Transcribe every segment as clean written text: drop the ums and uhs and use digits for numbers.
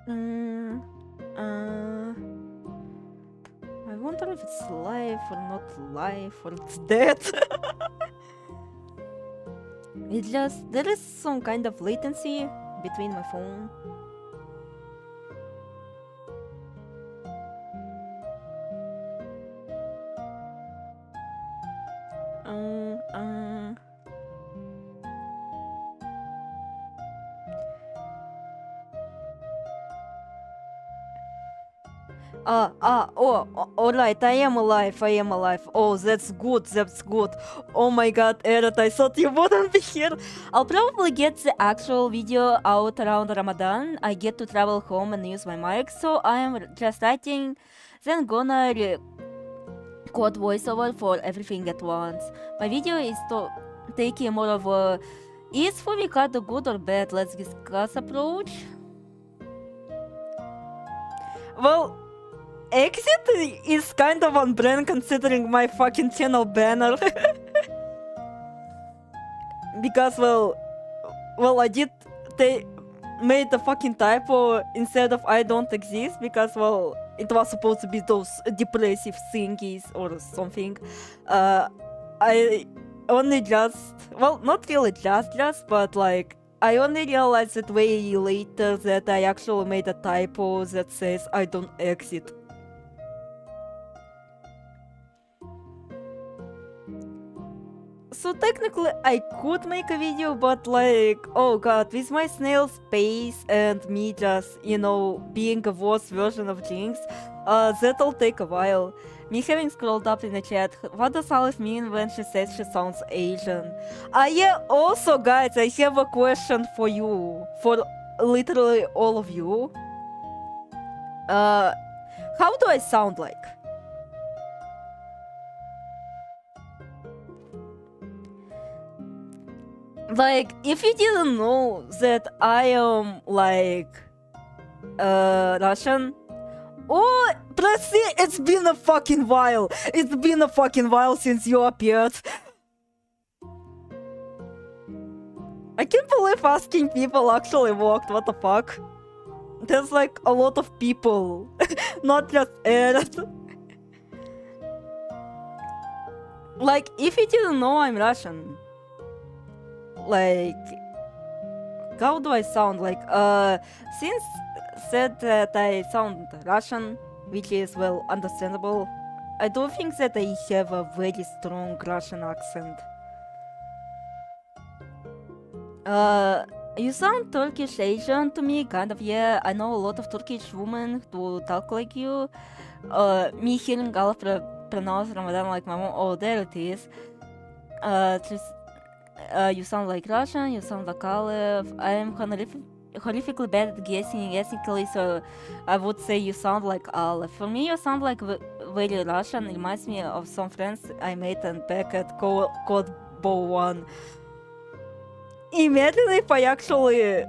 I wonder if it's live or not live or it's dead. It just, there is some kind of latency between my phone. Alright, I am alive. Oh, that's good. Oh my god, Eret, I thought you wouldn't be here. I'll probably get the actual video out around Ramadan. I get to travel home and use my mic, so I am just writing, then gonna record voiceover for everything at once. My video is taking more of a is Fumikado good or bad? Let's discuss approach. Well, exit is kind of on brand considering my fucking channel banner. Because, well, I did made the fucking typo instead of I don't exist because, well, it was supposed to be those depressive thingies or something. I only just, well, not really just, but like, I only realized it way later that I actually made a typo that says I don't exit. So technically I could make a video, but like, oh god, with my snail space and me just, you know, being a worse version of JynX, that'll take a while. Me having scrolled up in the chat, what does Aleph mean when she says she sounds Asian? Yeah, also guys, I have a question for you, for literally all of you. How do I sound like? Like, if you didn't know that I am, like, Russian, oh, Pressy, it's been a fucking while. It's been a fucking while since you appeared. I can't believe asking people actually worked, what the fuck? There's like a lot of people, not just Ed. Like, if you didn't know I'm Russian, like, how do I sound? Like, since said that I sound Russian, which is, well, understandable, I do think that I have a very strong Russian accent. You sound Turkish Asian to me, kind of, yeah. I know a lot of Turkish women who talk like you. Me hearing Aleph pronounce Ramadan like my mom, oh, there it is. You sound like Russian, you sound like Aleph. I am horrifically bad at guessing ethnically, so I would say you sound like Aleph. For me, you sound like very Russian. It reminds me of some friends I made and back at Code Bow 1. Imagine if I actually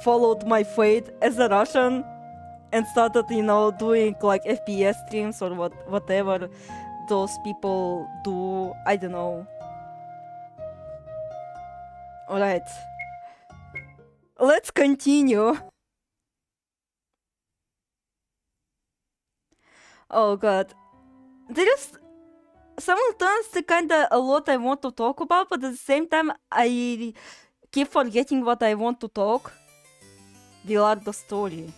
followed my fate as a Russian and started, you know, doing like FPS streams or whatever those people do. I don't know. Alright. Let's continue. Oh god. There is simultaneously kinda a lot I want to talk about, but at the same time I keep forgetting what I want to talk. The larger story.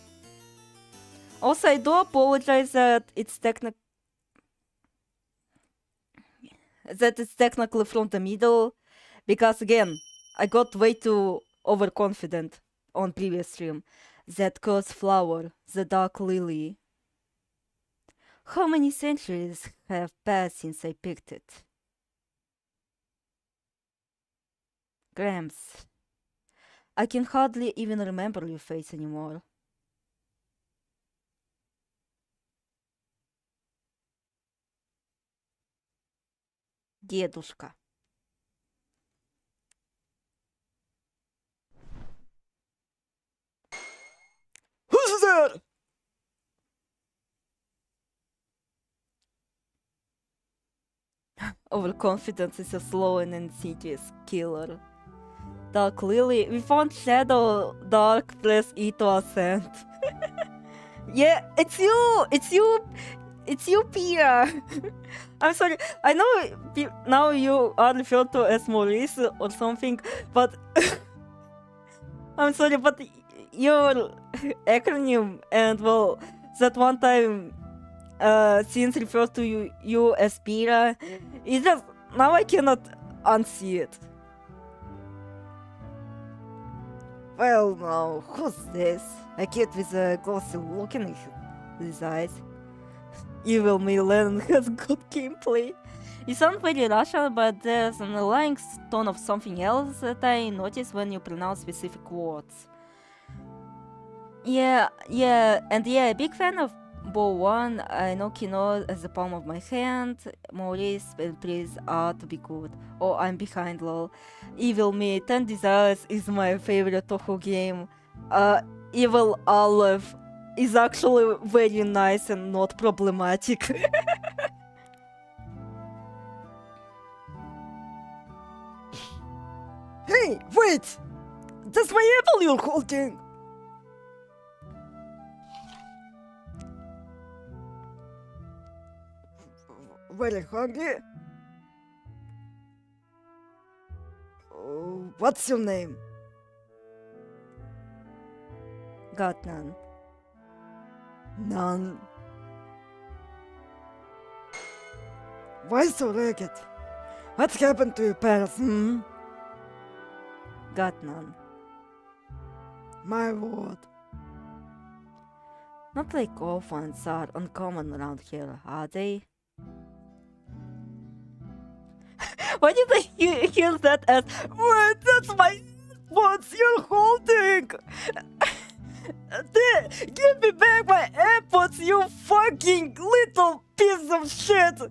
Also, I do apologize that it's technically from the middle, because again, I got way too overconfident on previous stream. That cursed flower, the dark lily. How many centuries have passed since I picked it? Gramps, I can hardly even remember your face anymore. Дедушка. Who's there? Overconfidence is a slow and insidious killer. Dark Lily, we found Shadow, Dark, press E to ascend. Yeah, it's you, Pia. I'm sorry. I know now you are referred to as Maurice or something, but I'm sorry, but your acronym and well, that one time since referred to you as Pira, it's just now I cannot unsee it. Well, now who's this? A kid with a glossy look in his eyes. Evil Milan has good gameplay. You sound very Russian, but there's an underlying tone of something else that I notice when you pronounce specific words. Yeah, big fan of Bow 1. I know Kino as the palm of my hand. Maurice, please, to be good. Oh, I'm behind, lol. Evil Me, 10 Desires is my favorite Toho game. Evil Olive is actually very nice and not problematic. Hey, wait! That's my apple you're holding! Very hungry? What's your name? Got none. None. Why so ragged? What's happened to your parents, Got none. My word. Not like orphans are uncommon around here, are they? Why did I hear that as, wait, that's my AirPods you're holding! Give me back my AirPods, you fucking little piece of shit!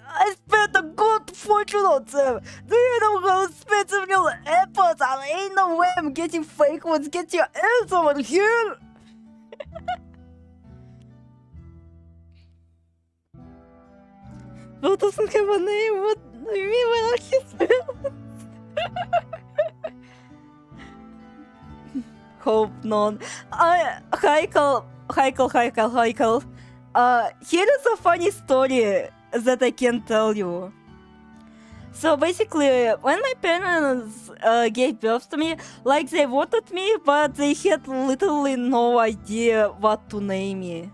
I spent a good fortune on them! Do you know how expensive real AirPods are? Ain't no way I'm getting fake ones! Get your ass over here! Bro doesn't have a name, what do you mean when are his spelled? Hope none. Heikel. Here is a funny story that I can tell you. So basically, when my parents gave birth to me, like they wanted me, but they had literally no idea what to name me.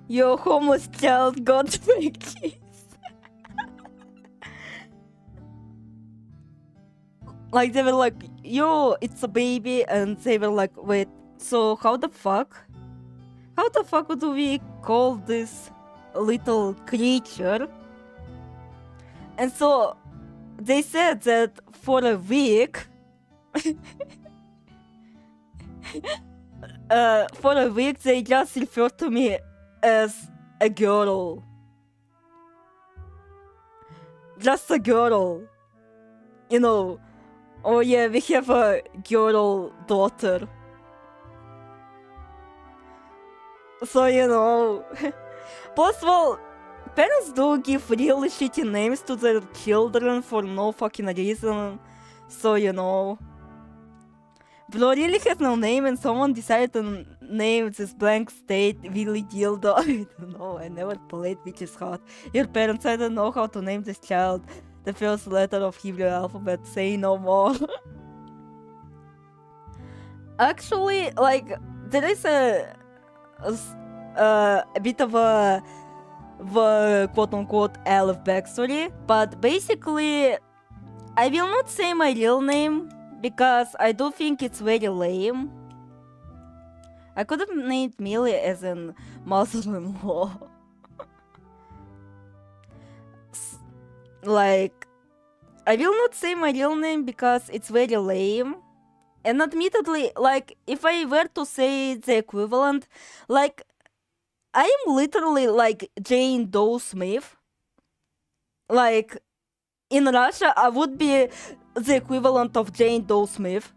Your homeless child got fake cheese. Like they were like, yo, it's a baby, and they were like, wait, so how the fuck do we call this little creature? And so they said that for a week they just referred to me as a girl. Just a girl. You know, oh yeah, we have a girl daughter. So, you know. Plus, well, parents do give really shitty names to their children for no fucking reason. So, you know. Bro really has no name and someone decided to name this blank state Willy Dildo. I don't know, I never played Witch's Heart. Your parents, I don't know how to name this child. The first letter of Hebrew alphabet, say no more. Actually, like, there is a bit of a quote-unquote Aleph backstory, but basically, I will not say my real name because I do think it's very lame. I could have named Millie as in mother-in-law. Like, I will not say my real name because it's very lame. And admittedly, like, if I were to say the equivalent, like, I am literally like Jane Doe Smith. Like, in Russia, I would be the equivalent of Jane Doe Smith.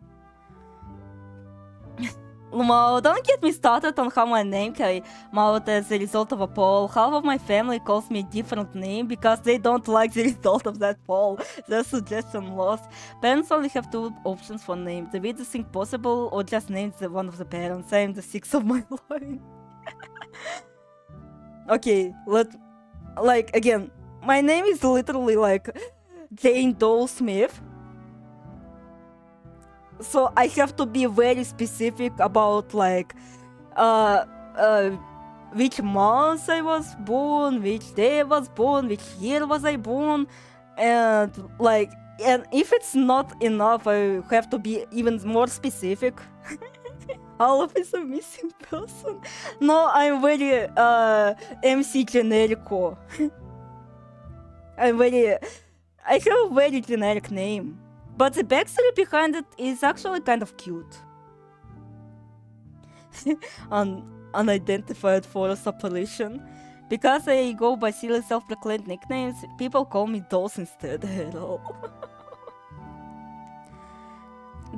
Well, don't get me started on how my name came out as a result of a poll. Half of my family calls me a different name because they don't like the result of that poll. Their suggestion lost. Parents only have two options for names: the weirdest thing possible or just name one of the parents. I am the sixth of my line. Okay, again, my name is literally like Jane Doe Smith. So I have to be very specific about like which month I was born, which day I was born, which year was I born, and if it's not enough, I have to be even more specific. Aleph is a missing person. No, I'm very MC generico. I have a very generic name. But the backstory behind it is actually kind of cute. Unidentified forest apparition. Because I go by silly self-proclaimed nicknames, people call me Dolls instead. Hello.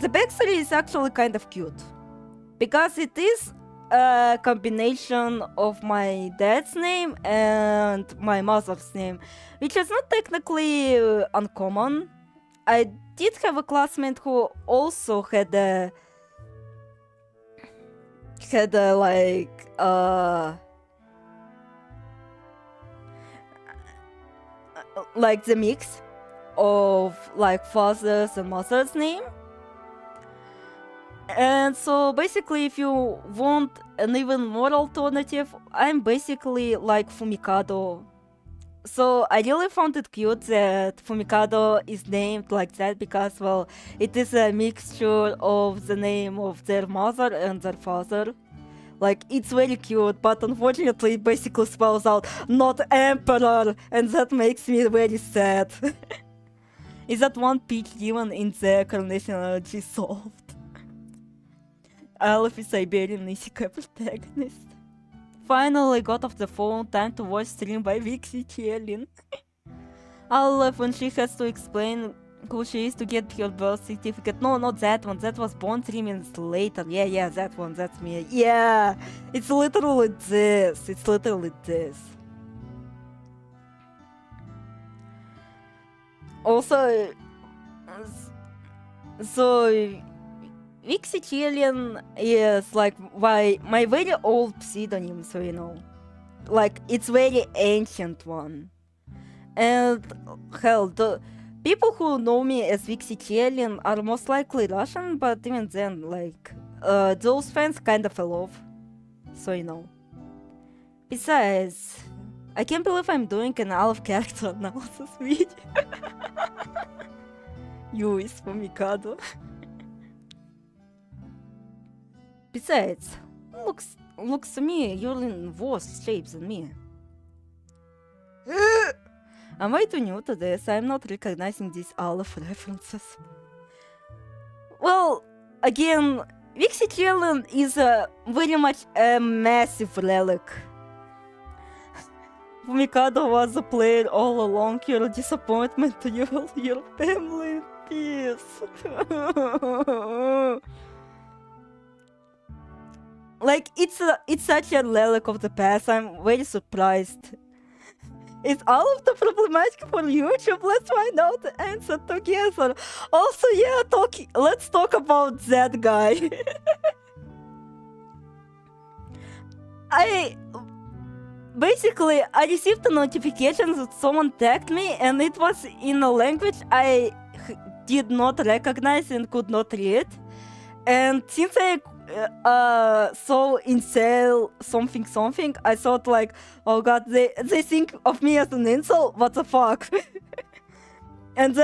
The backstory is actually kind of cute. Because it is a combination of my dad's name and my mother's name, which is not technically uncommon. I did have a classmate who also had the mix of like father's and mother's name. And so basically, if you want an even more alternative, I'm basically like Fumikado. So I really found it cute that Fumikado is named like that because, well, it is a mixture of the name of their mother and their father. Like, it's very cute, but unfortunately it basically spells out not emperor, and that makes me very sad. Is that one peach demon in the Carnation Allergy solved? Aleph is Siberian Isekai protagonist. Finally got off the phone, time to watch stream by Vixie Chielin. Aleph when she has to explain who she is to get her birth certificate. No, not that one, that was born 3 minutes later. Yeah, that one, that's me. Yeah, it's literally this. Also, so Vixie Chilean is like my very old pseudonym, so you know. Like, it's very ancient one. And hell, the people who know me as Vixie Chilean are most likely Russian, but even then, like, those fans kinda fell off. So you know. Besides, I can't believe I'm doing an Aleph character analysis video. You is for Mikado. Besides, looks to me you're in worse shape than me. I'm way too new to this, I'm not recognizing these Aleph references. Well, again, Vixie Chilean is very much a massive relic. Mikado was a player all along, your disappointment to your family in peace. Like, it's such a relic of the past, I'm very surprised. Is all of the problematic for YouTube? Let's find out the answer together. Also, yeah, let's talk about that guy. I received a notification that someone tagged me, and it was in a language I did not recognize and could not read. And since I saw incel something, I thought like, oh god, they think of me as an incel? What the fuck? And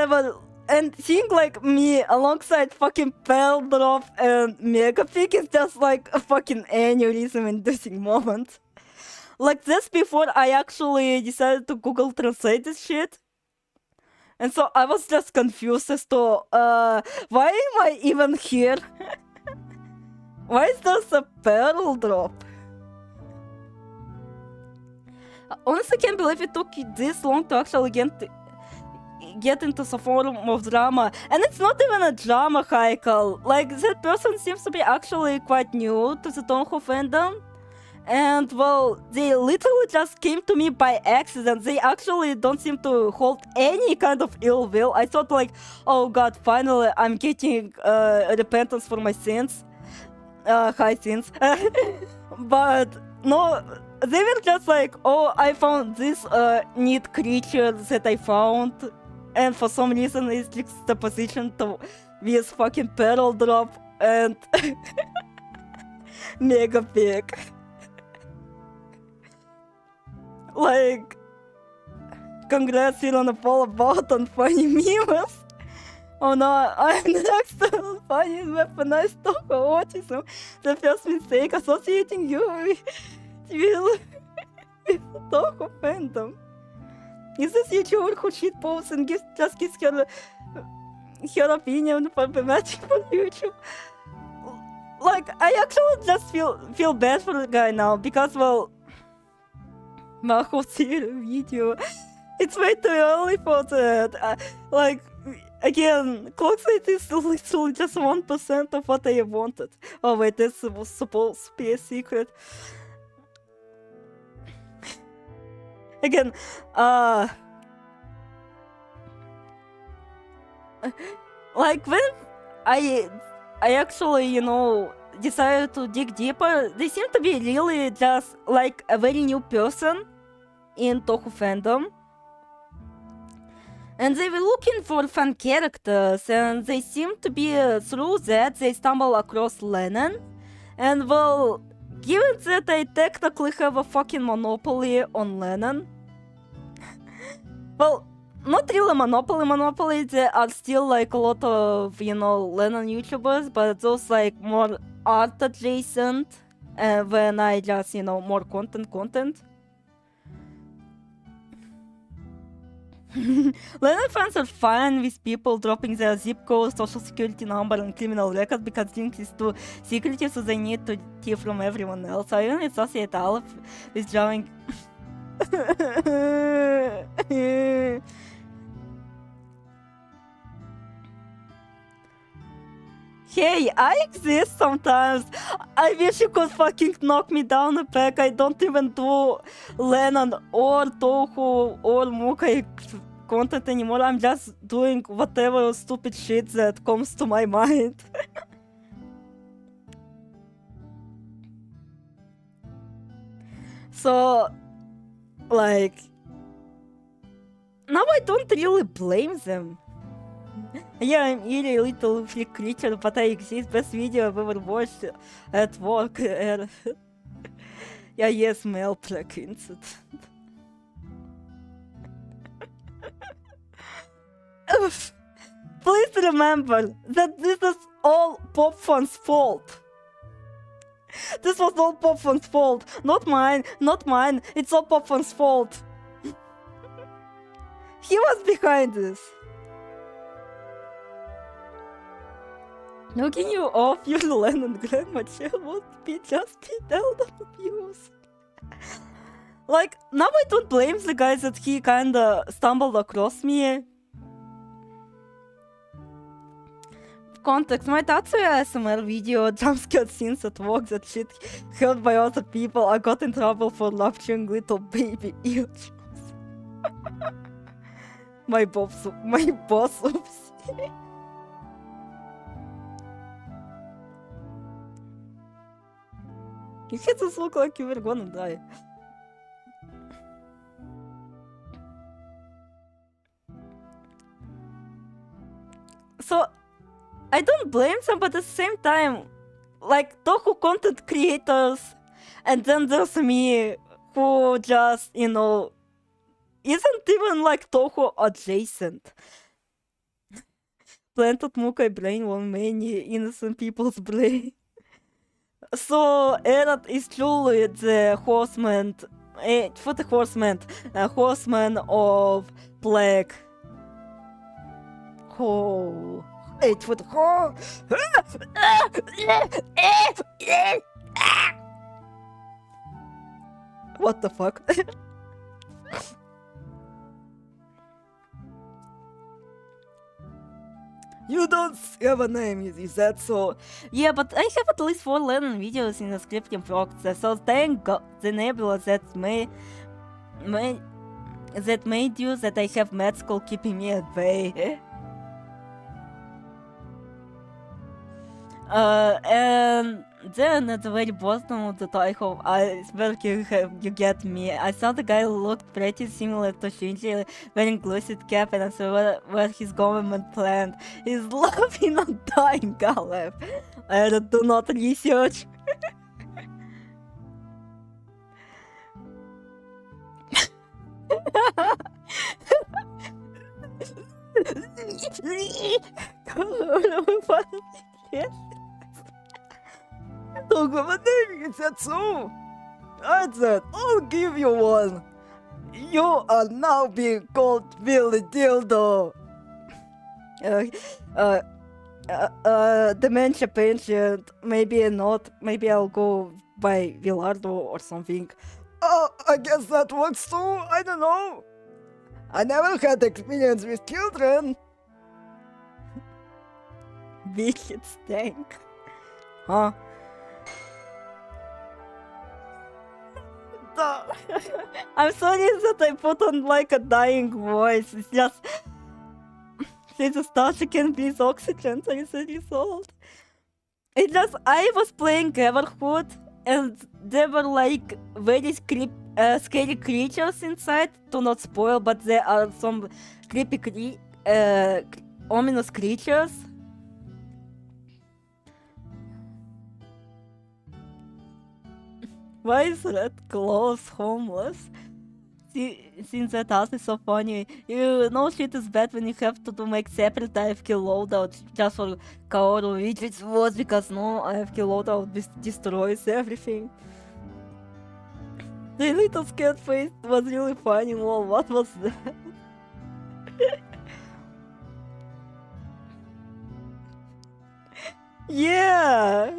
seeing like me alongside fucking Pearl Drop and Megapig is just like a fucking aneurysm inducing moment. Like, this before I actually decided to Google Translate this shit. And so I was just confused as to why am I even here? Why is there a Pearl Drop? Honestly, I can't believe it took this long to actually get into some form of drama, and it's not even a drama, Haikal. Like, that person seems to be actually quite new to the Tonho fandom. And well, they literally just came to me by accident. They actually don't seem to hold any kind of ill will. I thought like, oh god, finally I'm getting repentance for my sins. High sins. But no, they were just like, oh, I found this neat creature that I found. And for some reason it's just the position to this fucking pearl drop and mega big. Like, congrats, you're on a follow button, funny memes. Oh no, I'm next to funny weaponized Toho autism. The first mistake associating you with Toho fandom. Is this YouTuber who shitposts and just gives her opinion problematic for YouTube? Like, I actually just feel bad for the guy now because, well, video. It's way too early for that. Like, again, Clockside is literally just 1% of what I wanted. Oh wait, this was supposed to be a secret. Again, like when I actually, you know, decided to dig deeper, they seem to be really just like a very new person in Toho fandom. And they were looking for fun characters, and they seem to be, through that, they stumble across Lennon. And well, given that I technically have a fucking monopoly on Lennon, well, not really monopoly, there are still like a lot of, you know, Lennon YouTubers, but those like more art adjacent, when I just, you know, more content. Lennon fans are fine with people dropping their zip code, social security number, and criminal record because JynX is too secretive, so they need to hear from everyone else. I even associate Aleph with drawing. Hey, I exist sometimes. I wish you could fucking knock me down a peg. I don't even do Lennon or Toho or Mukai content anymore. I'm just doing whatever stupid shit that comes to my mind. So, like, now I don't really blame them. Yeah, I'm really little freak creature, but I exist. Best video I've ever watched at work. Yeah, yes, mail track incident. Please remember that this is all Popfun's fault. This was all Popfun's fault. Not mine. It's all Popfun's fault. He was behind this. Knocking you off your Lennon grandma chair would be just be elder abuse. Like, now I don't blame the guy that he kinda stumbled across me. Context, my Tatsuya ASMR video jumpscare scenes at work that shit heard by other people. I got in trouble for laughing little baby ears. My boss oops. You just look like you were gonna die. So, I don't blame them, but at the same time, like, Toho content creators, and then there's me, who just, you know, isn't even like Toho adjacent. Planted Mukai brain on many innocent people's brain. So, Erat is truly the horseman, horseman of black. Oh, what the fuck? You don't have a name, is that so? Yeah, but I have at least 4 learning videos in the scripting process, so thank God the nebula that made you that I have med school keeping me at bay. And then at the very bottom of the title, I swear you get me. I saw the guy looked pretty similar to Shinji, wearing glucid cap, and I saw where his government planned. He's laughing and dying, Galeb. I do not research. Don't have a name, is that so? That's it. I'll give you one. You are now being called Billy Dildo. Dementia patient. Maybe not. Maybe I'll go by Villardo or something. Oh, I guess that works too. I don't know. I never had experience with children. Wicked stank. Huh? I'm sorry that I put on like a dying voice. It's just since the starter can breathe oxygen, so it's a result. It just I was playing Everhood and there were like very scary creatures inside. Do not spoil, but there are some creepy ominous creatures. Why is Red Claws homeless? Since that house is so funny, you know shit is bad when you have to make separate AFK loadout just for Kaoru, which it was because no AFK loadout destroys everything. The little scared face was really funny. Lol, what was that? Yeah!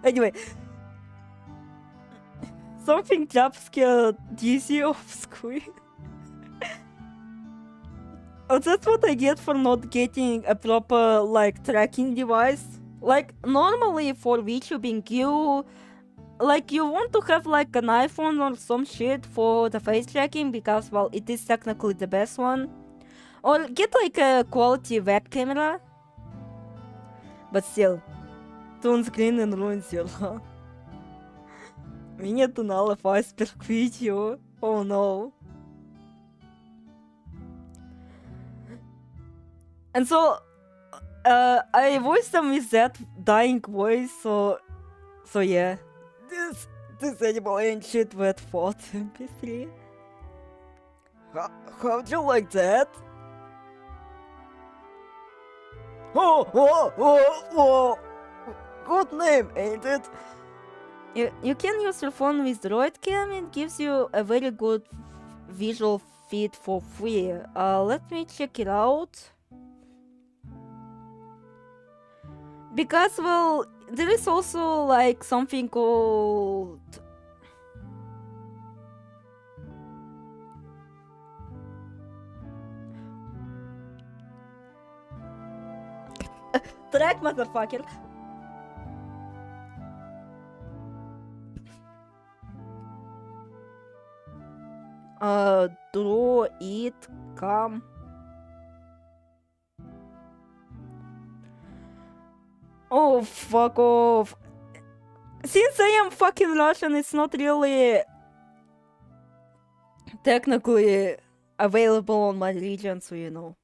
Anyway. Something jump scared DC off screen. Oh, that's what I get for not getting a proper like tracking device. Like normally for VTubing you want to have like an iPhone or some shit for the face tracking because well it is technically the best one. Or get like a quality web camera. But still, tune screen and ruins your luck. We need to nullify spec video. Oh no. And so, I voiced them with that dying voice, so yeah. This animal ain't shit with thought MP3. How'd you like that? Oh! Good name, ain't it? You can use your phone with Droid Cam, it gives you a very good visual feed for free. Let me check it out. Because, well, there is also like something called... Track, motherfucker! Droid Cam. Oh, fuck off. Since I am fucking Russian, it's not really technically available on my region, so you know.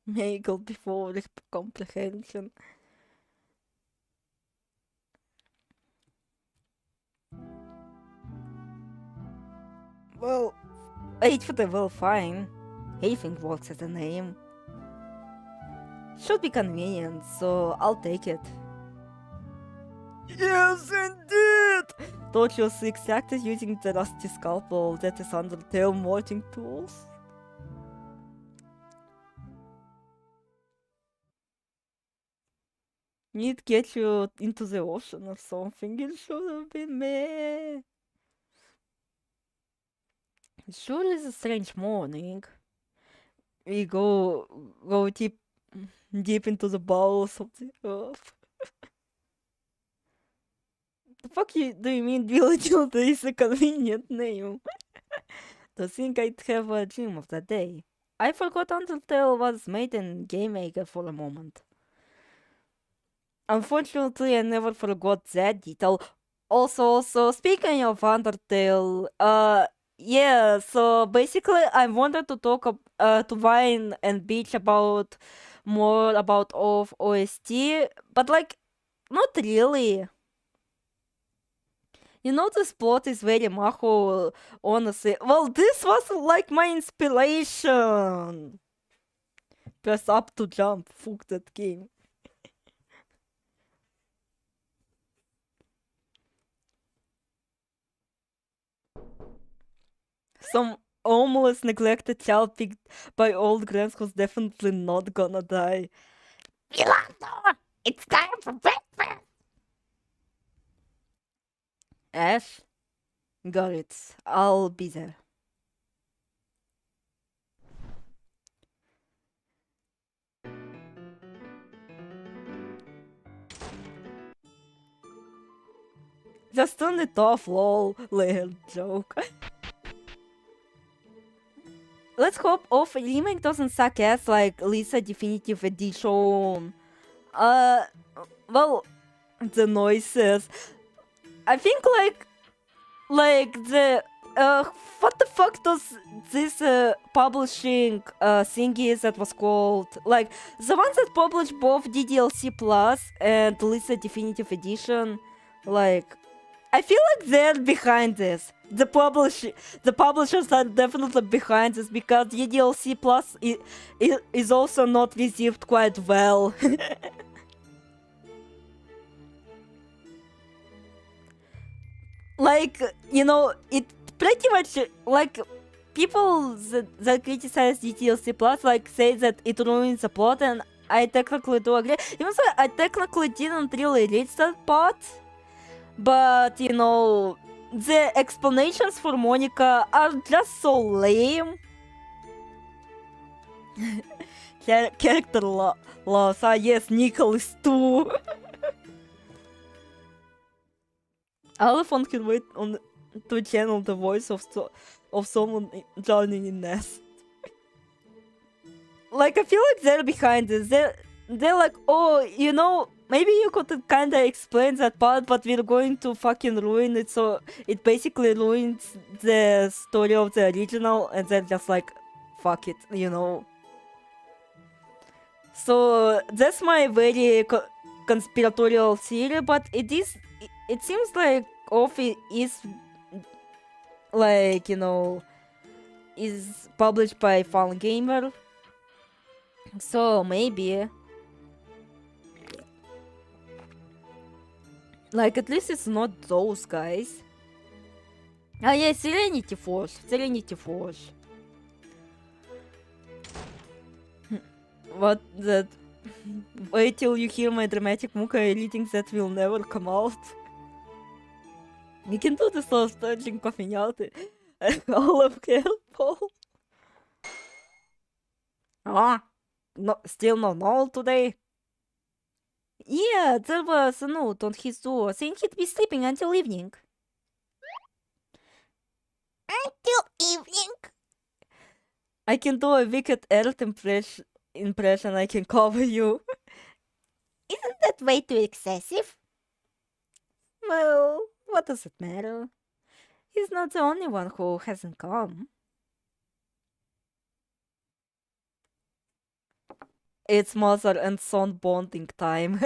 May go before comprehension. Well, H4 will fine. Anything works as a name. Should be convenient, so I'll take it. Yes, indeed! Don't you see exactly using the rusty scalpel that is under tail morting tools? Need to get you into the ocean or something. It should have been me. It sure is a strange morning. we go deep into the bowels of the earth. The fuck do you mean Village is a convenient name? To think I'd have a dream of that day. I forgot Undertale was made in Game Maker for a moment. Unfortunately, I never forgot that detail. Also, speaking of Undertale, yeah, so basically I wanted to talk to Vine and bitch about more about of OST, but like, not really. You know, this plot is very maho, honestly. Well, this was like my inspiration. Press up to jump. Fuck that game. Some almost neglected child picked by old grands who's definitely not gonna die. Yolanda! It's time for breakfast! Ash? Got it. I'll be there. Just turn it off, lol. Little joke. Let's hope off remake doesn't suck ass like Lisa Definitive Edition. Well, the noises. I think like the what the fuck does this publishing thingy that was called, like the ones that publish both DDLC Plus and Lisa Definitive Edition, like I feel like they're behind this. The publishers are definitely behind this because DDLC Plus is also not received quite well. Like, you know, it pretty much, like, people that criticize DDLC Plus, like, say that it ruins the plot, and I technically do agree. Even though I technically didn't really reach that part, but, you know, the explanations for Monica are just so lame. Character loss, yes, Nicholas too. Elephant can wait to channel the voice of someone drowning in nest. Like, I feel like they're behind this. They're like, oh, you know, maybe you could kinda explain that part, but we're going to fucking ruin it, so it basically ruins the story of the original, and they're just like, fuck it, you know. So that's my very conspiratorial theory, but it seems like Offie is, like, you know, is published by Fun Gamer. So maybe, like, at least it's not those guys. Ah yeah, Serenity Force. What that? Wait till you hear my dramatic Muka reading that will never come out. You can do this while stretching coughing out all of careful. No, still no null today? Yeah, there was a note on his door saying he'd be sleeping until evening. Until evening? I can do a wicked Earth impression, I can cover you. Isn't that way too excessive? Well, what does it matter? He's not the only one who hasn't come. It's mother and son bonding time.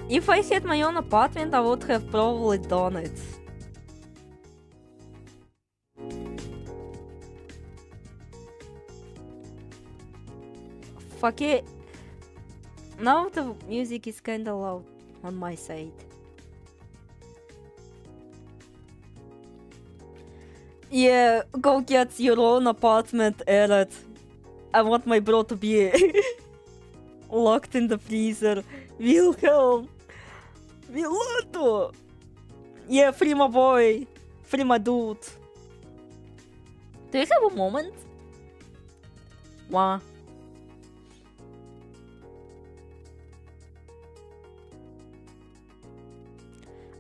If I had my own apartment, I would have probably done it. Fuck it. Now the music is kinda loud on my side. Yeah, go get your own apartment, Eret. I want my bro to be locked in the freezer. Wilhelm! Milano! Yeah, free my boy. Free my dude. Do you have a moment? Wah.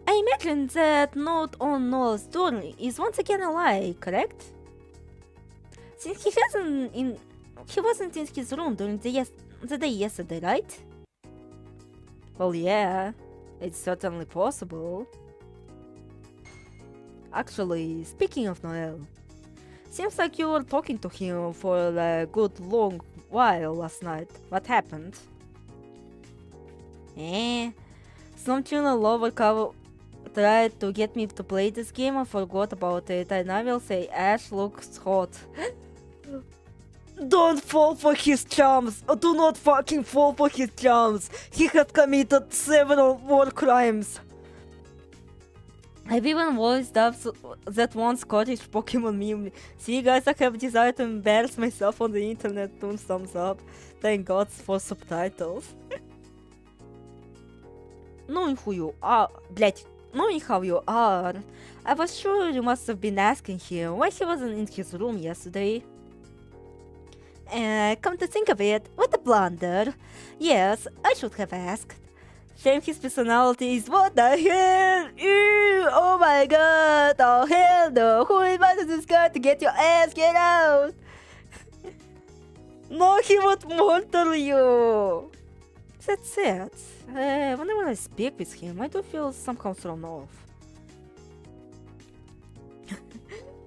I imagine that note on Noel's door is once again a lie, correct? Since he wasn't in his room during the day yesterday, right? Well, yeah, it's certainly possible. Actually, speaking of Noel, seems like you were talking to him for a good long while last night. What happened? Some tuna lover tried to get me to play this game. I forgot about it, and I will say Ash looks hot. Don't fall for his charms! Do not fucking fall for his charms! He has committed several war crimes! I've even voiced up that one Scottish Pokemon meme. See guys, I have decided to embarrass myself on the internet. 2 thumbs up. Thank God for subtitles. Knowing who you are, knowing how you are, I was sure you must have been asking him why he wasn't in his room yesterday. Come to think of it, what a blunder. Yes, I should have asked. Shame his personality is what the hell? Ew, oh my god, oh hell no, who invited this guy to get your ass, get out! No, he would murder you! That's it. Whenever I speak with him, I do feel somehow thrown off.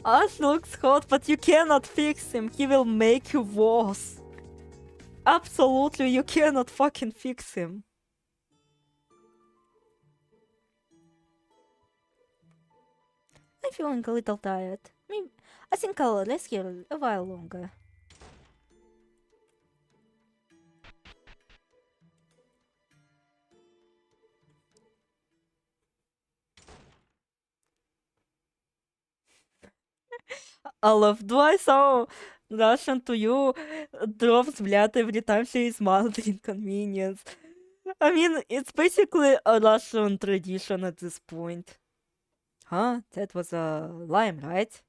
Ash looks hot, but you cannot fix him. He will make you worse. Absolutely, you cannot fucking fix him. I'm feeling a little tired. I think I'll rest here a while longer. Olaf, do I sound Russian to you? Drop взгляд every time she is mildly inconvenience. I mean, it's basically a Russian tradition at this point. Huh? That was a lime, right?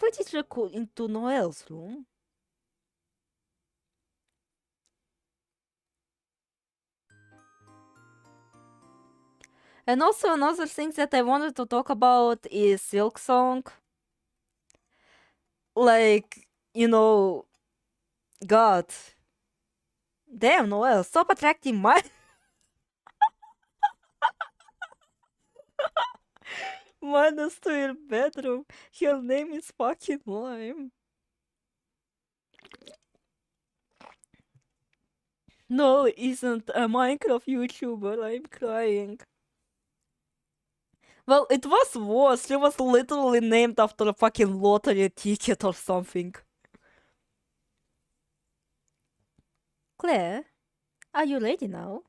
Why did you go into Noel's room? And also another thing that I wanted to talk about is Silk Song. Like, you know, God. Damn, Noel, stop attracting my... minus to your bedroom. Her name is fucking Lime. No, isn't a Minecraft YouTuber. I'm crying. Well, it was worse. She was literally named after a fucking lottery ticket or something. Claire, are you ready now?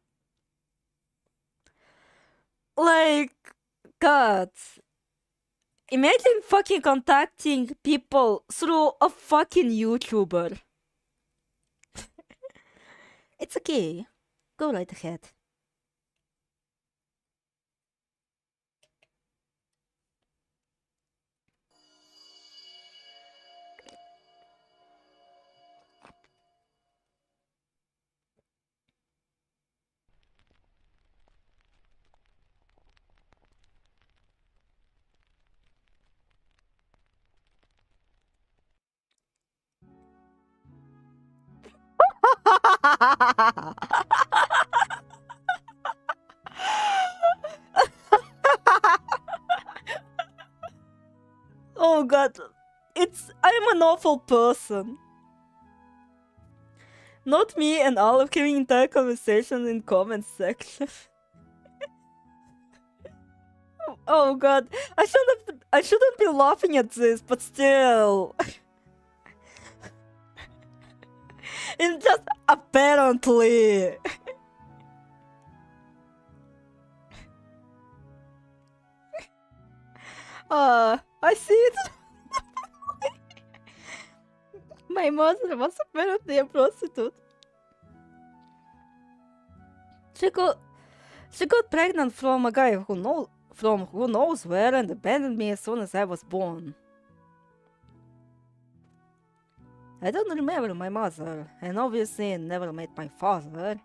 Like, God. Imagine fucking contacting people through a fucking YouTuber. It's okay. Go right ahead. Oh god, I'm an awful person. Not me and Olive having entire conversations in comment section. Oh god, I shouldn't be laughing at this, but still. It's just apparently. I see it. My mother was apparently a prostitute. She got pregnant from a guy who from who knows where and abandoned me as soon as I was born. I don't remember my mother, and obviously never met my father.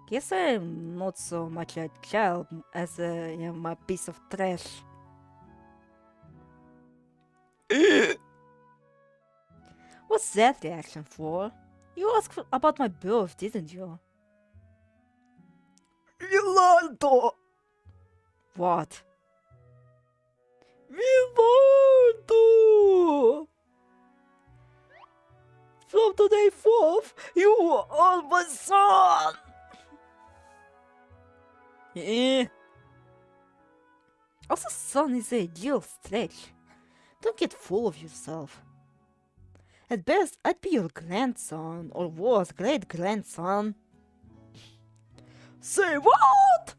Guess I'm not so much a child as I am a piece of trash. What's that reaction for? You asked about my birth, didn't you? Millardo! What? Millardo! From today forth, you are my son! Also, son is a real stretch. Don't get full of yourself. At best, I'd be your grandson, or worse, great-grandson. Say what?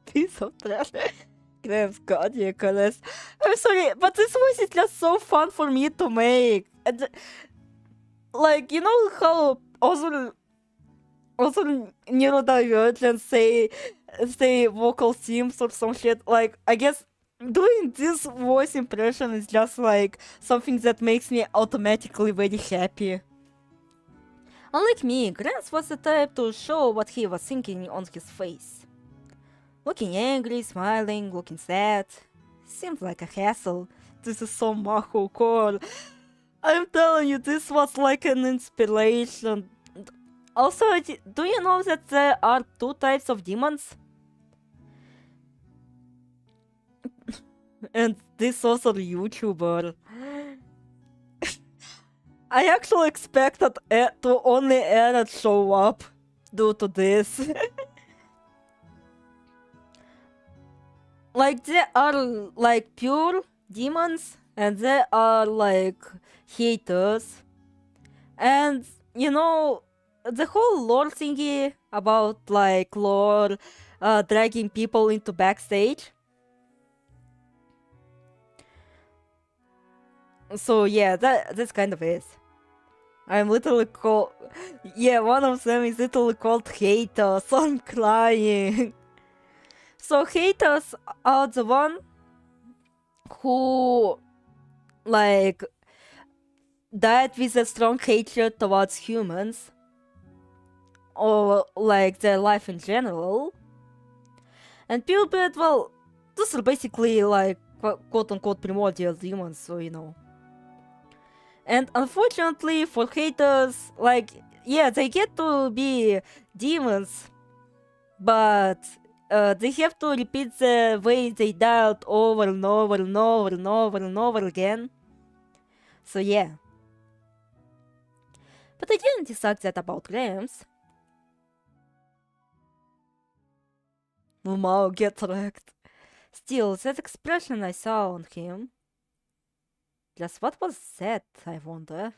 Piece of trash. Grams, God, you goodness. I'm sorry, but this voice is just so fun for me to make. And, like, you know how also neurodivergent say vocal themes or some shit? Like, I guess doing this voice impression is just like something that makes me automatically very happy. Unlike me, Grants was the type to show what he was thinking on his face. Looking angry, smiling, looking sad. Seems like a hassle. This is so macho core. I'm telling you, this was like an inspiration. Also, do you know that there are two types of demons? And this also YouTuber. I actually expected to only Eret show up due to this. Like, there are like pure demons and there are like haters. And you know, the whole lore thingy about like lore dragging people into backstage. So yeah, that's kind of is. I'm literally called... Yeah, one of them is literally called haters. So I'm crying. So haters are the one who like died with a strong hatred towards humans or like their life in general. And Purebred, well, those are basically like quote-unquote primordial demons, so you know. And unfortunately for haters, like, yeah, they get to be demons, but they have to repeat the way they died over and over and over and over and over again. So yeah. But I didn't decide that about Grams. Mao, get wrecked. Still, that expression I saw on him. Just what was that, I wonder?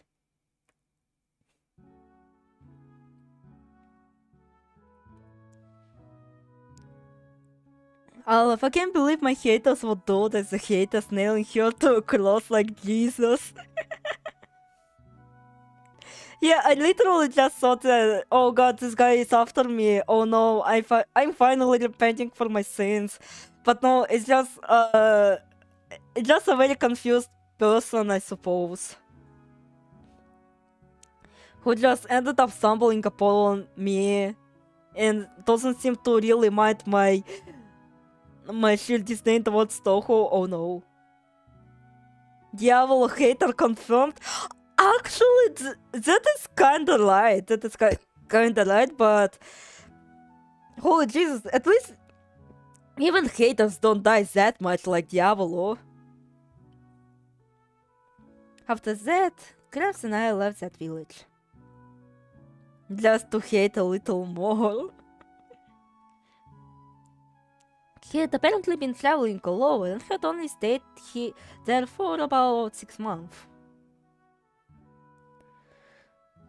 If I can't believe my haters would do that, the haters nailing her to a cross like Jesus. Yeah, I literally just thought that, oh god, this guy is after me. Oh no, I'm finally repenting for my sins. But no, it's just a very confused person, I suppose. Who just ended up stumbling upon me and doesn't seem to really mind my sheer disdain towards Toho. Oh no. Diablo hater confirmed. Actually, that is kinda right. That is kinda right, but holy Jesus, at least even haters don't die that much like Diablo. After that, Krabs and I left that village. Just to hate a little more. He had apparently been traveling alone and had only stayed there for about 6 months.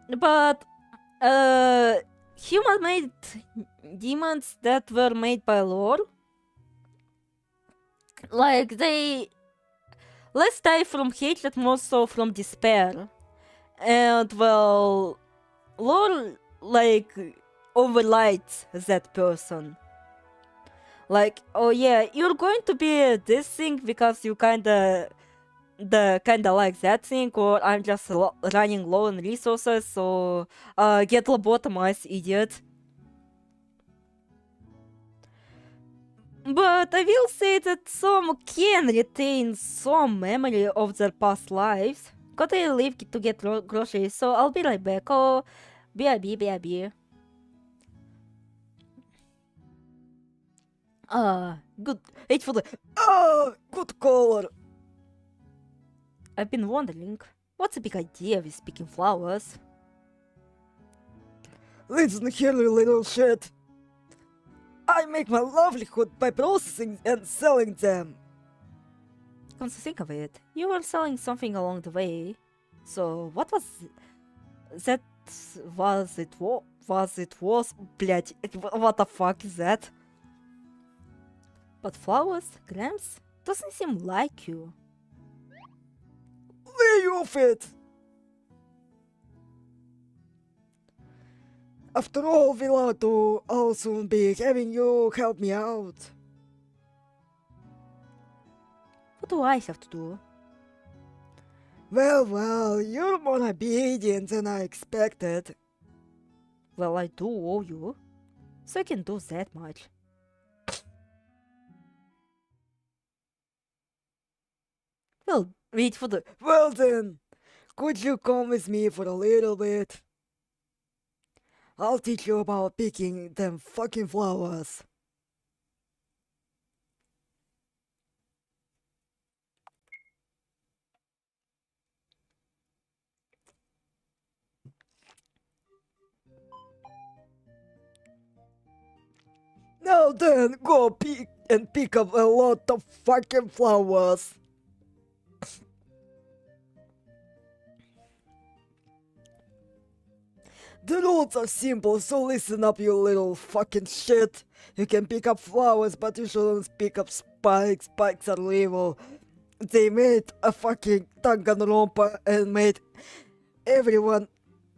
But human-made demons that were made by lore, like they less die from hatred, more so from despair. And well, lore like overlights that person. Like, oh yeah, you're going to be this thing because you kinda like that thing, or I'm just running low on resources, so get lobotomized, idiot. But I will say that some can retain some memory of their past lives. Gotta leave to get groceries, so I'll be right back. Oh, BRB. Good. Wait for the. Good color. I've been wondering, what's the big idea with picking flowers? Listen here, you little shit. I make my livelihood by processing and selling them. Come to think of it, you were selling something along the way. So what was that? Was it? Блять, what the fuck is that? But flowers, Gramps, doesn't seem like you. Lay off it! After all, Vilato, I'll soon be having you help me out. What do I have to do? Well, you're more obedient than I expected. Well, I do owe you, so I can do that much. Well, wait for the. Well then, could you come with me for a little bit? I'll teach you about picking them fucking flowers. Now then, go pick up a lot of fucking flowers. The rules are simple, so listen up, you little fucking shit. You can pick up flowers, but you shouldn't pick up spikes. Spikes are evil. They made a fucking Danganronpa and made everyone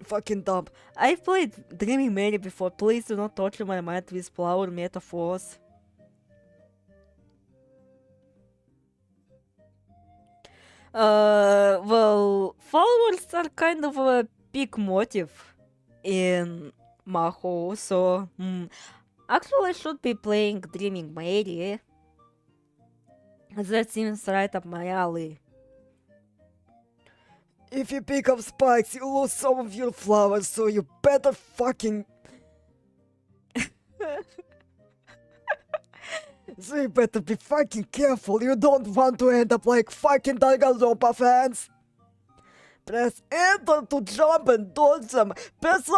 fucking dumb. I've played Dreaming Mary before. Please do not torture my mind with flower metaphors. Well, flowers are kind of a big motive in Maho, so actually I should be playing Dreaming Mary. That seems right up my alley. If you pick up spikes, you lose some of your flowers, so you better fucking... So you better be fucking careful, you don't want to end up like fucking Danganronpa fans! Press enter to jump and dodge them! Press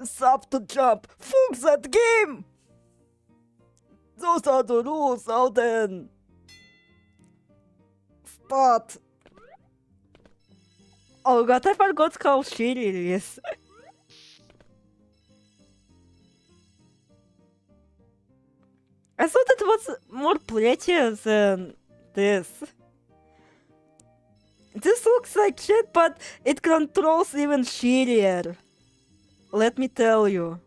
sub to jump! Fuck that game! Those are the rules, now then! Start! Oh god, I forgot how shitty it is. I thought it was more prettier than this. This looks like shit, but it controls even shittier. Let me tell you.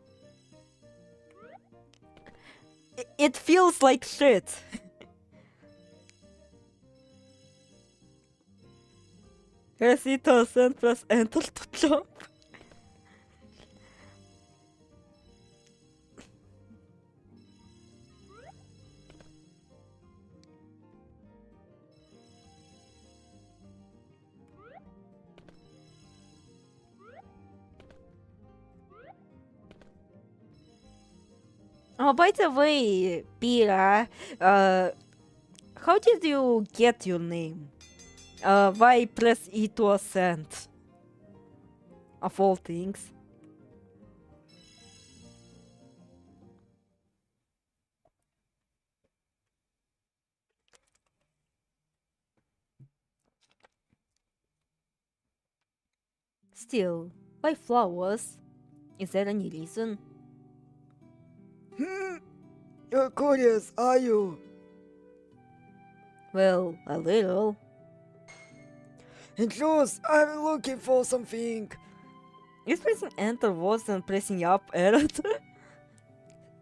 It feels like shit. Press it to ascend, press enter to jump. Oh, by the way, Pira, how did you get your name? Why press E to ascend? Of all things. Still, why flowers? Is there any reason? You're curious, are you? Well, a little. And Jules, I'm looking for something. Is pressing enter worse than pressing up arrow?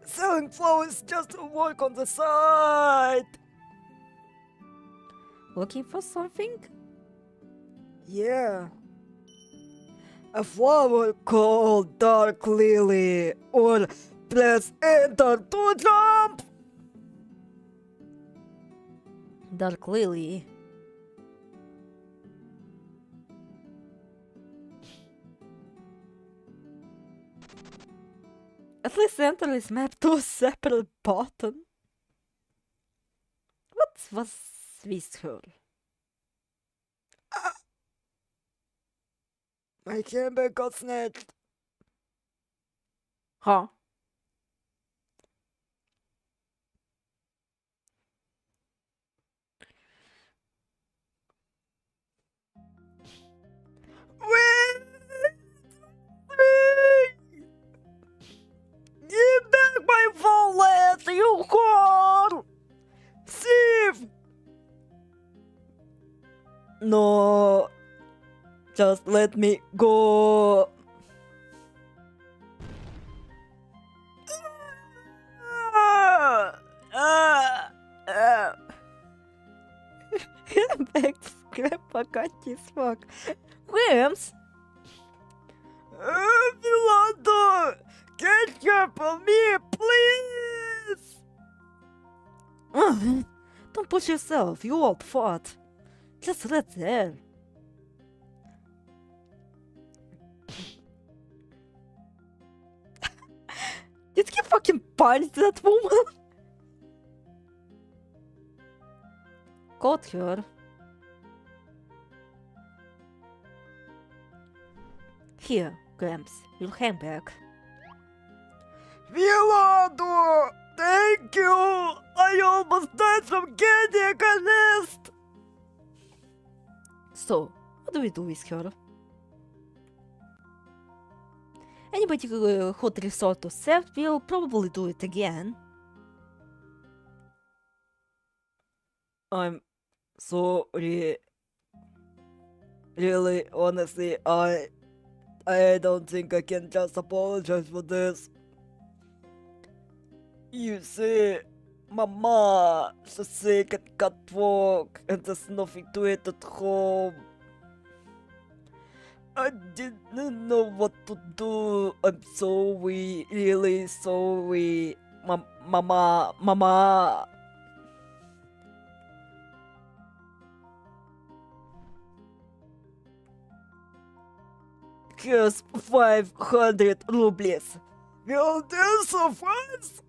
selling flowers just to work on the side. Looking for something? Yeah. A flower called Dark Lily, or press enter to jump! Dark Lily. At least enter is mapped to a separate button. What was with her? My handbag got snatched. Huh? Wait! Give back my wallet, you whore! Thief! No. Just let me go. Back scrap a Gachis fuck. Williams? Philando! Catch up on me, please! Don't push yourself, you old fart. Just right there. Did he fucking punch that woman? Caught her. Here, Gramps, your handbag. Philando! Thank you! I almost died from getting a nest! So, what do we do with her? Anybody who'd resort to theft will probably do it again. I'm sorry. Really, honestly, I don't think I can just apologize for this. You see, Mama, she's sick and can't walk, and there's nothing to eat at home. I didn't know what to do. I'm sorry, really sorry. Mama. Here's 500 rubles. Will this suffice?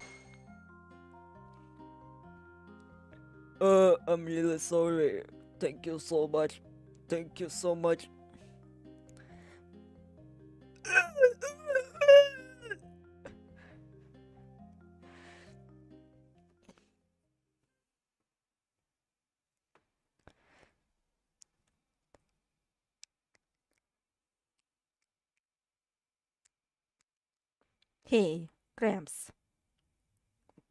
I'm really sorry. Thank you so much. Thank you so much. Hey, Gramps.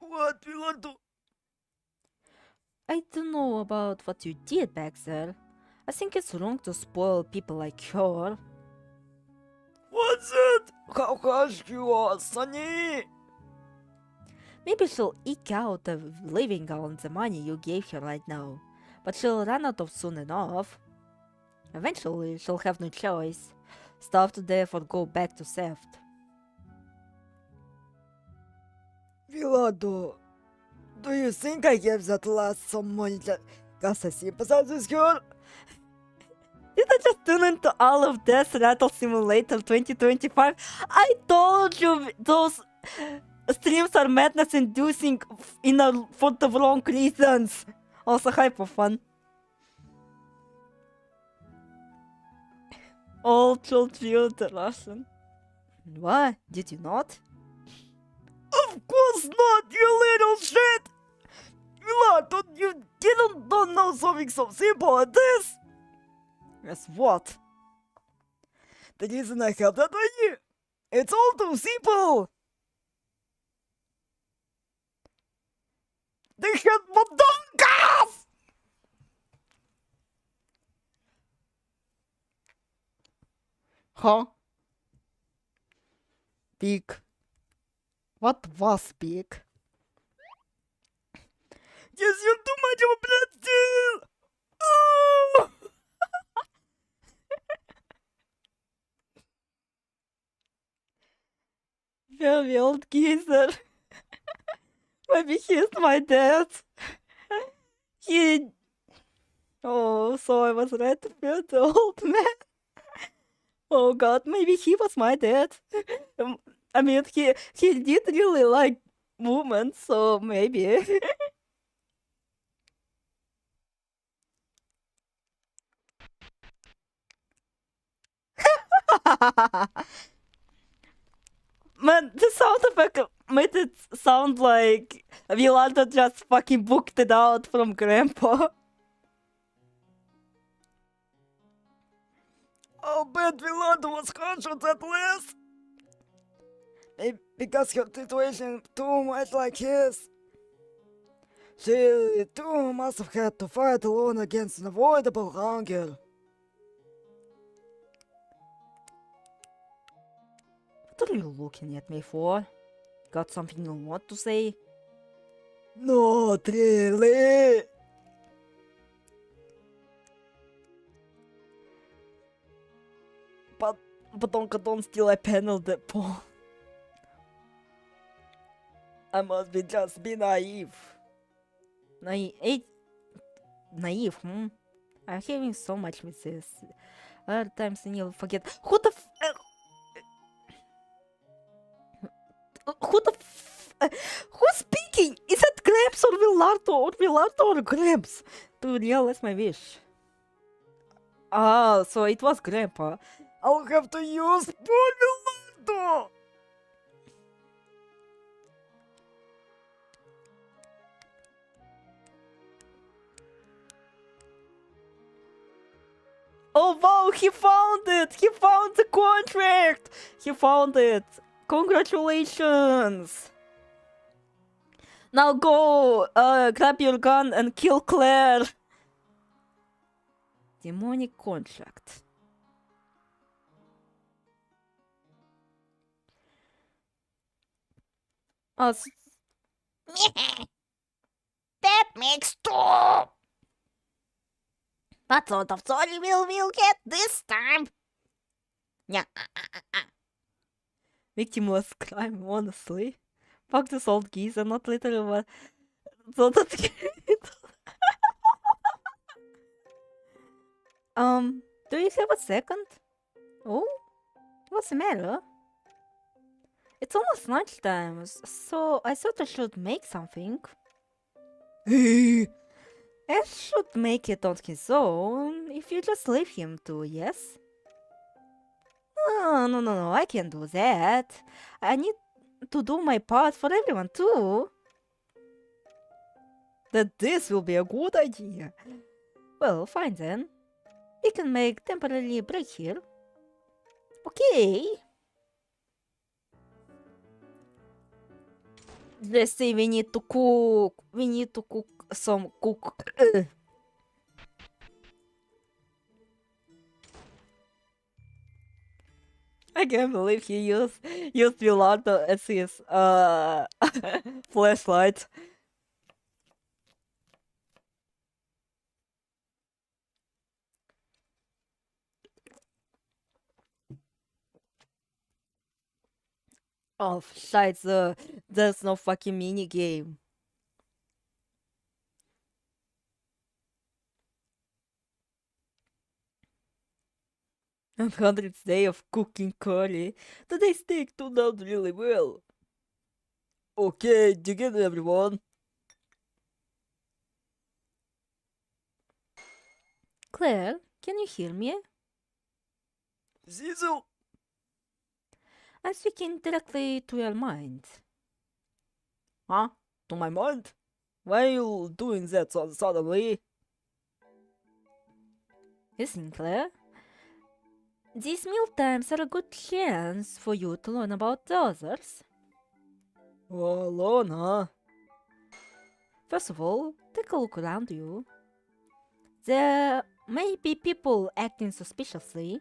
What will I do? I don't know about what you did back there. I think it's wrong to spoil people like her. What's it? How harsh you are, Sonny? Maybe she'll eke out a living on the money you gave her right now, but she'll run out of soon enough. Eventually, she'll have no choice. Starve to death or go back to theft. Philando, do you think I gave that last some money just to sympathize with her? Did I just tune into all of this Rattle Simulator 2025? I told you those streams are madness inducing for the wrong reasons. Also hyper fun. All children the Russian. What? Did you not? Of course not, you little shit! Philando, you don't know something so simple as this? Yes, what? The reason I have that idea, it's all too simple! They had Madonkas! Huh? Big. What was big? Yes, you're too much of a pretzel! Oh! Very old geezer. Maybe he's my dad. He... Oh, so I was right to feel the old man. Oh god, maybe he was my dad. I mean, he did really like movement, so maybe. Man, the sound effect made it sound like Villanda just fucking booked it out from Grandpa. I'll bet Villanda was conscious at least. Maybe because her situation too much like his. She too must have had to fight alone against unavoidable hunger. What are you looking at me for? Got something you want to say? Not really. But Uncle Don still I paneled that pawn. I must be just be naive. Naive, I'm having so much with this. Other times and you'll forget. Who the who's speaking? Is that Gramps or Villardo or Gramps? To realize my wish. Ah, so it was Grandpa. I'll have to use poor Villardo. Oh wow, he found it! He found the contract! He found it! Congratulations! Now go! Grab your gun and kill Claire! Demonic contract. Oh, That makes two. What sort of story will we get this time? Yeah. victimless crime, honestly. Fuck this old geezer, not literally what. So that. Do you have a second? Oh? What's the matter? It's almost lunchtime, so I thought I should make something. I should make it on his own, if you just leave him to, yes? No, I can't do that. I need to do my part for everyone too. That this will be a good idea. Well, fine then. We can make temporary break here. Okay. Let's say we need to cook. We need to cook some I can't believe he used Villando as his flashlight. Oh, scheiße. There's no fucking minigame. 100th day of cooking curry. Today's steak turned out really well. Okay, together everyone. Claire, can you hear me? Zizu, I'm speaking directly to your mind. Huh? To my mind? Why are you doing that so suddenly? Listen, Claire. These meal times are a good chance for you to learn about the others. Oh, learn, huh? First of all, take a look around you. There may be people acting suspiciously.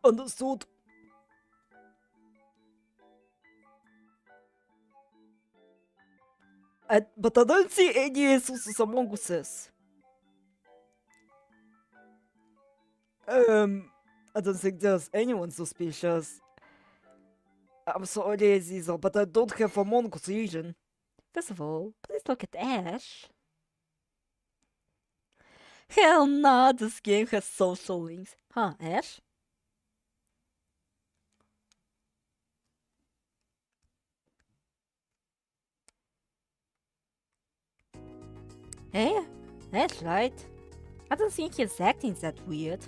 understood. But I don't see any sources among us. I don't think there's anyone suspicious. I'm sorry, Azizel, but I don't have a mongoose region. First of all, please look at Ash. Hell nah, this game has social links. Huh, Ash? Hey, Ash, right? I don't think his acting's that weird.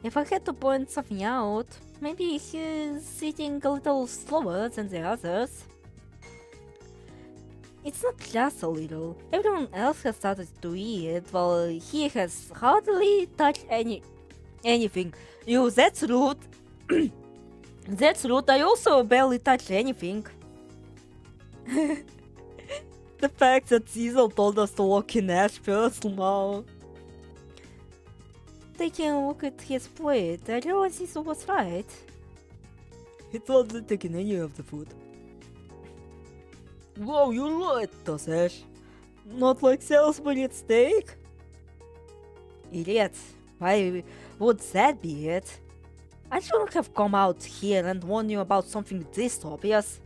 If I had to point something out, maybe he's sitting a little slower than the others. It's not just a little. Everyone else has started to eat, while he has hardly touched anything. Yo, that's rude. That's rude. I also barely touched anything. The fact that Cecil told us to look in Ash personal. Taking a look at his plate, I realized Cecil was right. He wasn't taking any of the food. Wow, you lied, Ash. Not like Salisbury steak? Idiot. Why would that be it? I shouldn't have come out here and warned you about something this obvious.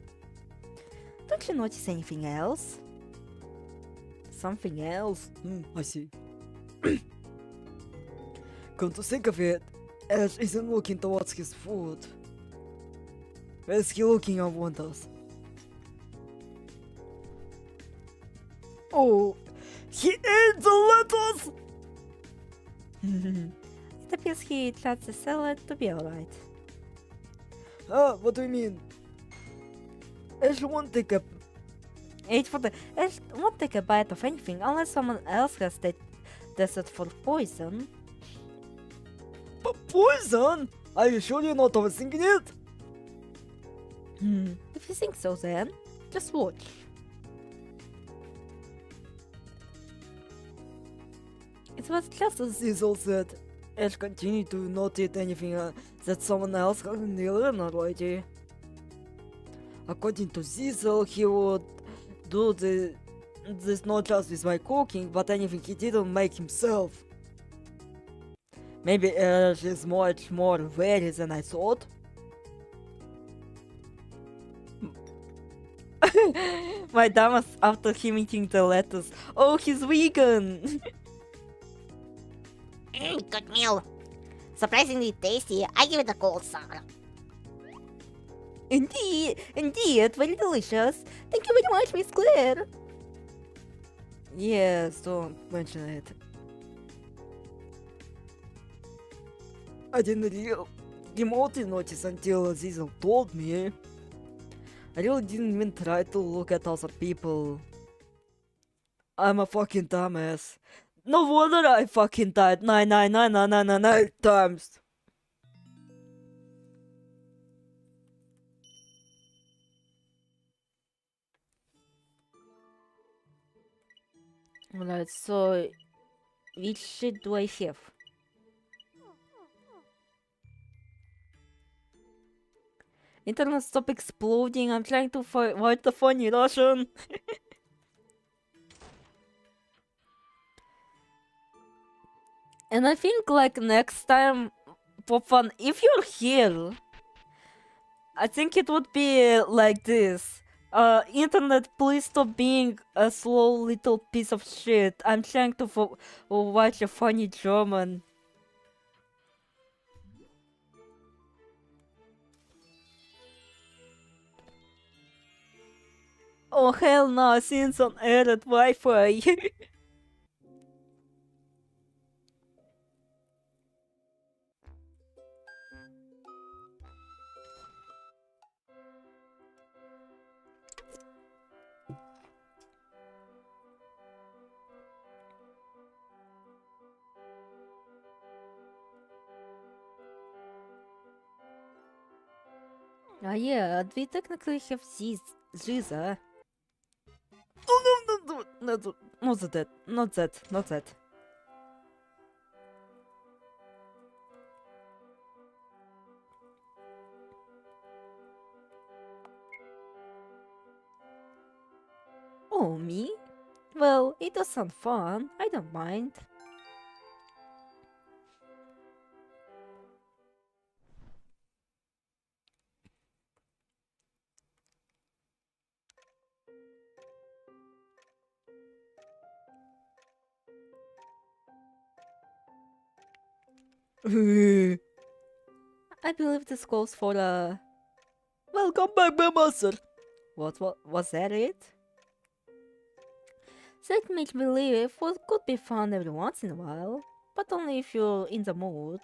Don't you notice anything else? Something else? I see. Come to think of it, Ash isn't looking towards his food. Where's he looking, I wonder? Oh, he ate the lettuce! It appears he trusts the salad to be alright. What do you mean? Ash won't take a... Ash won't take a bite of anything unless someone else has tested for poison. Poison? Are you sure you're not overthinking it? If you think so then, just watch. It was just as Cecil said. Ash continued to not eat anything that someone else hadn't eaten already. According to Cecil, he would do this not just with my cooking, but anything he didn't make himself. Maybe Ash is much more wary than I thought. my damas after him eating the lettuce. Oh, he's vegan! Good meal. Surprisingly tasty. I give it a gold star. Indeed, very delicious. Thank you very much, Miss Claire. Yes, don't mention it. I didn't remotely notice until Cecil told me. I really didn't even try to look at other people. I'm a fucking dumbass. No wonder I fucking died 9 times. Alright, so which shit do I have? Internet stop exploding. I'm trying to write the funny Russian. And I think like next time, for fun, if you're here, I think it would be like this. Internet, please stop being a slow little piece of shit. I'm trying to watch a funny German. Oh hell no, since on added Wi-Fi. Yeah, we technically have Ziza. Oh, no, not that. me? Well, it does sound fun. I don't mind. I believe this calls for a... Welcome back, my master! What was that it? That makes me believe what could be fun every once in a while, but only if you're in the mood.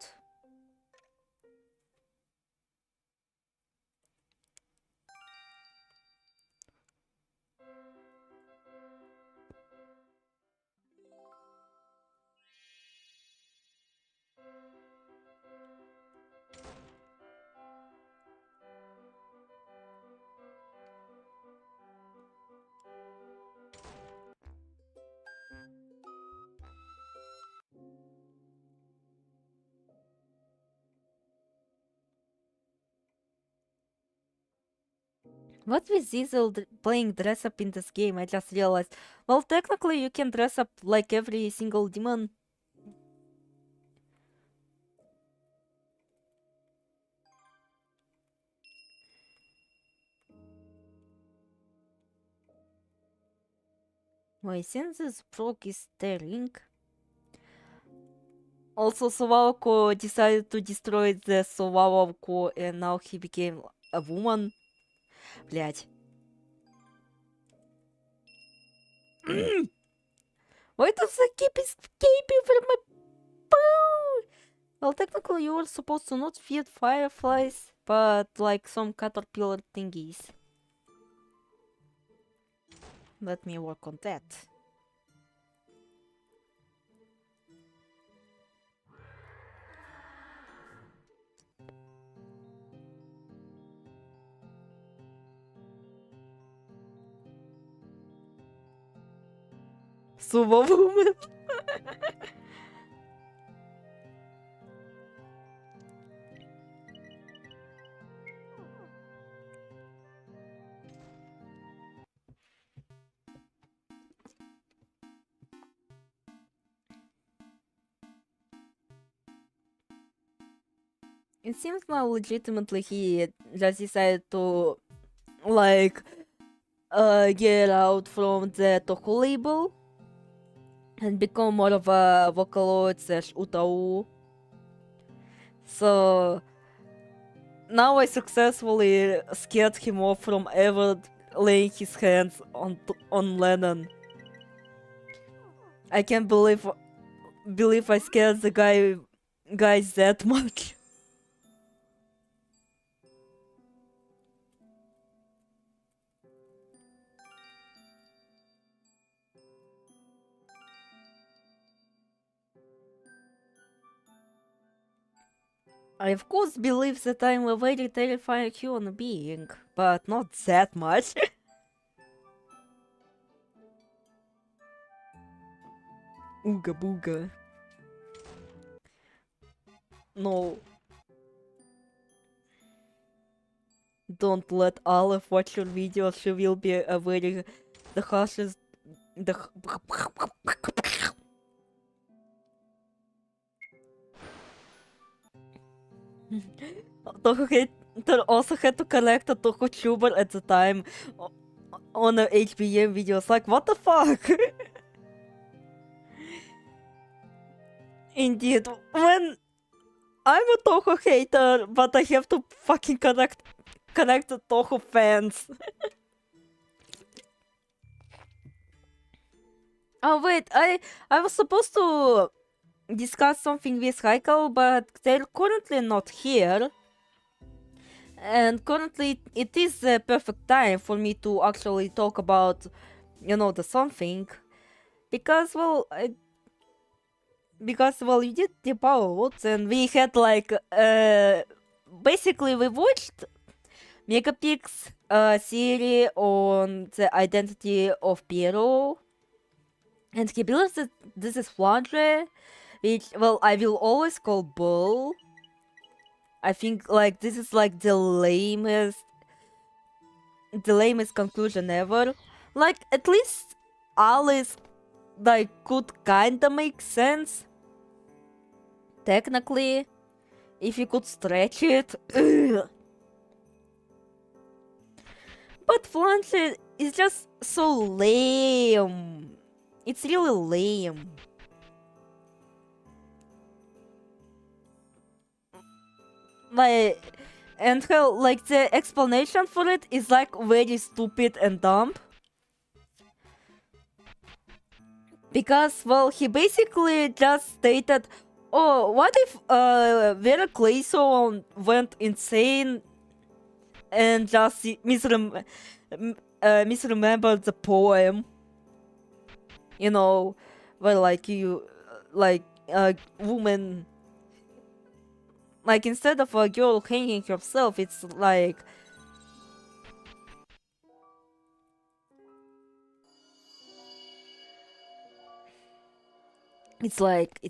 What with Diesel playing dress up in this game, I just realized. Well, technically you can dress up like every single demon. Wait, since this proc is staring. Also, Sovavko decided to destroy the Sovavko and now he became a woman. Блять. Why does the keep escaping from my poo? Well, technically you were supposed to not feed fireflies, but like some caterpillar thingies. Let me work on that. Sumo woman. It seems now legitimately he just decided to like get out from the Toho label and become more of a Vocaloid / Utau. So now I successfully scared him off from ever laying his hands on Lennon. I can't believe I scared the guys that much. I of course believe that I'm a very terrifying human being, but not that much. Ooga booga. No. Don't let Aleph watch your video, she will be a very... the harshest... the... Toho also had to collect a Toho Vtuber at the time on the HBM videos. Like, what the fuck? Indeed, when I'm a Toho hater, but I have to fucking connect the Toho fans. Oh wait, I was supposed to discuss something with Haikal, but they're currently not here. And currently it is the perfect time for me to actually talk about, you know, the something. Because, well, you did the votes and we had like, basically we watched Megapix's theory on the identity of Piero. And he believes that this is Flandre, which, well, I will always call bull. I think, like, this is, like, the lamest conclusion ever. Like, at least Alice like could kinda make sense. Technically, if you could stretch it. Ugh. But Flange is just so lame. It's really lame. Like, and hell, like the explanation for it is like very stupid and dumb. Because, well, he basically just stated, oh, what if Vera Clayson went insane and just misremembered the poem? You know, where like a woman, like instead of a girl hanging herself, it's like It's like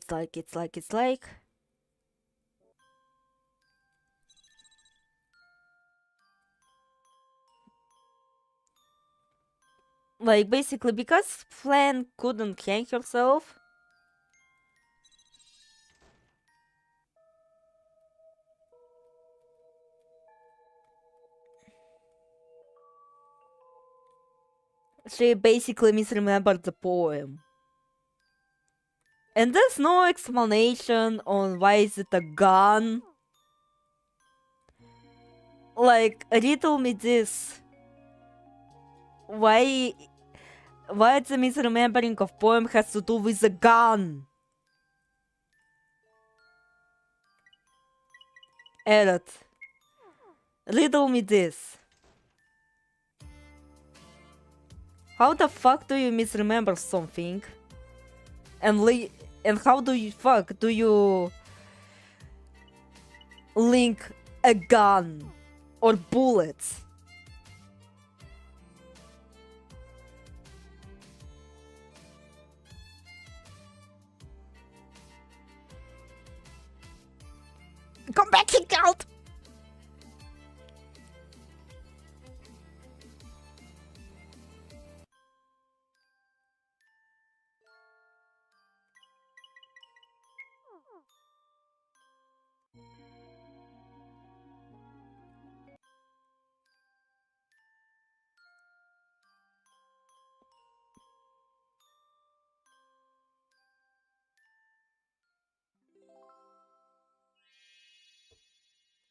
basically because Flan couldn't hang herself. She basically misremembered the poem. And there's no explanation on why is it a gun. Like, riddle me this. Why the misremembering of poem has to do with a gun? Eric, riddle me this. How the fuck do you misremember something? And how do you link a gun or bullets? Come back, kick out!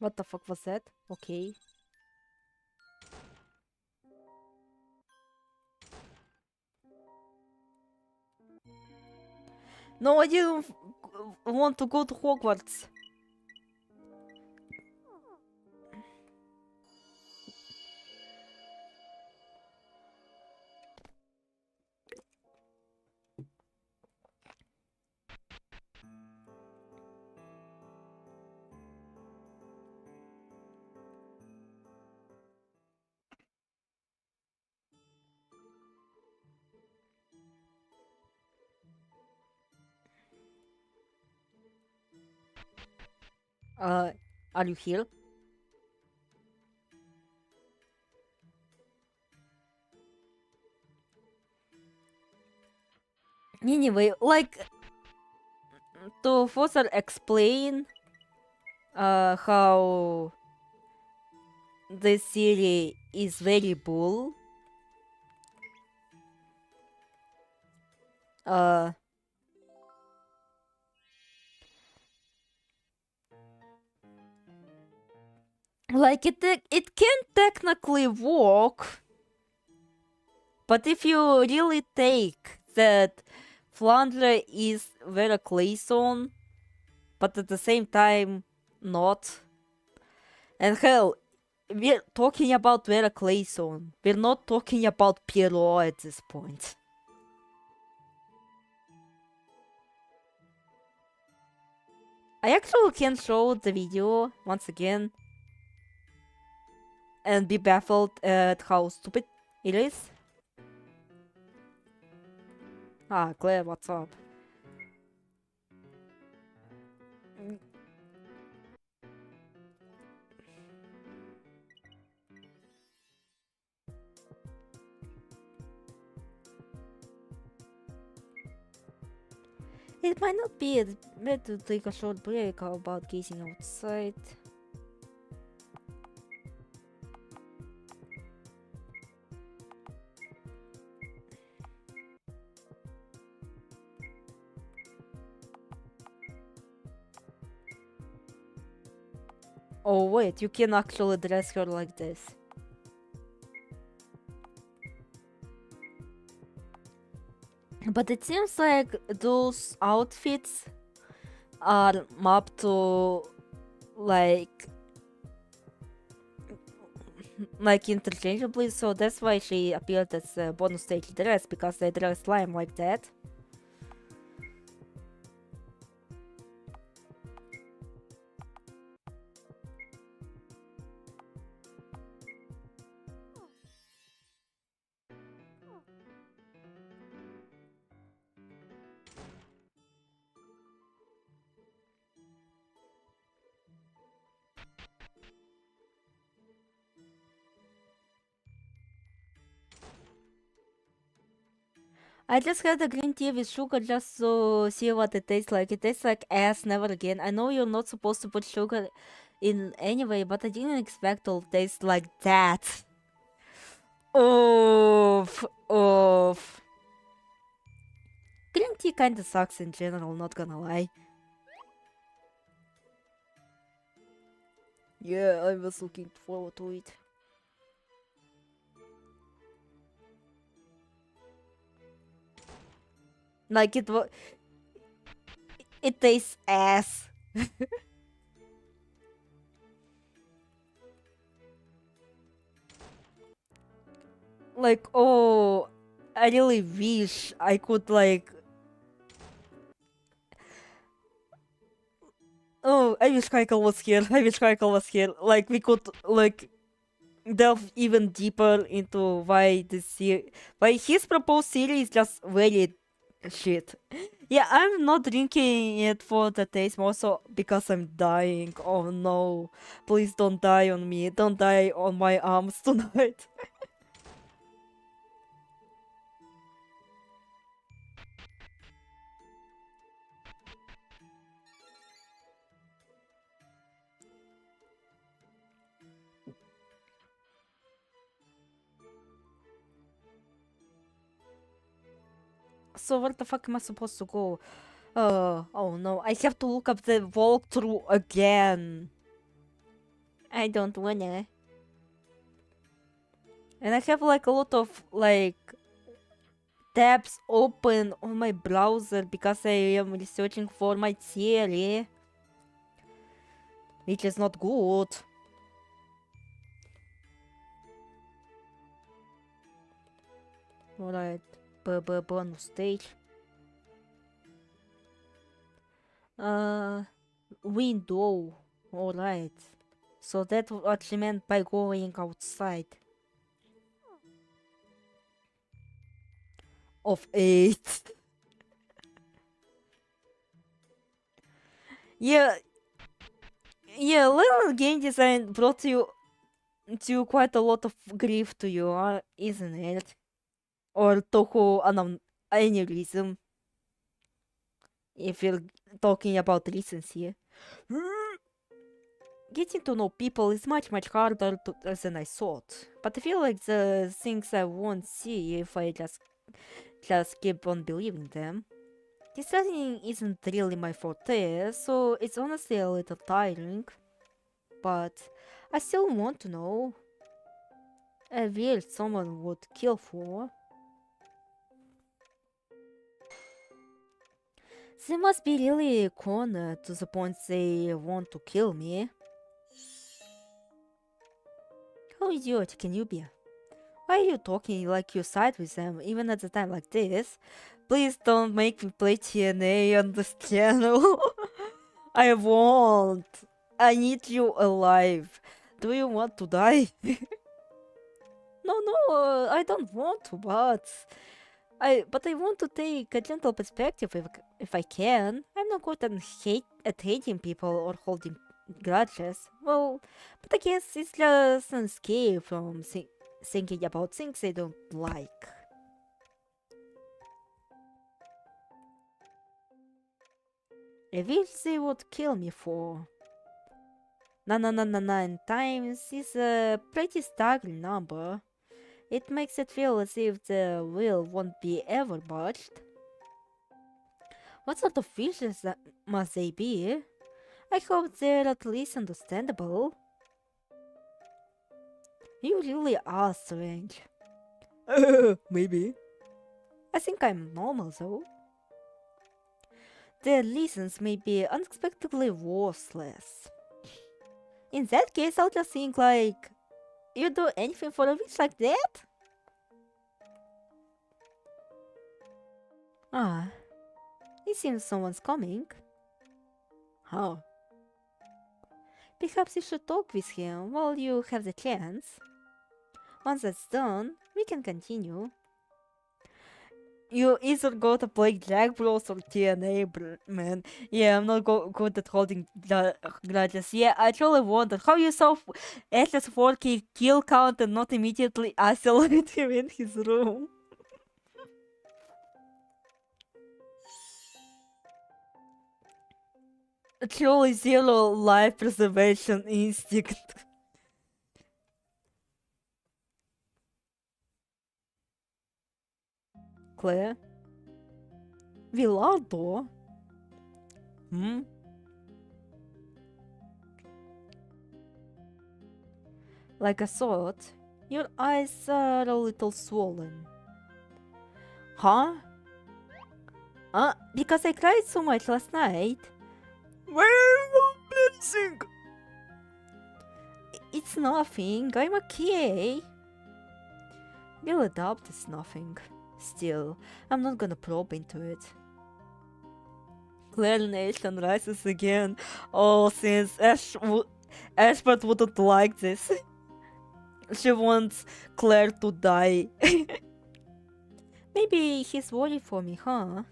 What the fuck was that? Okay. No, I didn't want to go to Hogwarts. Are you here? Anyway, like, to further explain how this series is very bull. Like it can technically work, but if you really take that Flandre is Vera Clayson, but at the same time not, and hell, we're talking about Vera Clayson. We're not talking about Pierrot at this point. I actually can show the video once again and be baffled at how stupid it is. Ah, Claire, what's up? It might not be bad to take a short break. How about gazing outside? Oh wait, you can actually dress her like this. But it seems like those outfits are mapped to like interchangeably, so that's why she appeared as a bonus stage dress, because they dress slime like that. I just had a green tea with sugar just to see what it tastes like. It tastes like ass, never again. I know you're not supposed to put sugar in anyway, but I didn't expect it'll taste like that. Oof, oof. Green tea kinda sucks in general, not gonna lie. Yeah, I was looking forward to it. Like it tastes ass. Like, oh, I really wish I could like. Oh, I wish Michael was here. I wish Michael was here. Like, we could like delve even deeper into why why his proposed series is just very shit. Yeah, I'm not drinking it for the taste, more so because I'm dying. Oh no, please don't die on me. Don't die on my arms tonight. So where the fuck am I supposed to go? Oh no, I have to look up the walkthrough again. I don't wanna. And I have like a lot of like tabs open on my browser because I am researching for my theory, which is not good. Alright, bonus stage. Window. Alright. So that's what she meant by going outside. Of 8. Yeah, little game design brought you to quite a lot of grief to you, isn't it? Or Toho aneurysm, if you're talking about reasons here. Getting to know people is much harder than I thought, but I feel like the things I won't see if I just keep on believing them. This studying isn't really my forte, so it's honestly a little tiring, but I still want to know. A will someone would kill for. They must be really cornered to the point they want to kill me. How idiotic can you be? Why are you talking like you side with them, even at a time like this? Please don't make me play TNA on this channel. I won't. I need you alive. Do you want to die? No, I don't want to, but I want to take a gentle perspective if I can. I'm not good at hating people or holding grudges. Well, but I guess it's just an escape from thinking about things I don't like. I wish they would kill me for. 999 times is a pretty staggering number. It makes it feel as if the wheel won't be ever budged. What sort of fishes must they be? I hope they're at least understandable. You really are strange. Maybe. I think I'm normal though. Their reasons may be unexpectedly worthless. In that case, I'll just think like, you'd do anything for a wish like that? Ah, it seems someone's coming. How? Perhaps you should talk with him while you have the chance. Once that's done, we can continue. You either go to play Drag Bros or TNA, man. Yeah, I'm not good at holding grudges. Yeah, I truly wondered how you saw Ash's 4K kill count and not immediately isolate him in his room. Truly zero life preservation instinct. Claire? Villardo? Hmm? Like I thought, your eyes are a little swollen. Huh? Because I cried so much last night. We're embarrassing. It's nothing, I'm okay. We'll adopt is nothing. Still, I'm not gonna probe into it. Claire Nation rises again. Oh, since Ashford wouldn't like this. She wants Claire to die. Maybe he's worried for me, huh?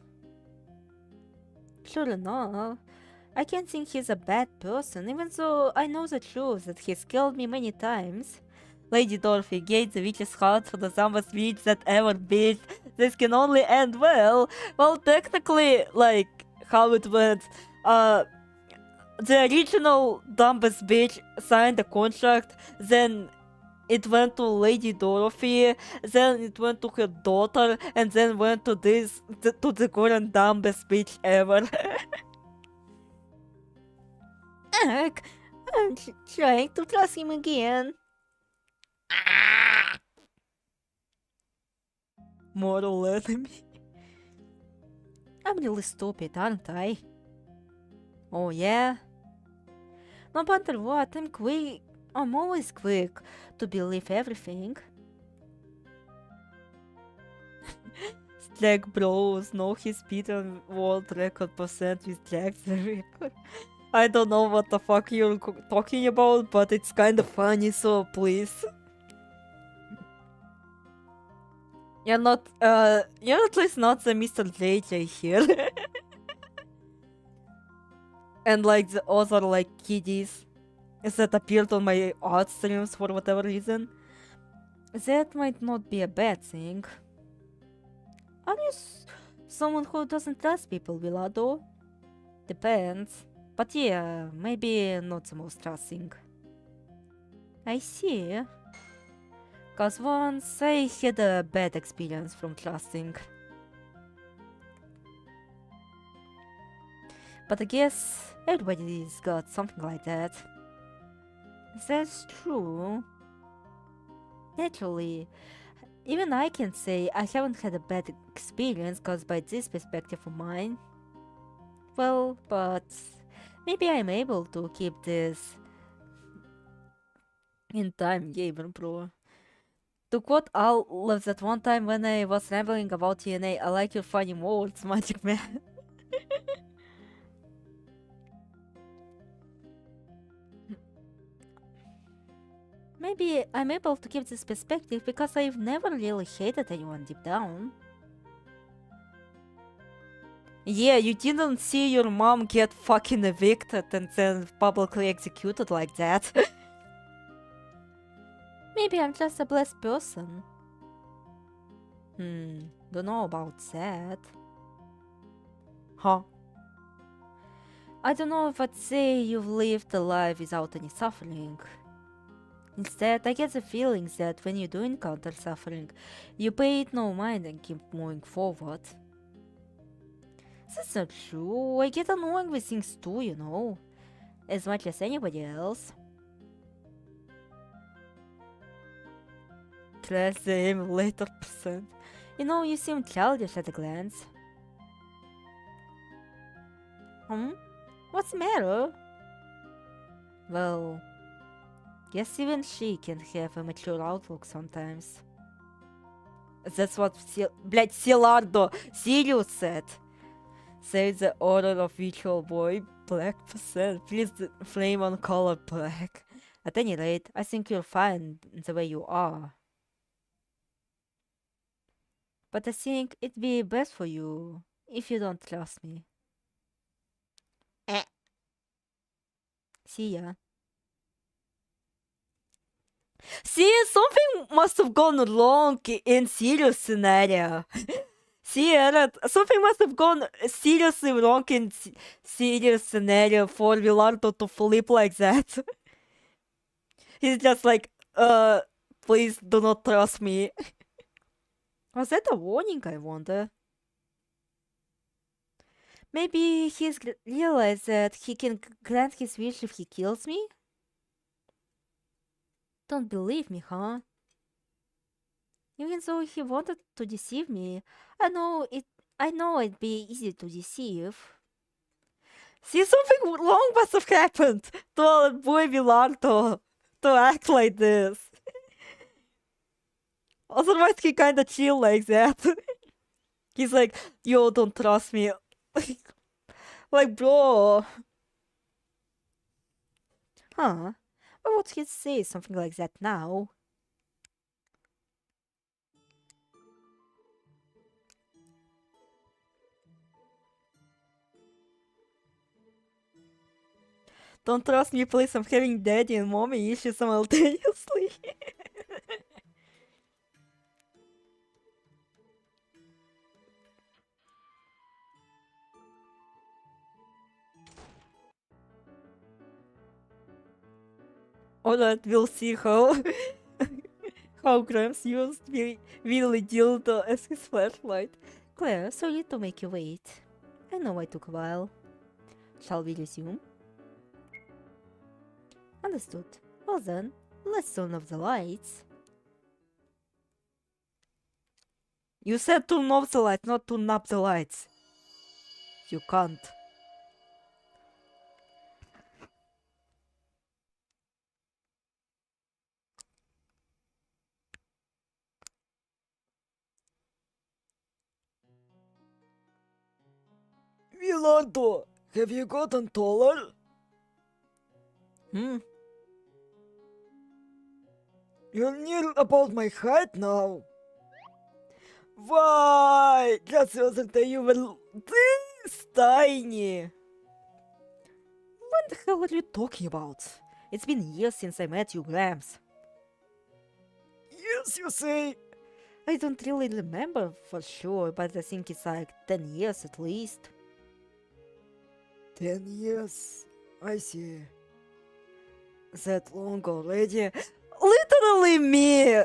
Sure enough, I can't think he's a bad person, even though I know the truth that he's killed me many times. Lady Dorothy gave the witch's heart for the dumbest witch that ever beat. This can only end well. Well, technically, like, how it went, the original dumbest bitch signed the contract, then it went to Lady Dorothy, then it went to her daughter, and then went to to the current dumbest bitch ever. Heck, I'm trying to trust him again. Mortal enemy. I'm really stupid, aren't I? Oh yeah? No matter what, I'm always quick to believe everything. Drag Bros know his speed and world record percent with Drag's record. I don't know what the fuck you're talking about, but it's kind of funny, so please. You're at least not the Mr. JJ here. And like the other like kiddies that appeared on my art streams for whatever reason. That might not be a bad thing. Are you someone who doesn't trust people, Vilado? Depends. But yeah, maybe not the most trusting. I see. Cause once I had a bad experience from trusting. But I guess everybody's got something like that. That's true. Naturally, even I can say I haven't had a bad experience caused by this perspective of mine. Well, but maybe I'm able to keep this in time, Gamer Bro. To quote Olive that one time when I was rambling about TNA, I like your funny words, Magic Man. Maybe I'm able to keep this perspective because I've never really hated anyone deep down. Yeah, you didn't see your mom get fucking evicted and then publicly executed like that. Maybe I'm just a blessed person. Don't know about that. Huh? I don't know if I'd say you've lived a life without any suffering. Instead, I get the feeling that when you do encounter suffering, you pay it no mind and keep moving forward. That's not true. I get annoying with things too, you know. As much as anybody else. Trash the emulator percent. You know, you seem childish at a glance. What's the matter? Well, guess even she can have a mature outlook sometimes. That's what блять, Silardo Sirius said. Save the order of virtual boy, black percent. Please flame on color black. At any rate, I think you're fine the way you are. But I think it'd be best for you if you don't trust me. See ya. See, something must have gone wrong in Sirius scenario. See, something must have gone seriously wrong in Sirius scenario for Villardo to flip like that. He's just like, please do not trust me. Was that a warning, I wonder? Maybe he's realized that he can grant his wish if he kills me? Don't believe me, huh? Even though he wanted to deceive me, I know it'd be easy to deceive. See, something wrong must have happened to our boy Villardo to act like this. Otherwise, he kinda chill like that. He's like, yo, don't trust me. Like, bro. Huh? Why would he say something like that now? Don't trust me, please. I'm having daddy and mommy issues simultaneously. Alright, we'll see how Grams used Willy Dildo as his flashlight. Claire, sorry to make you wait. I know I took a while. Shall we resume? Understood. Well then, let's turn off the lights. You said turn off the lights, not turn up the lights. You can't. Villardo, have you gotten taller? You're near about my height now. Why? Just the other day you were this tiny. What the hell are you talking about? It's been years since I met you, Grams. Yes, you say. I don't really remember for sure, but I think it's like 10 years at least. 10 years. I see. That long already? Literally me,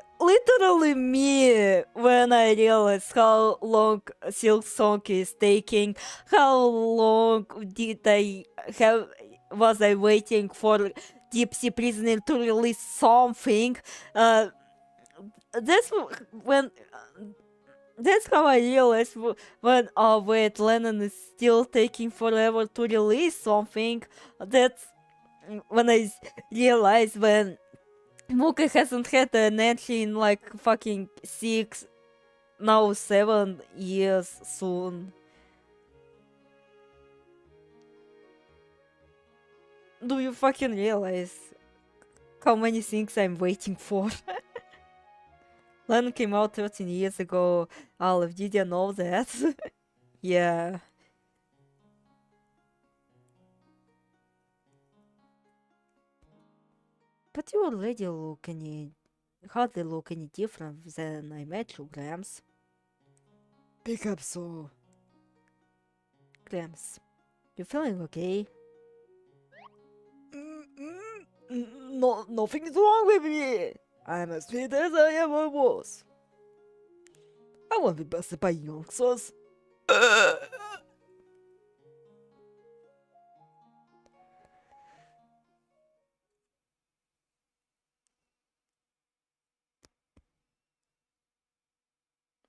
when I realized how long Silk Song is taking, how long was I waiting for Deep Sea Prisoner to release something. That's how I realized when wait, Lennon is still taking forever to release something. That's when I realized when Muka hasn't had an entry in like fucking 6, now 7 years soon. Do you fucking realize how many things I'm waiting for? Len came out 13 years ago. Olive, did you know that? Yeah. But you already hardly look any different than I met you, Grams. Pick up so. Grams, you feeling okay? No, nothing's wrong with me. I'm as fit as I ever was. I won't be busted by youngsters.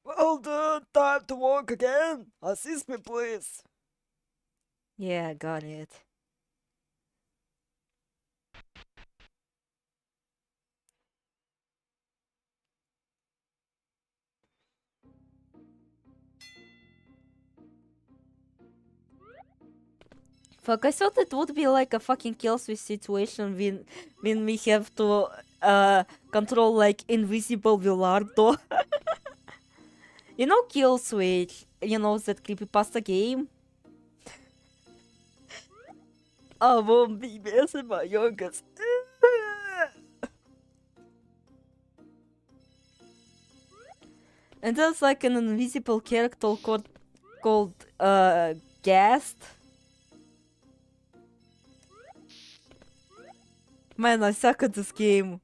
Well done, time to work again. Assist me, please. Yeah, got it. Fuck, I thought it would be like a fucking kill switch situation when we have to control like invisible Villardo. You know kill switch, you know that creepypasta game? I won't be messing my youngest. And there's like an invisible character called Ghast. Man, I suck at this game.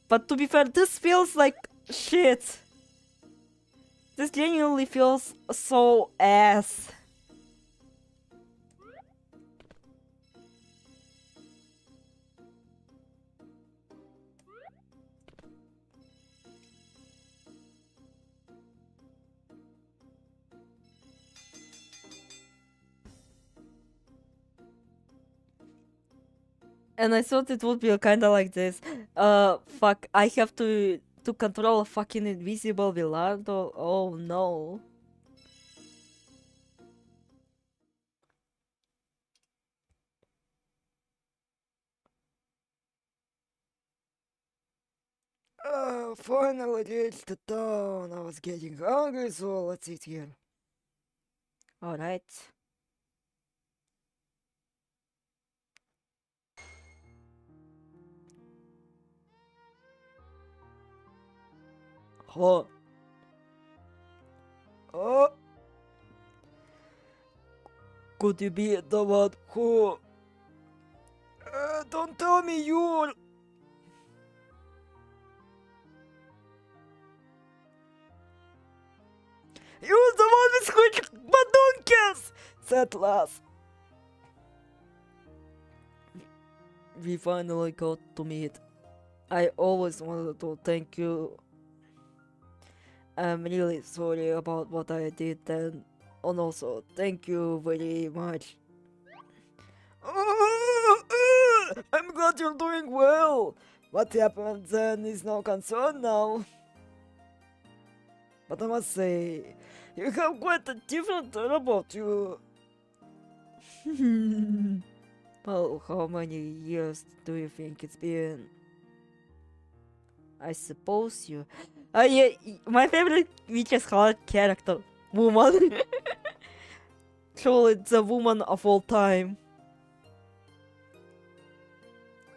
But to be fair, this feels like shit. This genuinely feels so ass. And I thought it would be kinda like this. Fuck, I have to control a fucking invisible Villardo. Oh no. Finally reached the town. I was getting hungry, so let's eat here. Alright. Huh? Oh. Could you be the one who... don't tell me you're... You're the one with quick badonkers! Said last. We finally got to meet. I always wanted to thank you. I'm really sorry about what I did then. And also, thank you very much. I'm glad you're doing well. What happened then is no concern now. But I must say, you have quite a different turn about you. Well, how many years do you think it's been? I suppose you... yeah, my favorite Witch's Heart character, woman. Surely the woman of all time.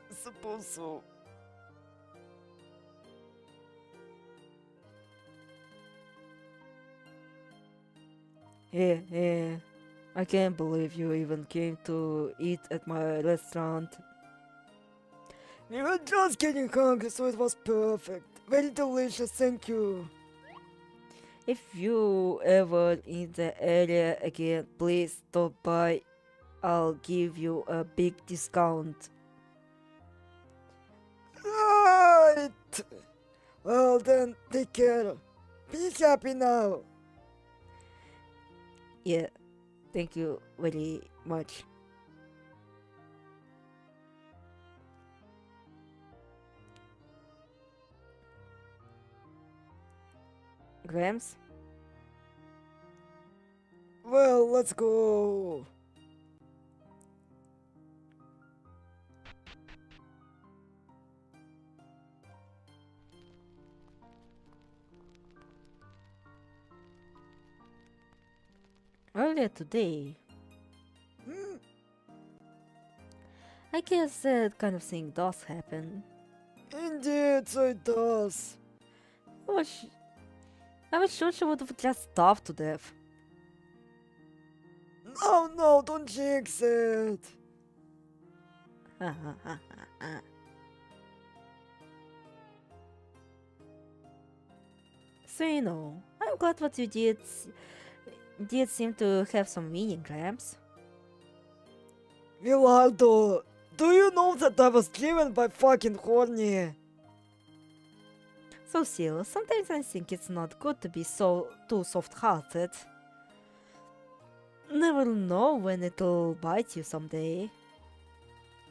I suppose so. Yeah. I can't believe you even came to eat at my restaurant. We were just getting hungry, so it was perfect. Very delicious, thank you. If you ever in the area again, please stop by. I'll give you a big discount. Right. Well then, take care. Be happy now. Yeah, thank you very much. Grams? Well, let's go. Earlier today, Hmm? I guess that kind of thing does happen. Indeed, so it does. I was sure she would have just starved to death. No, don't jinx it. So you know, I'm glad what you did seem to have some meaning, Gramps. Millardo, do you know that I was driven by fucking horny? So Seal, sometimes I think it's not good to be too soft-hearted. Never know when it'll bite you someday.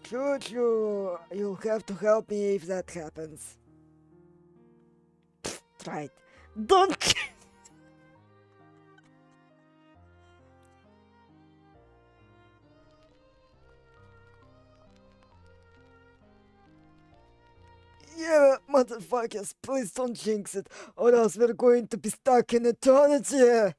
True, true. You'll have to help me if that happens. Right. Don't. Yeah, motherfuckers, please don't jinx it, or else we're going to be stuck in eternity. Again!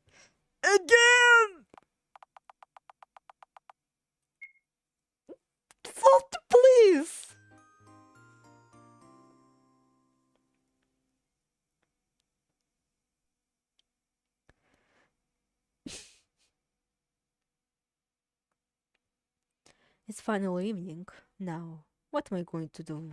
Soft, please. It's final evening. Now, what am I going to do?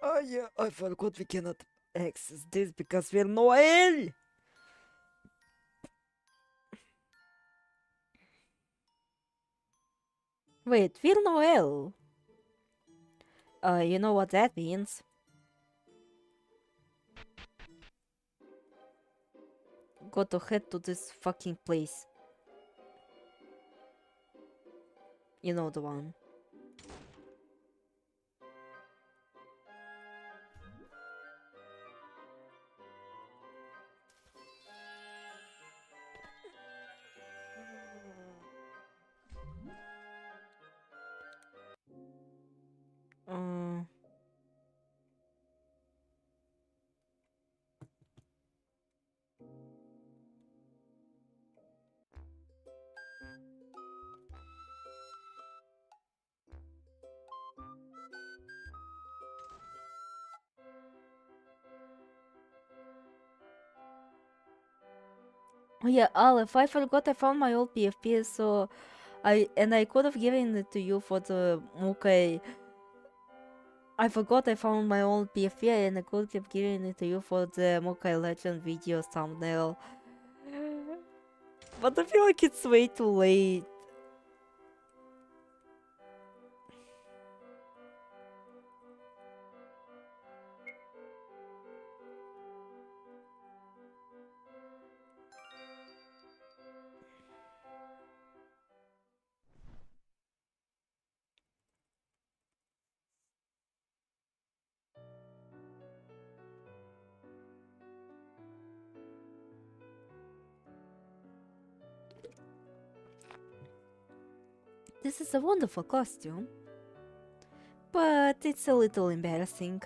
Oh yeah, I forgot we cannot access this because we're Noel! Wait, we're Noel. You know what that means? Got to head to this fucking place. You know the one. Uh, oh yeah, Aleph, I forgot I found my old PFP, so I could have given it to you for the Mukai. I forgot I found my old PFP and I could have given it to you for the Mukai Legend video thumbnail. But I feel like it's way too late. This is a wonderful costume, but it's a little embarrassing.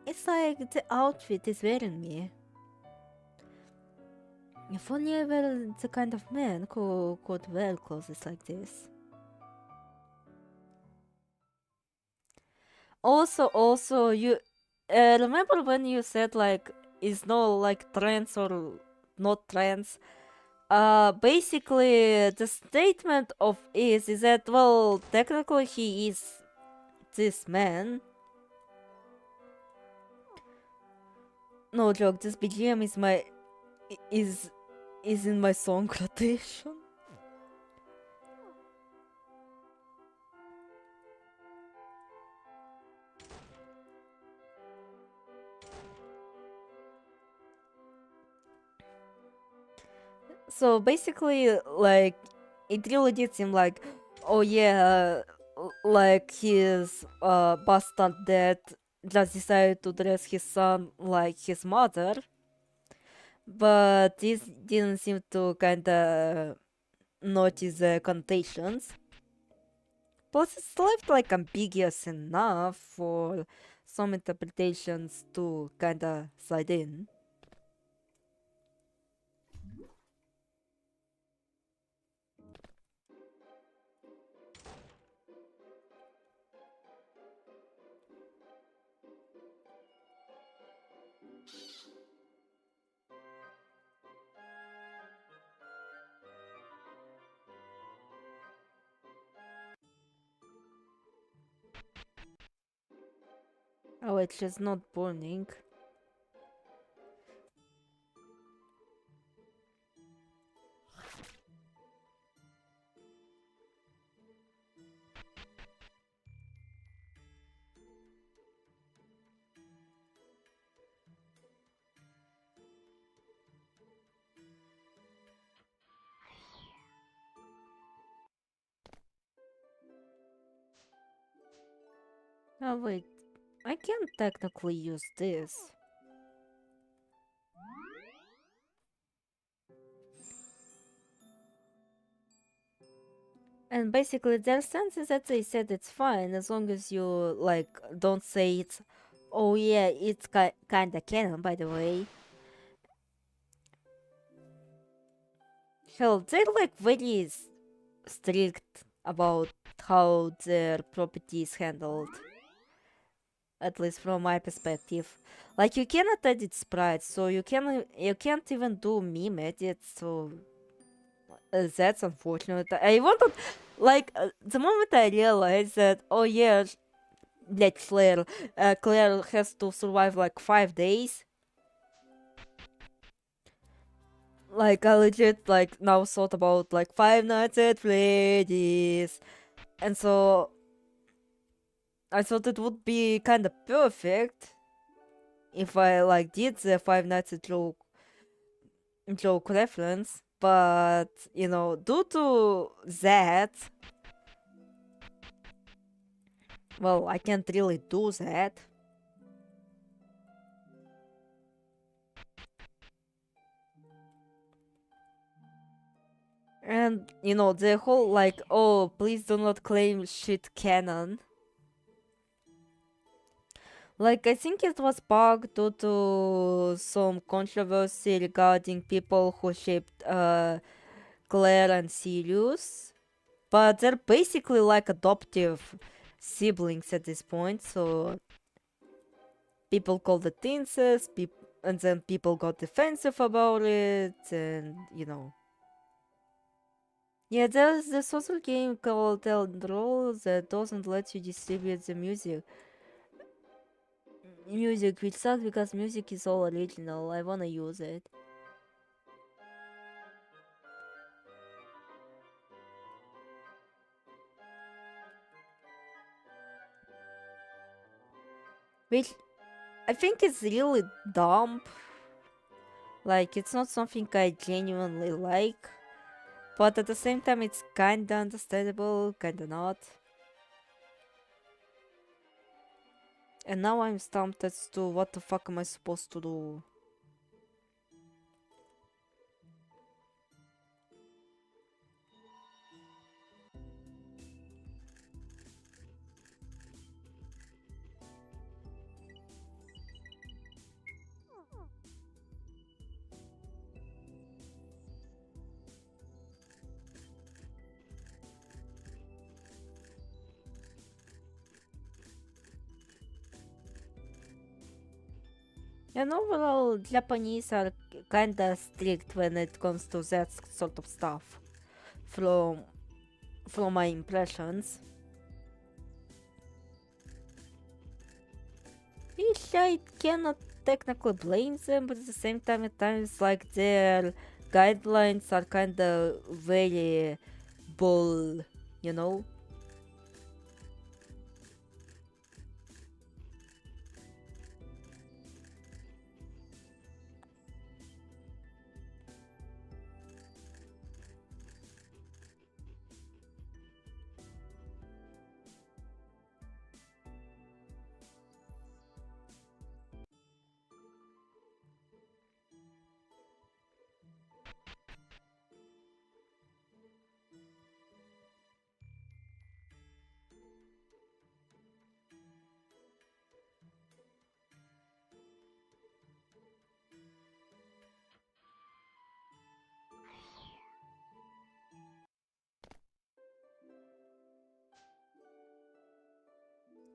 It's like the outfit is wearing me. If only I were the kind of man who could wear clothes like this. Also, you remember when you said like is no like trans or not trans? Basically, the statement of is that well, technically he is this man. No joke. This BGM is in my song rotation. So basically, like, it really did seem like, oh yeah, like his bastard dad just decided to dress his son like his mother. But this didn't seem to kinda notice the connotations. Plus, it's left like ambiguous enough for some interpretations to kinda slide in. Oh, it's just not burning. Oh wait, I can technically use this. And basically their stance is that they said it's fine as long as you like don't say it's, oh yeah, it's kinda canon by the way. Hell, they're like very strict about how their property is handled. At least from my perspective. Like you cannot edit sprites, so you can't even do meme edits, so that's unfortunate. I wanted, like, the moment I realized that, oh yeah, like Claire has to survive like 5 days. Like I legit like now thought about like Five Nights at Freddy's, and so I thought it would be kind of perfect if I like did the Five Nights at joke reference, but you know, due to that, well, I can't really do that. And you know, the whole like, oh, please do not claim shit canon. Like, I think it was bugged due to some controversy regarding people who shipped Claire and Sirius. But they're basically like adoptive siblings at this point, so people called it incest, and then people got defensive about it, and you know. Yeah, there's this other game called Eldro that doesn't let you distribute the music, which sucks because music is all original. I wanna use it. Which I think is really dumb. Like, it's not something I genuinely like. But at the same time, it's kinda understandable, kinda not. And now I'm stumped as to what the fuck am I supposed to do. And overall, Japanese are kinda strict when it comes to that sort of stuff. From my impressions. Which I cannot technically blame them, but at the same time, at times, like, their guidelines are kinda very bull, you know?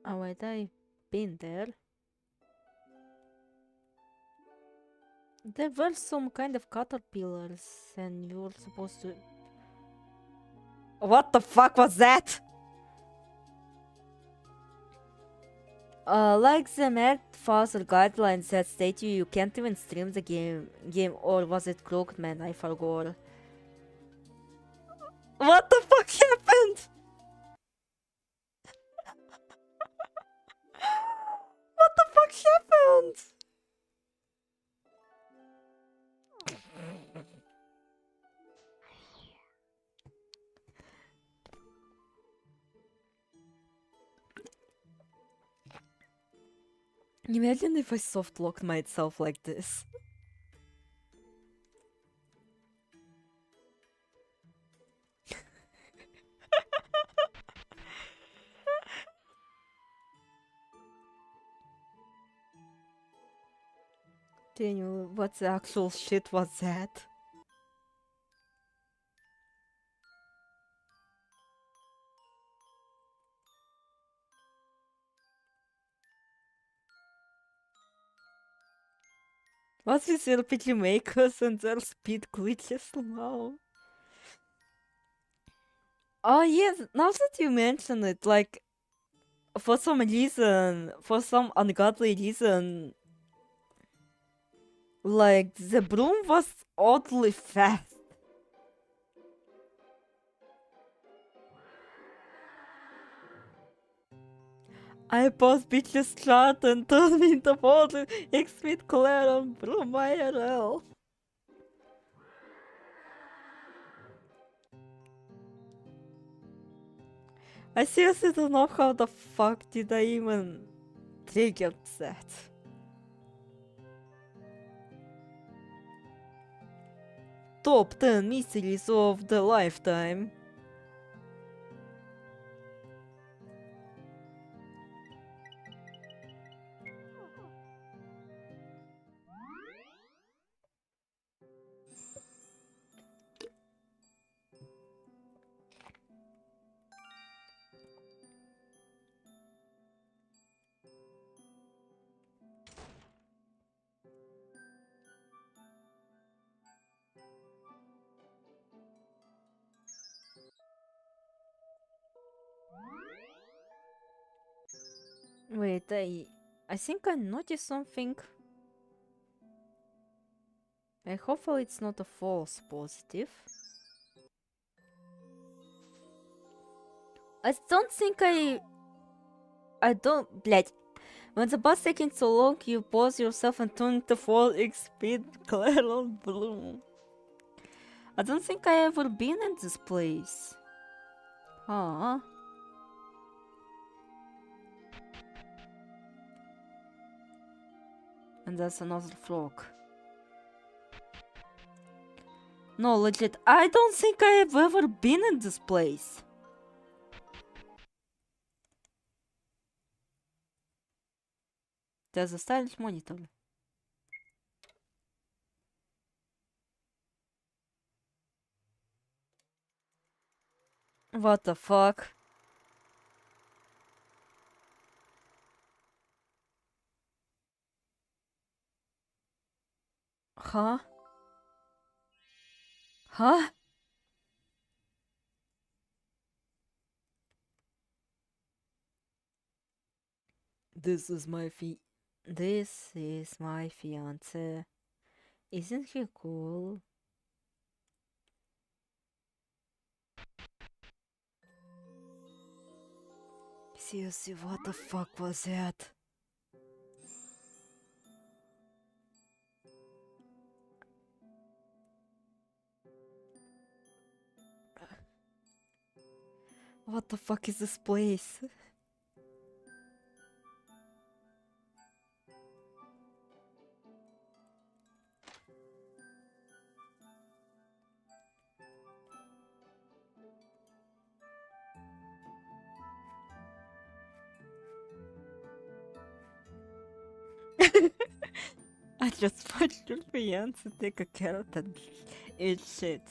Oh wait, I've been there. There were some kind of caterpillars and you were supposed to... What the fuck was that? Like the MacFaster guidelines that state you can't even stream the game, or was it crooked, man? I forgot. What the fuck happened? What the fuck happened? Imagine if I soft locked myself like this. Daniel, what the actual shit was that? What's with RPG makers and their speed glitches now? Oh yes, now that you mention it, like, for some reason, for some ungodly reason, like, the broom was oddly fast. I paused bitches chat and turned me into bold X-Speed Claire on broom IRL. I seriously don't know how the fuck did I even trigger that. Top 10 mysteries of the lifetime. Wait, I think I noticed something. Hopefully it's not a false positive. I don't think I don't, блять. When the bus taking so long, you pause yourself and turn to full speed Claire on Bloom. I don't think I ever been in this place. Huh? And that's another frog. No, legit, I don't think I have ever been in this place. There's a stylish monitor. What the fuck? Huh? Huh? This is my fiance. Isn't he cool? Seriously, what the fuck was that? What the fuck is this place? I just watched your fiance take a carrot and eat shit.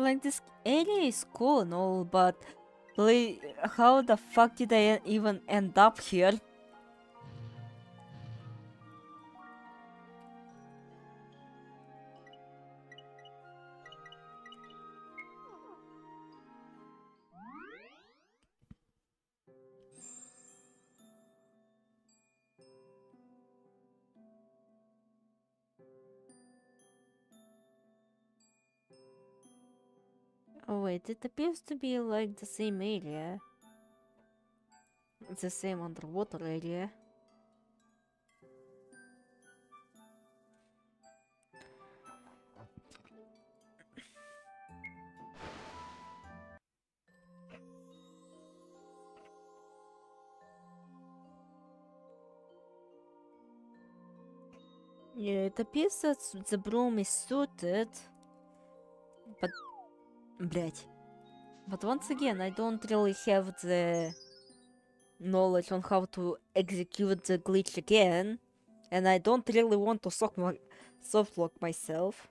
Like, this area is cool and all, but how the fuck did I even end up here? Oh wait, it appears to be like the same area. It's the same underwater area. Yeah, it appears that the broom is suited. But... Блять. But once again, I don't really have the knowledge on how to execute the glitch again. And I don't really want to softlock myself.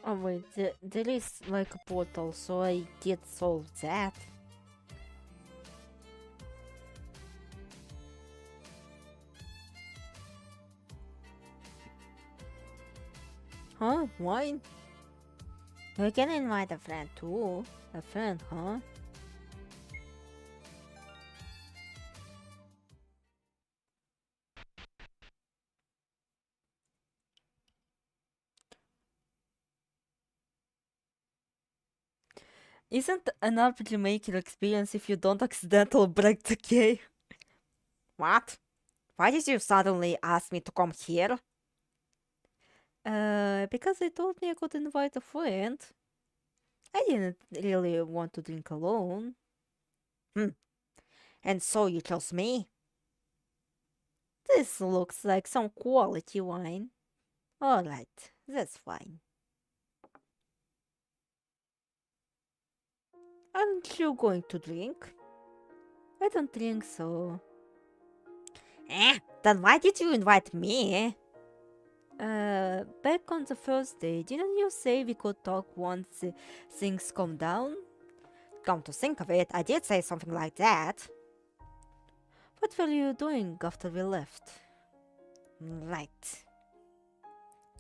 Oh wait, there is like a portal, so I did solve that. Huh? Wine? We can invite a friend too. A friend, huh? Isn't an RPG Maker experience if you don't accidentally break the key? What? Why did you suddenly ask me to come here? Because they told me I could invite a friend. I didn't really want to drink alone. And so you chose me? This looks like some quality wine. Alright, that's fine. Aren't you going to drink? I don't drink, so... Then why did you invite me? Back on the first day, didn't you say we could talk once things calm down? Come to think of it, I did say something like that. What were you doing after we left? Right.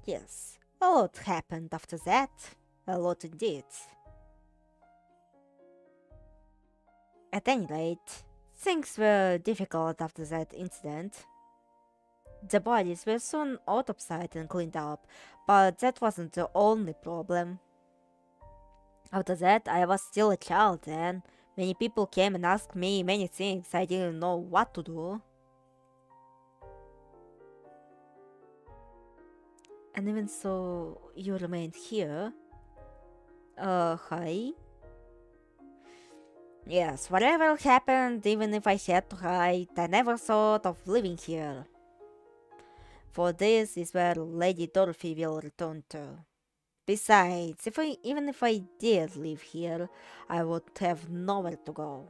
Yes. A lot happened after that. A lot indeed. At any rate, things were difficult after that incident. The bodies were soon autopsied and cleaned up, but that wasn't the only problem. After that, I was still a child and many people came and asked me many things I didn't know what to do. And even so, you remained here? Hi? Yes, whatever happened, even if I had to hide, I never thought of living here. For this is where Lady Dorothy will return to. Besides, even if I did live here, I would have nowhere to go.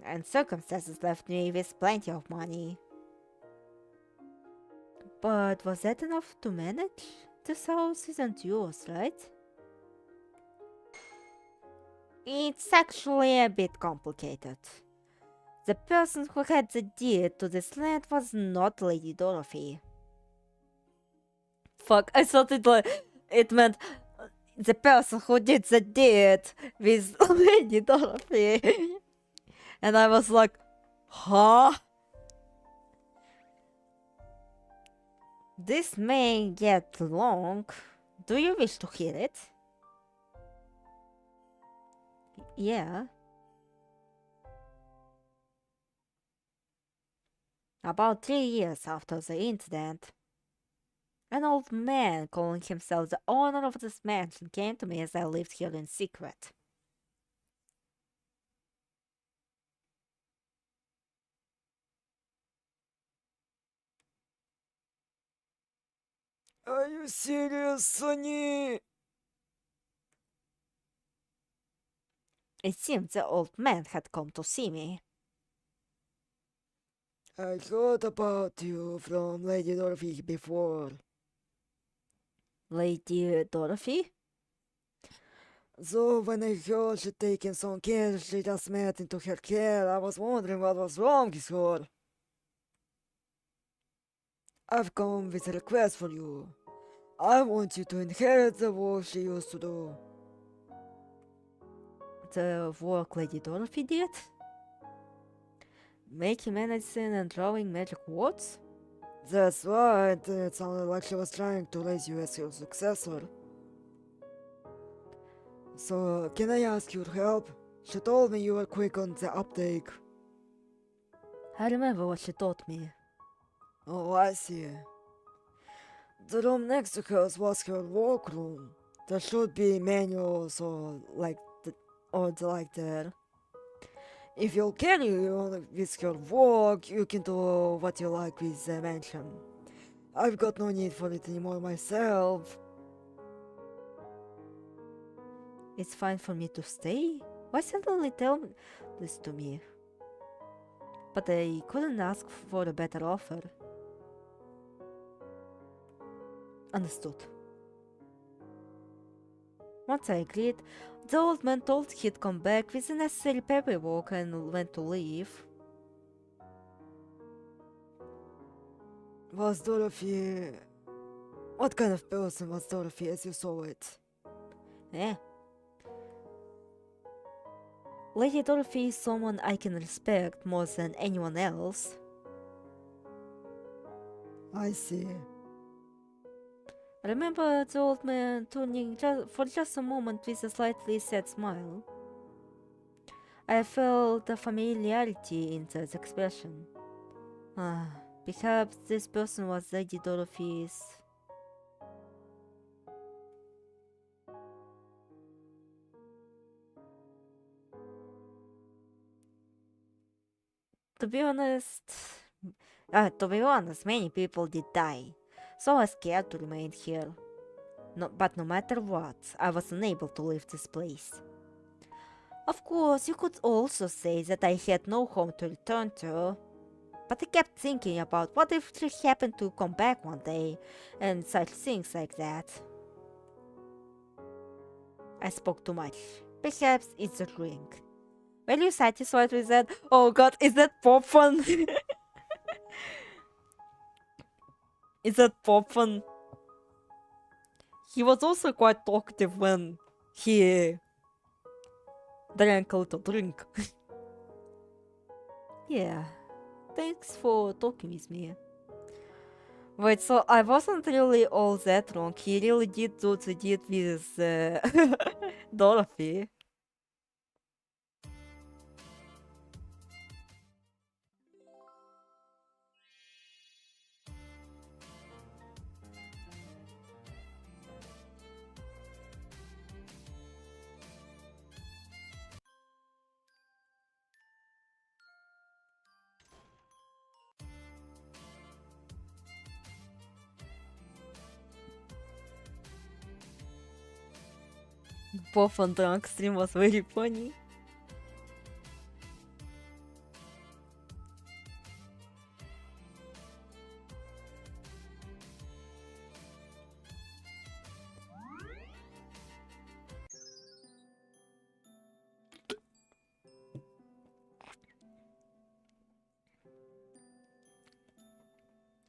And circumstances left me with plenty of money. But was that enough to manage? This house isn't yours, right? It's actually a bit complicated. The person who had the deed to this land was not Lady Dorothy. Fuck, I thought it meant the person who did the deed with Lady Dorothy. And I was like, huh? This may get long. Do you wish to hear it? Yeah. About 3 years after the incident, an old man calling himself the owner of this mansion came to me as I lived here in secret. Are you serious, Sonny? It seemed the old man had come to see me. I heard about you from Lady Dorothy before. Lady Dorothy? So when I heard she'd taken some care she just met into her care, I was wondering what was wrong with her. I've come with a request for you. I want you to inherit the work she used to do. The work Lady Dorothy did? Making medicine and drawing magic words? That's right, it sounded like she was trying to raise you as her successor. So, can I ask your help? She told me you were quick on the uptake. I remember what she taught me. Oh, I see. The room next to hers was her workroom. There should be manuals or like there. If you'll carry on with her work, you can do what you like with the mansion. I've got no need for it anymore myself. It's fine for me to stay? Why suddenly tell this to me? But I couldn't ask for a better offer. Understood. Once I agreed, the old man told he'd come back with the necessary paperwork and went to leave. Was Dorothy... What kind of person was Dorothy as you saw it? Eh? Lady Dorothy is someone I can respect more than anyone else. I see. I remember the old man turning for just a moment with a slightly sad smile. I felt the familiarity in that expression. Perhaps this person was Lady Dorothy's... To be honest, many people did die, so I was scared to remain here. But no matter what, I was unable to leave this place. Of course, you could also say that I had no home to return to, but I kept thinking about what if she happened to come back one day, and such things like that. I spoke too much. Perhaps it's a drink. Were you satisfied with that? Oh god, is that Popfun? Is that Popfun? He was also quite talkative when he drank a little drink. Yeah, thanks for talking with me. Wait, so I wasn't really all that wrong. He really did do the deed with Dorothy. Both on drunk stream was very funny.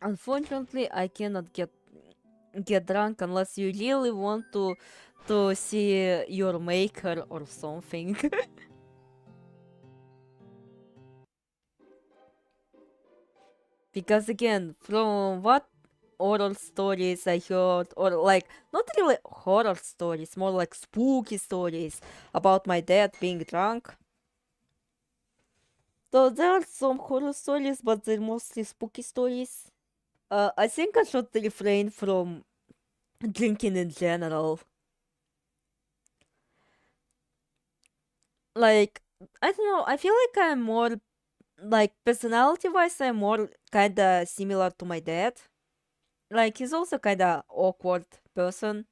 Unfortunately, I cannot get drunk unless you really want to see your maker or something. Because again, from what horror stories I heard, or like not really horror stories, more like spooky stories about my dad being drunk. So there are some horror stories, but they're mostly spooky stories. I think I should refrain from drinking in general. Like, I don't know, I feel like I'm more, like, personality-wise, I'm more kinda similar to my dad. like he's also kinda awkward person,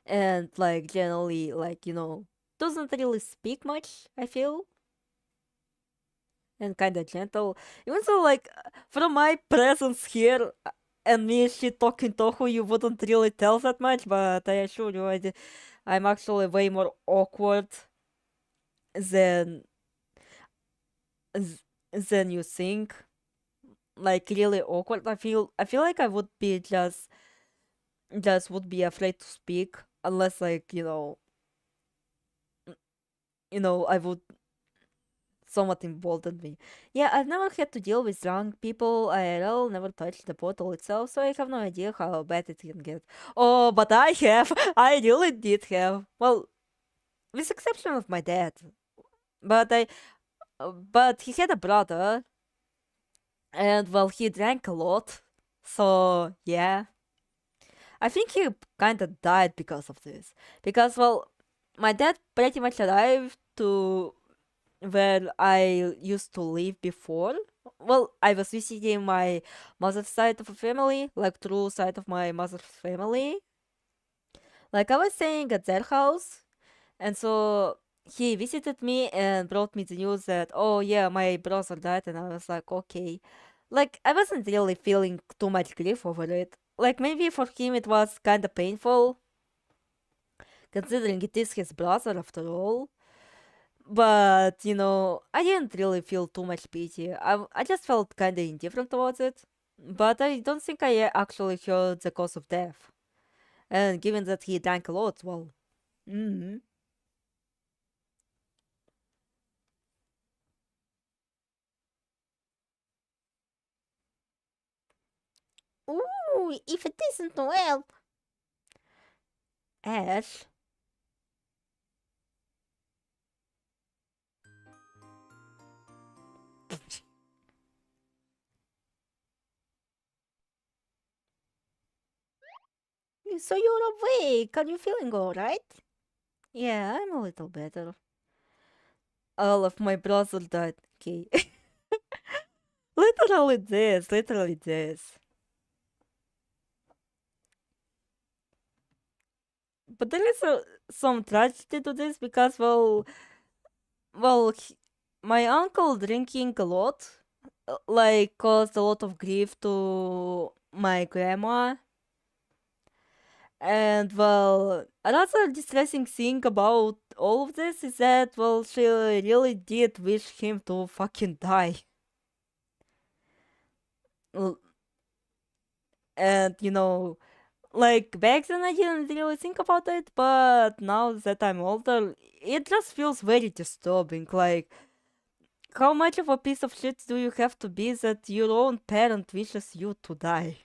and like generally like doesn't really speak much, I feel, and kinda gentle. Even though like from my presence here and me shit talking Tohu, you wouldn't really tell that much, but I assure you I'm actually way more awkward than than you think. Like really awkward. I feel like I would be just would be afraid to speak unless like I would somewhat embolden me. Yeah, I've never had to deal with drunk people IRL, never touched the bottle itself, so I have no idea how bad it can get. Oh, but I have. I really did have. Well, with exception of my dad. But he had a brother, and well, he drank a lot. So yeah, I think he kind of died because of this. Because well, my dad pretty much arrived to where I used to live before. Well, I was visiting my mother's side of the family, like true side of my mother's family. Like I was staying at their house, and so he visited me and brought me the news that, oh yeah, my brother died, and I was like, okay. Like I wasn't really feeling too much grief over it. Like maybe for him it was kind of painful, considering it is his brother after all. But I didn't really feel too much pity. I just felt kind of indifferent towards it. But I don't think I actually heard the cause of death. And given that he drank a lot, well, mm. Ooh, if it isn't Noel. Ash. So you're awake. Are you feeling alright? Yeah, I'm a little better. All of my brother died. Okay. Literally this. But there is some tragedy to this because, my uncle drinking a lot, like, caused a lot of grief to my grandma. And, well, another distressing thing about all of this is that, well, she really did wish him to fucking die. L- And, like, back then I didn't really think about it, but now that I'm older, it just feels very disturbing. Like, how much of a piece of shit do you have to be that your own parent wishes you to die?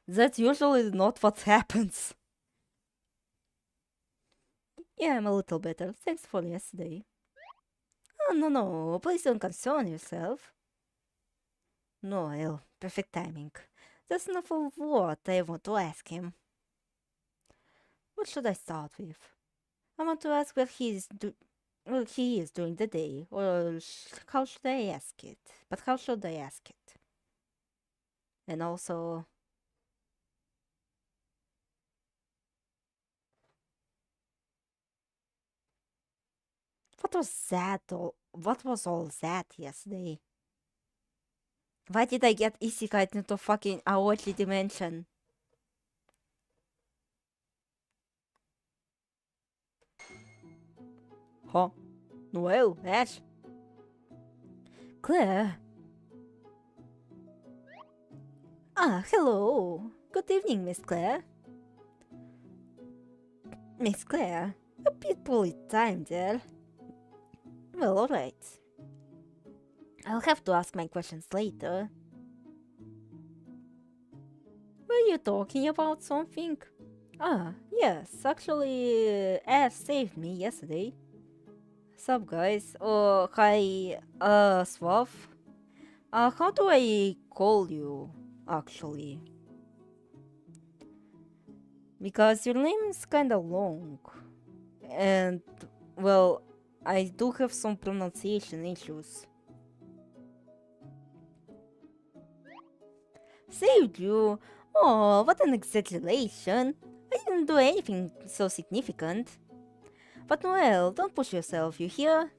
That's usually not what happens. Yeah, I'm a little better. Thanks for yesterday. Oh, no, please don't concern yourself. No, well, perfect timing. That's enough of what I want to ask him. What should I start with? I want to ask what he is during the day, or how should I ask it? But how should I ask it? And also, what was that all? What was all that yesterday? Why did I get isekai into fucking Aochi dimension? Huh? Well, Ash. Claire. Ah, hello. Good evening, Miss Claire. Miss Claire, a bit poorly timed there. Well, alright. I'll have to ask my questions later. Were you talking about something? Ah, yes, actually, Ash saved me yesterday. Sup, guys? Oh, hi, Swaff. How do I call you, actually? Because your name's kinda long. And, well, I do have some pronunciation issues. Saved you? Oh, what an exaggeration. I didn't do anything so significant. But Noel, don't push yourself, you hear?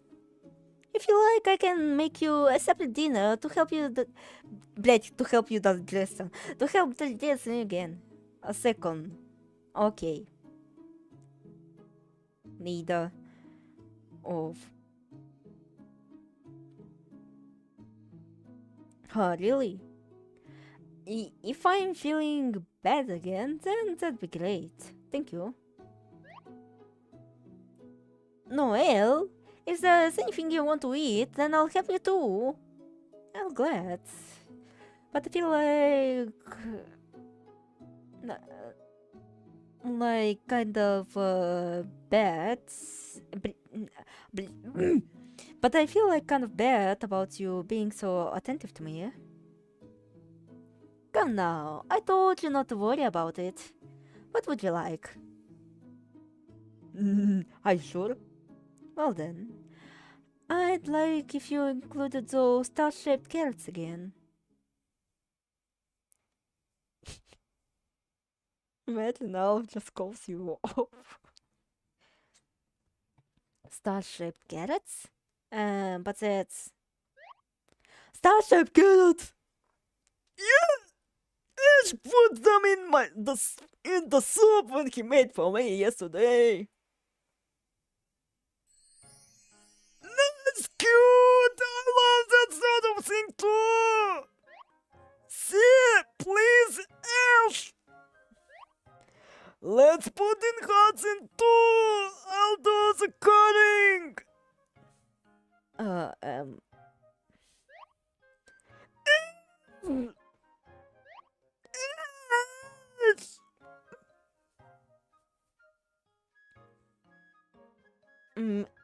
If you like, I can make you a separate dinner to help you to help you digest to help digest again. A second. Okay. Neither of. Huh, really? If I'm feeling bad again, then that'd be great. Thank you. Noel, if there's anything you want to eat, then I'll help you too. I'm glad. But I feel like kind of bad. But I feel like kind of bad about you being so attentive to me. Come now, I told you not to worry about it. What would you like? Are you sure? Well then, I'd like if you included those star-shaped carrots again. Imagine now just calls you off. Star-shaped carrots? But that's... Star-shaped carrots! Yeah! Ash put them in in the soup when he made for me yesterday. That's cute! I love that sort of thing too! See, please, Ash! Let's put in hearts in too! I'll do the cutting! Ash!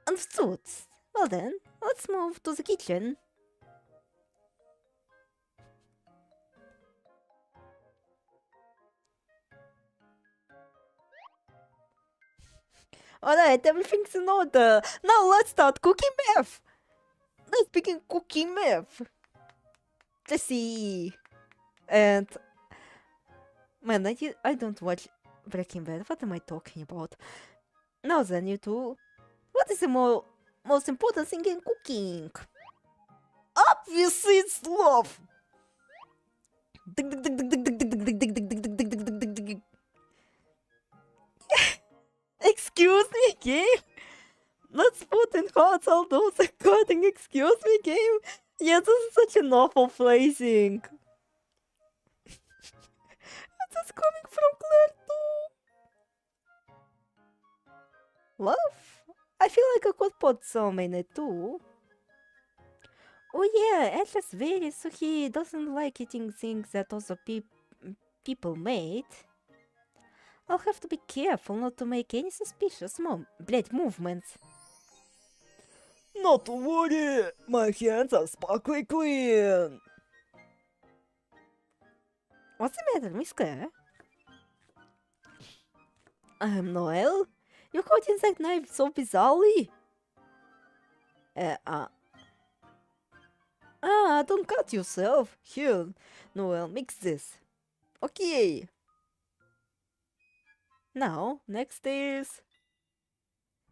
Understood. Well then, let's move to the kitchen. Alright, everything's in order. Now let's start cooking meth. Let's begin cooking meth. Let's see. And man, I don't watch Breaking Bad. What am I talking about? Now then, you two. What is the most important thing in cooking? Obviously, it's love. Excuse me, game? Let's put in hearts all those according. Excuse me, game? Yeah, this is such an awful phrasing. This is coming from Claire too. Love? I feel like I could put some in it too. Oh yeah, Ash is very so he doesn't like eating things that other people made. I'll have to be careful not to make any suspicious movements. Not to worry, my hands are sparkly clean. What's the matter, Miss Claire? Noel? You're holding that knife so bizarrely. Don't cut yourself. Here, Noel, mix this. Okay. Now, next is...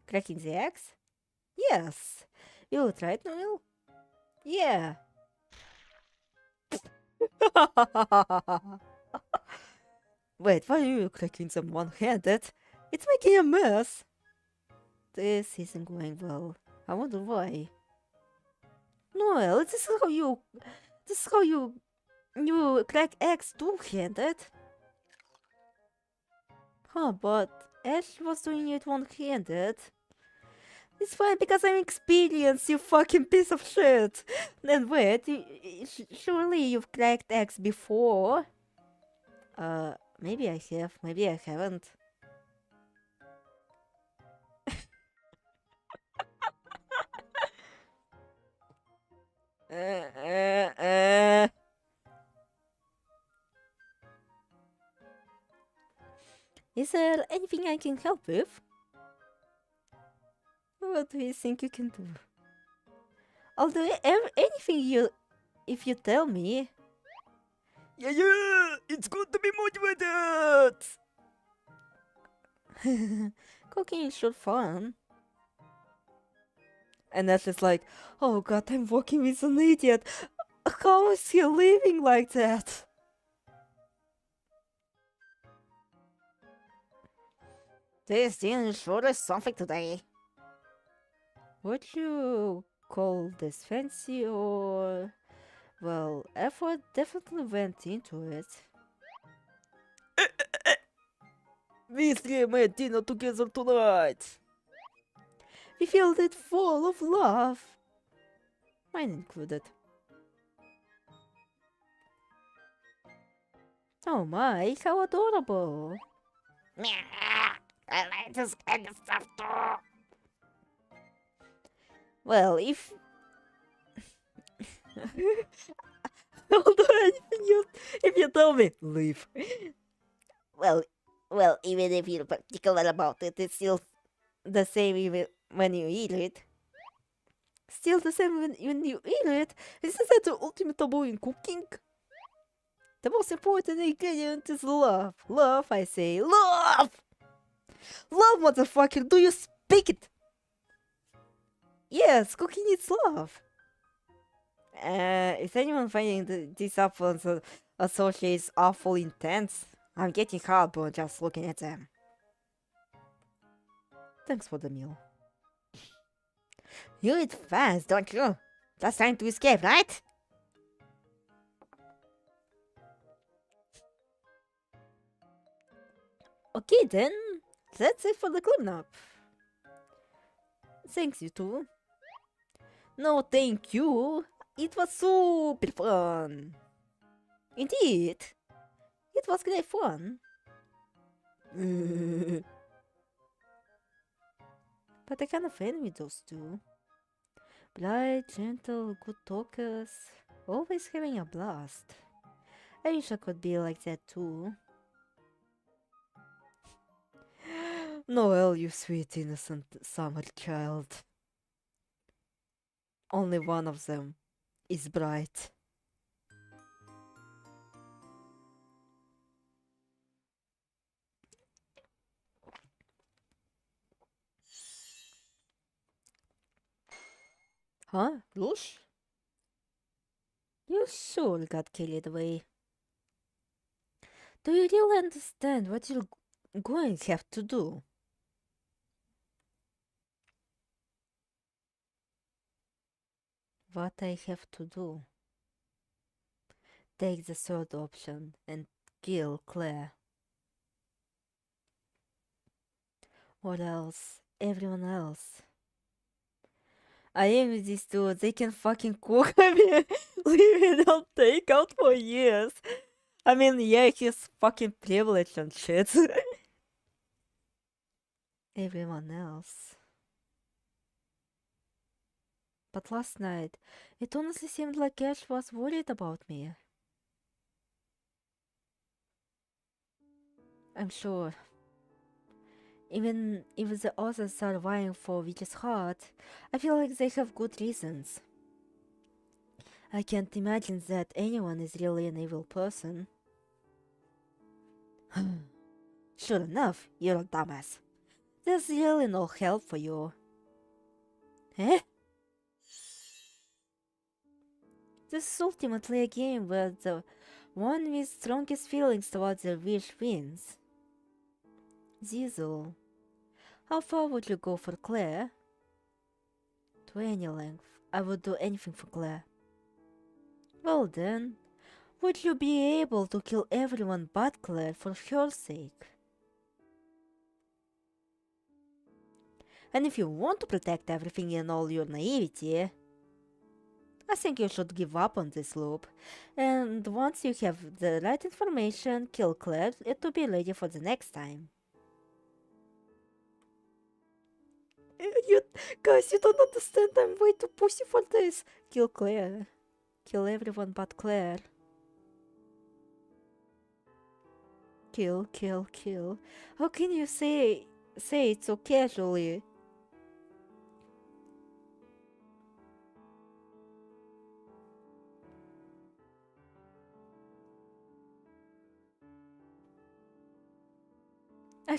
cracking the eggs? Yes. You try it, Noel? Yeah. Wait, why are you cracking them one-handed? It's making a mess. This isn't going well. I wonder why. Noel, this is how you crack eggs two-handed. Huh, but Ash was doing it one-handed. It's fine because I'm experienced, you fucking piece of shit. And wait, surely you've cracked eggs before? Maybe I have, maybe I haven't. Is there anything I can help with? What do you think you can do? I'll do anything if you tell me. Yeah, it's good to be motivated. Cooking is sure fun. And that's just like, oh god, I'm working with an idiot. How is he living like that? This dinner sure is something today. Would you call this fancy or... Well, effort definitely went into it. We three made dinner together tonight. We filled it full of love. Mine included. Oh my, how adorable. I like this kind of stuff too. Well, if... I'll do anything if you tell me. Leave. Well, even if you're particular about it, it's still the same even when you eat it. Still the same when you eat it. Isn't that the ultimate taboo in cooking? The most important ingredient is love. Love, I say. Love! Love, motherfucker, do you speak it? Yes, cooking needs love. Is anyone finding these apples associates awful intense? I'm getting heartburn just looking at them. Thanks for the meal. You eat fast, don't you? That's time to escape, right? Okay then, that's it for the cleanup. Thanks, you two. No, thank you. It was super fun. Indeed, it was great fun. But I kind of envy those two. Bright, gentle, good talkers, always having a blast. I wish I could be like that too. Noel, you sweet innocent summer child. Only one of them is bright. Huh? Lush? You sure got carried away. Do you really understand what you're going to have to do? What I have to do? Take the third option and kill Claire. Or else, everyone else. I am with these two, they can fucking cook. I mean, leave it on takeout for years. I mean, yeah, he's fucking privileged and shit. Everyone else. But last night, it honestly seemed like Ash was worried about me. I'm sure. Even if the others are vying for Witch's heart, I feel like they have good reasons. I can't imagine that anyone is really an evil person. Sure enough, you're a dumbass. There's really no help for you. Eh? This is ultimately a game where the one with strongest feelings towards their wish wins. Zizzle, how far would you go for Claire? To any length. I would do anything for Claire. Well then, would you be able to kill everyone but Claire for her sake? And if you want to protect everything in all your naivety, I think you should give up on this loop, and once you have the right information, kill Claire to be ready for the next time. You guys, you don't understand. I'm way too pussy for this. Kill Claire. Kill everyone but Claire. Kill, kill, kill. How can you say it so casually?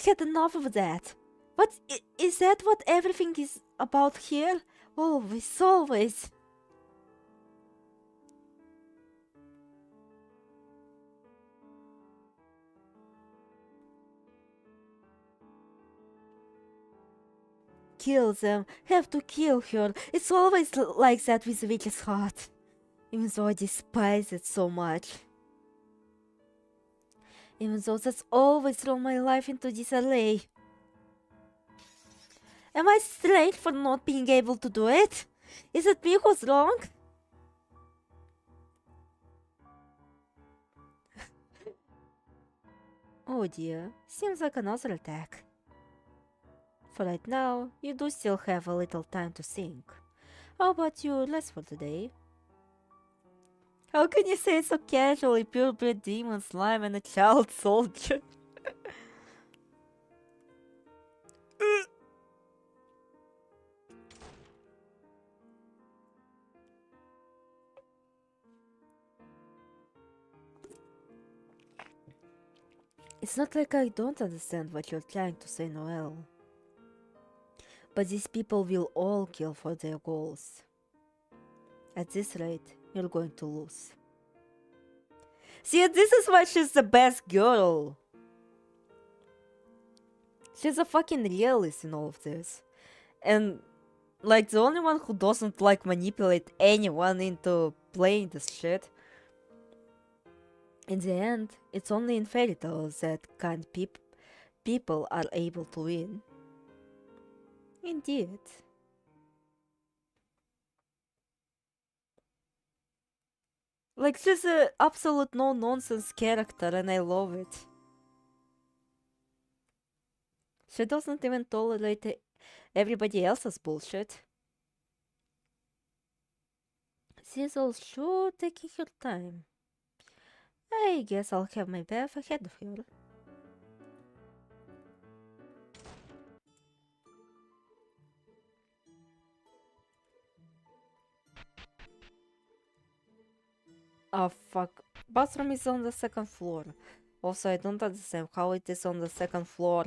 had enough of that. But is that what everything is about here? Always, always. Kill them, have to kill her. It's always like that with the witch's heart. Even though I despise it so much. Even though that's always thrown my life into disarray. Am I straight for not being able to do it? Is it me who's wrong? Oh dear, seems like another attack. For right now, you do still have a little time to think. How about you rest for today? How can you say it so casually, purebred demon slime and a child soldier? It's not like I don't understand what you're trying to say, Noel. But these people will all kill for their goals. At this rate, you're going to lose. See, this is why she's the best girl. She's a fucking realist in all of this. And, like, the only one who doesn't, like, manipulate anyone into playing this shit. In the end, it's only in fairy tales that kind people are able to win. Indeed. Like, she's an absolute no-nonsense character and I love it. She doesn't even tolerate everybody else's bullshit. She's all sure taking her time. I guess I'll have my bath ahead of her. Oh fuck. Bathroom is on the second floor. Also, I don't understand how it is on the second floor.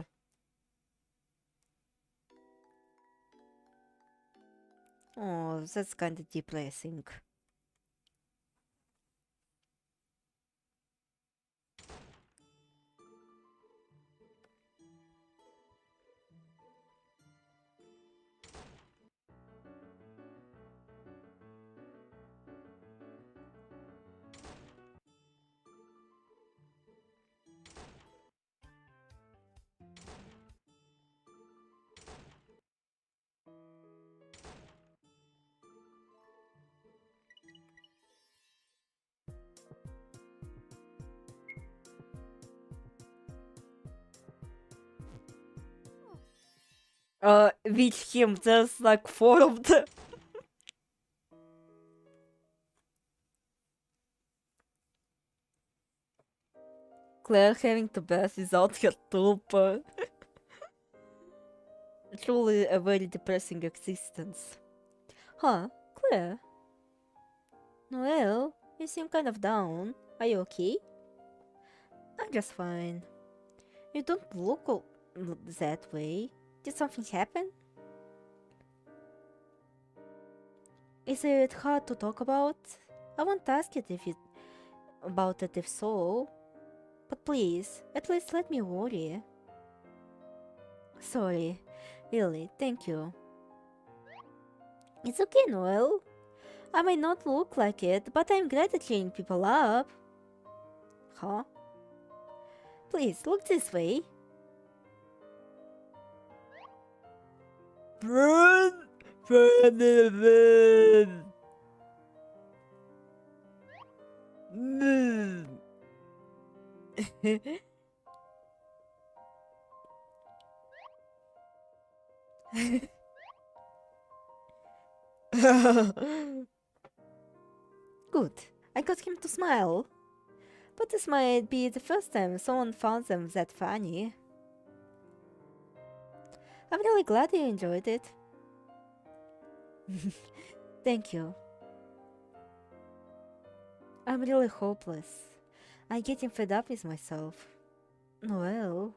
Oh, that's kinda depressing. With him, there's like 4 of them. Claire having to bath without her tuber. Truly a very depressing existence. Huh, Claire? Noel, you seem kind of down. Are you okay? I'm just fine. You don't look that way. Did something happen? Is it hard to talk about? I won't ask it about it if so. But please, at least let me worry. Sorry. Really, thank you. It's okay, Noel. I might not look like it, but I'm great at cheering people up. Huh? Please, look this way. Run! Run! Good. I got him to smile. But this might be the first time someone found them that funny. I'm really glad you enjoyed it. Thank you. I'm really hopeless. I'm getting fed up with myself. Noel,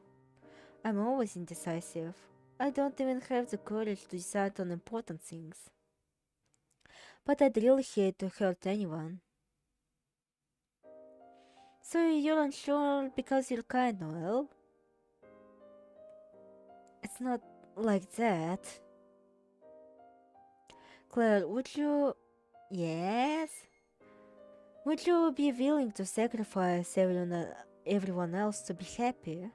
I'm always indecisive. I don't even have the courage to decide on important things. But I'd really hate to hurt anyone. So you're unsure because you're kind, Noel? It's not like that. Claire, would you... Yes? Would you be willing to sacrifice everyone else to be happy?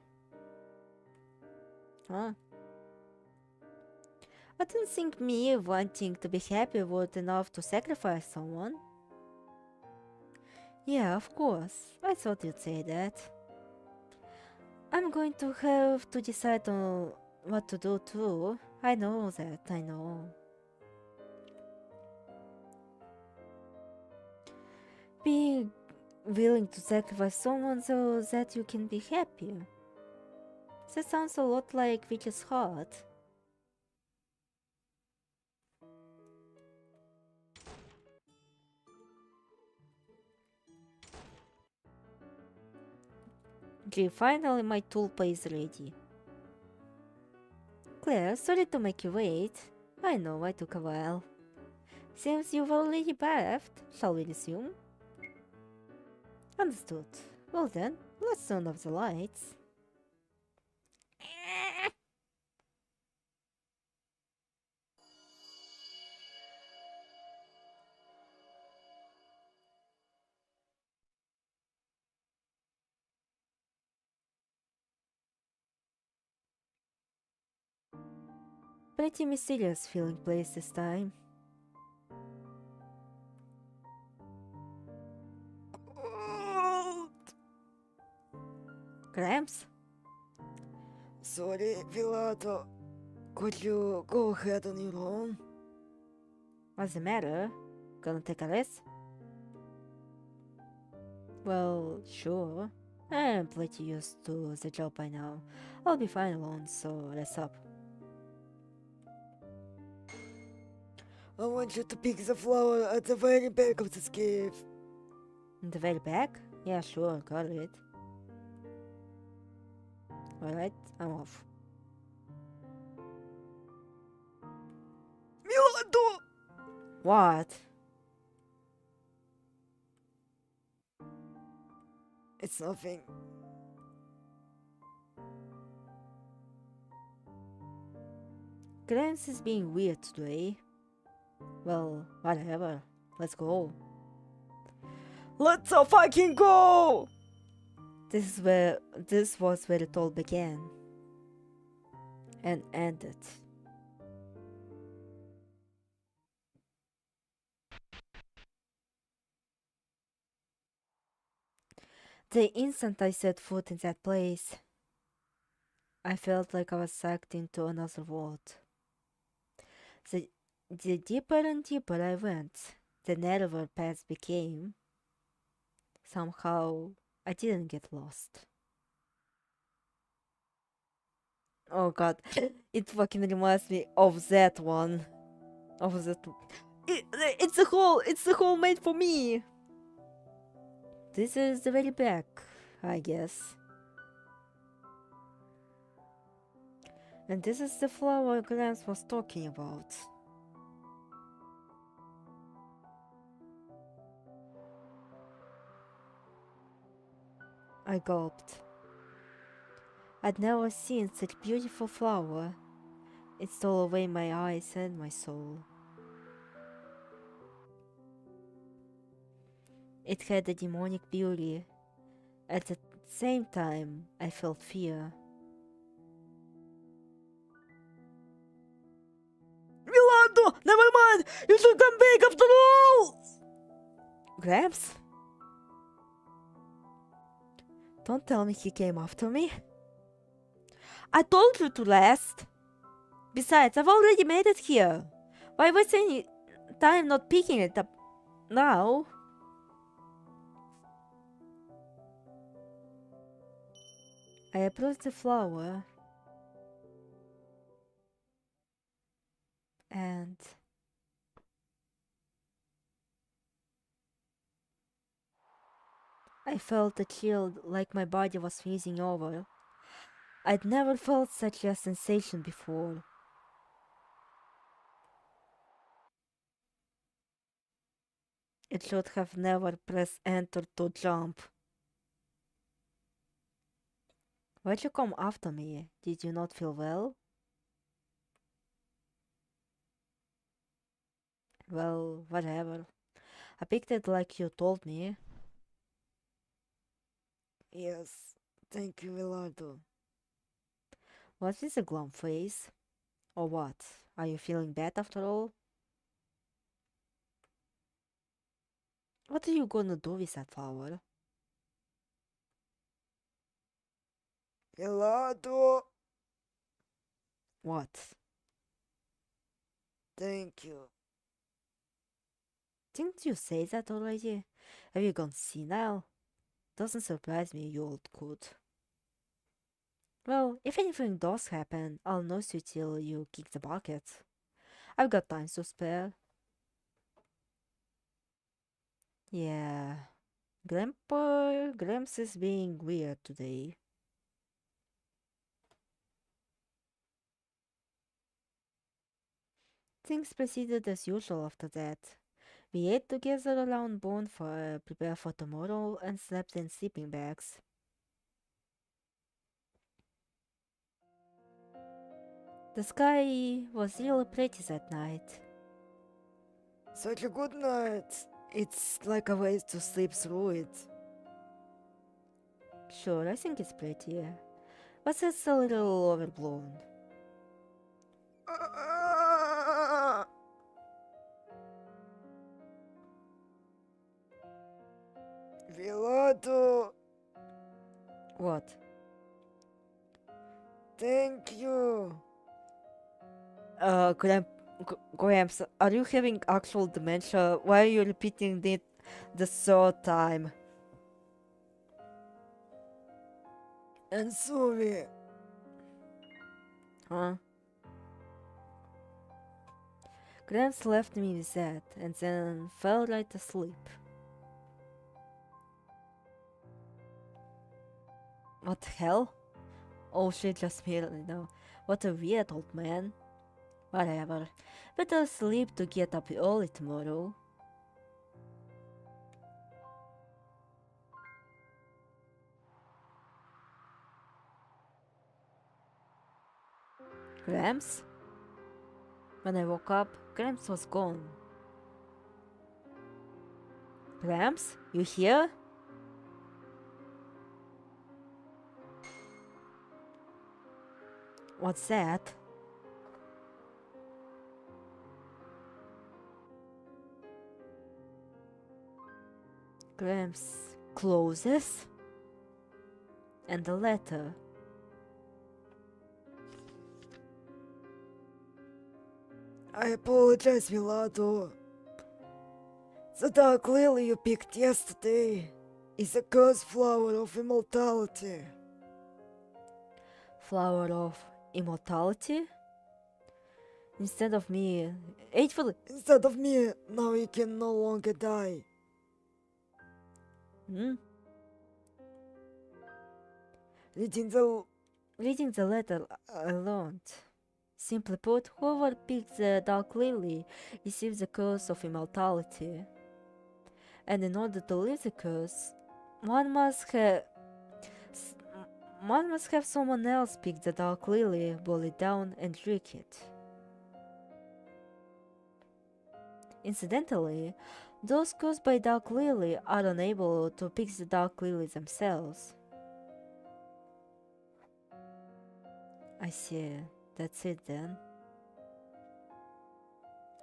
Huh? I don't think me wanting to be happy would enough to sacrifice someone. Yeah, of course. I thought you'd say that. I'm going to have to decide on what to do too. I know that, I know. Being willing to sacrifice someone so that you can be happy. That sounds a lot like Witch's heart. Gee, finally my tulpa is ready. Claire, sorry to make you wait. I know I took a while. Seems you've already bathed. Shall we resume? Understood. Well then, let's turn off the lights. Pretty mysterious feeling place this time. Cramps? Sorry, Vilato. Could you go ahead on your own? What's the matter? Gonna take a rest? Well, sure. I'm pretty used to the job by now. I'll be fine alone, so rest up. I want you to pick the flower at the very back of this cave. In the very back? Yeah, sure, got it. Alright, I'm off. Milado! What? It's nothing. Grams is being weird today. Well, whatever. Let's go. Let's fucking go! This was where it all began. And ended. The instant I set foot in that place, I felt like I was sucked into another world. The deeper and deeper I went, the narrower paths became. Somehow, I didn't get lost. Oh god, it fucking reminds me of that one. Of that. It's a hole made for me! This is the very back, I guess. And this is the flower Grams was talking about. I gulped. I'd never seen such beautiful flower. It stole away my eyes and my soul. It had a demonic beauty. At the same time, I felt fear. Milado! Never mind! You should come back after all! Gramps? Don't tell me he came after me. I told you to rest. Besides, I've already made it here. Why waste any time not picking it up now? I approached the flower and I felt a chill like my body was freezing over. I'd never felt such a sensation before. It should have never pressed enter to jump. Why'd you come after me? Did you not feel well? Well, whatever. I picked it like you told me. Yes, thank you, Millardo. What is a glum face? Or what? Are you feeling bad after all? What are you gonna do with that flower? Millardo, What? thank you. Didn't you say that already? Have you gone senile? Doesn't surprise me, you old coot. Well, if anything does happen, I'll nurse you till you kick the bucket. I've got time to spare. Yeah. Gramps is being weird today. Things proceeded as usual after that. We ate together around bonfire, prepared for tomorrow, and slept in sleeping bags. The sky was really pretty that night. Such a good night. It's like a way to sleep through it. Sure, I think it's pretty, but it's a little overblown. Millardo, What? thank you. Gramps, are you having actual dementia? Why are you repeating it the third time? And sorry. Huh? Gramps left me with that and then fell right asleep. What the hell? Oh shit, just merely now. What a weird old man. Whatever. Better sleep to get up early tomorrow. Gramps? When I woke up, Gramps was gone. Gramps? You here? What's that? Gramps closes. And the letter. I apologize, Millardo. The dark lily you picked yesterday is a cursed flower of immortality. Flower of immortality? Instead of me, hateful. Instead of me, now you can no longer die. Hmm? Reading Reading the letter, I learned. Simply put, whoever picks the dark lily receives the curse of immortality. And in order to lift the curse, one must have someone else pick the dark lily, boil it down, and drink it. Incidentally, those cursed by dark lily are unable to pick the dark lily themselves. I see. That's it then.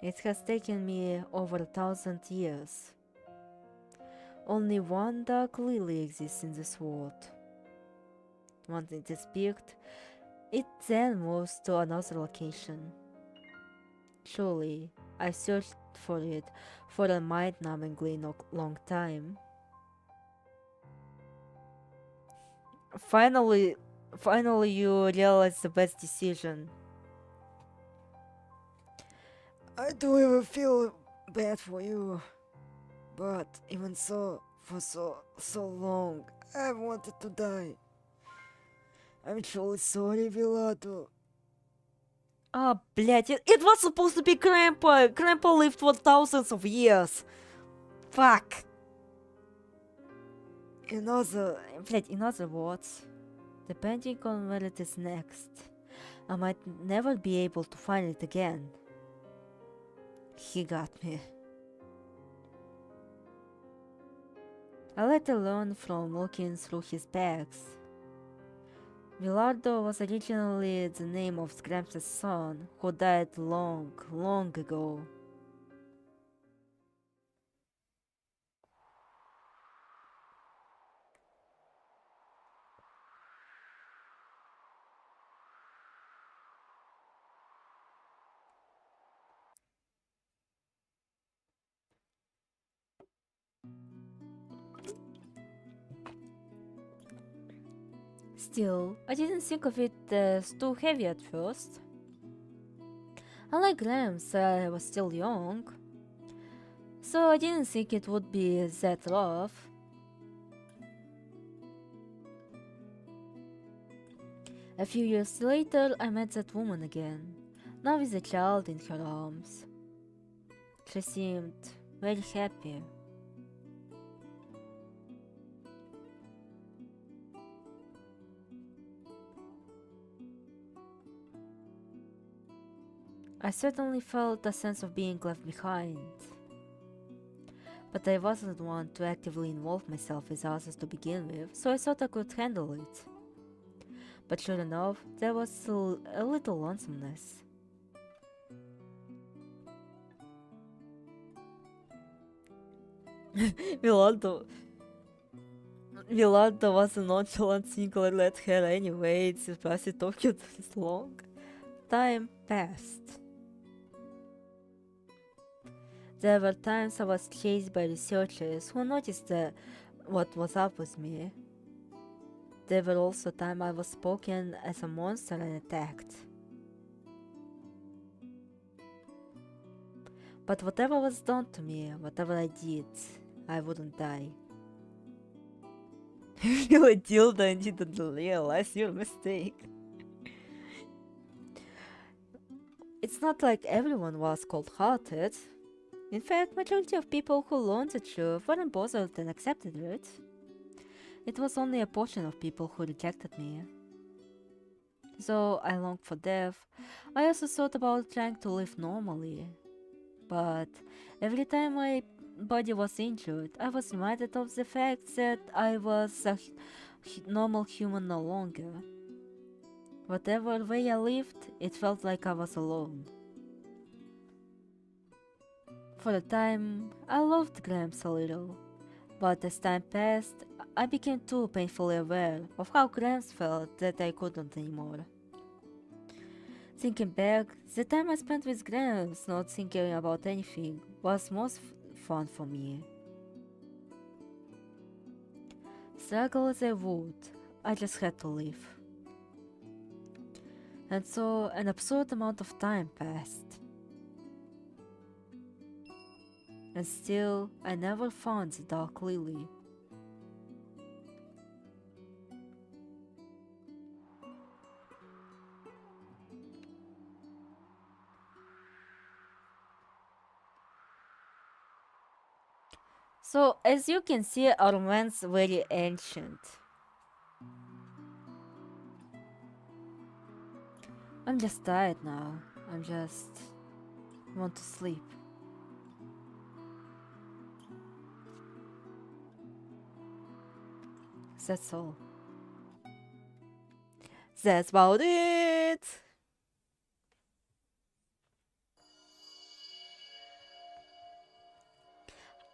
It has taken me over 1,000 years. Only one dark lily exists in this world. Once it is picked, it then moves to another location. Surely, I searched for it for a mind-numbingly long time. Finally you realize the best decision. I do even feel bad for you. But even so, for so long, I wanted to die. I'm truly sorry, Vilado. Ah, блядь, it was supposed to be Grandpa. Grandpa lived for thousands of years. Fuck. In other... Блядь, in other words, depending on where it is next, I might never be able to find it again. He got me. I let alone from looking through his bags. Villardo was originally the name of Gramps' son, who died long, long ago. Still, I didn't think of it as too heavy at first. Unlike Gramps, I was still young, so I didn't think it would be that rough. A few years later, I met that woman again, now with a child in her arms. She seemed very happy. I certainly felt a sense of being left behind. But I wasn't one to actively involve myself with others to begin with, so I thought I could handle it. But sure enough, there was still a little lonesomeness. Villardo was a nonchalant singular at her anyway, it's surprised it took you this long. Time passed. There were times I was chased by researchers who noticed what was up with me. There were also times I was spoken as a monster and attacked. But whatever was done to me, whatever I did, I wouldn't die. You a dildo and you didn't realize your mistake. It's not like everyone was cold-hearted. In fact, majority of people who learned the truth weren't bothered and accepted it. It was only a portion of people who rejected me. Though I longed for death, I also thought about trying to live normally. But every time my body was injured, I was reminded of the fact that I was a normal human no longer. Whatever way I lived, it felt like I was alone. For a time, I loved Gramps a little, but as time passed, I became too painfully aware of how Gramps felt that I couldn't anymore. Thinking back, the time I spent with Gramps not thinking about anything was most fun for me. Struggle as I would, I just had to live. And so an absurd amount of time passed. And still, I never found the Dark Lily. So, as you can see, our man's very ancient. I'm just tired now. I'm just want to sleep. That's all. That's about it.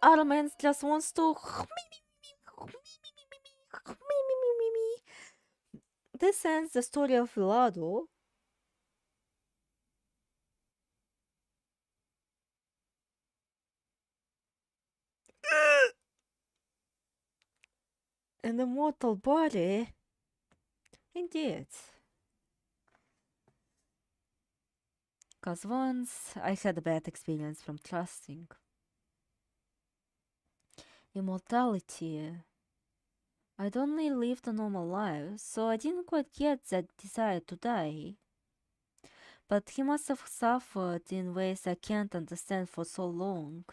Our man just wants to. This ends the story of Vilado. An immortal body. Indeed. Cause once I had a bad experience from trusting. Immortality I'd only lived a normal life, so I didn't quite get that desire to die. But he must have suffered in ways I can't understand for so long.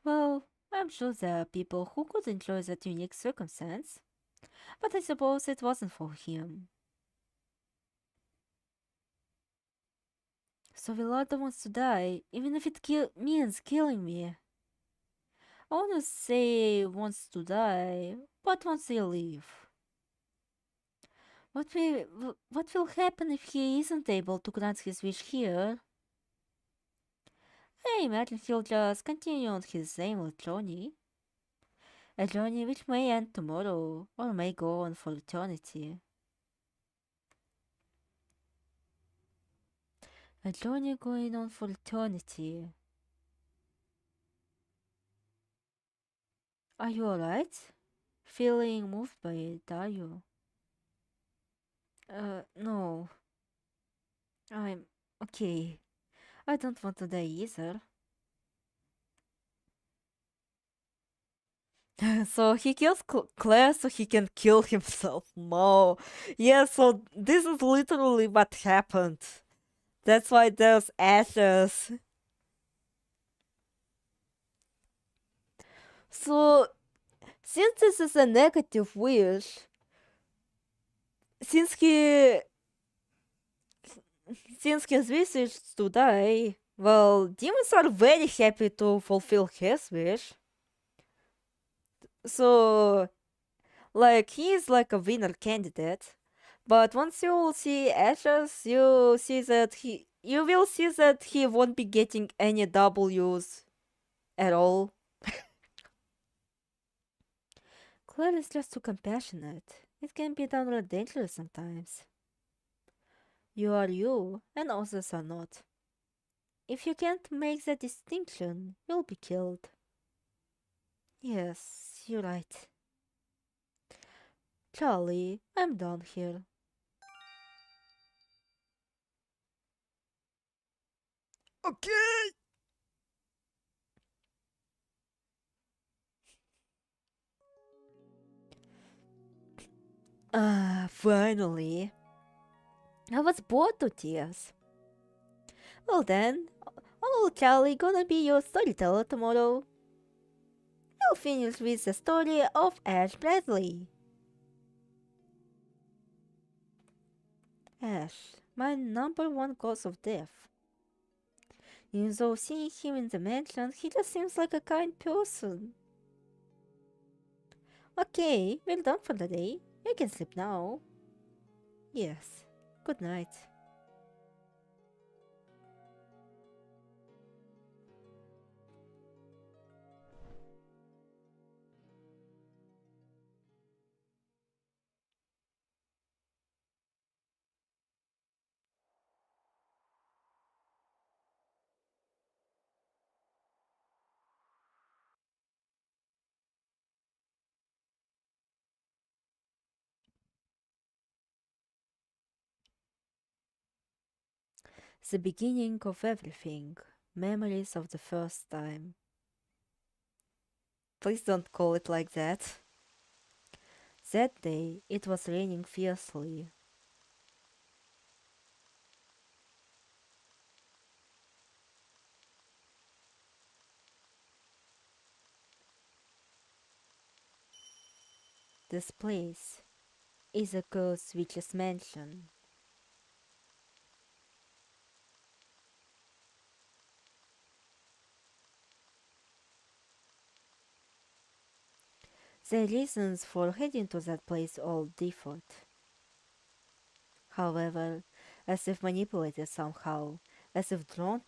Well, I'm sure there are people who could enjoy that unique circumstance, but I suppose it wasn't for him. So Villarda wants to die, even if it means killing me. I wanna say wants to die, but wants to live. What will happen if he isn't able to grant his wish here? I imagine he'll just continue on his aimless journey. A journey which may end tomorrow, or may go on for eternity. A journey going on for eternity. Are you alright? Feeling moved by it, are you? No. I'm okay. I don't want to die either. So he kills Claire so he can kill himself. No. Yeah, so this is literally what happened. That's why there's ashes. So, since this is a negative wish, since he since his wish is to die, well, demons are very happy to fulfill his wish. So, like, he is like a winner candidate. But once you see ashes, you will see that he won't be getting any W's at all. Claire is just too compassionate. It can be downright dangerous sometimes. You are you, and others are not. If you can't make that distinction, you'll be killed. Yes, you're right. Charlie, I'm done here. Okay! Ah, finally. I was bored to tears. Well then, Charlie gonna be your storyteller tomorrow. I'll finish with the story of Ash Bradley. Ash, my number one cause of death. Even though seeing him in the mansion, he just seems like a kind person. Okay, we're done for the day. You can sleep now. Yes, good night. The beginning of everything. Memories of the first time. Please don't call it like that. That day, it was raining fiercely. This place is a ghost witch's mansion. The reasons for heading to that place all differed. However, as if manipulated somehow, as if drawn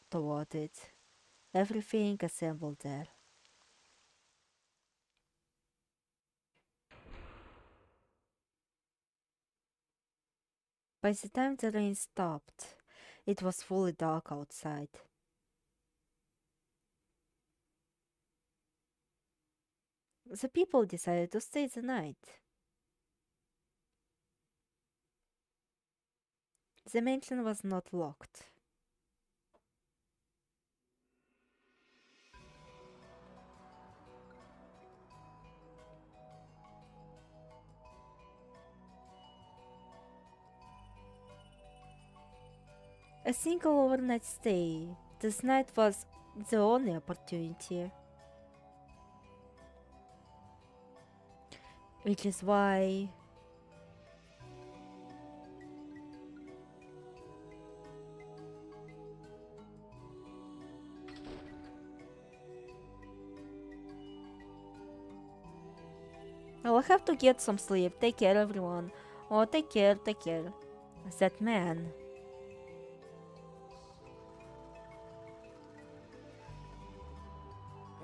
toward it, everything assembled there. By the time the rain stopped, it was fully dark outside. The people decided to stay the night. The mansion was not locked. A single overnight stay. This night was the only opportunity. Which is why I'll have to get some sleep. Take care, everyone. Oh, take care, take care. That man.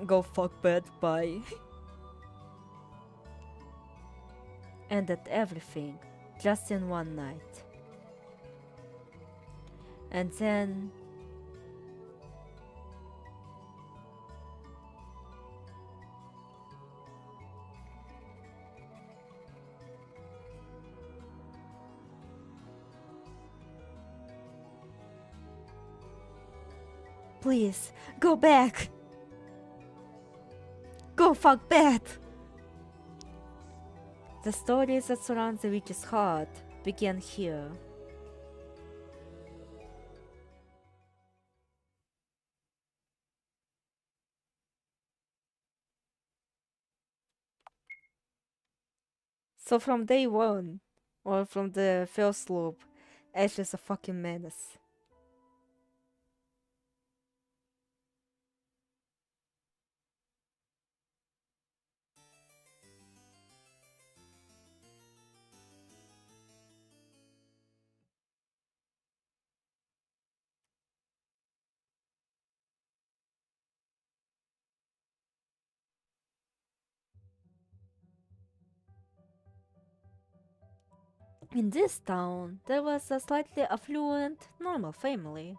Go fuck bed, bye. Ended everything just in one night. And then please go back. Go fuck bed. The stories that surround the witch's heart began here. So from day one, or from the first loop, Ash is a fucking menace. In this town, there was a slightly affluent, normal family.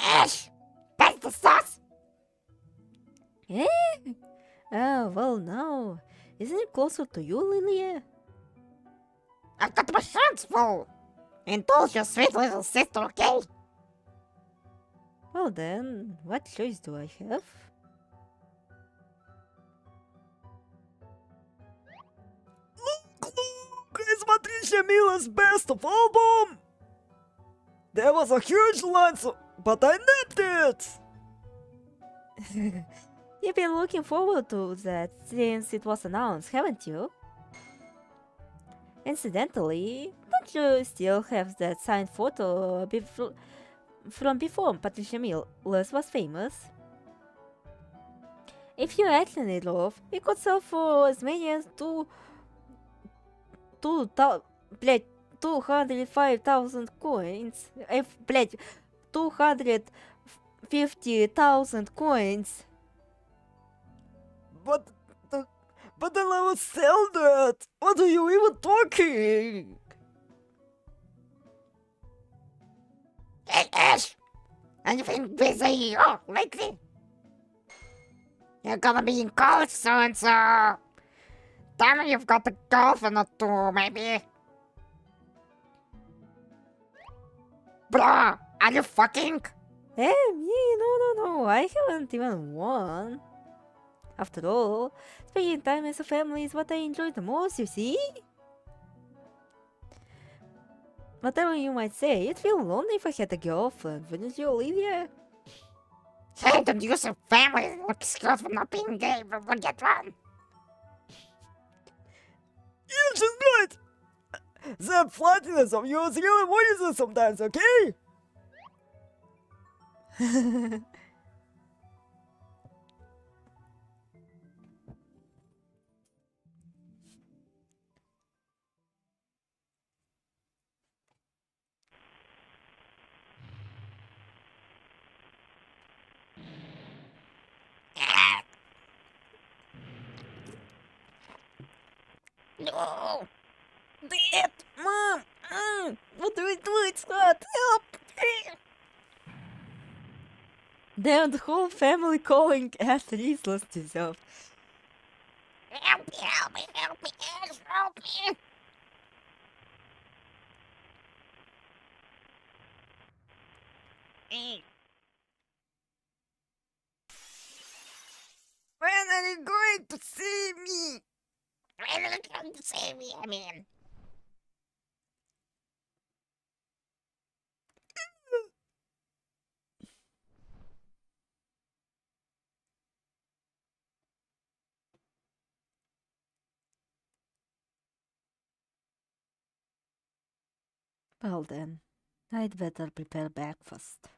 Ash! Pass the sauce! Eh? Oh, well, no. Isn't it closer to you, Lilia? I've got my hands full! Indulge your sweet little sister, okay? Well then, what choice do I have? Look, it's Patricia Mila's best of album! There was a huge line, but I nabbed it! You've been looking forward to that since it was announced, haven't you? Incidentally, don't you still have that signed photo from before Patricia Mills was famous? If you auction it off, it could sell for as many as 205,000 coins. 250,000 coins. But then I will sell that! What are you even talking? Hey, Ash! Anything busy lately? You're gonna be in college soon, so... Tell me you've got a girlfriend or two, maybe? Bro, are you fucking? Me? No, I haven't even one. After all, spending time as a family is what I enjoy the most, you see? Whatever you might say, it'd feel lonely if I had a girlfriend, wouldn't you, Olivia? Hey, don't use your family excuse for not being gay, but we'll get one. You're just right! That flatness of yours really worries us sometimes, okay? No! Dad! Mom! What do we do? It's hot! Help! Damn, the whole family calling Ash useless deserved. Help me, help me, help me, Ash, help me! When are you going to see me? to save me, I mean. Well then, I'd better prepare breakfast.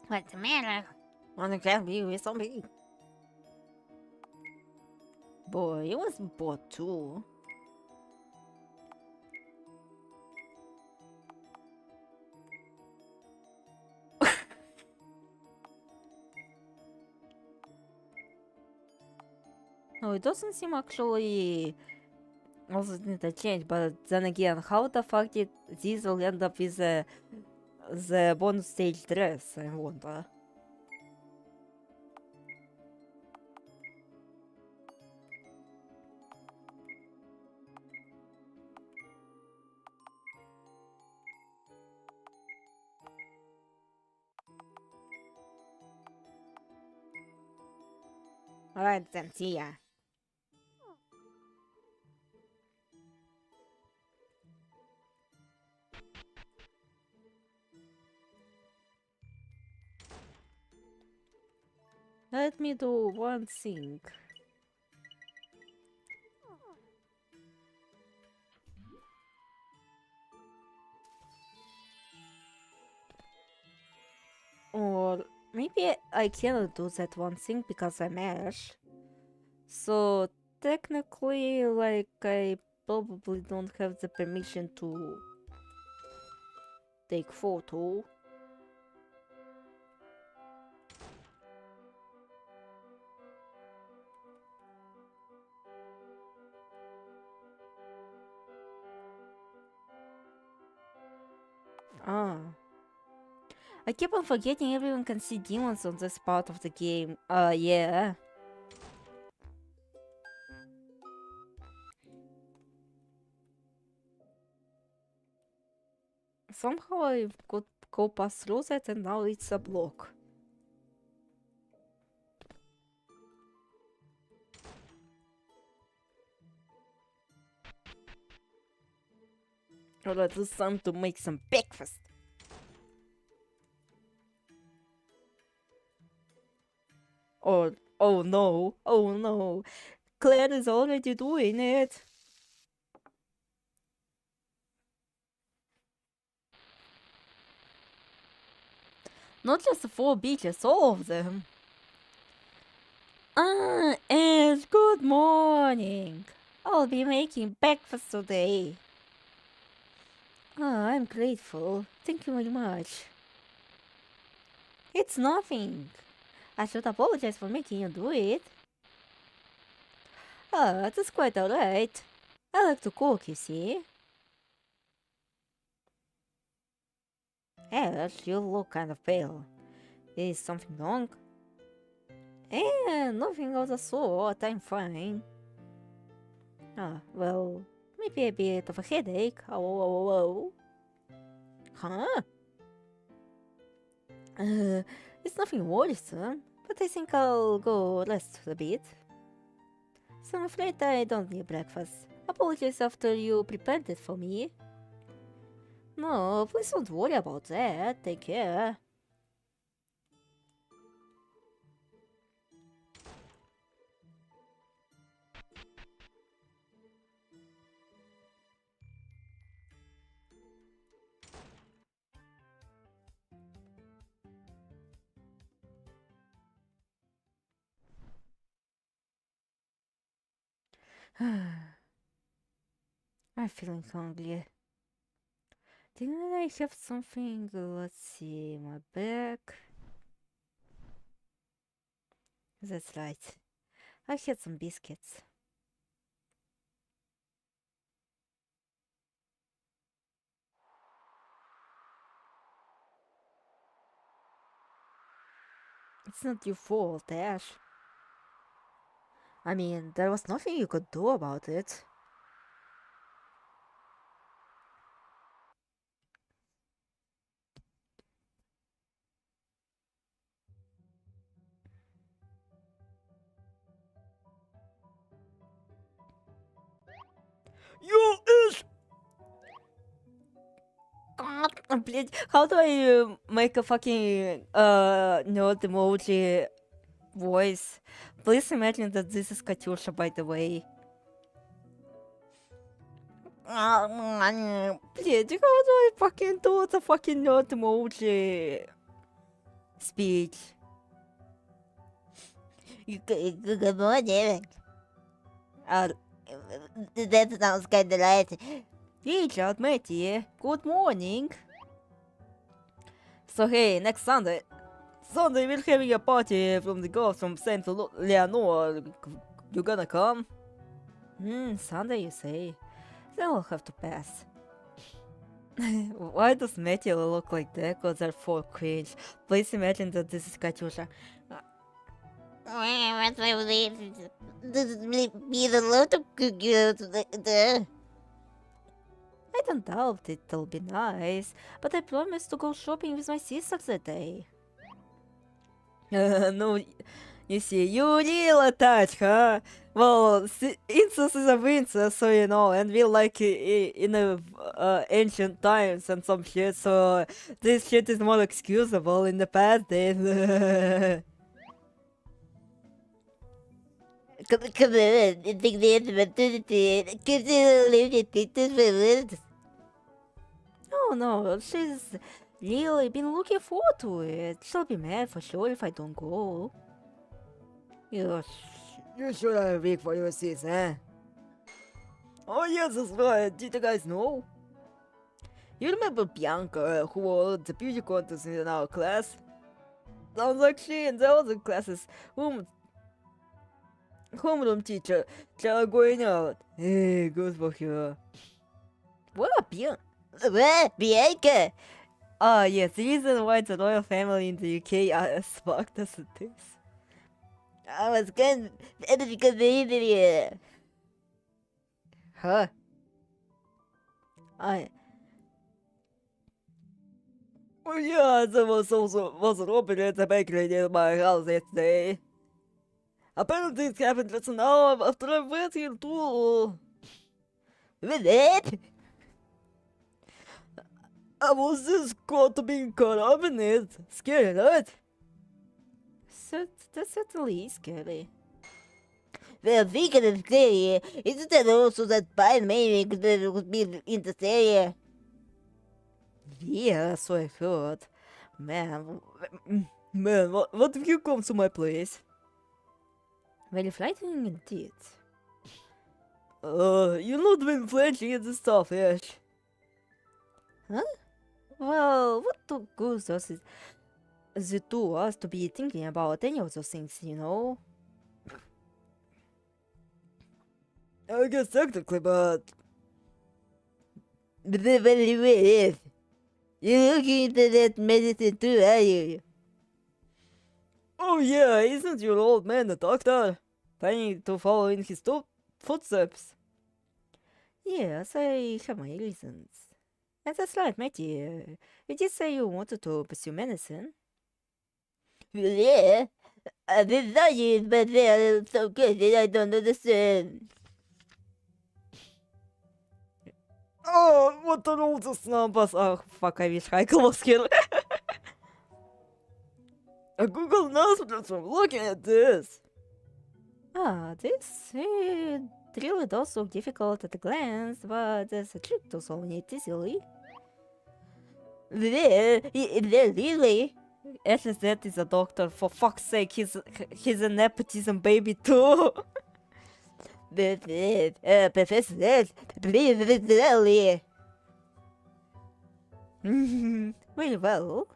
What's the matter? Wanna grab me with something? Boy, you was bored too. No, it doesn't seem actually also need a change, but then again, how the fuck did Diesel end up with the bonus stage dress, I wonder? Alright then, see ya. Let me do one thing. Or maybe I cannot do that one thing because I mesh. So technically, like, I probably don't have the permission to take photo. Ah. I keep on forgetting everyone can see demons on this part of the game. Yeah. Somehow I could go past through that and now it's a block. Alright, it's time to make some breakfast. Oh no, Claire is already doing it. Not just the 4 beaches, all of them. And good morning. I'll be making breakfast today. I'm grateful. Thank you very much. It's nothing. I should apologize for making you do it. That's quite alright. I like to cook, you see. Ash, you look kind of pale. Is something wrong? Nothing of the sort. I'm fine. Well, maybe a bit of a headache. Oh. Huh? It's nothing worrisome, but I think I'll go rest a bit. So I'm afraid I don't need breakfast. Apologies after you prepared it for me. No, please don't worry about that. Take care. I'm feeling hungry. Didn't I have something? Let's see, my back. That's right. I had some biscuits. It's not your fault, Ash. I mean, there was nothing you could do about it. Блять, how do I make a fucking nerd emoji voice? Please imagine that this is Katyusha, by the way. Блять, how do I fucking do the fucking nerd emoji speech? Good morning. Uh, That sounds kinda right. Richard, matey, good morning. So hey, next Sunday we're having a party from the girls from Saint Leonor. You gonna come? Sunday you say? Then we'll have to pass. Why does Matty look like that? Cause they're for cringe. Please imagine that this is Katyusha. What's my belief? This is me a lot of good. I don't doubt it'll be nice, but I promised to go shopping with my sisters that day. No, you see, you really attached, huh? Well, incest is a princess, so you know, and we like in the ancient times and some shit, so this shit is more excusable in the past days. Come on, think the opportunity. Could you leave it pictures for words? No, she's really been looking forward to it. She'll be mad for sure if I don't go. You should have a week for your sis, eh? Oh yes, that's right. Did you guys know? You remember Bianca, who won the beauty contest in our class? Sounds like she and the other classes homeroom teacher, they are going out. Hey, good for her. What a Bianca? What? Bianca? Ah, yes, the reason why the royal family in the UK are as fucked as it is. I was going to because they Huh? Oh yeah, there was a robbery at the bakery near my house yesterday. Apparently it happened just an hour after I went here too. With it? I was just caught being caught up in it. Scary, right? That's certainly scary. Well, speaking of scary, isn't it also that by maybe could be in the area? Yeah, so I heard. Man, what if you come to my place? Very frightening indeed. You're not been flinching at the starfish. Huh? Well, what the goose does it the two of us to be thinking about any of those things, you know? I guess technically, but Wait. You're looking into that medicine too, are you? Oh yeah, isn't your old man a doctor? Planning to follow in his footsteps? Yes, I have my reasons. And that's right, matey. You did say you wanted to pursue medicine. Yeah. I've been studying, but they are so good that I don't understand. Oh, what are all those numbers? Oh, fuck, I wish Michael was here. Google knows what I'm looking at this. This it really does look difficult at a glance, but there's a trick to solving it easily. There really? SZ is a doctor, for fuck's sake, he's a nepotism baby too. Professor, please, really. Very well.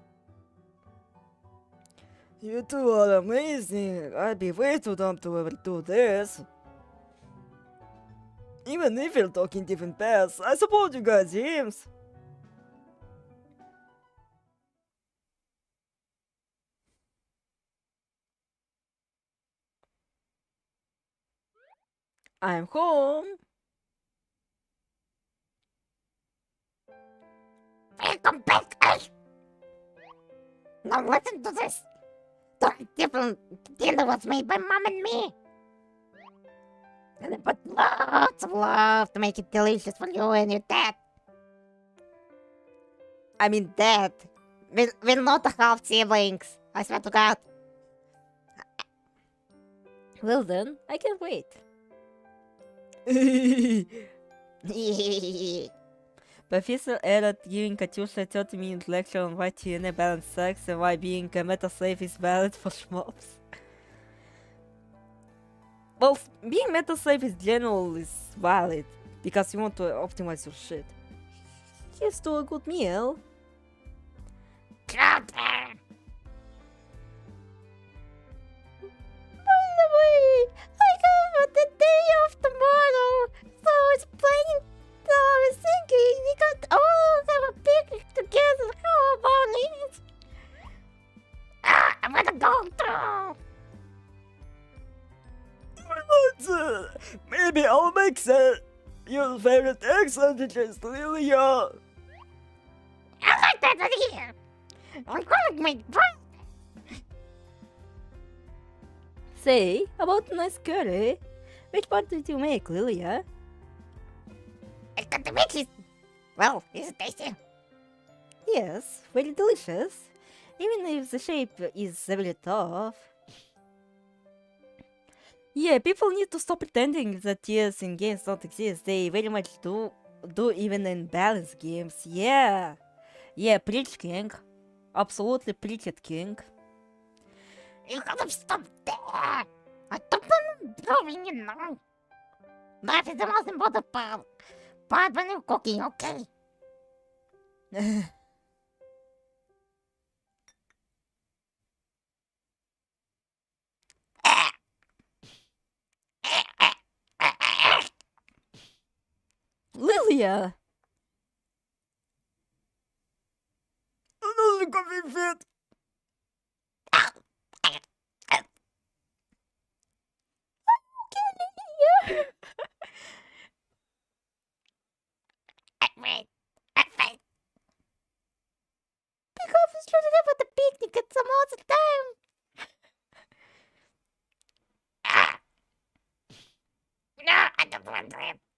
you two are amazing. I'd be way too dumb to ever do this. Even if you're talking different paths, I support you guys' dreams. I'm home. Welcome back, Ash! Now listen to this. The different dinner was made by Mom and me. And I put lots of love to make it delicious for you and your dad. I mean dead. We'll not have siblings. I swear to God. Well then, I can wait. Professor Elliot giving Katyusha a 30-minute lecture on why TNA balanced sex and why being a meta-slave is valid for schmops. Well, being meta-slave in general is valid, because you want to optimize your shit. Here's to a good meal. God. By the way, I have the day off tomorrow, so I was planning. I was thinking we could all have a picnic together. How about it? I'm gonna go too. Maybe I'll make your favorite egg sandwiches, Lilia. I like that idea. I'm gonna make bread. Say, about a nice curry. Which part did you make, Lilia? I got the veggies. Well, is it tasty? Yes, very delicious. Even if the shape is a bit tough. Yeah, people need to stop pretending that tears in games don't exist. They very much do even in balanced games. Yeah. Yeah, preach, King. Absolutely preach it, King. You gotta stop there. I don't want to blowing, you know. That is the most important part when you're cooking, okay? Lilia! Another coffee fit. Because we should have at the picnic at some other time. No, I don't want to.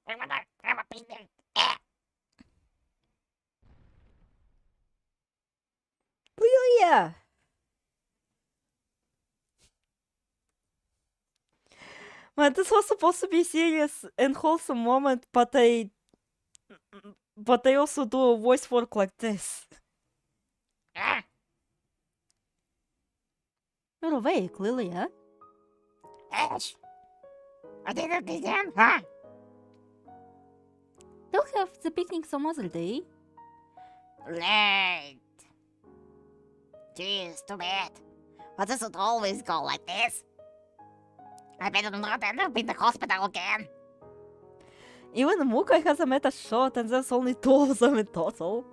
I want to have a picnic. Lilia! Man, this was supposed to be serious and wholesome moment, but I also do a voice work like this. You're awake, Lilia. Ash, I did it again, huh? They'll have the picnic some other day. Late. Jeez, too bad. But does it always go like this? I better not end up in the hospital again. Even Mukai has a meta shot and there's only 2 of them in total.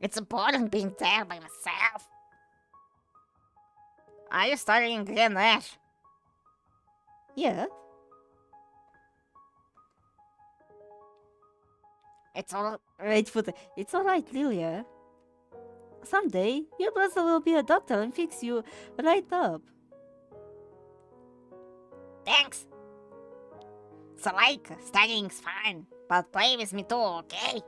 It's important being there by myself. Are you studying again, Ash? Yeah. It's all... Wait for it's alright, Lilia. Someday, your brother will be a doctor and fix you right up. Thanks. So like, studying's fine, but play with me too, okay?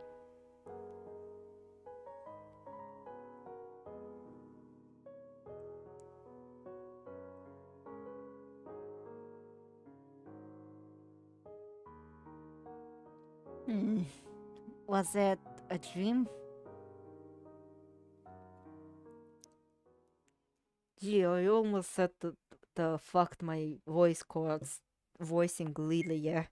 Was that a dream? Gee, I almost said the fucked my voice cords voicing Lilia.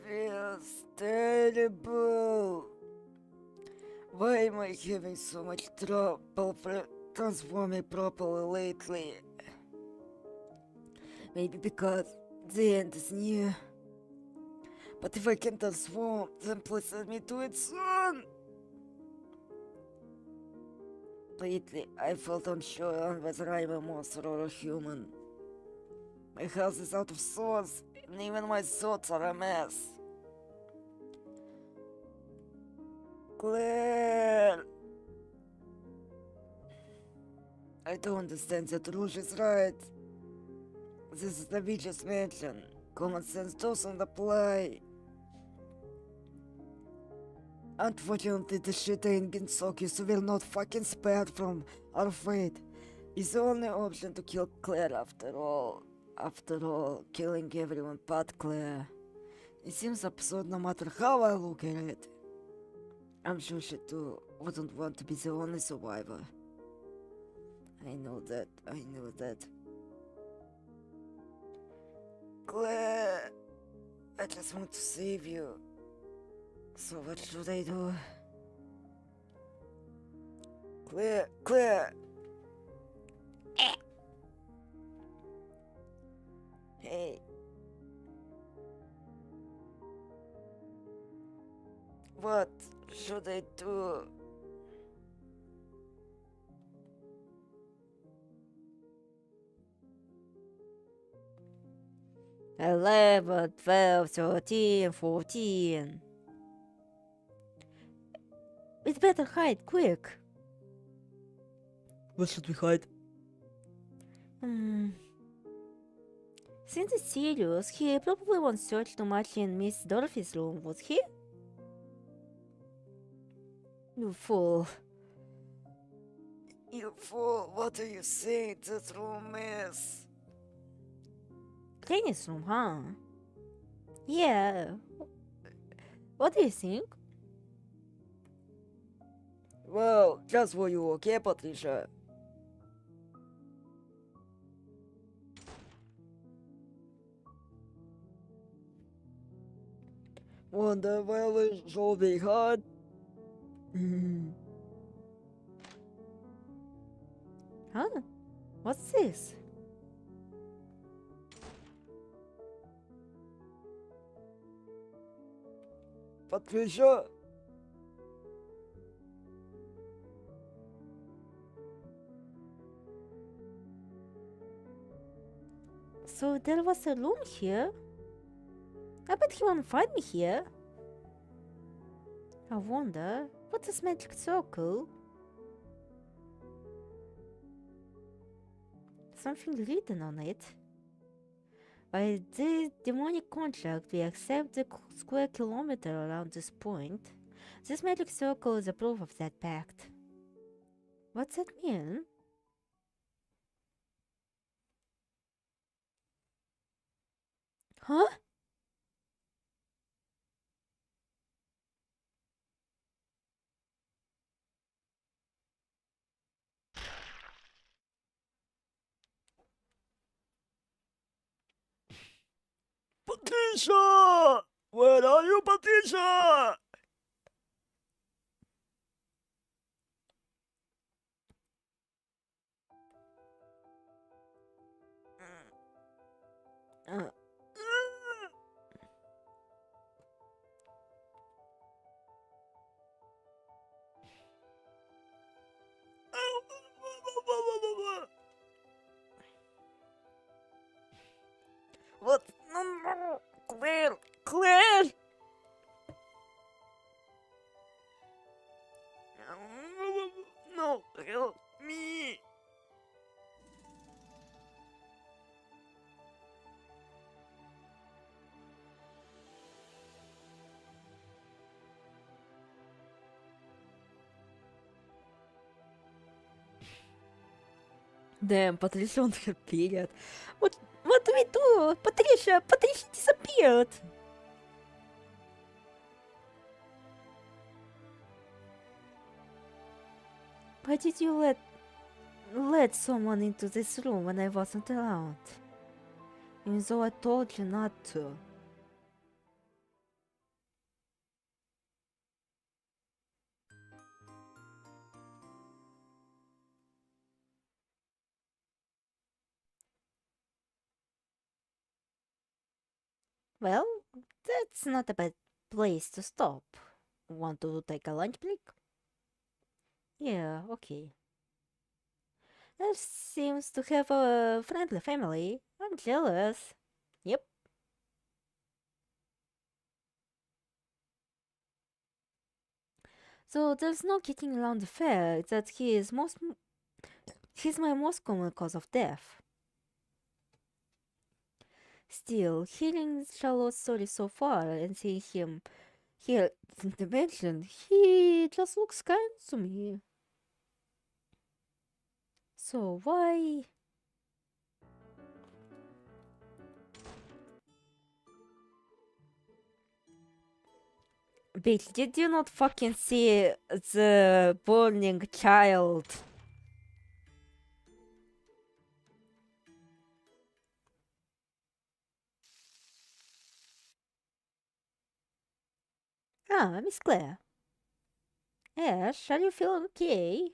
Feels terrible. Why am I having so much trouble transforming properly lately? Maybe because the end is near. But if I can transform, then please let me do it soon. Lately, I felt unsure on whether I'm a monster or a human. My house is out of sorts, and even my thoughts are a mess. Claire! I don't understand that Rouge is right. This is the witch's mansion. Common sense doesn't apply. Unfortunately, the shit ain't been Ginsoki, so we're not fucking spared from our fate. It's the only option to kill Claire after all. After all, killing everyone but Claire. It seems absurd no matter how I look at it. I'm sure she too wouldn't want to be the only survivor. I know that. Claire, I just want to save you. So what should I do? Claire! Hey. What should I do? 11, 12, 13, 14. We'd better hide, quick. What should we hide? Since it's serious, he probably won't search too much in Miss Dorothy's room, would he? You fool. You fool, what are you saying? That room is... Granny's room, huh? Yeah. What do you think? Well, just for you, okay, Patricia? Wonder where we shall be hide? Huh? What's this? Patricia? So there was a room here? I bet he won't find me here. I wonder, what is magic circle? Something written on it. By this demonic contract, we accept the square kilometer around this point. This magic circle is a proof of that pact. What's that mean? Huh? Patricia! Where are you, Patricia? Uh, What? No, Claire! Claire! No, help me! Damn, Patricia on her period. What do we do? Patricia disappeared. why did you let someone into this room when I wasn't around? Even though I told you not to. Well, that's not a bad place to stop. Want to take a lunch break? Yeah, okay. Ash seems to have a friendly family. I'm jealous. Yep. So there's no getting around the fact that he's my most common cause of death. Still, hearing Charlotte's story so far and seeing him here in the dimension, he just looks kind to me. So why? Bitch, did you not fucking see the burning child? Ah, Miss Claire. Ash, are you feeling okay?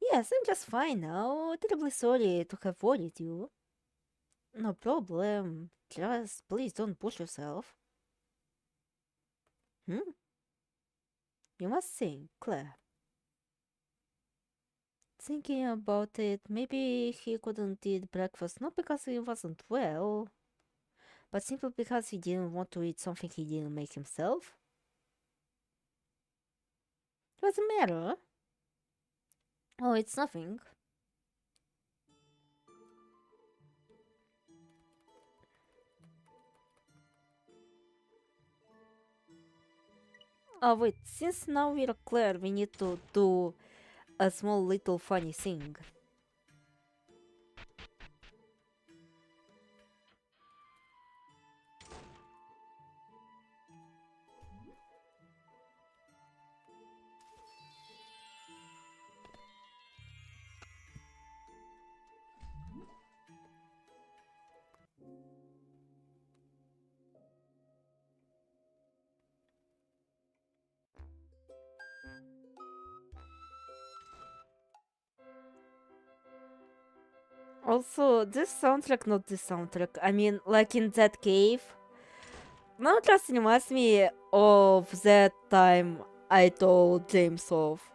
Yes, I'm just fine now. Terribly sorry to have worried you. No problem. Just please don't push yourself. Hmm? You must think, Claire. Thinking about it, maybe he couldn't eat breakfast not because he wasn't well, but simply because he didn't want to eat something he didn't make himself. What's the matter? Oh, it's nothing. Oh wait, since now we're Claire, we need to do a small little funny thing. Also, this soundtrack, not this soundtrack, I mean, like in that cave, now just reminds me of that time I told James off.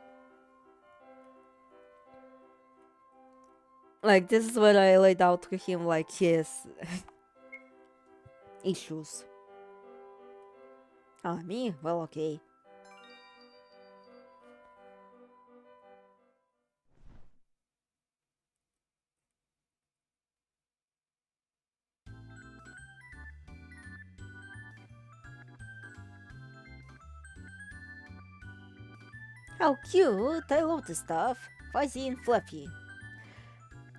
Like, this is where I laid out to him, like, his issues. Ah, me? Well, okay. How cute! I love this stuff. Fuzzy and fluffy.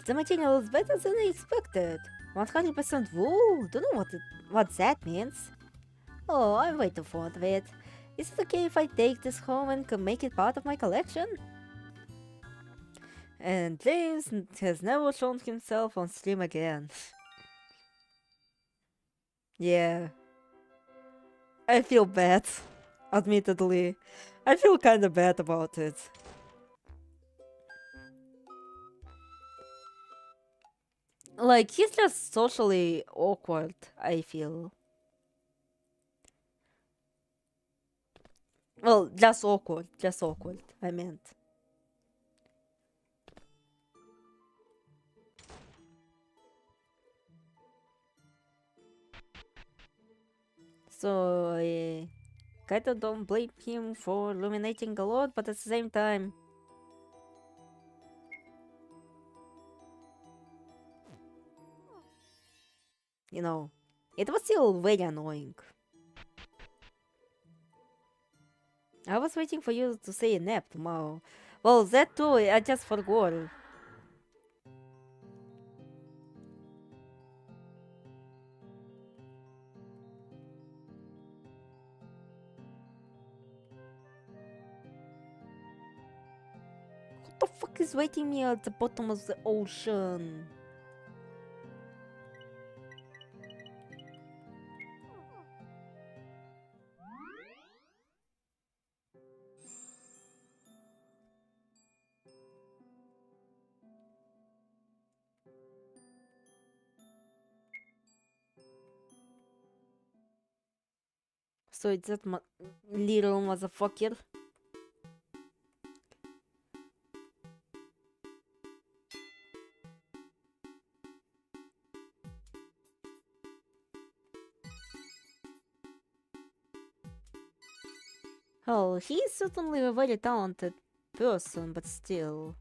The material is better than I expected. 100% wool? Don't know what that means. Oh, I'm way too fond of it. Is it okay if I take this home and can make it part of my collection? And James has never shown himself on stream again. Yeah. I feel bad. Admittedly. I feel kinda bad about it. Like, he's just socially awkward, I feel. Well, just awkward, I meant. So, kinda don't blame him for illuminating a lot, but at the same time, you know, it was still very annoying. I was waiting for you to say nap tomorrow. Well, that too, I just forgot. What the fuck is waiting me at the bottom of the ocean? So it's that little motherfucker. Oh, he's certainly a very talented person, but still.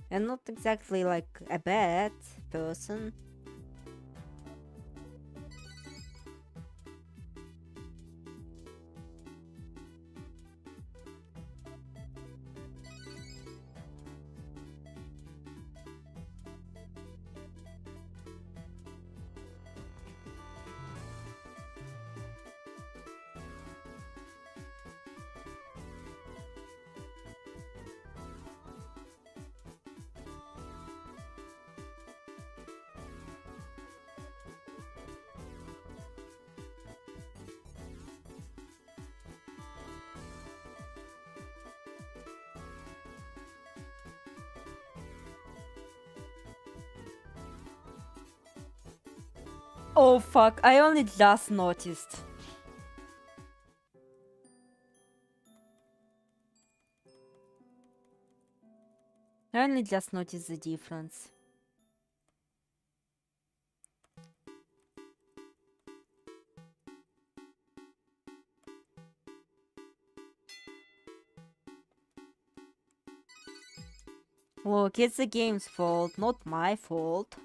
And not exactly like a bad person. Oh fuck, I only just noticed. I only just noticed the difference. Look, it's the game's fault, not my fault.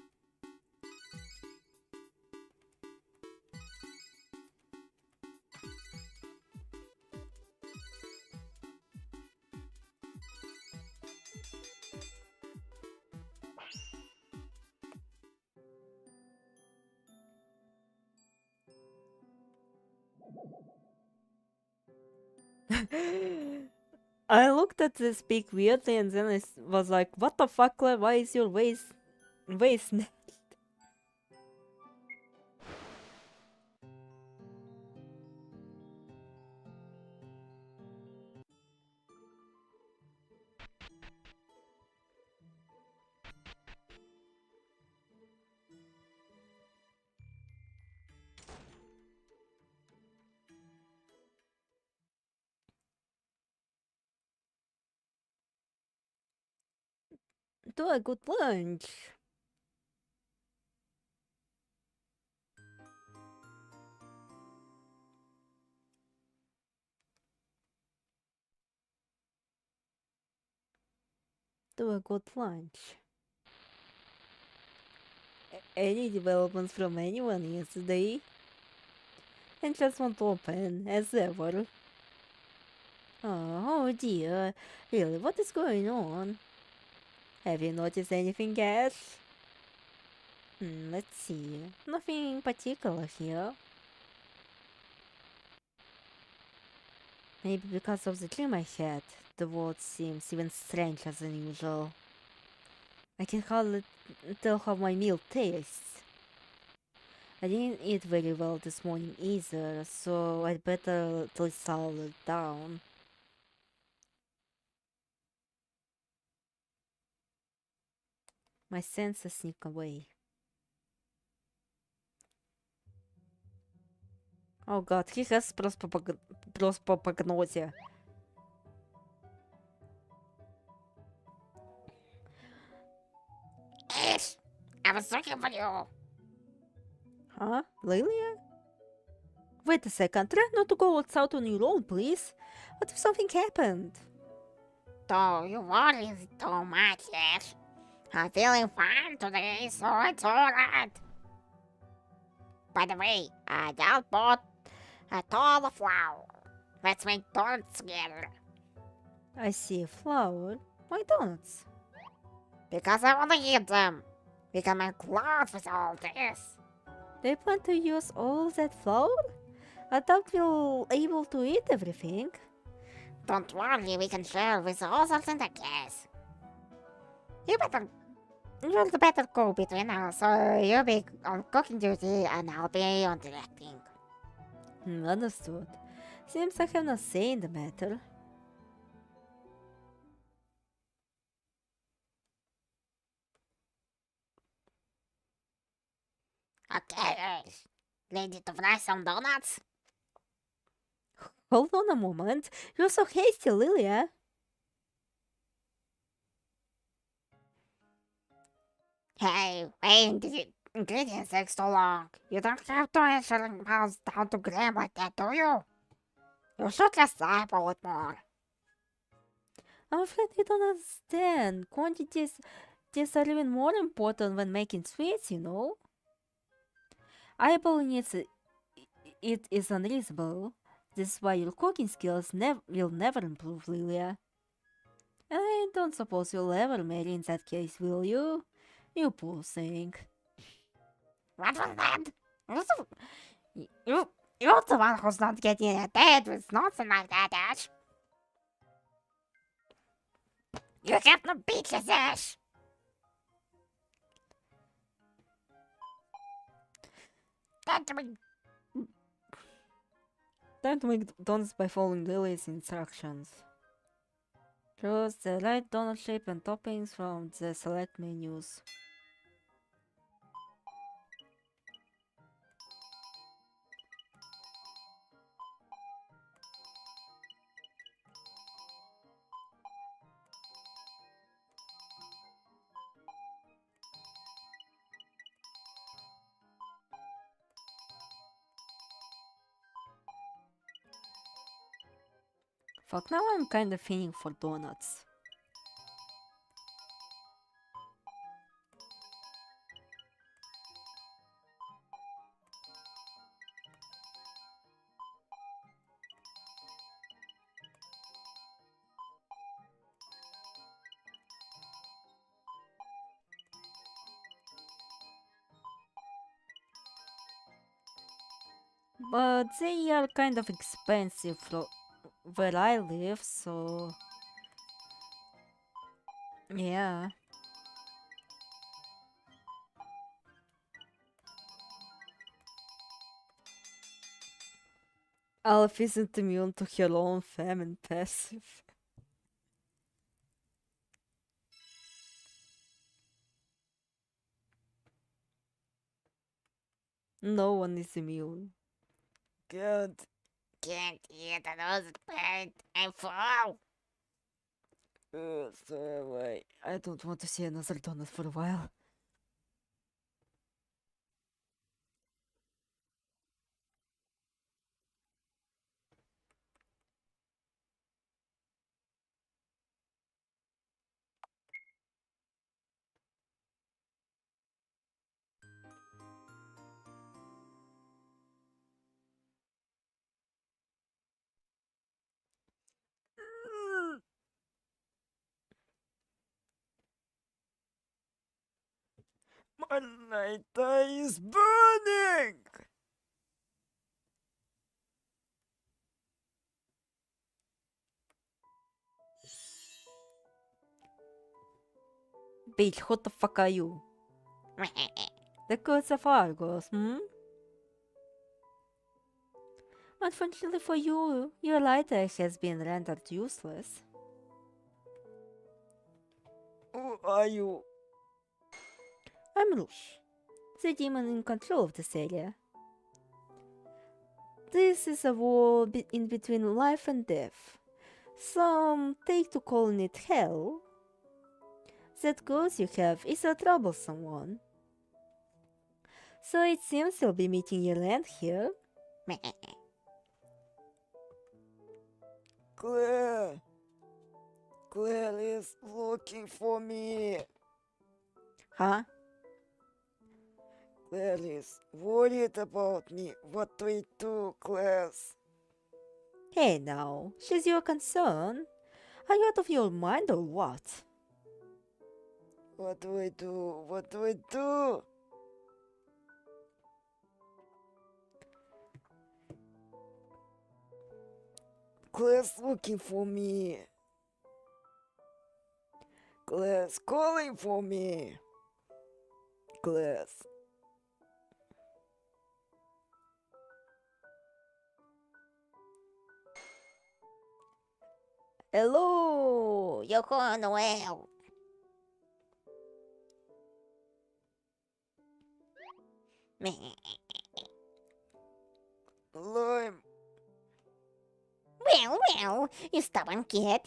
I looked at this pic weirdly and then I was like, what the fuck, Claire? Why is your waist do a good lunch? Do a good lunch. Any developments from anyone yesterday? And just won't open, as ever. Oh dear, really, what is going on? Have you noticed anything, Ash? Let's see. Nothing particular here. Maybe because of the dream I had, the world seems even stranger than usual. I can hardly tell how my meal tastes. I didn't eat very well this morning either, so I'd better at least settle it down. My senses sneak away. Oh god, he has prospopagnosia. Ash, I was looking for you. Huh? Lilia? Wait a second, try not to go outside on your own, please. What if something happened? Though you worry too much, Ash. I'm feeling fine today, so it's alright. By the way, I just bought a ton of flour. Let's make donuts together. I see a flower. Why donuts? Because I want to eat them. We can make clothes with all this. They plan to use all that flour? I doubt we'll able to eat everything. Don't worry, we can share with others in the case. You'll better go between us, so you'll be on cooking duty and I'll be on directing. Understood. Seems I have no say in the matter. Okay, ready to fry some donuts? Hold on a moment. You're so hasty, Lilia. Hey, ingredients takes too long. You don't have to actually mouse down to gram like that, do you? You should just sample it more. I'm afraid you don't understand. Quantities are even more important when making sweets, you know? Eyeballing it is unreasonable. This is why your cooking skills will never improve, Lilia. And I don't suppose you'll ever marry in that case, will you? You poor thing. What was that? You're the one who's not getting a date with nonsense like that, Ash. You have no beaches, Ash. Time to make donuts by following Lily's instructions. Choose the right donut shape and toppings from the select menus. Fuck, now I'm kinda feeling for donuts. But they are kind of expensive where I live, so... Yeah. Aleph isn't immune to her own famine passive. No one is immune. Can't. Can't eat another plate. I'm full. So am I. I don't want to see another donut for a while. My night eye is burning! Bitch, what the fuck are you? The Curse of Argos, hmm? Unfortunately for you, your light eye has been rendered useless. Who are you? I'm Rush, the demon in control of this area. This is a war in between life and death. Some take to calling it hell. That ghost you have is a troublesome one. So it seems you'll be meeting your end here. Claire. Claire is looking for me. Huh? Claire is worried about me. What do we do, Claire? Hey now, she's your concern. Are you out of your mind or what? What do we do? What do we do? Claire's looking for me. Claire's calling for me. Claire's. Hello! Yoko Noel. Lime. Well, you stubborn kid.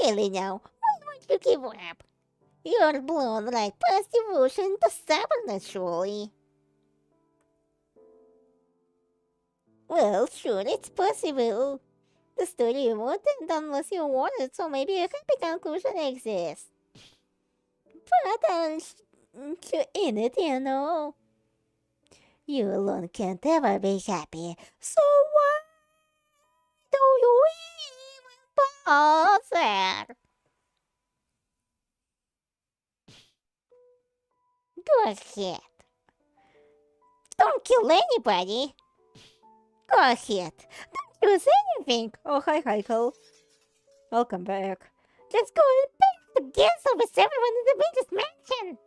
Really now, why won't you give up? You're blown like past devotion to supernaturally. Well, sure, it's possible. The story won't end unless you want it, so maybe a happy conclusion exists. But in it, you know. You alone can't ever be happy, so why do you even bother? Go ahead. Don't kill anybody. Go ahead. Don't use anything. Oh, hi, Michael. Welcome back. Just go and bang together with everyone in the biggest mansion.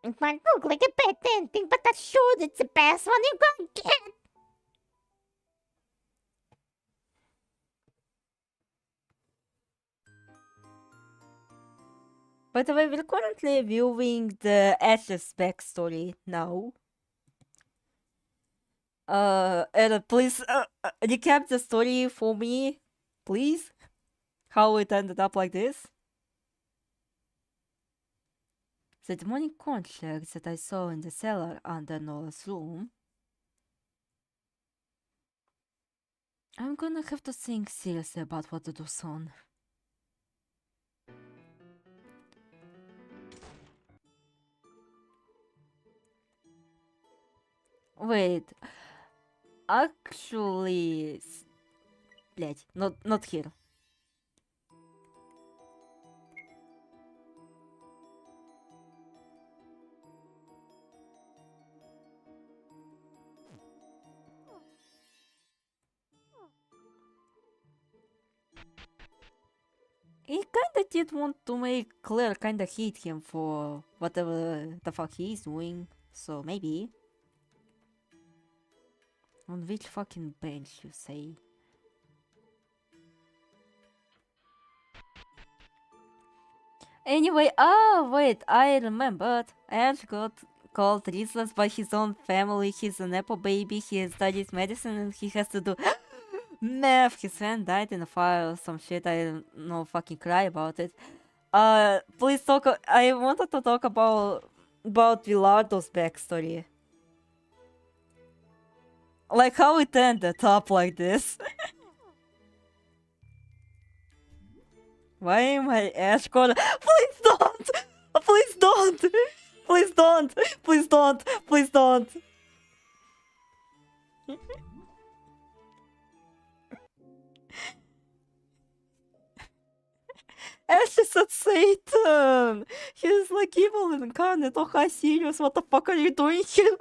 It might look like a bad ending, but I'm sure it's the best one you're gonna get. By the way, we're currently viewing the Ash's backstory now. Ed, please recap the story for me, please. How it ended up like this. The demonic construct that I saw in the cellar under Noah's room. I'm gonna have to think seriously about what to do soon. Wait, actually, блять, not here. He kinda did want to make Claire kinda hate him for whatever the fuck he's doing, so maybe. On which fucking bench, you say? Anyway, wait, I remembered. Ash got called restless by his own family. He's an apple baby, he studies medicine and he has to do math. His friend died in a fire or some shit, I don't know, fucking cry about it. Please talk, I wanted to talk about Villardo's backstory. Like how it ended up like this. Why am I Ash Gordon? Please don't! Please don't! Please don't! Please don't! Please don't! Ash is a Satan! He's like evil incarnate. Oh, hi, Sirius, what the fuck are you doing here?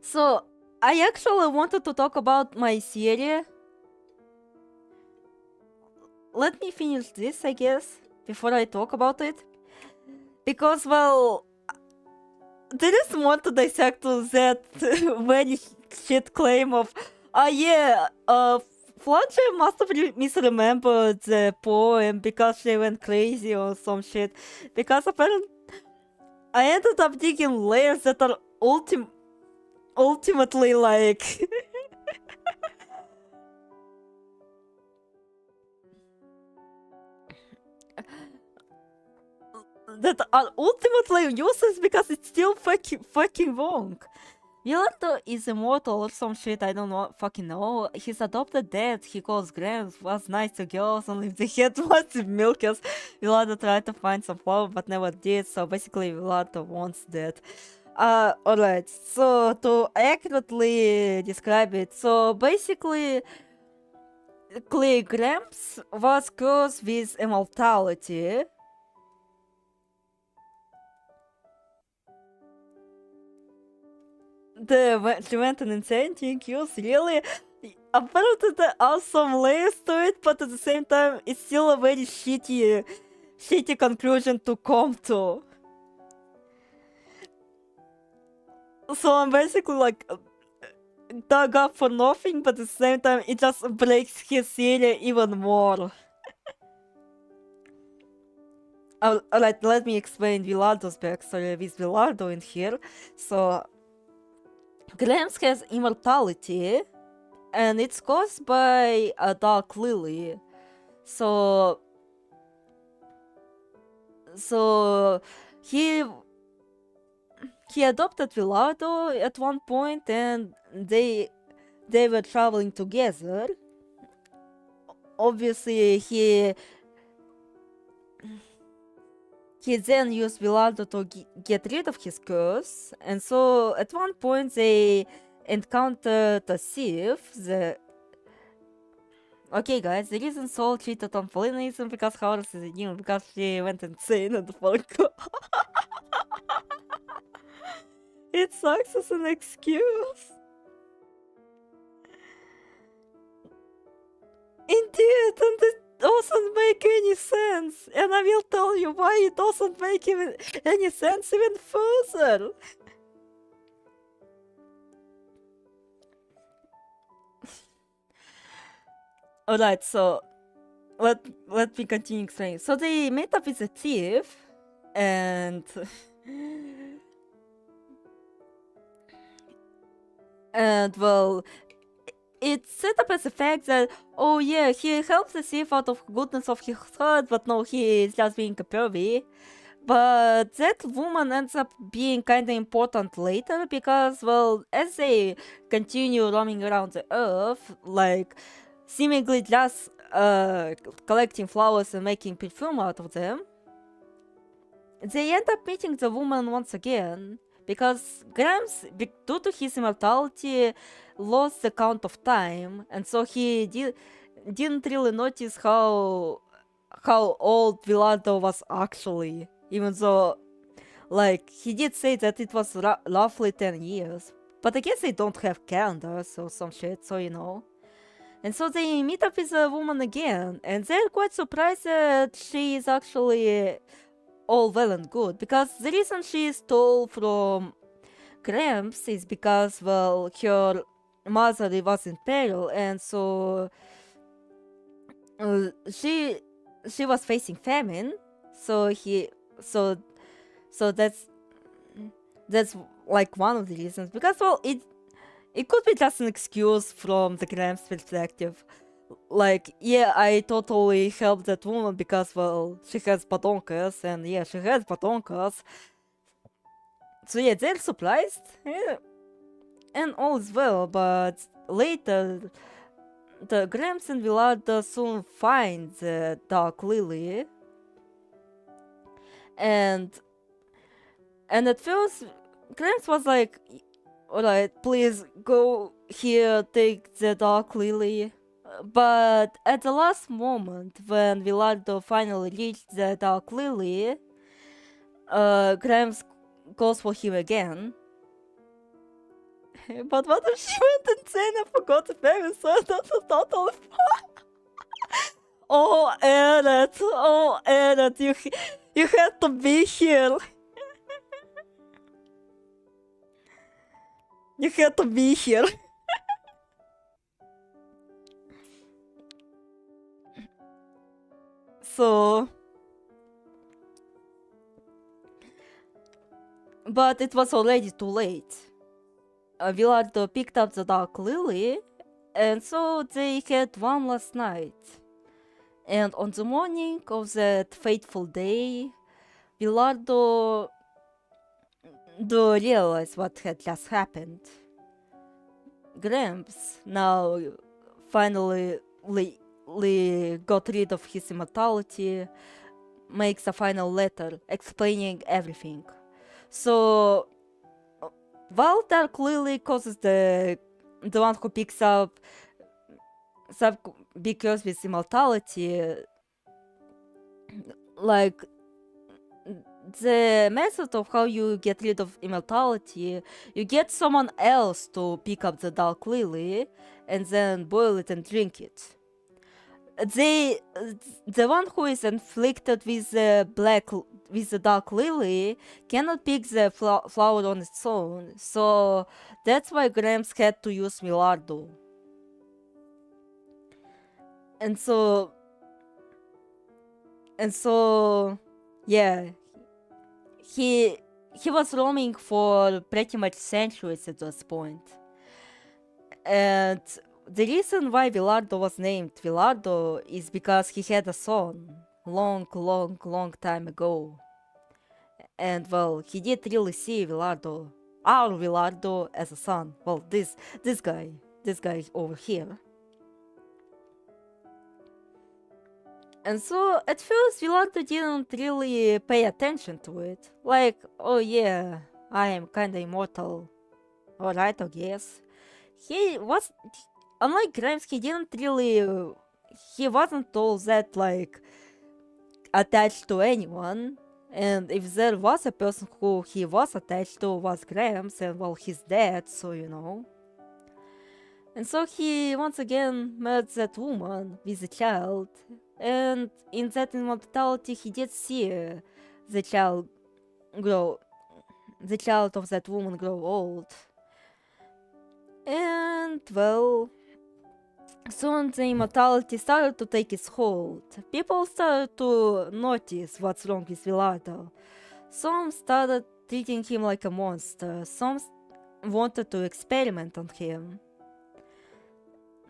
So, I actually wanted to talk about my series. Let me finish this, I guess, before I talk about it. Because, well, there is more to dissect to that very shit claim of, Fletcher must have misremembered the poem because she went crazy or some shit. Because apparently, I ended up digging layers that are ultimately like that are ultimately useless because it's still fucking wrong. Villardo is immortal or some shit, I don't know, fucking know. His adopted dad, he calls Grams, was nice to girls, only if they had lots of milkers. Villardo tried to find some love but never did, so basically Villardo wants that. Alright, so to accurately describe it, so basically Clay Gramps was cursed with immortality. She went an insane kills, really? Apparently there are some layers to it, but at the same time it's still a very shitty conclusion to come to. So I'm basically like dug up for nothing, but at the same time it just breaks his theory even more. Alright, let me explain Villardo's backstory with Villardo in here. So, Grams has immortality, and it's caused by a dark lily. So he adopted Villardo at one point, and they were traveling together. Obviously, he then used Villardo to get rid of his curse, and so at one point they encountered a thief. Okay, guys, the reason Soul cheated on Polina isn't because Horus is new, because she went insane at the Falco. It sucks as an excuse. Indeed, and it doesn't make any sense. And I will tell you why it doesn't make any sense even further. Alright, so let me continue explaining. So they met up with a thief, and well, it's set up as the fact that, oh yeah, he helps the thief out of goodness of his heart, but no, he is just being a pervy. But that woman ends up being kinda important later because, well, as they continue roaming around the earth, like, seemingly just collecting flowers and making perfume out of them, they end up meeting the woman once again, because Grams, due to his immortality, lost the count of time, and so he didn't really notice how old Villardo was actually, even though, like, he did say that it was roughly 10 years. But I guess they don't have calendars or some shit, so you know. And so they meet up with a woman again, and they're quite surprised that she is actually all well and good, because the reason she stole from Gramps is because, well, her mother was in peril, and so she was facing famine, so that's like one of the reasons, because, well, it could be just an excuse from the Gramps perspective. Like, yeah, I totally helped that woman because, well, she has badonkas, and yeah, she has badonkas. So yeah, they're surprised, yeah, and all is well, but later, the Gramps and Villardo soon find the Dark Lily, and at first, Gramps was like, alright, please go here, take the Dark Lily. But at the last moment, when Villardo finally reached the Dark Lily, Gramps goes for him again. But what if she went insane and forgot the famous, so that's a total Oh, Eret, you had to be here. You had to be here. So, but it was already too late. Villardo picked up the Dark Lily, and so they had one last night. And on the morning of that fateful day, Villardo realized what had just happened. Gramps now finally got rid of his immortality, makes a final letter explaining everything. So, while Dark Lily causes the one who picks up some big curse with immortality, like, the method of how you get rid of immortality, you get someone else to pick up the Dark Lily and then boil it and drink it. The one who is inflicted with the Dark Lily cannot pick the flower on its own, so that's why Gramps had to use Villardo. And so Yeah, he was roaming for pretty much centuries at this point. And the reason why Villardo was named Villardo is because he had a son long time ago. And well, he did really see Villardo, our Villardo, as a son. Well, this guy over here. And so at first Villardo didn't really pay attention to it. Like, oh yeah, I am kinda immortal. Alright, I guess. He was, unlike Grimes, he didn't really, he wasn't all that like attached to anyone. And if there was a person who he was attached to was Grimes, and well, he's dead, so you know. And so he once again met that woman with a child, and in that immortality he did see the child of that woman grow old. And well, soon the immortality started to take its hold. People started to notice what's wrong with Villardo. Some started treating him like a monster, some wanted to experiment on him.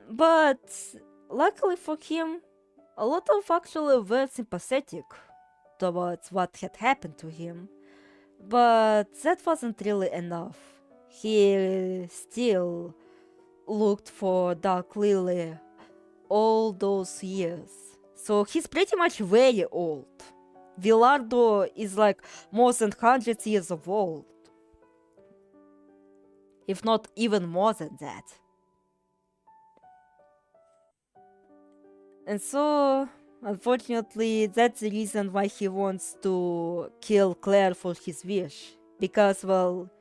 But luckily for him, a lot of actually were sympathetic towards what had happened to him. But that wasn't really enough. He still looked for Dark Lily all those years. So he's pretty much very old. Villardo is like more than 100 years of old. If not even more than that. And so, unfortunately, that's the reason why he wants to kill Claire for his wish. Because, well,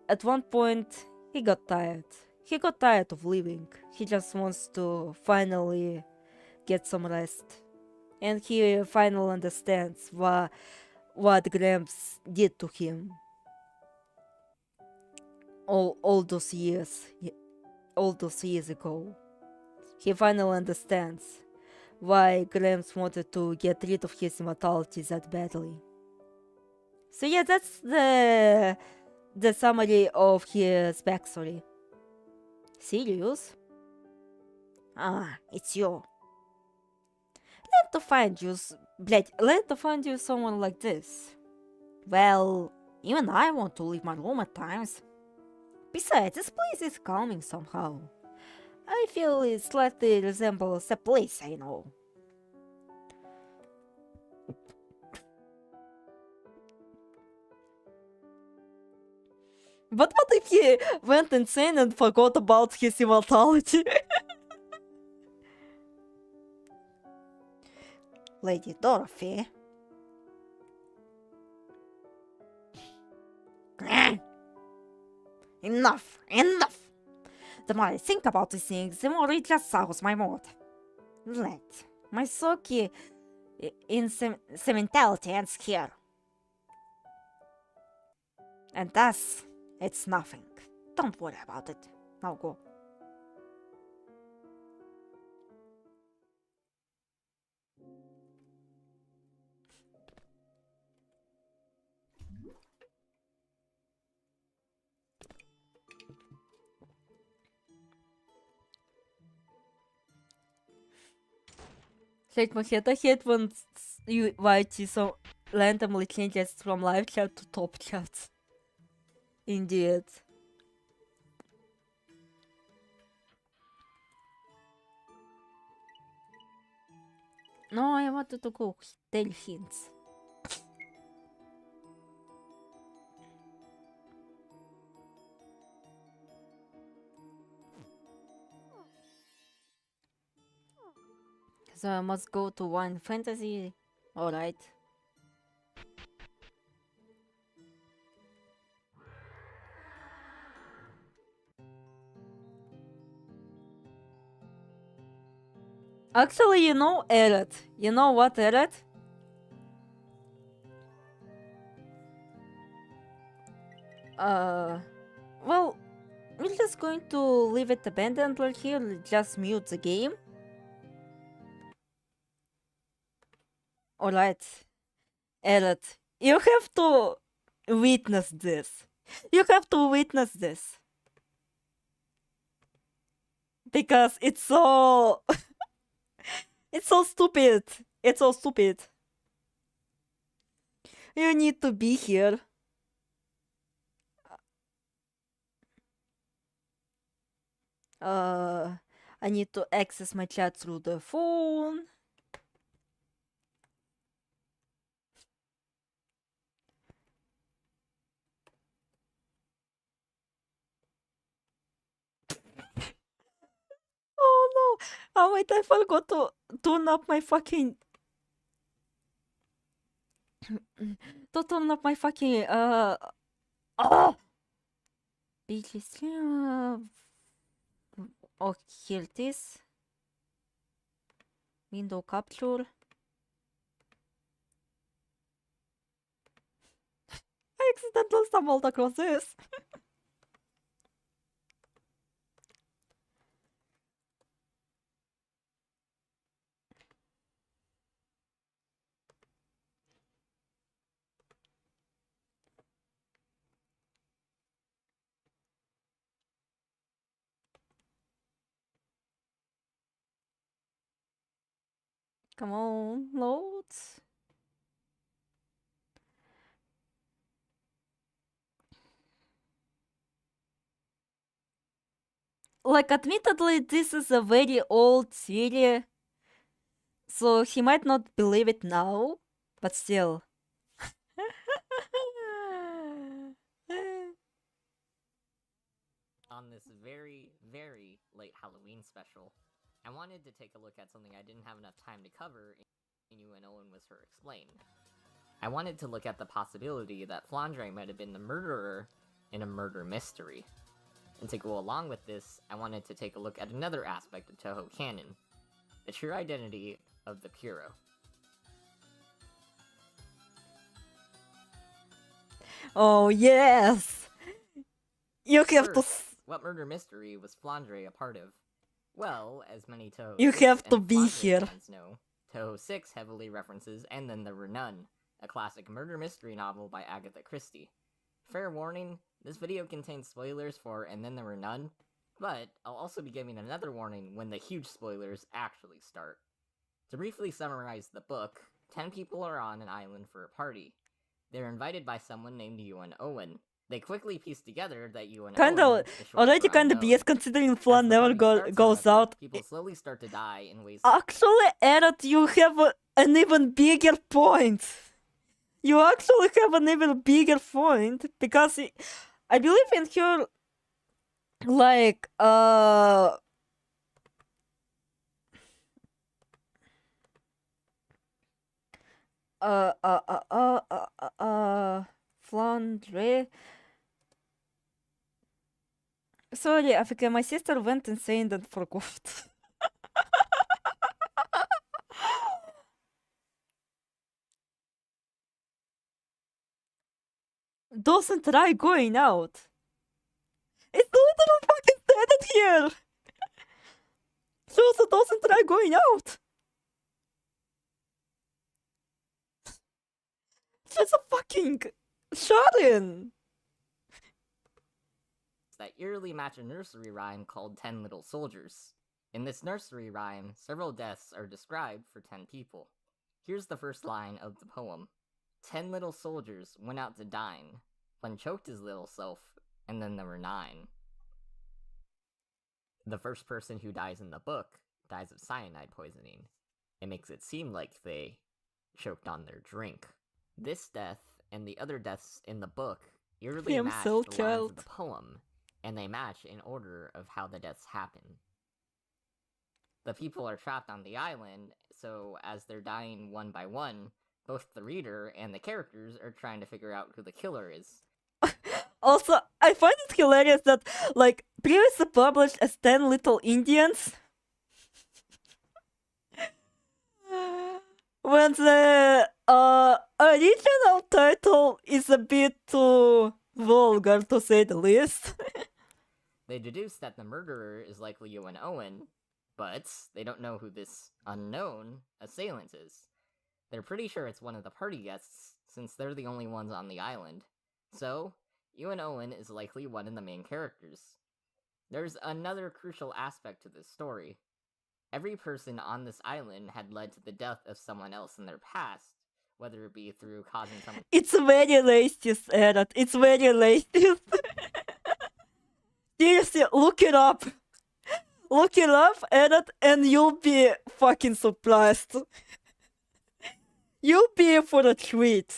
at one point, he got tired. He got tired of living. He just wants to finally get some rest. And he finally understands what Gramps did to him. All those years ago. He finally understands why Gramps wanted to get rid of his immortality that badly. So yeah, that's the summary of his backstory. Serious? Ah, it's you. Let to find you someone like this. Well, even I want to leave my room at times. Besides, this place is calming somehow. I feel it slightly resembles a place I know. But what if he went insane and forgot about his immortality? Lady Dorothy. Enough! The more I think about these things, the more it just sours my mood. Let my Soki in sentimentality ends here. And thus, it's nothing. Don't worry about it. Now go. Shake my head. I hate when YT so randomly changes from live chat to top chat. Indeed. No, I wanted to go tell hints. So I must go to one fantasy. Alright. Actually, you know Eret. You know what, Eret? Well, we're just going to leave it abandoned right here. Just mute the game. Alright. Edit. You have to witness this. You have to witness this. Because it's so... it's so stupid. It's so stupid. You need to be here. I need to access my chat through the phone. Oh no! Oh wait, I forgot to turn up my fucking... to turn up my fucking, BG stream... Oh, here it is. Window capture. I accidentally stumbled across this. Come on, load. Like, admittedly, this is a very old series, so he might not believe it now, but still. On this very, very late Halloween special, I wanted to take a look at something I didn't have enough time to cover in You and Owen Was Her Explained. I wanted to look at the possibility that Flandre might have been the murderer in a murder mystery. And to go along with this, I wanted to take a look at another aspect of Toho canon, the true identity of the Puro. Oh, yes! You have to... What murder mystery was Flandre a part of? Well, as many Toho You 6 have to and be Flandre here. fans know, Toho 6 heavily references And Then There Were None, a classic murder mystery novel by Agatha Christie. Fair warning, this video contains spoilers for And Then There Were None, but I'll also be giving another warning when the huge spoilers actually start. To briefly summarize the book, 10 people are on an island for a party. They're invited by someone named You and Owen. They quickly piece together that You and Kinda, Owen is short already for kinda unknown. BS considering As Flan the never party starts, goes however, out. people slowly start to die in ways Actually, Edit, you have an even bigger point. You actually have an even bigger point, because I believe in her, like, Flandre. Sorry, Africa, my sister went insane and forgot. Doesn't try going out. It's literally fucking stated here. She also doesn't try going out. She's a fucking Sharon. that eerily match a nursery rhyme called 10 Little Soldiers. In this nursery rhyme, several deaths are described for 10 people. Here's the first line of the poem. 10 little soldiers went out to dine. One choked his little self, and then there were 9. The first person who dies in the book dies of cyanide poisoning. It makes it seem like they choked on their drink. This death and the other deaths in the book eerily match the lines of the poem, and they match in order of how the deaths happen. The people are trapped on the island, so as they're dying one by one, both the reader and the characters are trying to figure out who the killer is. Also, I find it hilarious that, like, previously published as 10 Little Indians, when the original title is a bit too vulgar, to say the least. They deduce that the murderer is likely You and Owen, but they don't know who this unknown assailant is. They're pretty sure it's one of the party guests since they're the only ones on the island. So, you and Owen is likely one of the main characters. There's another crucial aspect to this story. Every person on this island had led to the death of someone else in their past, whether it be through causing someone. It's very racist, Erat. It's very racist. Seriously, look it up. Look it up, Erat, and you'll be fucking surprised. You'll be for a treat.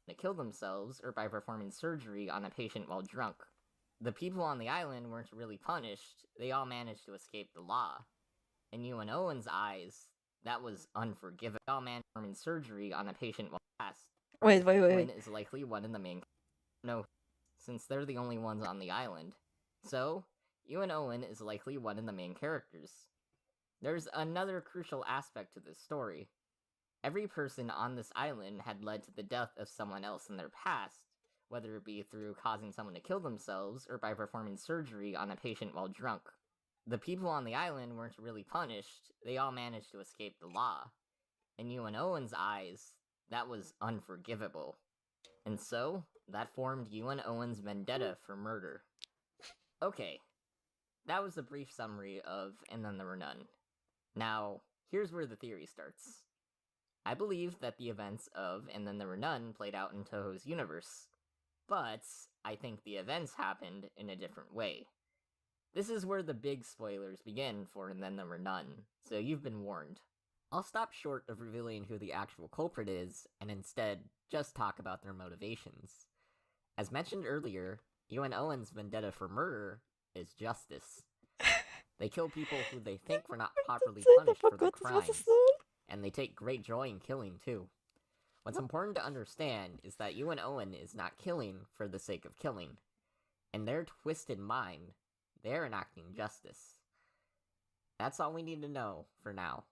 To kill themselves or by performing surgery on a patient while drunk. The people on the island weren't really punished, they all managed to escape the law. In you and Owen's eyes, that was unforgivable. All man performing surgery on a patient while past. Wait. Owen is likely one of the main. No, since they're the only ones on the island. So, you and Owen is likely one of the main characters. There's another crucial aspect to this story. Every person on this island had led to the death of someone else in their past, whether it be through causing someone to kill themselves or by performing surgery on a patient while drunk. The people on the island weren't really punished, they all managed to escape the law. In you and Owen's eyes, that was unforgivable. And so, that formed you and Owen's vendetta for murder. Okay, that was a brief summary of And Then There Were None. Now, here's where the theory starts. I believe that the events of And Then There Were None played out in Toho's universe, but I think the events happened in a different way. This is where the big spoilers begin for And Then There Were None, so you've been warned. I'll stop short of revealing who the actual culprit is, and instead just talk about their motivations. As mentioned earlier, you and Owen's vendetta for murder is justice. They kill people who they think were not properly punished for their crimes, and they take great joy in killing too. What's important to understand is that you and Owen is not killing for the sake of killing. In their twisted mind, they're enacting justice. That's all we need to know for now.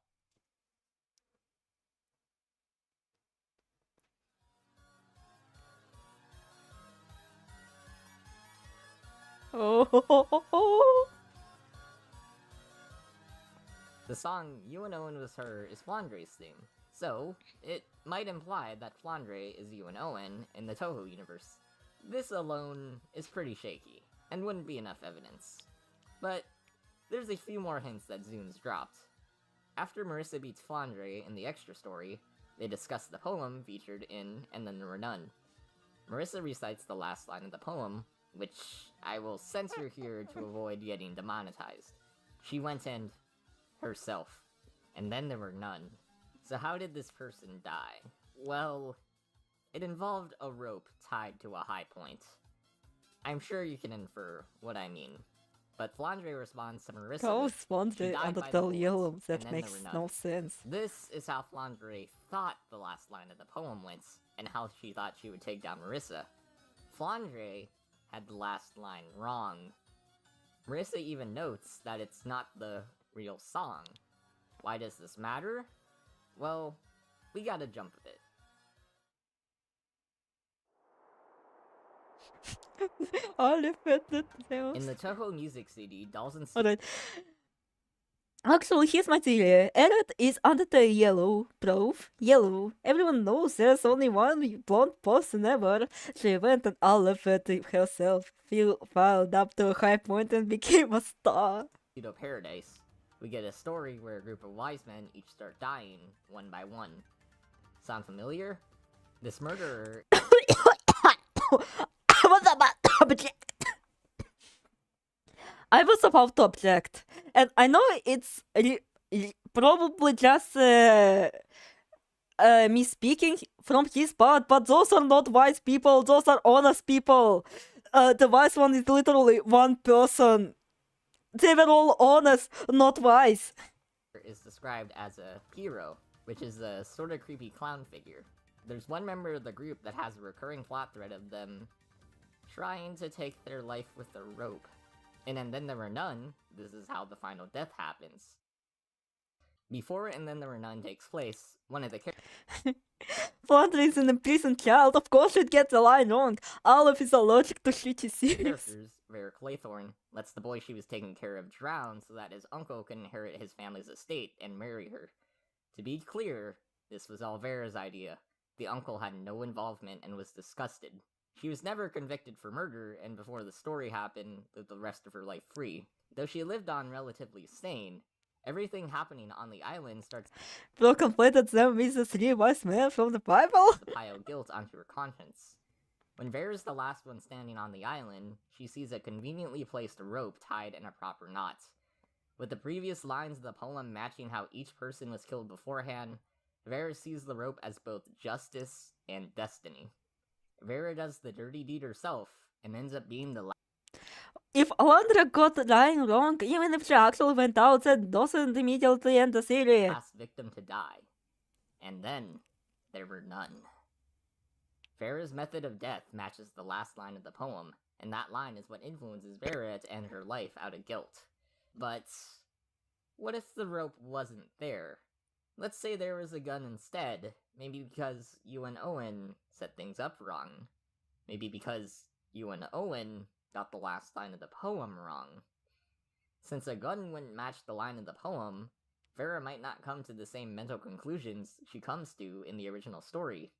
Oh. The song You and Owen Was Her is Flandre's theme, so it might imply that Flandre is you and Owen in the Toho universe. This alone is pretty shaky, and wouldn't be enough evidence. But there's a few more hints that Zunes dropped. After Marissa beats Flandre in the extra story, they discuss the poem featured in And Then There Were None. Marissa recites the last line of the poem, which I will censor here to avoid getting demonetized. She went and herself, and then there were none. So how did this person die? Well, it involved a rope tied to a high point. I'm sure you can infer what I mean. But Flandre responds to Marissa. How with, is Flandre under the yellow? That makes no sense. This is how Flandre thought the last line of the poem went, and how she thought she would take down Marissa. Flandre had the last line wrong. Marissa even notes that it's not the real song. Why does this matter? Well, we gotta jump a bit. In the Toho music CD, Dolls and Alright. Actually, here's my theory. Eret is under the yellow proof. Yellow. Everyone knows there's only one blonde person ever. She went and elevated herself, filed up to a high point and became a star. Pseudo Paradise, we get a story where a group of wise men each start dying, one by one. Sound familiar? This murderer... I was about to object, and I know it's probably just me speaking from his part, but those are not wise people, those are honest people. The wise one is literally one person. They were all honest, not wise. Is described as a hero, which is a sort of creepy clown figure. There's one member of the group that has a recurring plot thread of them trying to take their life with a rope. And Then There Were None, this is how the final death happens. Before And Then There Were None takes place, one of the characters... Flandre is an imprisoned child, of course she'd get the line wrong. Olive is allergic to shitty series. Characters, Vera Claythorne, lets the boy she was taking care of drown so that his uncle can inherit his family's estate and marry her. To be clear, this was all Vera's idea. the uncle had no involvement and was disgusted. She was never convicted for murder, and before the story happened, lived the rest of her life free. Though she lived on relatively sane, everything happening on the island starts Bro completed them with the 3 wise men from the Bible. to pile guilt onto her conscience. When Vera's the last one standing on the island, she sees a conveniently placed rope tied in a proper knot. With the previous lines of the poem matching how each person was killed beforehand, Vera sees the rope as both justice and destiny. Vera does the dirty deed herself, and ends up being the If Alondra got the line wrong, even if she actually went out, that doesn't immediately end the series. last victim to die. And then, there were none. Vera's method of death matches the last line of the poem, and that line is what influences Vera to end her life out of guilt. But what if the rope wasn't there? Let's say there was a gun instead, maybe because you and Owen set things up wrong. Maybe because you and Owen got the last line of the poem wrong. Since a gun wouldn't match the line of the poem, Vera might not come to the same mental conclusions she comes to in the original story.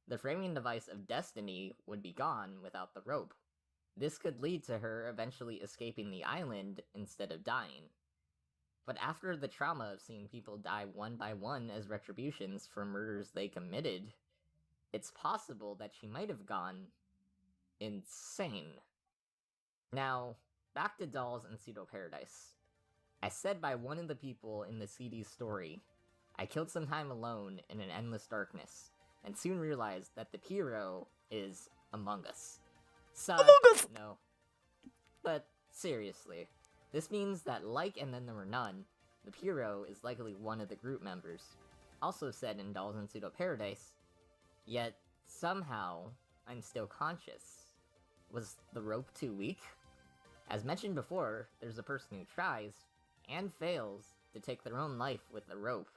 The framing device of destiny would be gone without the rope. This could lead to her eventually escaping the island instead of dying. But after the trauma of seeing people die one by one as retributions for murders they committed, it's possible that she might have gone insane. Now, back to Dolls and Pseudo Paradise. As said by one of the people in the CD's story, I killed some time alone in an endless darkness, and soon realized that the hero is Among Us. Among Us! No. But seriously, this means that like And Then There Were None, the hero is likely one of the group members. Also said in Dolls and Pseudo Paradise, yet somehow I'm still conscious. Was the rope too weak? As mentioned before, there's a person who tries, and fails, to take their own life with the rope.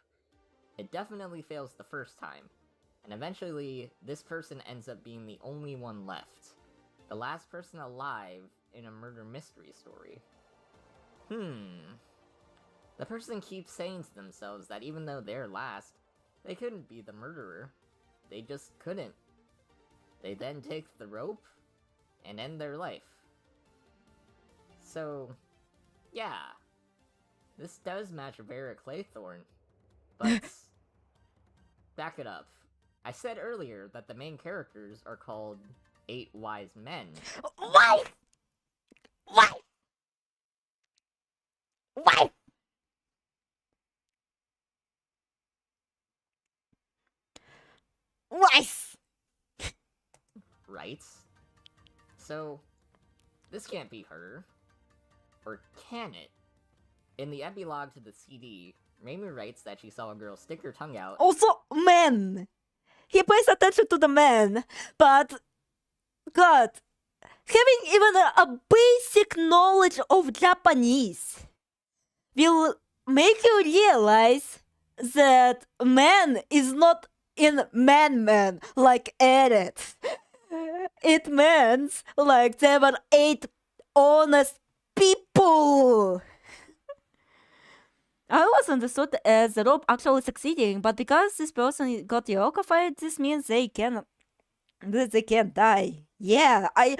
It definitely fails the first time, and eventually, this person ends up being the only one left. The last person alive in a murder mystery story. The person keeps saying to themselves that even though they're last, they couldn't be the murderer. They just couldn't. They then take the rope, and end their life. So, yeah. This does match Vera Claythorne, but back it up. I said earlier that the main characters are called 8 Wise Men. Why? Why? Why? Wise! Right? So, this can't be her. Or can it? In the epilogue to the CD, Reimu writes that she saw a girl stick her tongue out. Also, men! He pays attention to the men, but... God, having even a basic knowledge of Japanese will make you realize that man is not in man like Eret. It means like there were 8 honest people. I always understood as the rope actually succeeding, but because this person got yokified, this means they can't die. Yeah, I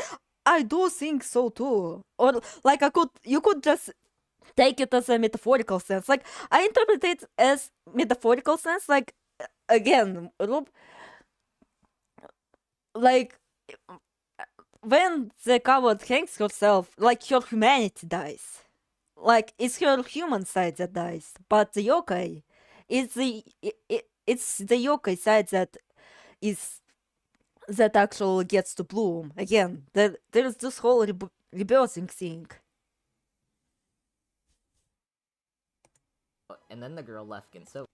do think so too. Or like you could just take it as a metaphorical sense. Like I interpret it as metaphorical sense. Like again, rope. Like when the coward hangs herself, like her humanity dies. Like it's her human side that dies, but the yokai, it's the yokai side that actually gets to bloom again. There's this whole rebirthing thing. And then the girl left Ginso.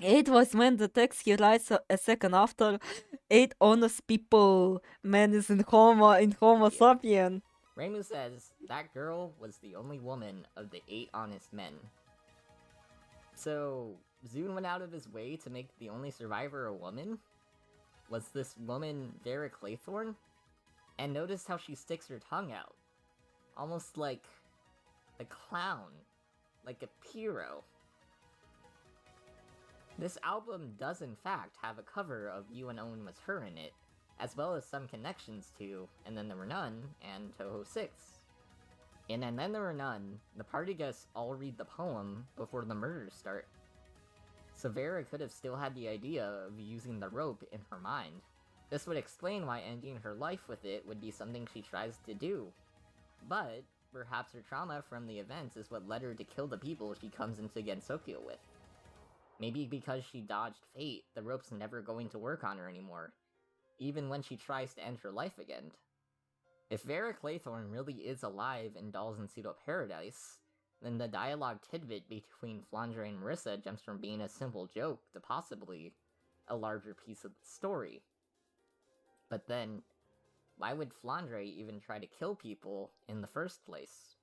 It was when the text he writes a second after 8 honest people, man is in Homo sapien. Reimu says that girl was the only woman of the 8 honest men. So, Zune went out of his way to make the only survivor a woman? Was this woman Vera Claythorne? And notice how she sticks her tongue out. Almost like a clown. Like a hero. This album does in fact have a cover of You and Owen Was Her in it, as well as some connections to And Then There Were None and Toho 6. In And Then There Were None, the party guests all read the poem before the murders start. So Vera could have still had the idea of using the rope in her mind. This would explain why ending her life with it would be something she tries to do. But perhaps her trauma from the events is what led her to kill the people she comes into Gensokyo with. Maybe because she dodged fate, the rope's never going to work on her anymore, even when she tries to end her life again. If Vera Claythorne really is alive in Dolls in Pseudo Paradise, then the dialogue tidbit between Flandre and Marissa jumps from being a simple joke to possibly a larger piece of the story. But then, why would Flandre even try to kill people in the first place?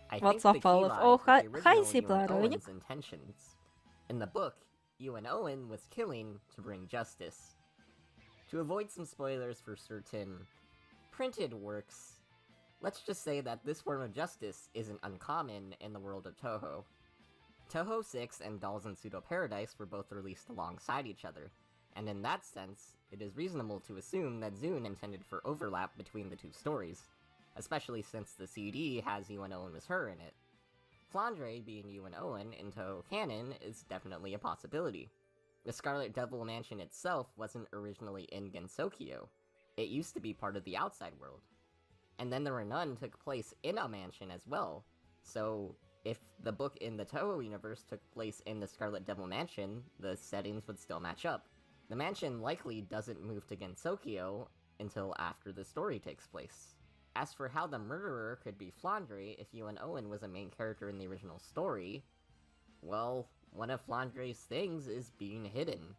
I What's think up, the key Olive? lies Oh, with hi, the hi, original Ziplar. Ewan Owen's intentions. In the book, Ewan Owen was killing to bring justice. To avoid some spoilers for certain printed works, let's just say that this form of justice isn't uncommon in the world of Toho. Toho 6 and Dolls in Pseudo Paradise were both released alongside each other, and in that sense, it is reasonable to assume that Zune intended for overlap between the two stories, especially since the CD has You and Owen Was Her in it. Flandre being You and Owen in Toho canon is definitely a possibility. The Scarlet Devil Mansion itself wasn't originally in Gensokyo. It used to be part of the outside world. And Then There Were None took place in a mansion as well, so if the book in the Toho universe took place in the Scarlet Devil Mansion, the settings would still match up. The mansion likely doesn't move to Gensokyo until after the story takes place. As for how the murderer could be Flandre if You and Owen was a main character in the original story, well, one of Flandre's things is being hidden.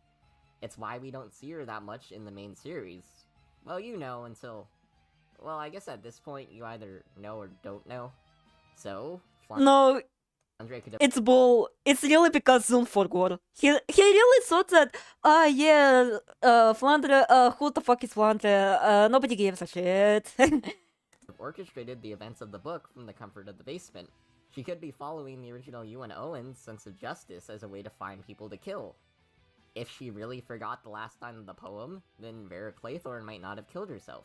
It's why we don't see her that much in the main series. Well, you know until... Well, I guess at this point you either know or don't know. So, No, Flandre could have... it's bull. It's really because Zune forgot. He really thought that, Flandre, who the fuck is Flandre? Nobody gives a shit. orchestrated the events of the book from the comfort of the basement. She could be following the original You and Owen's sense of justice as a way to find people to kill. If she really forgot the last line of the poem, then Vera Claythorne might not have killed herself.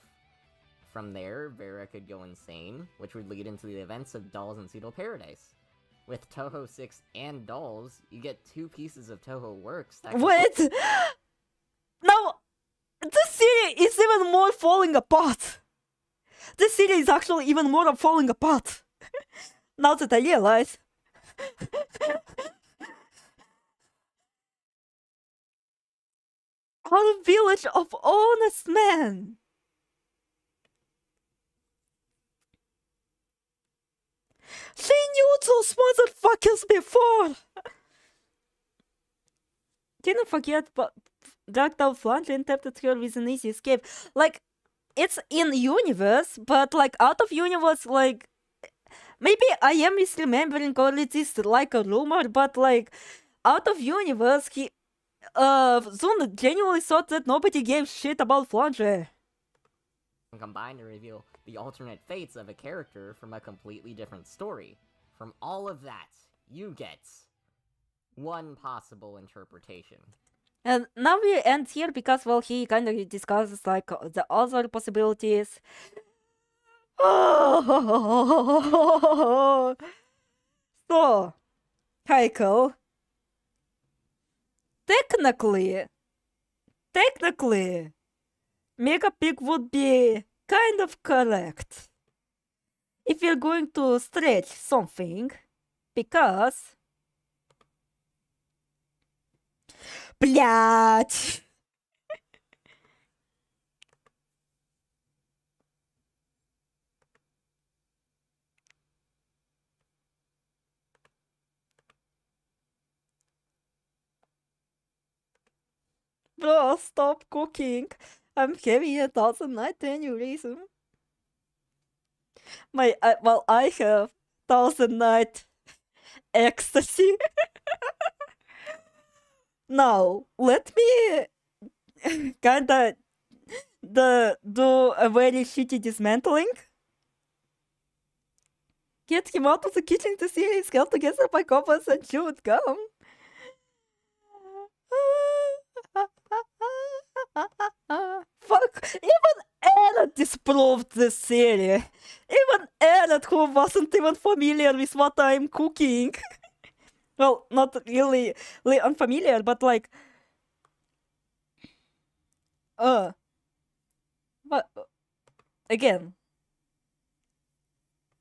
From there, Vera could go insane, which would lead into the events of Dolls in Pseudo Paradise. With Toho 6 and Dolls, you get two pieces of Toho works that Wait! Now, this series is even more falling apart. This series is actually even more falling apart. Now that I realize. Our village of honest men. She knew those motherfuckers before. Didn't forget, but dragged out Flandre and tempted her with an easy escape. Like, it's in universe, but like out of universe, like maybe I am misremembering or it is like a rumor, but like out of universe, Zune genuinely thought that nobody gave shit about Flandre. combine to reveal the alternate fates of a character from a completely different story. From all of that, you get one possible interpretation. And now we end here because, well, he kind of discusses like the other possibilities. So, Heiko, technically, Mega Pig would be kind of correct if you're going to stretch something, because... Блять! Bro, stop cooking. I'm having a 1000-night aneurysm. I have 1000-night ecstasy. Now, let me kinda do a very shitty dismantling. Get him out of the kitchen to see his held together by couples and chewed gum. Fuck! Even Eret disproved this theory. Even Eret, who wasn't even familiar with what I'm cooking. Well, not really unfamiliar, but like... But... Again.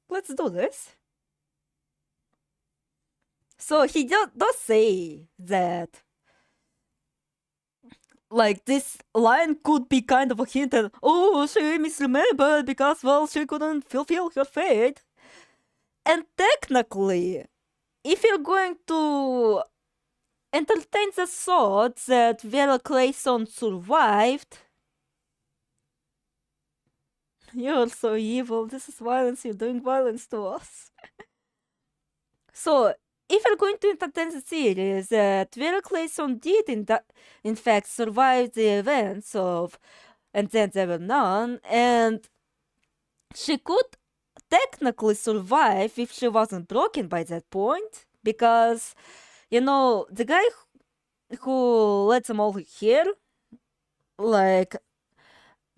Let's do this. So he does say that... Like, this line could be kind of a hint at, oh, she misremembered because, well, she couldn't fulfill her fate. And technically, if you're going to entertain the thought that Vera Clayson survived, you're so evil, this is violence, you're doing violence to us. So, if you're going to entertain the theory that Vera Clayson did in fact survive the events of And Then There Were None, and she could technically survive if she wasn't broken by that point, because, you know, the guy who let them all here, like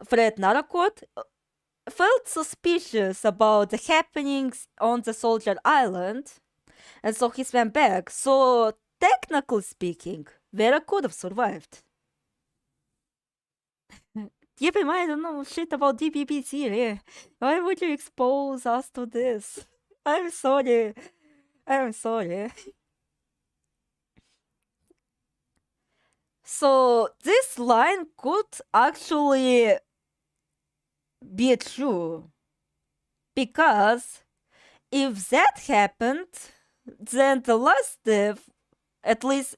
Fred Naracot, felt suspicious about the happenings on the Soldier Island, and so he swam back. So, technically speaking, Vera could have survived. Keep in mind, I don't know shit about DPP theory. Why would you expose us to this? I'm sorry. I'm sorry. So, this line could actually be true. Because if that happened, then the last death, at least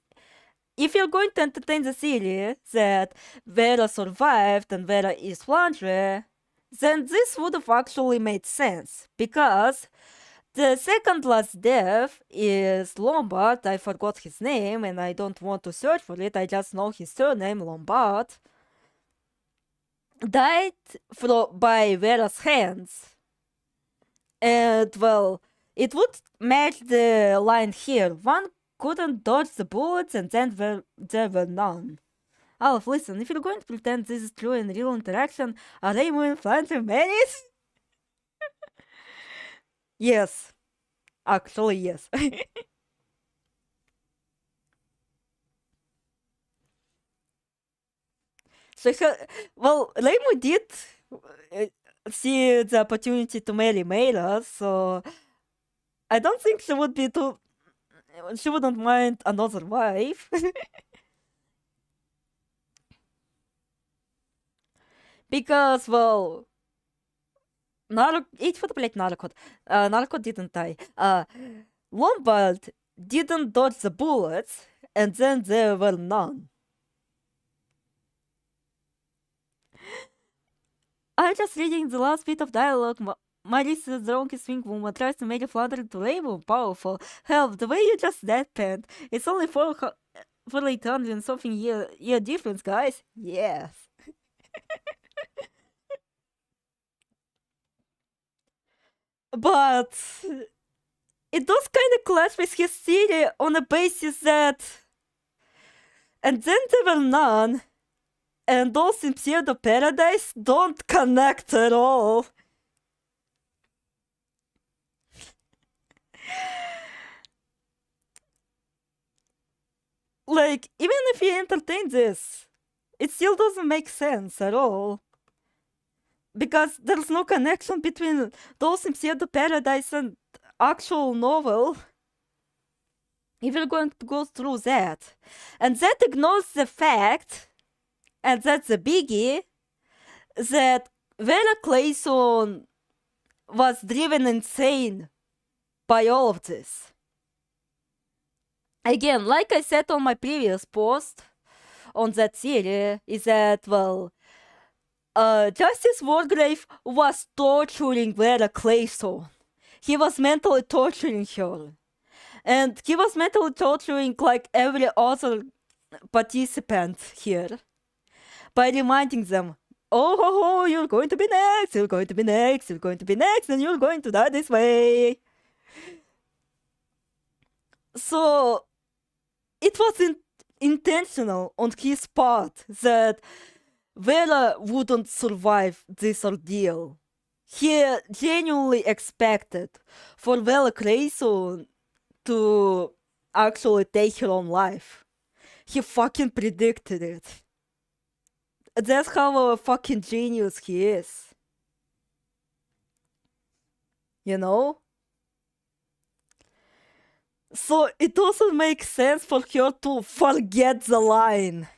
if you're going to entertain the theory that Vera survived and Vera is Flandre, then this would have actually made sense. Because the second last death is Lombard. I forgot his name and I don't want to search for it. I just know his surname, Lombard. Died by Vera's hands. And well, it would match the line here. One couldn't dodge the bullets and then there were none. Alf, listen, if you're going to pretend this is true in real interaction, are they moving Flandre menace? Yes. Actually, yes. So, well, Reimu did see the opportunity to marry Meira, so I don't think she would be too... She wouldn't mind another wife. Because, well... Each foot like Narcot. Narcot didn't die. Lombard didn't dodge the bullets, and then there were none. I'm just reading the last bit of dialogue. Maris is the wrongest swing woman tries to make a flutter to label powerful. Help, the way you just deadpanned. It's only for 800 and something year difference, guys. Yes. But it does kind of clash with his theory on the basis that And Then There Were None and those in Pseudo Paradise don't connect at all. Like, even if you entertain this, it still doesn't make sense at all. Because there's no connection between those in Pseudo Paradise and actual novel. If you're going to go through that. And that ignores the fact, and that's a biggie, that Vera Clayson was driven insane by all of this. Again, like I said on my previous post on that theory, is that, well, Justice Wargrave was torturing Vera Clayson. He was mentally torturing her. And he was mentally torturing like every other participant here. By reminding them, oh, you're going to be next, you're going to be next, you're going to be next, and you're going to die this way. So it was intentional on his part that Vera wouldn't survive this ordeal. He genuinely expected for Vera Grayson to actually take her own life. He fucking predicted it. That's how a fucking genius he is. You know? So it doesn't make sense for her to forget the line.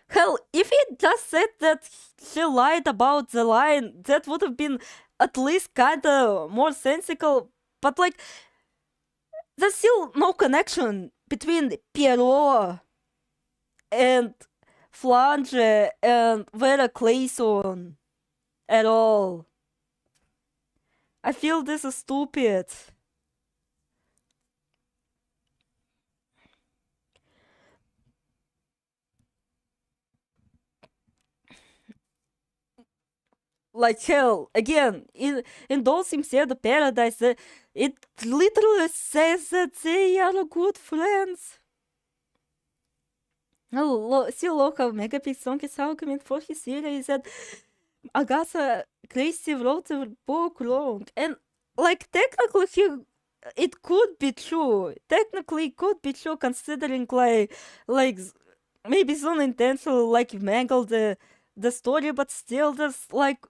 Hell, if he just said that she lied about the line, that would have been at least kinda more sensical. But like, there's still no connection between Pierrot and Flange and Vera Clayson at all. I feel this is stupid. Like hell, again, in Those Inside the Paradise, it literally says that they are good friends. See, look how Megapix's song is argument for his series that Agatha Christie wrote the book wrong. And like technically it could be true. Technically it could be true considering like maybe it's unintentional like mangle the story, but still there's like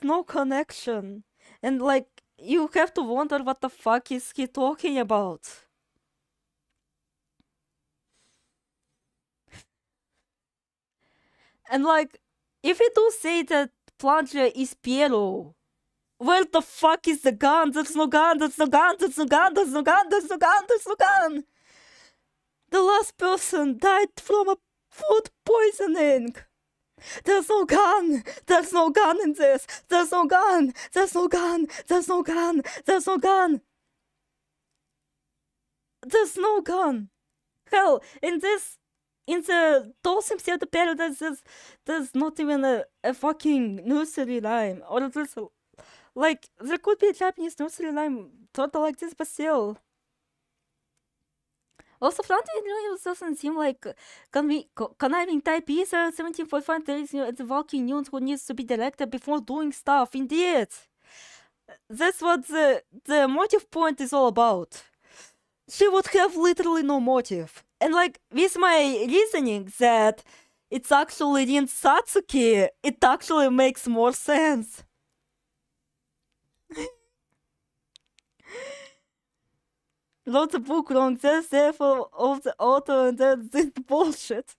no connection. And like you have to wonder what the fuck is he talking about. And like, if we do say that Plunger is Piero, where the fuck is the gun? There's no gun, there's no gun, there's no gun, there's no gun, there's no gun, there's no gun! The last person died from a food poisoning! There's no gun! There's no gun in this! There's no gun! There's no gun! There's no gun! There's no gun! There's no gun! Hell, in the Those Inside the Paradise, there's not even a fucking nursery rhyme. Or there's like, there could be a Japanese nursery rhyme sort of like this, but still. Also, Frontier doesn't seem like conniving type either. 17.5 there is the walking nude who needs to be directed before doing stuff. Indeed. That's what the motive point is all about. She would have literally no motive. And like, with my reasoning that it's actually Rin Satsuki, it actually makes more sense. Wrote the book wrong, that's therefore of the author, and that's bullshit.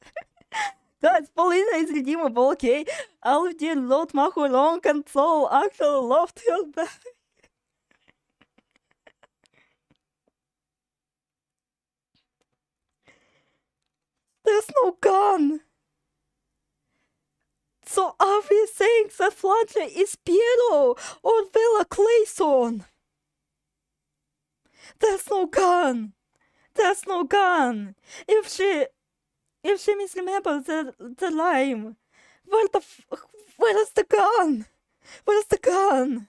Guys, Paulina is redeemable, okay? Alvdir wrote Maho wrong and so actually loved her back. There's no gun! So are we saying that Flange is Piero or Vera Clayson? There's no gun! There's no gun! If she misremembers the line, where is the gun? Where's the gun?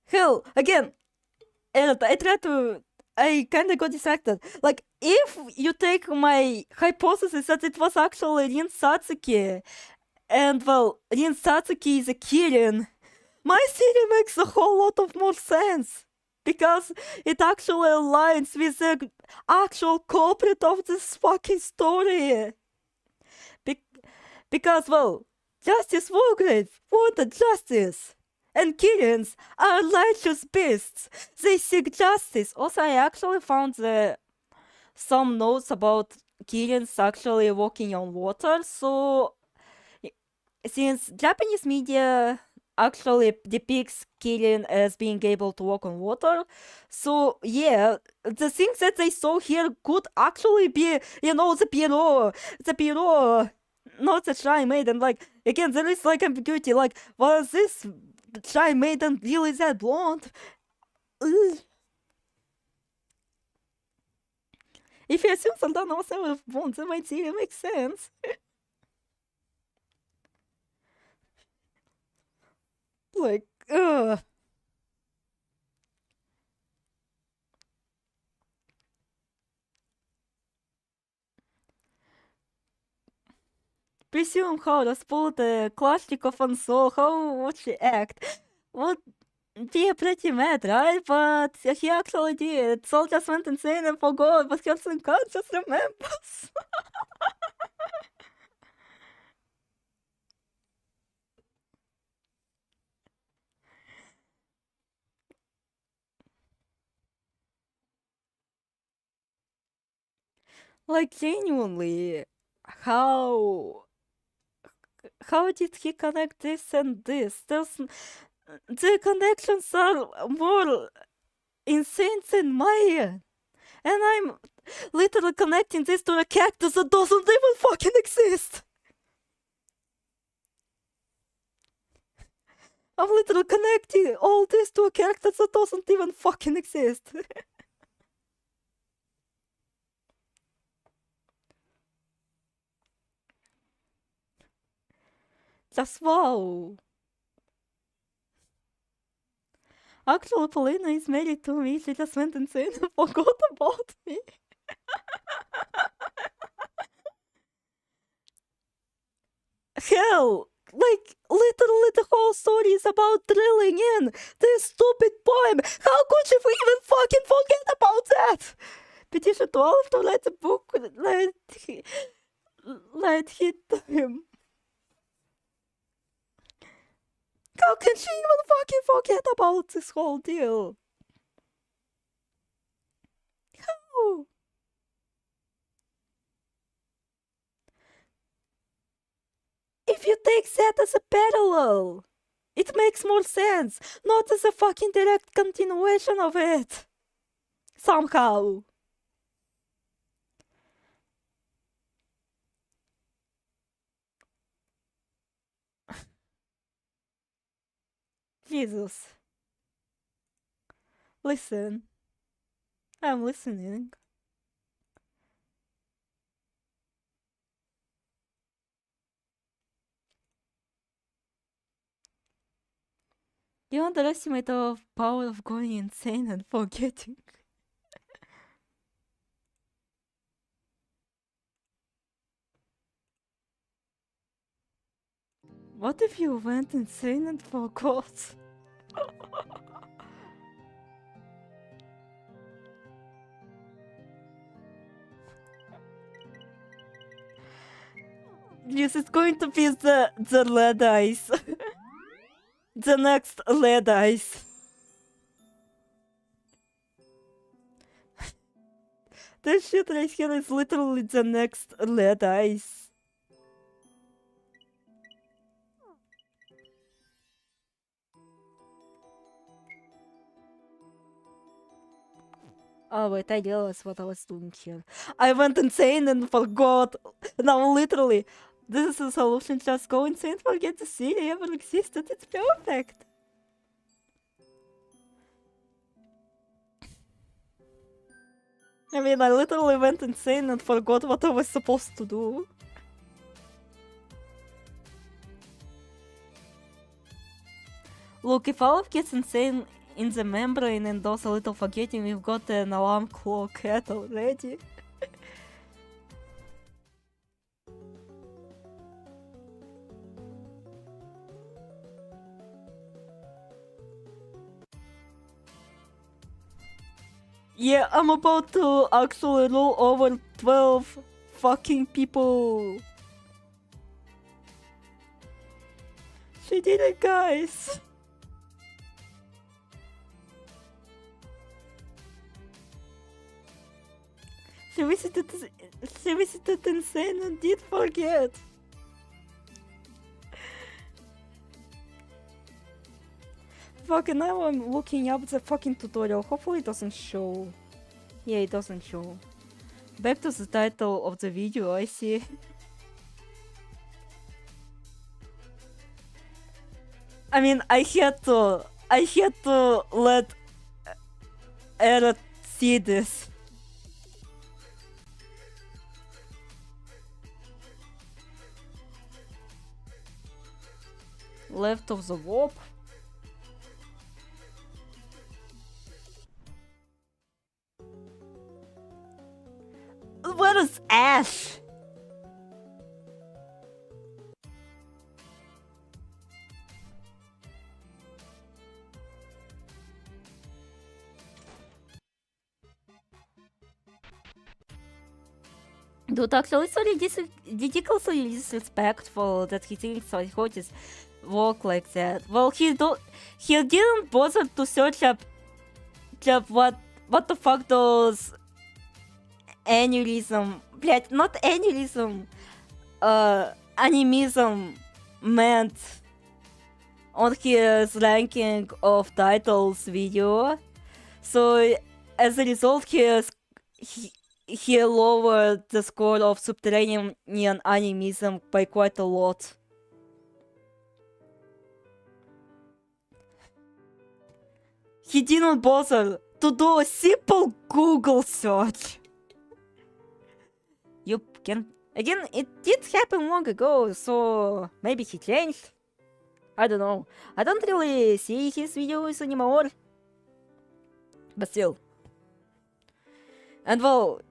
Hell, again, I kinda got distracted. Like, if you take my hypothesis that it was actually Rin Satsuki, and well, Rin Satsuki is a Kirin, my theory makes a whole lot of more sense. Because it actually aligns with the actual culprit of this fucking story. Because, well, Justice Wargrave wanted justice. And Kirins are righteous beasts. They seek justice. Also, I actually found some notes about Kirins actually walking on water. So, since Japanese media actually depicts Kirin as being able to walk on water, so yeah, the things that they saw here could actually be, the Pierrot, not the Shy Maiden. Like, again, there is like ambiguity. Like, was this Shy Maiden really that blonde? Ugh. If you assume Saldana was never blonde, that might seem make sense. like, ugh. Presume how to pulled the Kalashnikov on Soul, how would she act? Would be pretty mad, right? But he actually did. Soul just went insane and forgot, but Hansen can't just remembers. Like, genuinely, how did he connect this and this? The connections are more insane than mine. And I'm literally connecting this to a cactus that doesn't even fucking exist. I'm literally connecting all this to a cactus that doesn't even fucking exist. Just wow. Actually, Polina is married to me. She just went insane and forgot about me. Hell, like, literally the whole story is about drilling in this stupid poem. How could she even fucking forget about that? Petition to Olaf to let the book let hit him. How can she even fucking forget about this whole deal? How? If you take that as a parallel, it makes more sense, not as a fucking direct continuation of it. Somehow. Jesus. Listen. I'm listening. You underestimate the power of going insane and forgetting. What if you went insane and forgot? Yes, it's going to be the lead ice. The next lead ice. This shit right here is literally the next lead ice. Oh wait, I realized what I was doing here. I went insane and forgot. Now literally, this is a solution. Just go insane, forget the city ever existed. It's perfect. I mean, I literally went insane and forgot what I was supposed to do. Look, if Olaf gets insane in the membrane and does a little forgetting, we've got an alarm clock head already. Yeah, I'm about to actually roll over 12 fucking people. She did it, guys. She visited insane and did forget. Fucking now I'm looking up the fucking tutorial. Hopefully it doesn't show. Yeah, it doesn't show. Back to the title of the video, I see. I mean, I had to let Era see this. Left of the warp. Dude, actually, it's really ridiculously disrespectful that he thinks psychotists work like that. Well, he didn't bother to search up what the fuck those aneurysm, блять, not aneurysm, animism meant on his ranking of titles video. So as a result, he lowered the score of subterranean animism by quite a lot. He didn't bother to do a simple Google search. You can... Again, it did happen long ago, so maybe he changed. I don't know. I don't really see his videos anymore. But still. And well,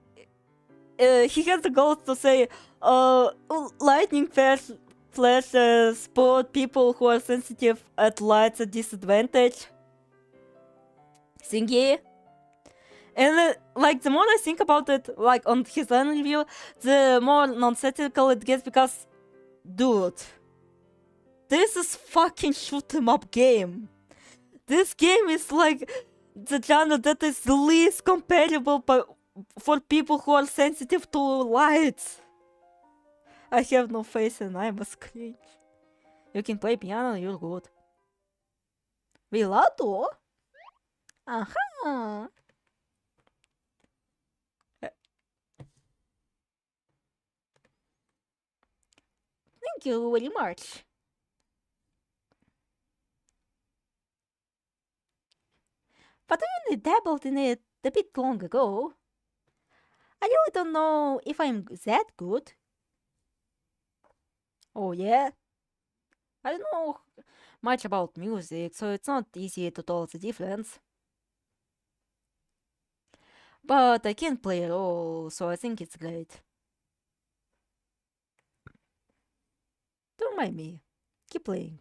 he has the goal to say, lightning flashes put people who are sensitive at lights at disadvantage. Thingy. And like, the more I think about it, like on his own review, the more nonsensical it gets because, dude, this is fucking shoot 'em up game. This game is like the genre that is least comparable for people who are sensitive to lights. I have no face and I'm a screen. You can play piano, you're good. Vilato? Aha. Thank you very much. But I only dabbled in it a bit long ago. I really don't know if I'm that good. Oh yeah? I don't know much about music, so it's not easy to tell the difference. But I can play it all, so I think it's great. Don't mind me. Keep playing.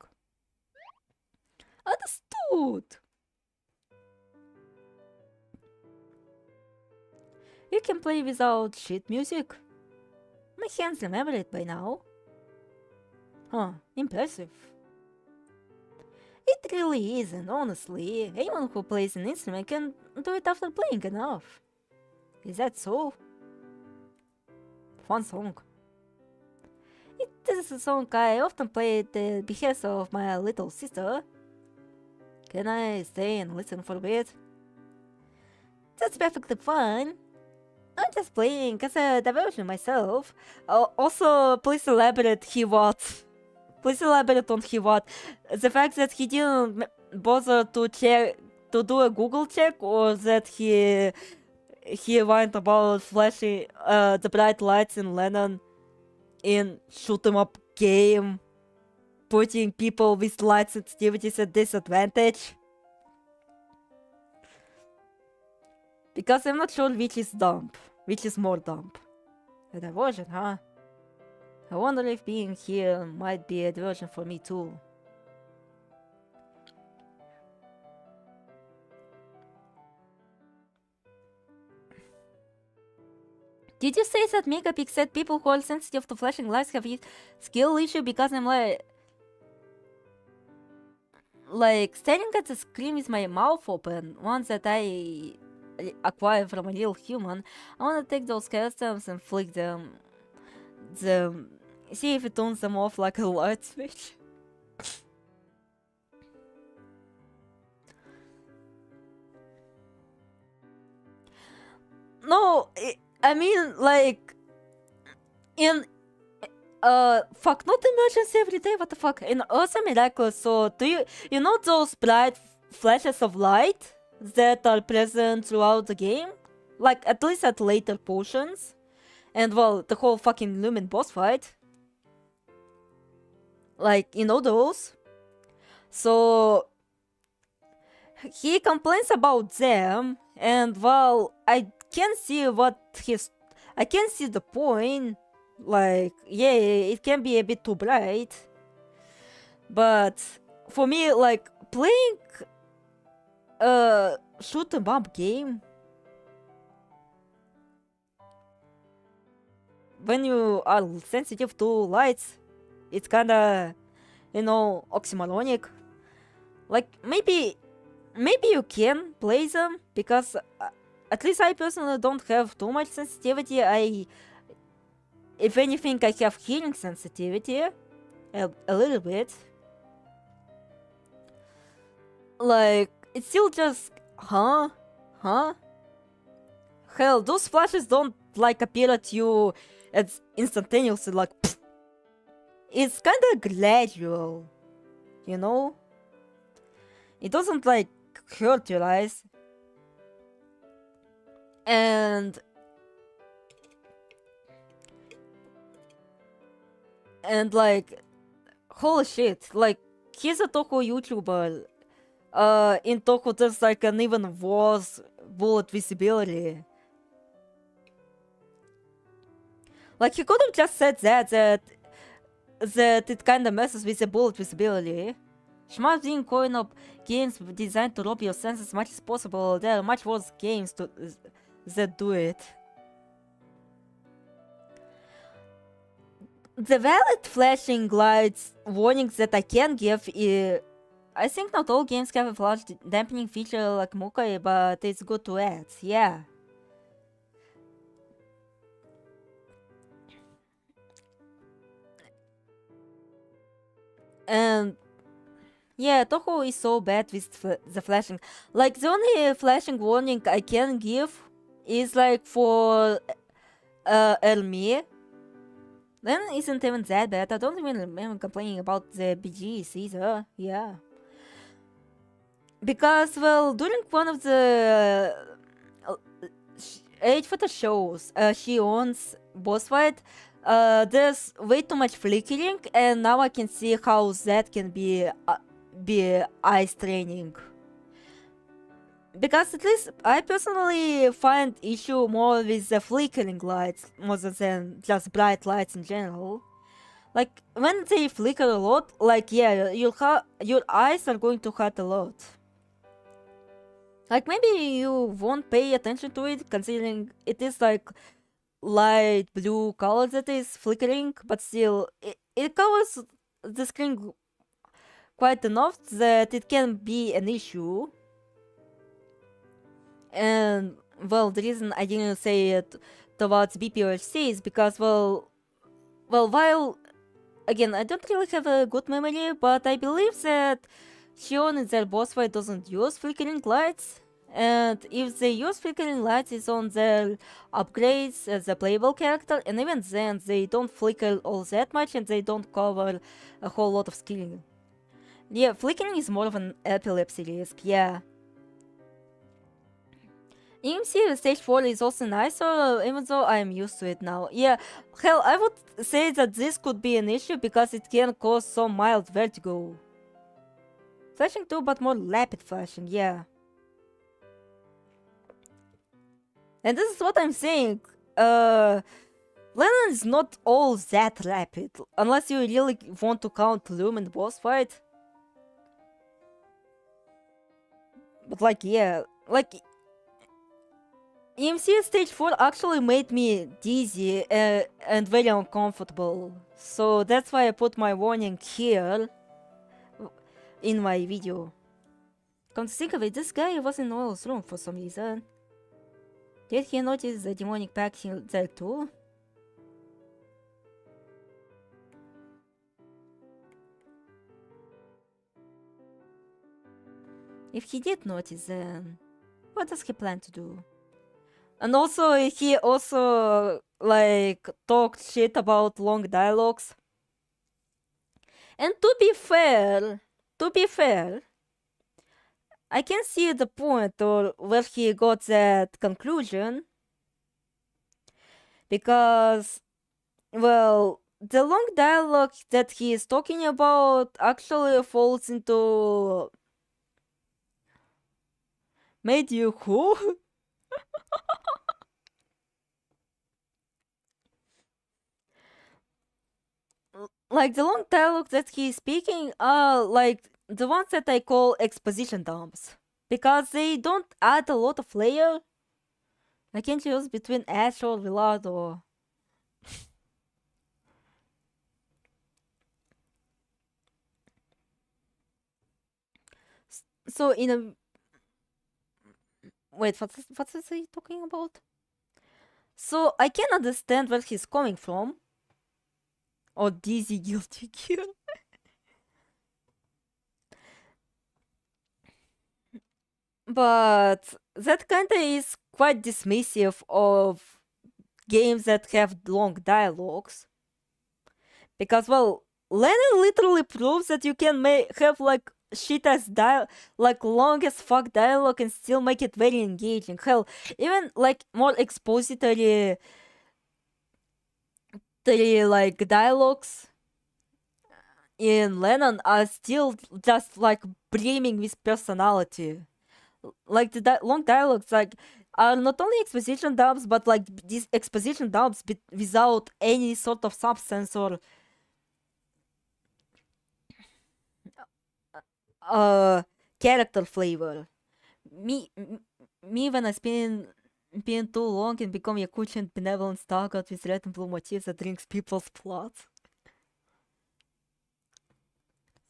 Understood! You can play without sheet music? My hands remember it by now. Huh, impressive. It really isn't, honestly. Anyone who plays an instrument can do it after playing enough. Is that so? Fun song. It is a song I often play at the behest of my little sister. Can I stay and listen for a bit? That's perfectly fine. I'm just playing as a diversion myself. Also, please elaborate he what? Please elaborate on he what? The fact that he didn't bother to do a Google check, or that he went about flashing the bright lights in Lennon in shoot 'em up game, putting people with light sensitivities at disadvantage. Because I'm not sure which is dumb, which is more dumb. A diversion, huh? I wonder if being here might be a diversion for me too. Did you say that Megapix said people who are sensitive to flashing lights have a skill issue because I'm like staring at the screen with my mouth open, ones that I acquired from a real human? I wanna take those customs and flick them, see if it turns them off like a light switch. No, I mean, like, in fuck, not emergency every day, what the fuck? In Earth Miraculous, so do you know those bright flashes of light that are present throughout the game? Like, at least at later portions. And well, the whole fucking Lumen boss fight. Like, you know those? So he complains about them, and well, I can see the point. Like, yeah, it can be a bit too bright, but for me, like, playing a shoot 'em up game when you are sensitive to lights, it's kinda, oxymoronic. Like maybe you can play them because at least I personally don't have too much sensitivity. If anything, I have hearing sensitivity a little bit. Like it's still just huh. Hell, those flashes don't like appear at you as instantaneously. Like pfft. It's kind of gradual, you know. It doesn't like hurt your eyes. And like holy shit, like he's a Toho YouTuber. In Toho there's like an even worse bullet visibility. Like he could have just said that it kinda messes with the bullet visibility. Smart being coin up games designed to rob your senses as much as possible. There are much worse games that do it. The valid flashing lights warnings that I can give is, I think not all games have a flash dampening feature like Mukai, but it's good to add, yeah. And yeah, Toho is so bad with the flashing. Like the only flashing warning I can give is like for Elmi. Then isn't even that bad. I don't even remember complaining about the BGs either. Yeah. Because, well, during one of the 8 photo shows she owns boss fight, there's way too much flickering, and now I can see how that can be eye straining. Because at least I personally find issue more with the flickering lights more than just bright lights in general. Like when they flicker a lot, like yeah, your eyes are going to hurt a lot. Like maybe you won't pay attention to it considering it is like light blue color that is flickering, but still it covers the screen quite enough that it can be an issue. And well, the reason I didn't say it towards BPOHC is because well, while again I don't really have a good memory, but I believe that Shion in their boss fight doesn't use flickering lights, and if they use flickering lights it's on their upgrades as a playable character, and even then they don't flicker all that much and they don't cover a whole lot of scaling. Yeah, flickering is more of an epilepsy risk, yeah. EMC stage 4 is also nicer, even though I'm used to it now. Yeah, hell, I would say that this could be an issue because it can cause some mild vertigo. Flashing too, but more rapid flashing, yeah. And this is what I'm saying. Lennon is not all that rapid, unless you really want to count Loom in the boss fight. But like, yeah, like EMC stage 4 actually made me dizzy and very uncomfortable. So that's why I put my warning here in my video. Come to think of it, this guy was in Noel's room for some reason. Did he notice the demonic pack there too? If he did notice, then what does he plan to do? And also, he also like talked shit about long dialogues. And to be fair, I can see the point or where he got that conclusion. Because, well, the long dialogue that he is talking about actually falls into... Made you who? Like the long dialogue that he's speaking are like the ones that I call exposition dumps. Because they don't add a lot of layer. I can choose between Ash or Villardo. So in a wait, what is he talking about? So I can understand where he's coming from. Oh, dizzy guilty gear. But that kinda is quite dismissive of games that have long dialogues. Because, well, Lennon literally proves that you can have like shit as like long as fuck dialogue and still make it very engaging. Hell, even like more expository like dialogues in Lennon are still just like brimming with personality. Like the long dialogues like are not only exposition dumps but like these exposition dumps without any sort of substance or character flavor. Me when I spend being too long and become a Yakuza and benevolent stalker with red and blue motifs that drinks people's blood.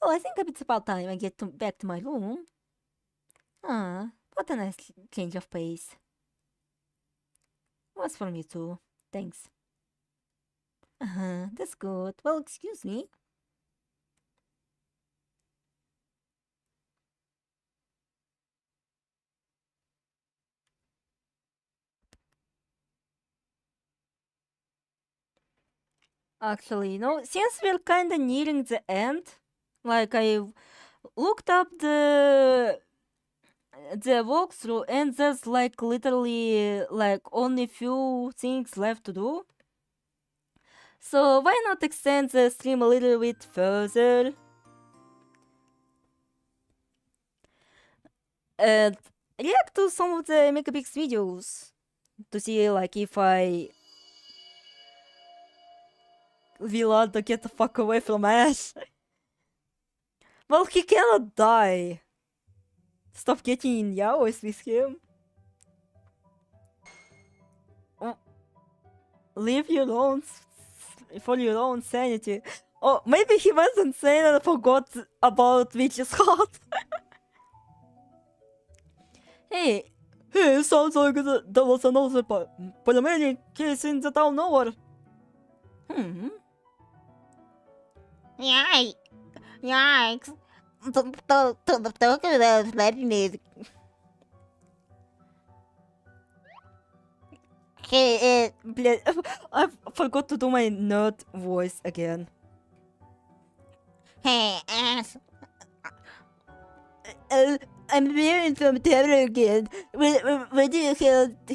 Oh, I think it's about time I get back to my room. Ah, what a nice change of pace. Was for me too. Thanks. That's good. Well, excuse me. Actually, since we're kinda nearing the end, like I looked up the walkthrough and there's like literally like only few things left to do. So why not extend the stream a little bit further? And react to some of the Megapix videos to see like if I will to get the fuck away from Ash. Well, he cannot die. Stop getting in yaois with him. Leave your own for your own sanity. Oh, maybe he was insane and forgot about Witch's Heart. Hey, sounds like there was another paramedic case in the town over. Yikes. Talk about letting it. Hey, I forgot to do my nerd voice again. hey, ass. I'm hearing from Taylor again. Would you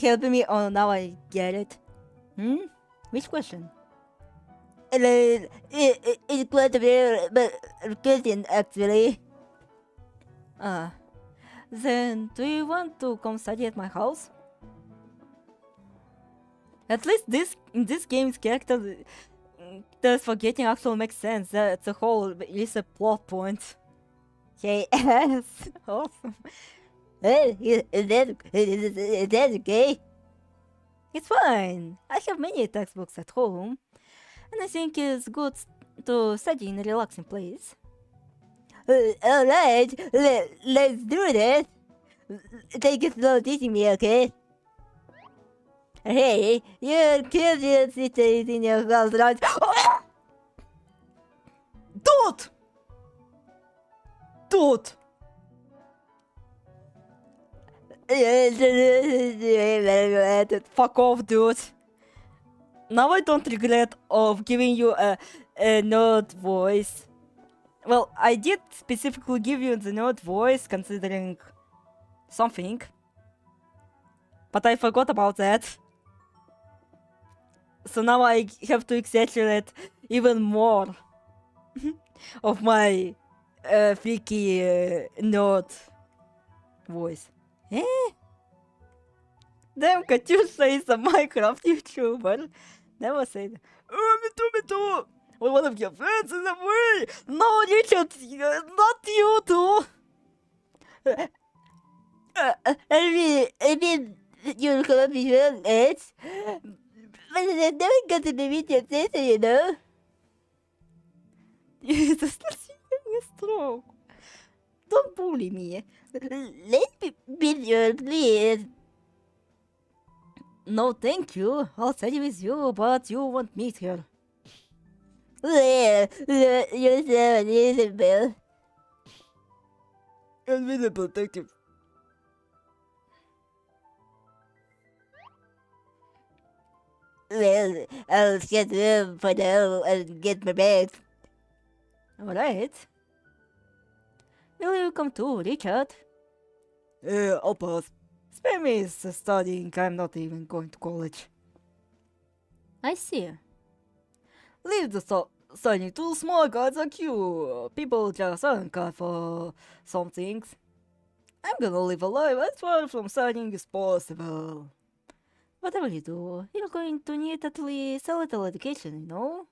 help me? Oh, now I get it. Which question? It's quite a very question, actually. Then do you want to come study at my house? At least in this game's character, does forgetting actually makes sense. That's a whole is a plot point. Yes. Awesome. Well, is that okay? It's fine. I have many textbooks at home, and I think it's good to study in a relaxing place. Alright, let's do that. Take it slow teaching me, okay? Hey, your curiosity is in your house, right? Dude! Fuck off, dude. Now I don't regret of giving you a nerd voice. Well, I did specifically give you the nerd voice considering something. But I forgot about that. So now I have to exaggerate even more of my freaky nerd voice. Damn, Katyusha is a Minecraft YouTuber. Never said. Me too. Well, one of your friends is away. No, Richard, not you too. I mean, you'll come up with your legs. But I never got to the video station, you know? It's a stroke. Don't bully me. Let me be you, please. No, thank you. I'll study with you, but you won't meet her. You're so Isabel. Invisible detective. Well, I'll get them for now and get my bag. Alright. Will you come too, Richard? I'll pass. Spare me is studying. I'm not even going to college. I see. Leave the studying to small guys like you. People just aren't cut for some things. I'm gonna live a life as far from studying as possible. Whatever you do, you're going to need at least a little education, you know?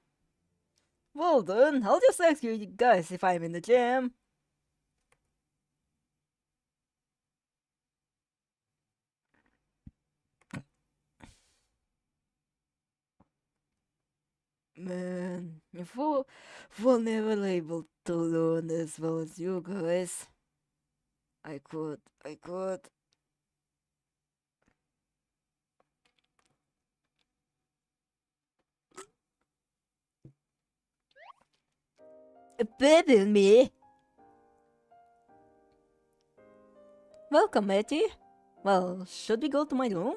Well then, I'll just ask you guys if I'm in the gym. Man, if we're never able to learn as well as you guys, I could. Abandon me? Welcome, Matty. Well, should we go to my room?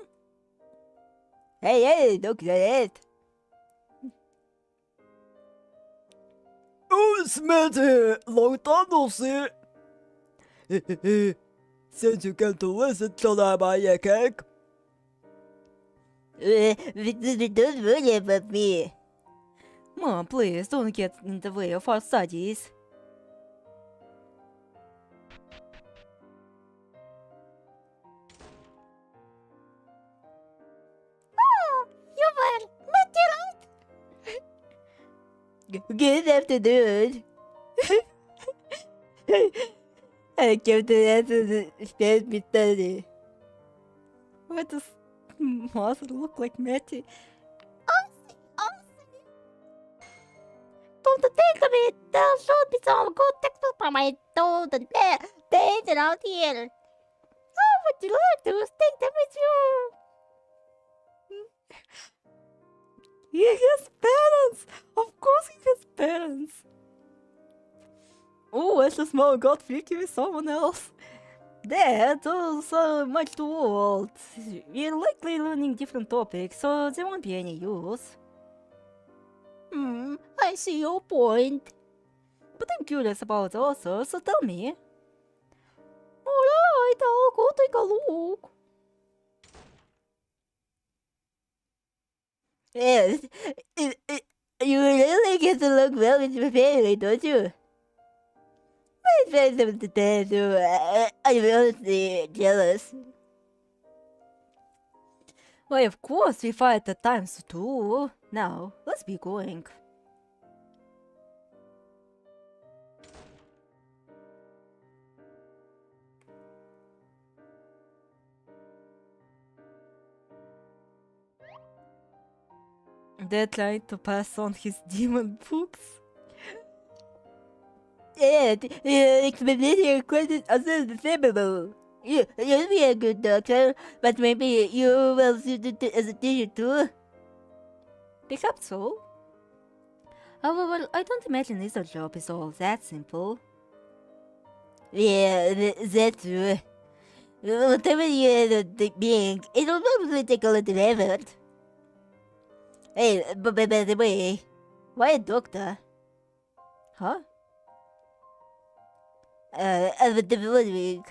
Hey, look at it. Oh, Smitty! Long time no see! Since you came to listen to my cake. Don't worry about me. Mom, please don't get in the way of our studies. Oh, you were meteorite. Good afternoon. I came to answer the statement study. Why does Mother look like Matty? Don't think of it. There should be some good textbook from my told and days around here. How would you like to take them with you? He has parents! Of course he has parents! Oh, it's a small god freaky with someone else. Dad, those are much too old. We're likely learning different topics, so there won't be any use. I see your point. But I'm curious about the author, so tell me. Alright, I'll go take a look. Yes, you really get along well with your family, don't you? My friends of the time, so I'm honestly jealous. Why, of course, we fight at times too. Now, let's be going. Deadline to pass on his demon books. Expedition quite understandable. You'll be a good doctor, but maybe you will suit as a teacher too. Perhaps so. However, I don't imagine this job is all that simple. Yeah, that's true. Whatever you end up being, it'll probably take a little effort. Hey, but by the way, why a doctor? Huh? I was wondering.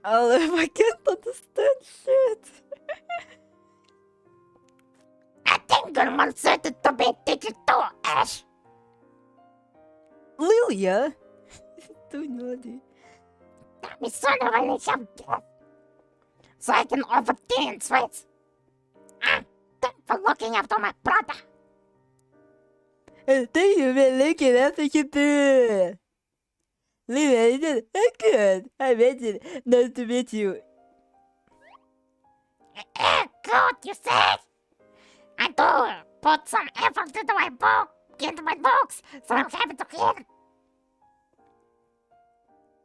I can't understand shit. I think you're more suited to be a teacher too, Ash. Lilia? Too naughty. Tell me sooner when I shall get, so I can overturn sweats. Thanks for looking after my brother. Thank you for looking after your too. Lilia, I'm good. I mentioned nice to meet you. Good, you said? I do put some effort into my book, into my books, so I don't have it to kill.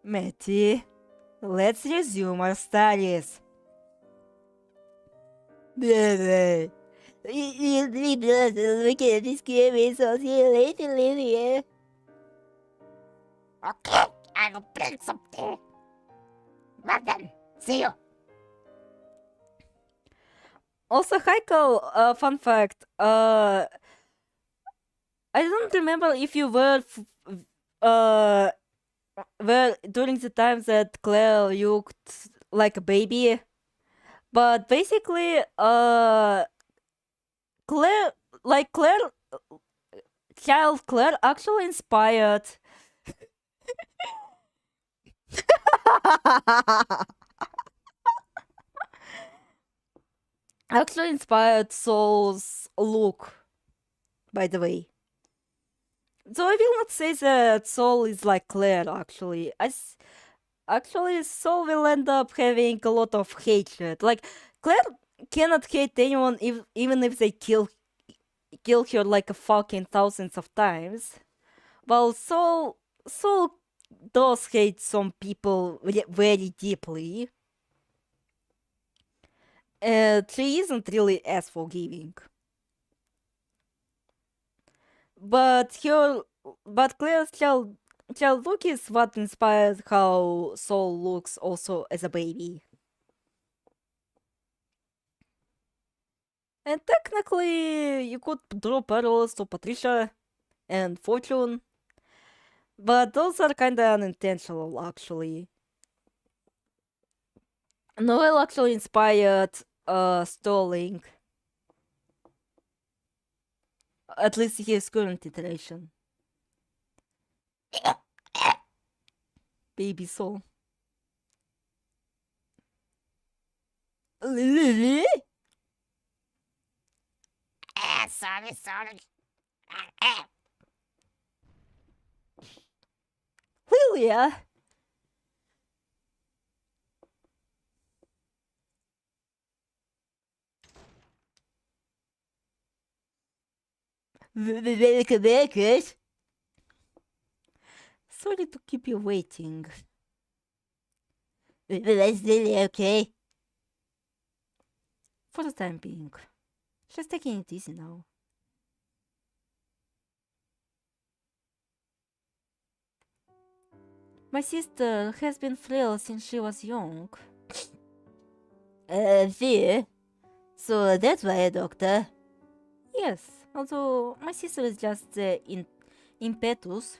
Matty, let's resume our studies. Look at this game, so see you later, Lydia. Okay, I will bring some tea. Well then, see you. Also, Heiko, fun fact. I don't remember if you were during the time that Claire looked like a baby, but basically, child Claire actually inspired. Actually inspired Soul's look, by the way. So I will not say that Soul is like Claire, actually. Actually, Soul will end up having a lot of hatred. Like, Claire cannot hate anyone even if they kill her like a fucking thousands of times. While Soul does hate some people very deeply. And she isn't really as forgiving. But Claire's child look is what inspired how Soul looks also as a baby. And technically, you could draw parallels to Patricia and Fortune, but those are kinda unintentional, actually. Noel actually inspired Sterling. At least his current iteration. Baby Soul. Lily? Sorry. Lilia? Sorry to keep you waiting. That's really okay. For the time being. She's taking it easy now. My sister has been frail since she was young. See? So that's why, doctor. Yes, although my sister is just impetus.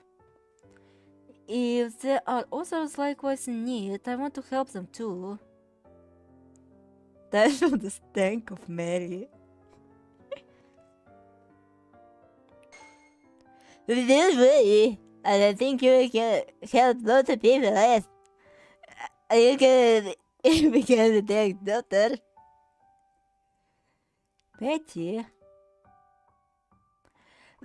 If there are others likewise in need, I want to help them too. That's from the stank of Mary. Don't worry. I think you can help lots of people less. You can become a tech doctor. Betty?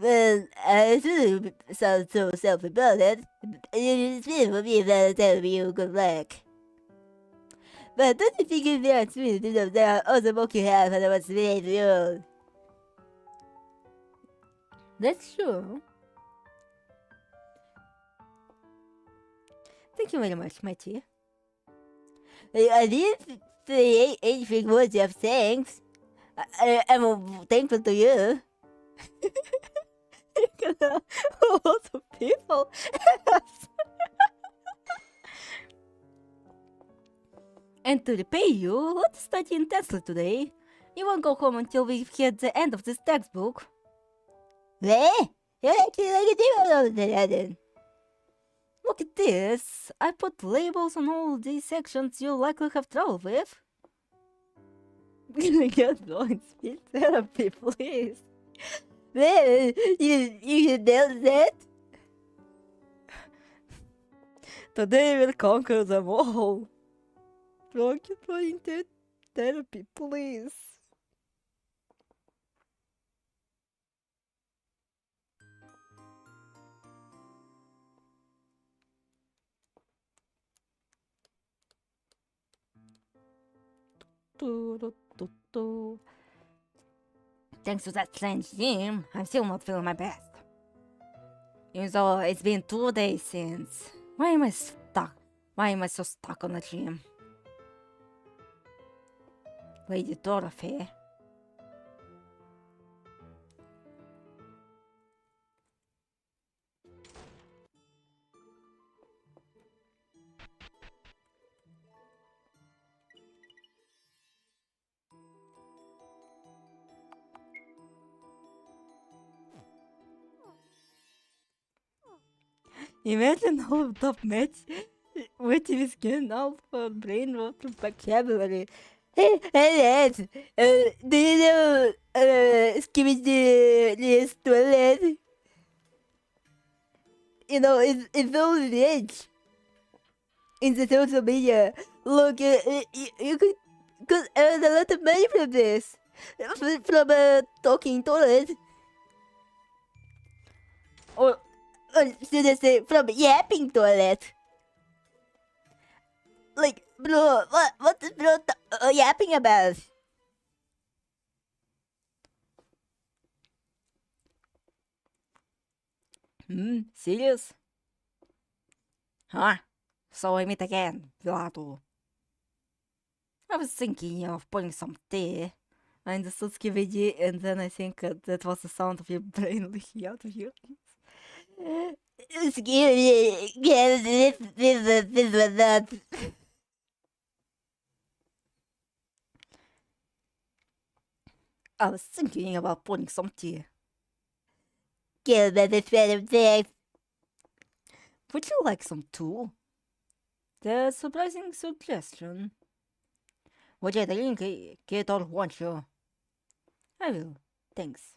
Well, I shouldn't sound so self-important. You just will be able to tell you good luck. But don't you think if there are three of there are other book you have and I was made you? That's true. Thank you very much, Matty. I didn't say anything worthy of thanks. I'm thankful to you. A lot of people. And to repay you, let's study intensely today. You won't go home until we've hit the end of this textbook. What? You're actually like a demon then. Look at this. I put labels on all these sections you'll likely have trouble with. Get going, speech therapy, please. Well, you should know that. Today we'll conquer them all. Rocket pointed therapy, please. Thanks to that strange dream, I'm still not feeling my best. Even though it's been 2 days since. Why am I stuck? Why am I so stuck on the dream? Lady Dorothy. Imagine how top match with his skin alpha brain water vocabulary. Hey, Alex, do you know Skibidi toilet? You know, it's so rich in the social media. Look, you could earn a lot of money from this. From a talking toilet. Or should I say from yapping toilet? Like, bro, what is bro yapping about? Serious? Huh? So I meet again, Vlado. I was thinking of putting some tea. I understood Skibidi, and then I think that was the sound of your brain leaking out of your ears. Skibidi, this was that. I was thinking about putting some tea. Get this better thing. Would you like some too? The surprising suggestion. Would you drink it or want you? I will. Thanks.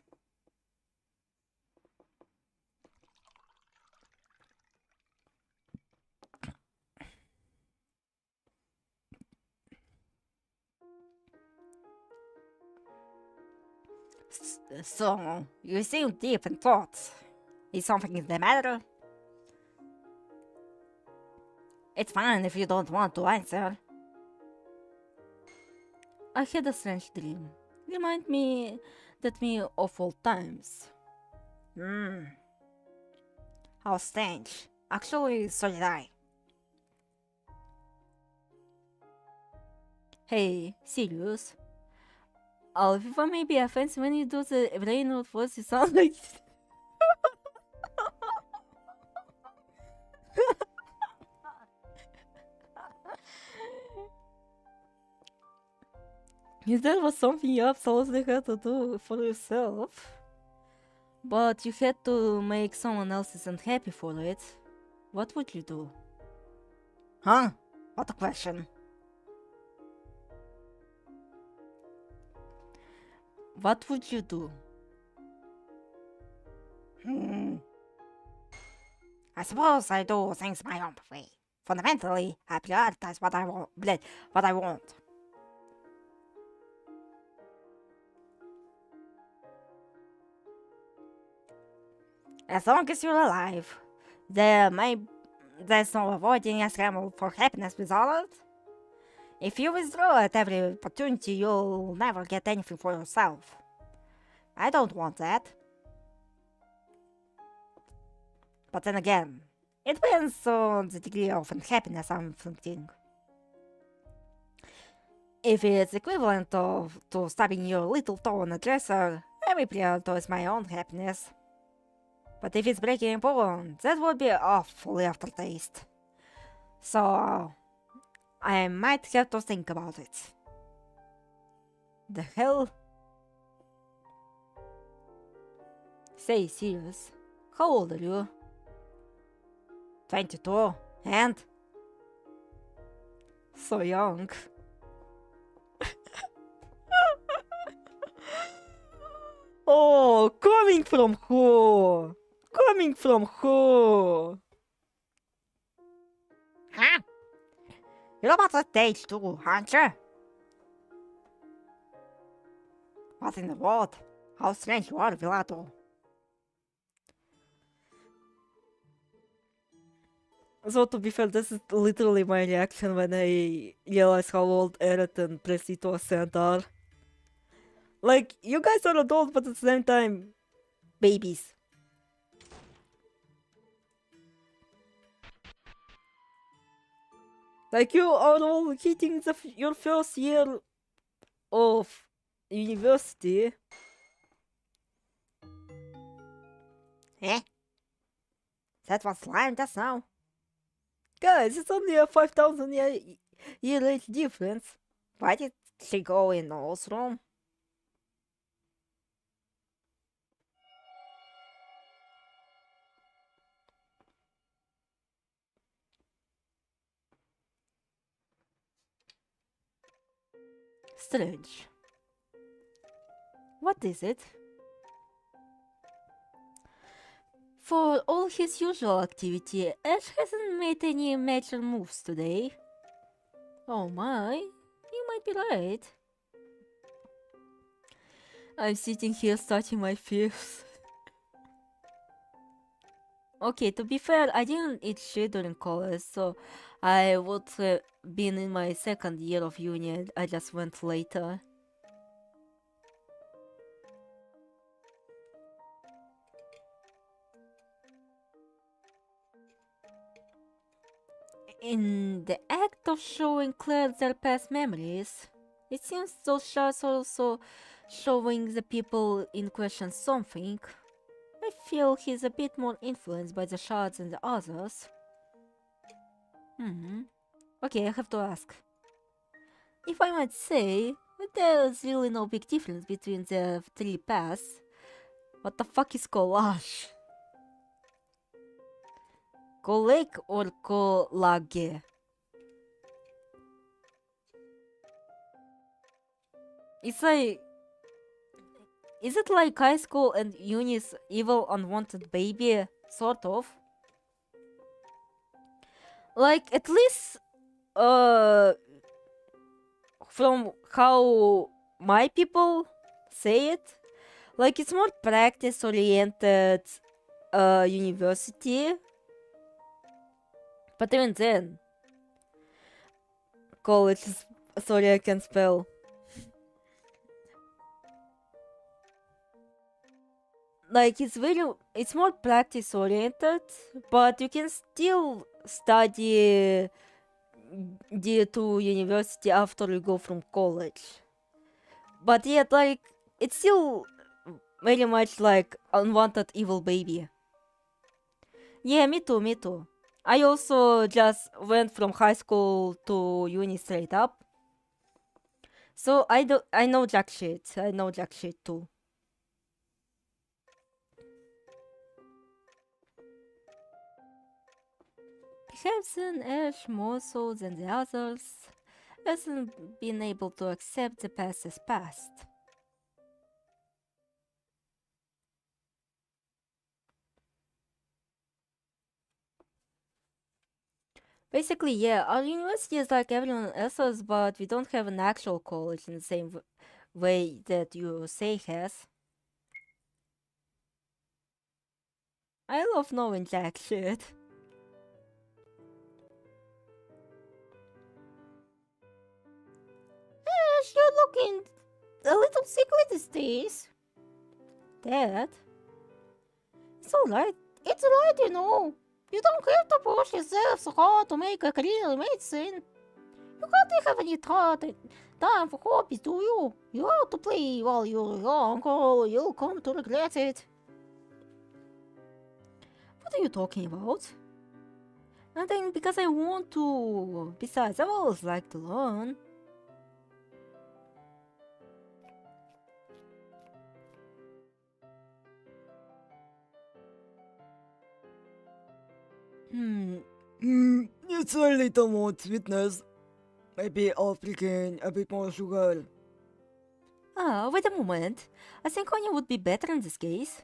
So, you seem deep in thoughts. Is something the matter? It's fine if you don't want to answer. I had a strange dream. Remind me of old times. How strange. Actually, so did I. Hey, serious? Alviva may be offensive when you do the brain voice, you sound like. If there was something you absolutely had to do for yourself, but you had to make someone else unhappy for it, what would you do? Huh? What a question. What would you do? I suppose I do things my own way. Fundamentally, I prioritize what I want. As long as you're alive, there's no avoiding a scramble for happiness without it. If you withdraw at every opportunity, you'll never get anything for yourself. I don't want that. But then again, it depends on the degree of unhappiness I'm inflicting. If it's equivalent to stubbing your little toe on a dresser, I may prioritize my own happiness. But if it's breaking a bone, that would be awful aftertaste. So, I might have to think about it. The hell? Say, serious, how old are you? 22, and? So young. Oh, coming from who? Coming from who? Huh? You're about that age too, aren't you? What in the world? How strange you are, Vilato. So to be fair, this is literally my reaction when I realize how old Eret and Presito Ascent are. Like, you guys are adults, but at the same time, babies. Like, you are all hitting your first year of university. Eh? That was slime just now. Guys, it's only a 5,000 year age difference. Why did she go in Noel's room? Strange. What is it? For all his usual activity, Ash hasn't made any major moves today. Oh my, you might be right. I'm sitting here starting my fears. Okay, to be fair, I didn't eat shit during college, so I would have been in my second year of uni. I just went later. In the act of showing Claire their past memories, it seems those shards are also showing the people in question something. I feel he's a bit more influenced by the shards than the others. Okay, I have to ask. If I might say, there's really no big difference between the three paths. What the fuck is collage? Collect or collage? It's like... Is it like high school and uni's evil unwanted baby? Sort of. Like, at least... From how my people say it, like it's more practice oriented university. But even then, college is, sorry I can't spell. Like it's more practice oriented, but you can still study to university after you go from college. But yet, like, it's still very much like unwanted evil baby. Yeah, me too. I also just went from high school to uni straight up. So I know jack shit. I know jack shit too. Perhaps an Ash more so than the others hasn't been able to accept the past as past. Basically, yeah, our university is like everyone else's, but we don't have an actual college in the same way that USA has. I love knowing jack shit. Ash, you're looking a little sickly these days. Dad? It's alright. It's alright, you know. You don't have to push yourself so hard to make a career in medicine. You can't have any time for hobbies, do you? You have to play while you're young, or you'll come to regret it. What are you talking about? Nothing, because I want to. Besides, I've always liked to learn. It's a little more sweetness. Maybe I'll freaking a bit more sugar. Wait a moment. I think honey would be better in this case.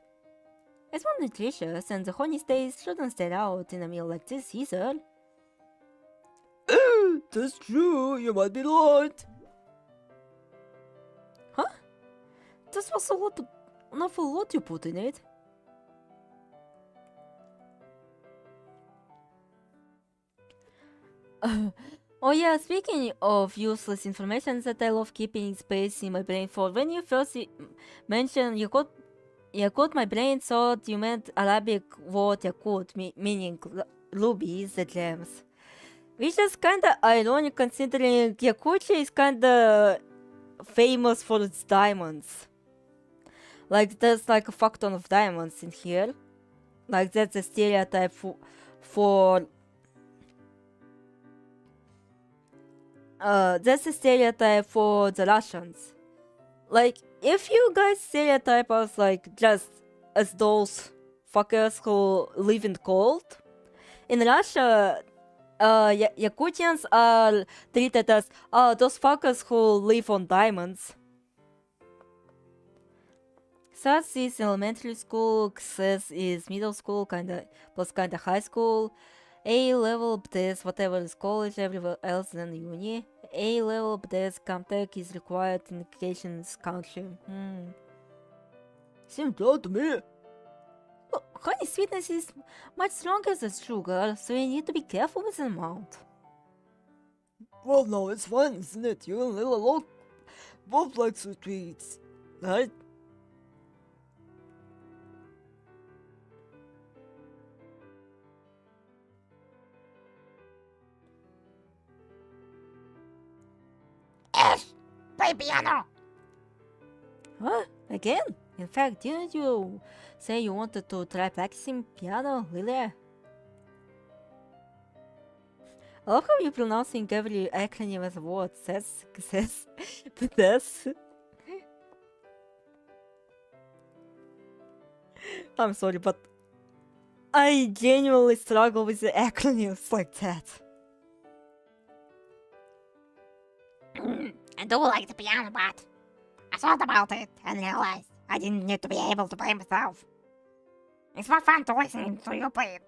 It's more nutritious, and the honey stays shouldn't stand out in a meal like this either. That's true, you might be right. Huh? This was an awful lot you put in it. Oh yeah, speaking of useless information that I love keeping space in my brain for, when you first mentioned Yakut, my brain thought you meant Arabic word Yakut, meaning rubies, the gems. Which is kinda ironic considering Yakutia is kinda famous for its diamonds. Like, there's like a fuck ton of diamonds in here. Like, that's a stereotype for that's a stereotype for the Russians. Like, if you guys stereotype us like just as those fuckers who live in cold, in Russia, Yakutians are treated as those fuckers who live on diamonds. SAS is elementary school, XS is middle school, kinda high school. A level BTS, whatever is college, everywhere else than uni. A level BTS Comtech is required in education's country. Seems odd to me. Well, honey sweetness is much stronger than sugar, so you need to be careful with the amount. Well, no, it's fine, isn't it? You and Lila both like sweet treats, right? Ash, play piano. Huh? Again? In fact, didn't you say you wanted to try practicing piano, Lilia? I love how you're pronouncing every acronym as a word. Says, this. I'm sorry, but I genuinely struggle with the acronyms like that. I do like the piano, but I thought about it and realized I didn't need to be able to play myself. It's more fun to listen to you play it.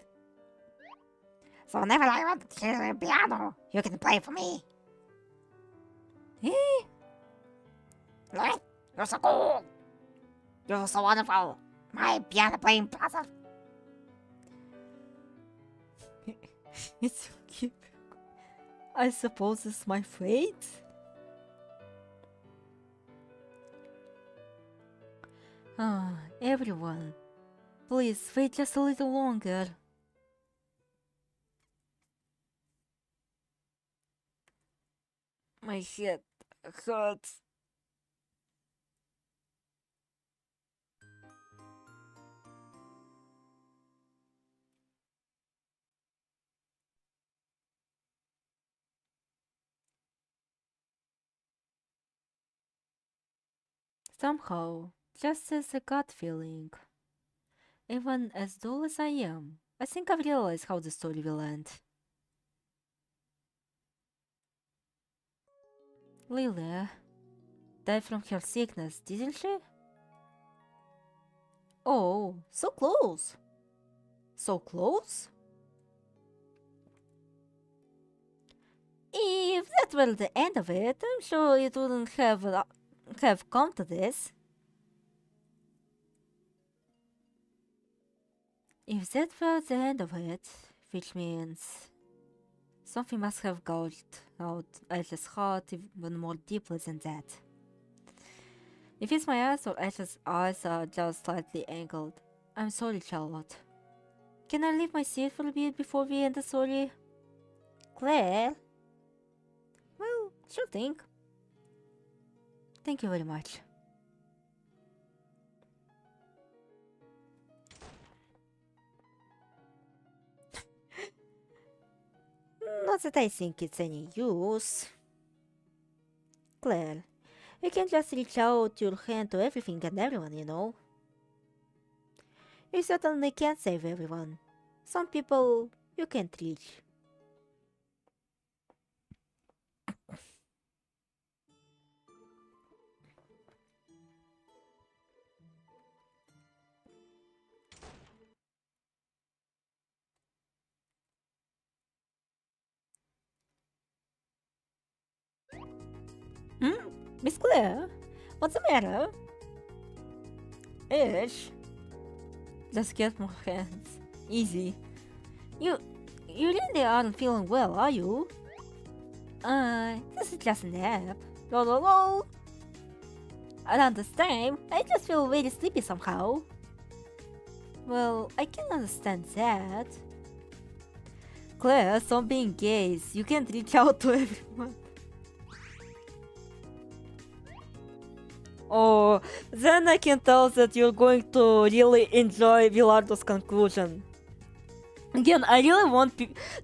So whenever I want to hear a piano, you can play for me. Eh? Look, you're so cool. You're so wonderful. My piano playing brother. It's so cute. I suppose it's my fate? Everyone, please wait just a little longer. My head hurts. Somehow, just as a gut feeling. Even as dull as I am, I think I've realized how the story will end. Lilia died from her sickness, didn't she? Oh, so close! So close? If that were the end of it, I'm sure it wouldn't have come to this. If that were the end of it, which means something must have gouged out Aisha's heart even more deeply than that. If it's my eyes or Aisha's eyes are just slightly angled, I'm sorry, Charlotte. Can I leave my seat for a bit before we end the story? Claire? Well, sure thing. Thank you very much. Not that I think it's any use. Claire, you can't just reach out your hand to everything and everyone, you know. You certainly can't save everyone. Some people you can't reach. Miss Claire, what's the matter? Ish. Just get more hands. Easy. You really aren't feeling well, are you? This is just an app. Lol lol lol. Around this time, I just feel very sleepy somehow. Well, I can understand that. Claire, stop being gays. You can't reach out to everyone. Oh, then I can tell that you're going to really enjoy Villardo's conclusion. Again, I really want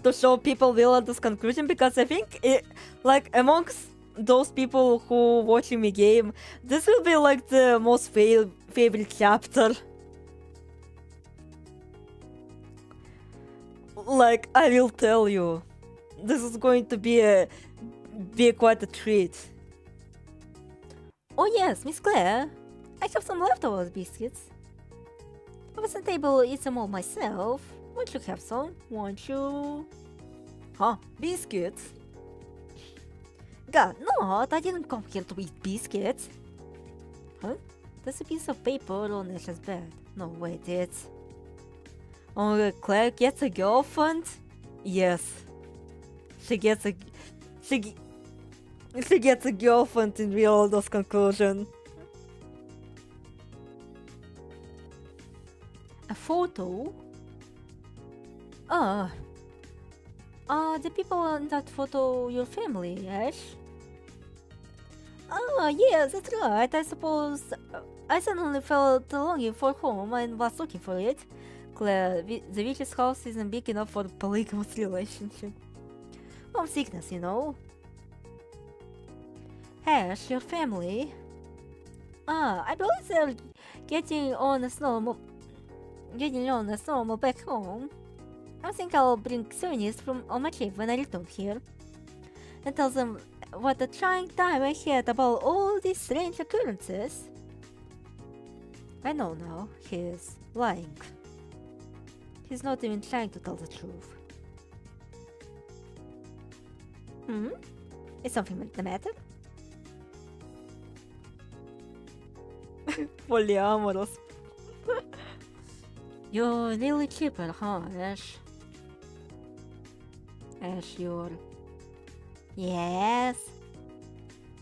to show people Villardo's conclusion because I think it, like, amongst those people who watching me game, this will be like the most favorite chapter. Like, I will tell you, this is going to be quite a treat. Oh yes, Miss Claire. I have some leftover biscuits. I wasn't able to eat them all myself. Won't you have some? Won't you? Huh? Biscuits? God, not! I didn't come here to eat biscuits. Huh? There's a piece of paper on Ash's bed. No, wait, it's... Oh, Claire gets a girlfriend? Yes. She gets a girlfriend in Villardo's conclusion. A photo? The people in that photo your family, Ash? Yes, that's right. I suppose I suddenly felt longing for home and was looking for it. Claire, the witch's house isn't big enough for a polygamous relationship. Homesickness, you know. Ash, your family? I believe they're getting on a snowmobile back home. I think I'll bring souvenirs from on my trip when I return here. And tell them what a trying time I had about all these strange occurrences. I know now, he's lying. He's not even trying to tell the truth. Is something the matter? Polyamorous. You're really cheaper, huh, Ash? Ash, you're... Yes?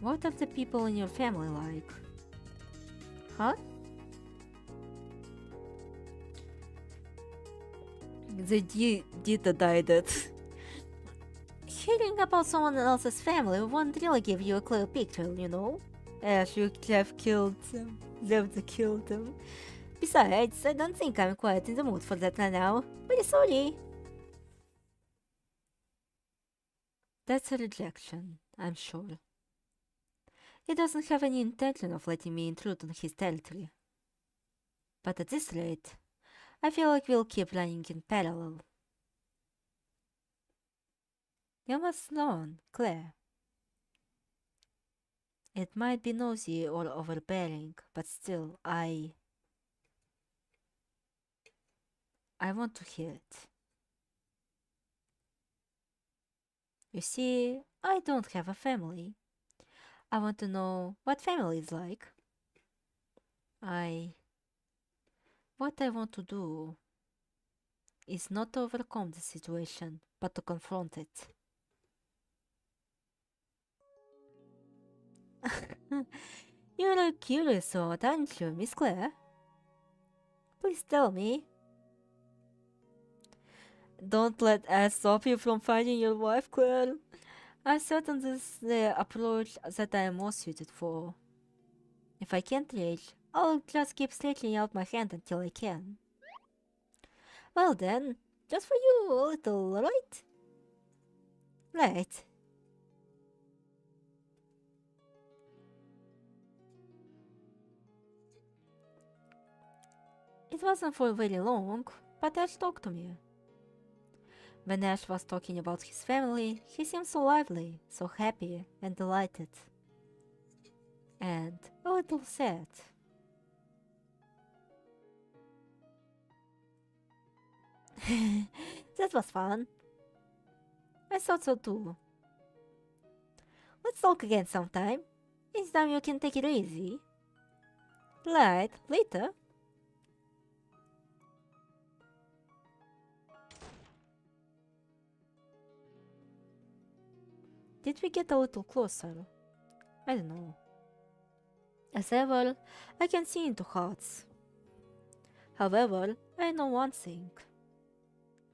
What are the people in your family like? Huh? The Dita died it. Hearing about someone else's family won't really give you a clear picture, you know? Ash, you have killed them. Left killed them. Besides, I don't think I'm quite in the mood for that right now. Very sorry. That's a rejection, I'm sure. He doesn't have any intention of letting me intrude on his territory. But at this rate, I feel like we'll keep running in parallel. You must learn, Claire. It might be nosy or overbearing, but still, I want to hear it. You see, I don't have a family. I want to know what family is like. What I want to do is not to overcome the situation, but to confront it. You're a curious sort, aren't you, Miss Claire? Please tell me. Don't let us stop you from finding your wife, Claire. I'm certain this is the approach that I am most suited for. If I can't reach, I'll just keep stretching out my hand until I can. Well then, just for you a little, right? Right. It wasn't for very long, but Ash talked to me. When Ash was talking about his family, he seemed so lively, so happy and delighted. And a little sad. That was fun. I thought so too. Let's talk again sometime. This time you can take it easy. Right, later. Did we get a little closer? I don't know. As ever, I can see into hearts. However, I know one thing.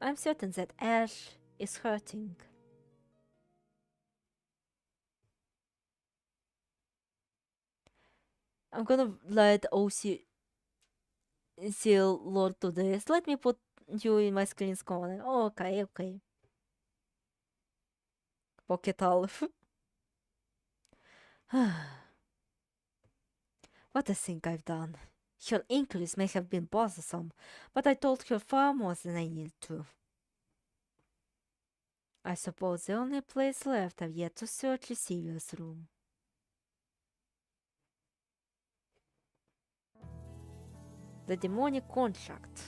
I'm certain that Ash is hurting. I'm gonna let OC seal Lord to this. Let me put you in my screen's corner. Oh, okay, okay. Pocket Alf. What a thing I've done. Her inquiries may have been bothersome, but I told her far more than I needed to. I suppose the only place left I've yet to search is Sylvia's room. The demonic contract.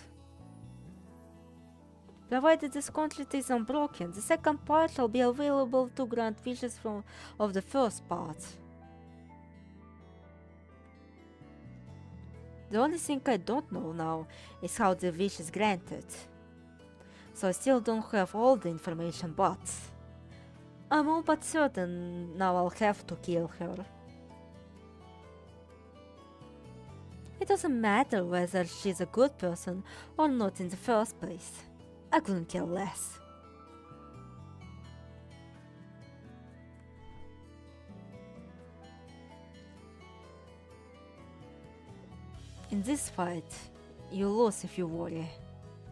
Provided this contract is unbroken, the second part shall be available to grant wishes of the first part. The only thing I don't know now is how the wish is granted. So I still don't have all the information, but I'm all but certain now I'll have to kill her. It doesn't matter whether she's a good person or not in the first place. I couldn't care less. In this fight, you lose if you worry.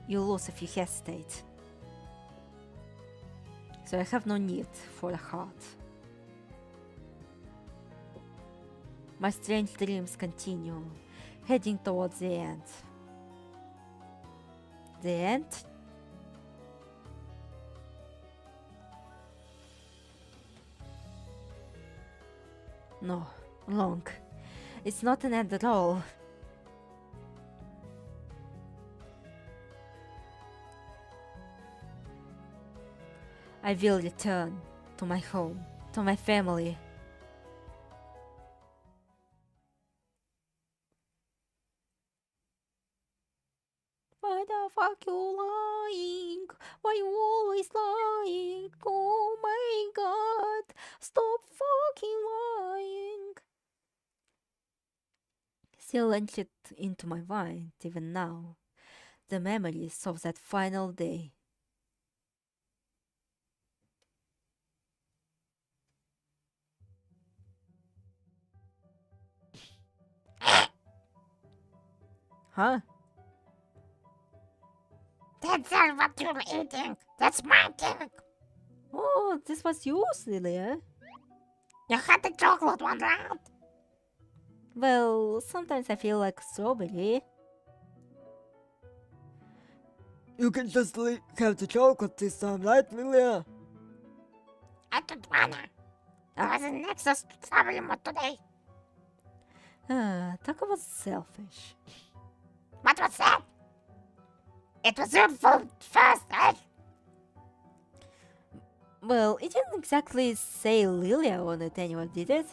You lose if you hesitate. So I have no need for a heart. My strange dreams continue, heading towards the end. The end? No, wrong. It's not an end at all. I will return to my home, to my family. Why the fuck you lying? Why you always lying? Oh my god, stop fucking lying. Still etched into my mind, even now, the memories of that final day. Huh? That's not what you're eating. That's my cake. Oh, this was yours, Lilia. You had the chocolate one, right? Well, sometimes I feel like strawberry. You can just have the chocolate this time, right, Lilia? I don't wanna. I was in Nexus strawberry mood today. Talk about selfish. What was that? It was your fault first, eh? Well, it didn't exactly say Lilia on it anyway, did it?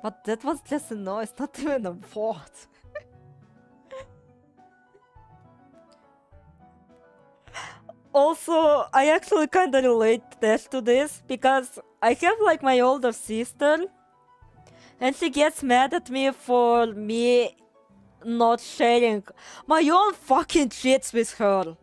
But that was just a noise, not even a thought. Also, I actually kinda relate to this because I have like my older sister and she gets mad at me for me not sharing my own fucking treats with her.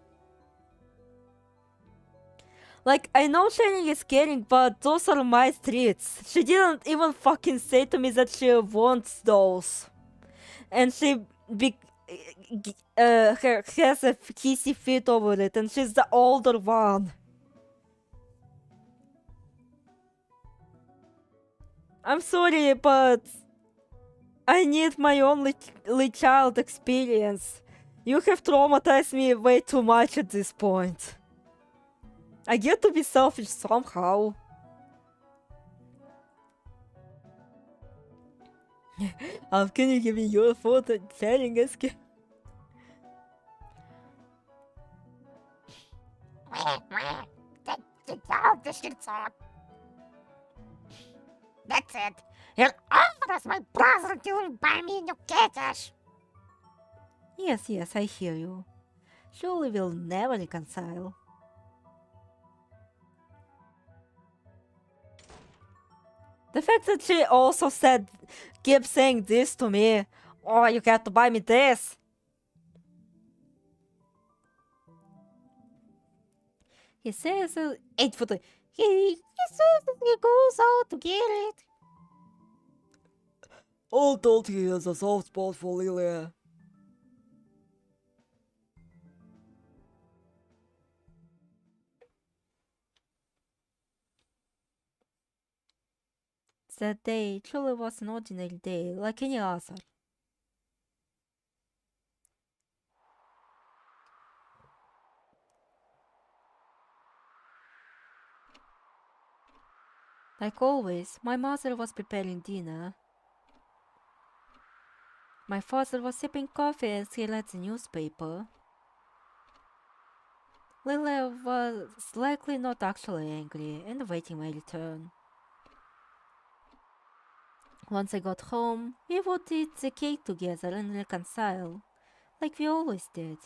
Like, I know sharing is caring, but those are my treats. She didn't even fucking say to me that she wants those. And she has a kissy fit over it, and she's the older one. I'm sorry, but I need my only child experience. You have traumatized me way too much at this point. I get to be selfish somehow. How can you give me your food and sharing is This shit's on. That's it. You're over as my brother until you buy me a new Gachis. Yes, yes, I hear you. Surely we'll never reconcile. The fact that she also kept saying this to me. Oh, you have to buy me this. He says 8 foot. He says that he goes out to get it. All told, he has a soft spot for Lilia. That day truly was an ordinary day, like any other. Like always, my mother was preparing dinner. My father was sipping coffee as he read the newspaper. Lilia was likely not actually angry and awaiting my return. Once I got home, we would eat the cake together and reconcile, like we always did.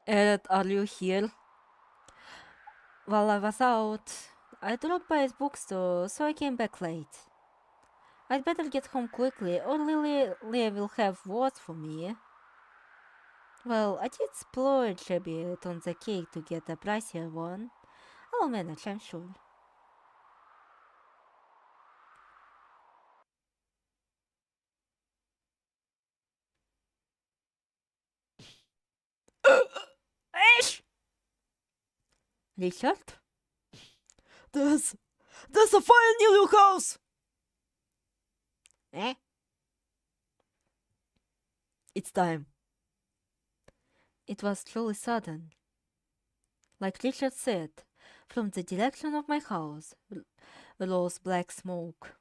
Ed, are you here? While I was out, I dropped by his bookstore, so I came back late. I'd better get home quickly, or Lilia will have words for me. Well, I did splurge a bit on the cake to get a pricier one. I'll manage, I'm sure. Ash! Richard? There's a fire near your house! Eh? It's time. It was truly sudden. Like Richard said, from the direction of my house rose black smoke.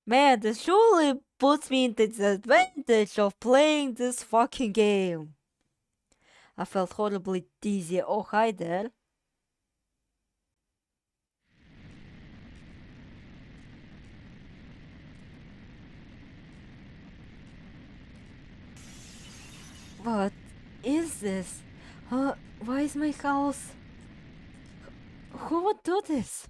Man, this surely puts me into the advantage of playing this fucking game. I felt horribly dizzy. Oh, hi there. What is this? Why is my house? Who would do this?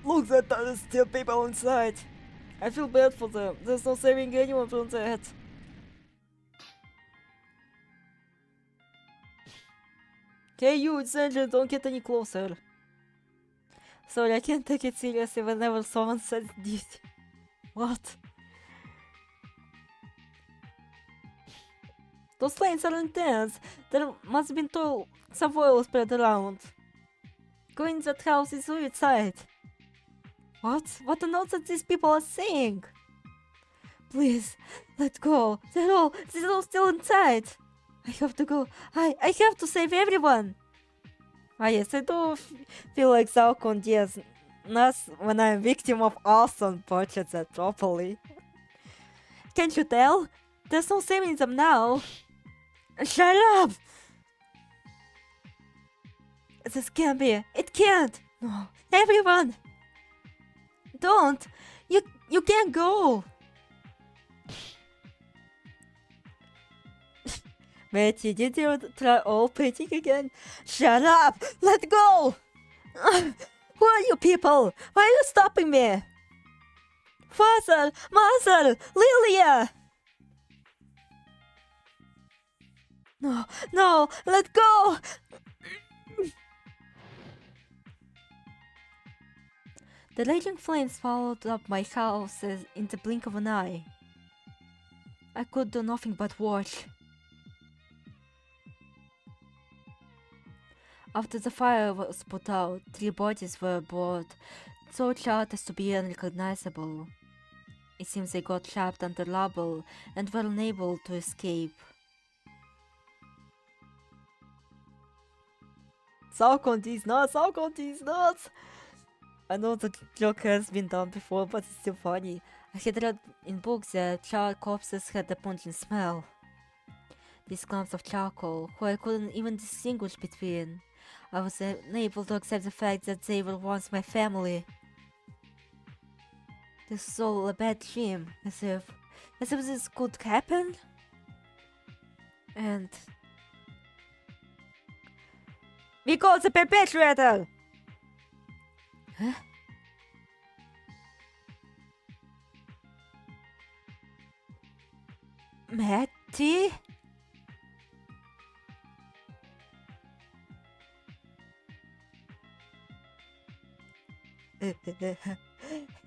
Look, there's still people inside. I feel bad for them. There's no saving anyone from that. Hey you, it's Angel, don't get any closer. Sorry, I can't take it seriously whenever someone says this. What? Those lanes are intense. There must have been some oil spread around. Going to that house is suicide. What? What the notes that these people are saying? Please, let go. They're all still inside. I have to go. I have to save everyone. Ah yes, I do feel like Falcon Diaz. Not when I'm victim of Austin purchased that properly. Can't you tell? There's no saving them now. Shut up! This can't be. It can't. No, everyone. Don't. You can't go. Betty, did you try painting again? Shut up! Let go! Who are you people? Why are you stopping me? Father! Mother! Lilia! No! Let go! The raging flames followed up my house in the blink of an eye. I could do nothing but watch. After the fire was put out, 3 bodies were brought, so charred as to be unrecognizable. It seems they got trapped under rubble and were unable to escape. Suck on these nuts, suck on these nuts! I know the joke has been done before, but it's still funny. I had read in books that charred corpses had a pungent smell. These clumps of charcoal, who I couldn't even distinguish between. I was unable to accept the fact that they were once my family. This is all a bad dream, as if this could happen. And because the perpetrator. Huh? Matty?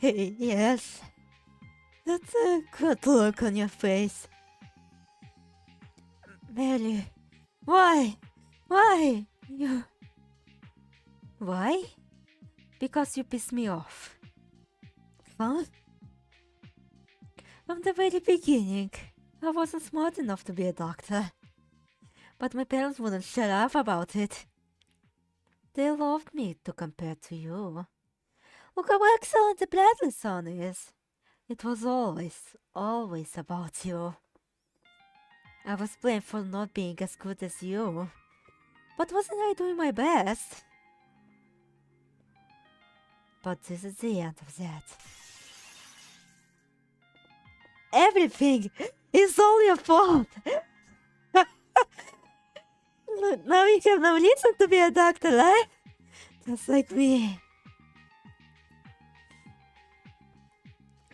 Yes. That's a good look on your face. Mary, why? Why? You... Why? Because you pissed me off. Huh? From the very beginning, I wasn't smart enough to be a doctor. But my parents wouldn't shut up about it. They loved me to compare to you. Look how excellent the Bradley son is. It was always about you. I was blamed for not being as good as you. But wasn't I doing my best? But this is the end of that. Everything is all your fault. Now you have no reason to be a doctor, right? Just like me.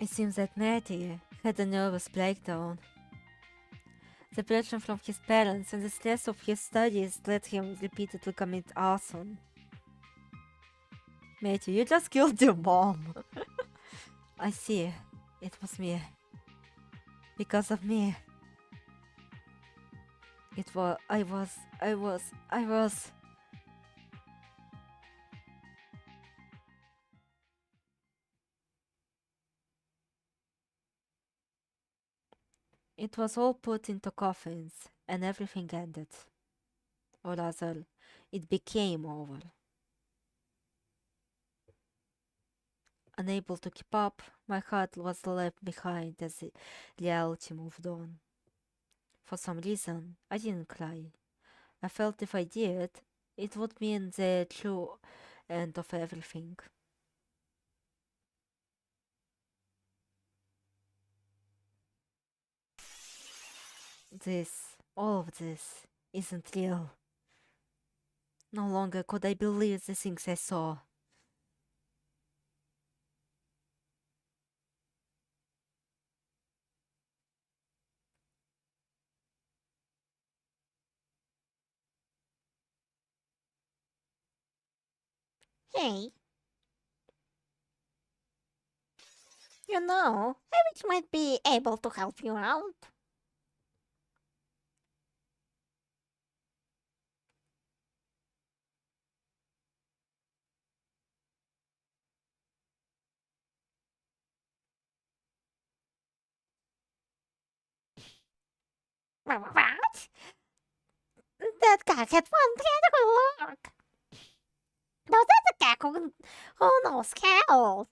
It seems that Matty had a nervous breakdown. The pressure from his parents and the stress of his studies let him repeatedly commit arson. Matty, you just killed your mom. I see. It was me. Because of me. I was. It was all put into coffins, and everything ended. Or rather, it became over. Unable to keep up, my heart was left behind as reality moved on. For some reason, I didn't cry. I felt if I did, it would mean the true end of everything. All of this, isn't real. No longer could I believe the things I saw. Hey. You know, I wish might be able to help you out. What? That guy had one tentacle look. No, that's a guy who knows hell.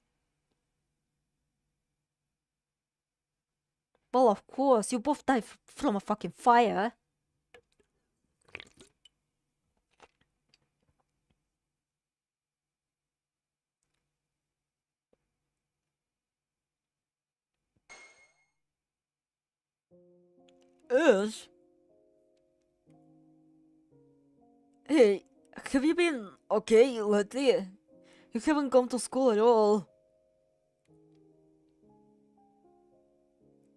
Well, of course, you both died from a fucking fire. Ish. Hey, have you been okay lately? You haven't come to school at all.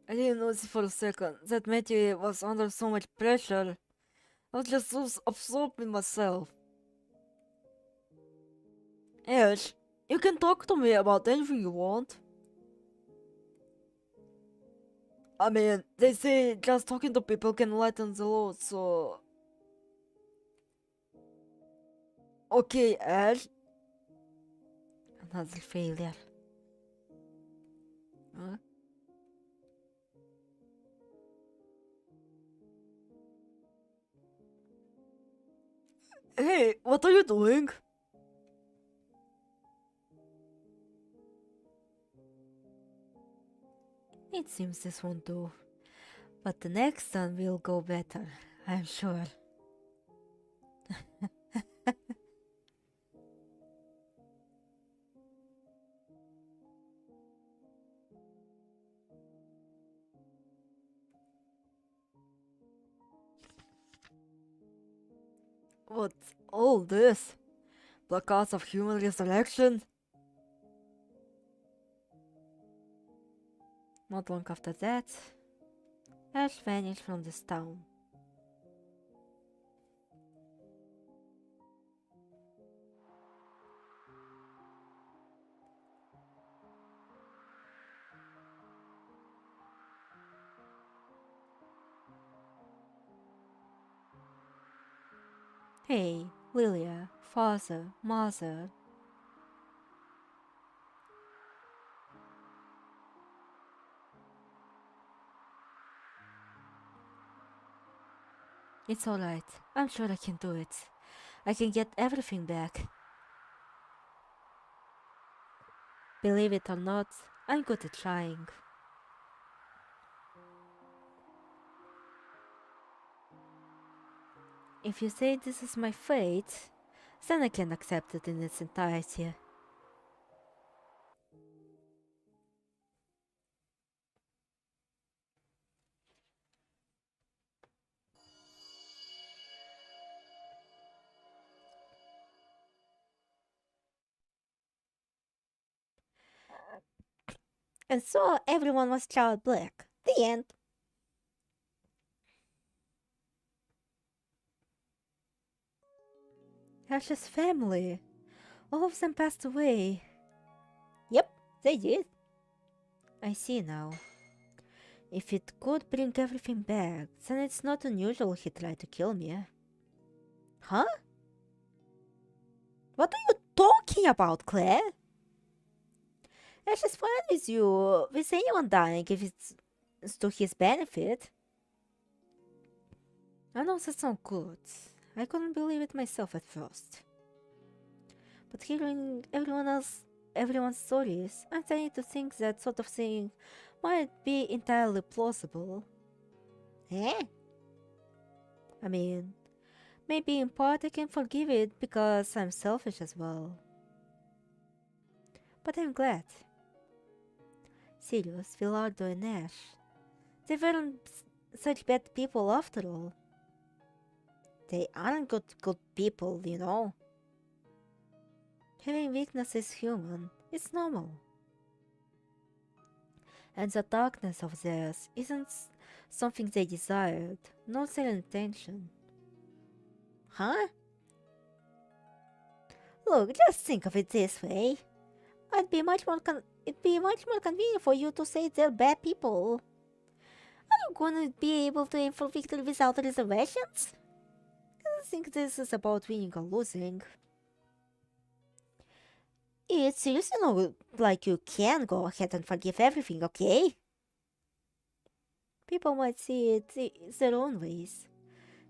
I didn't notice for a second that Matthew was under so much pressure. I was just so absorbed in myself. Ash, you can talk to me about anything you want. I mean, they say just talking to people can lighten the load, so... Okay, Ash. Another failure. Huh? Hey, what are you doing? It seems this won't do. But the next one will go better, I'm sure. What's all this? Placards of human resurrection? Not long after that, Ash vanished from this town. Hey, Lilia, father, mother. It's alright. I'm sure I can do it. I can get everything back. Believe it or not, I'm good at trying. If you say this is my fate, then I can accept it in its entirety. And so everyone was child black. The end. Ash's family. All of them passed away. Yep, they did. I see now. If it could bring everything back, then it's not unusual he tried to kill me. Huh? What are you talking about, Claire? Ash is fine with you, with anyone dying if it's to his benefit. I know that sounds good. I couldn't believe it myself at first. But hearing everyone's stories, I'm starting to think that sort of thing might be entirely plausible. Eh? I mean, maybe in part I can forgive it because I'm selfish as well. But I'm glad. Sirius, Villardo, and Ash. They weren't such bad people after all. They aren't good people, you know. Having weakness is human. It's normal. And the darkness of theirs isn't something they desired, not their intention. Huh? Look, just think of it this way. It'd be much more convenient for you to say they're bad people. Are you gonna be able to aim for victory without reservations? I don't think this is about winning or losing. It's seriously not like you can go ahead and forgive everything, okay? People might see it their own ways.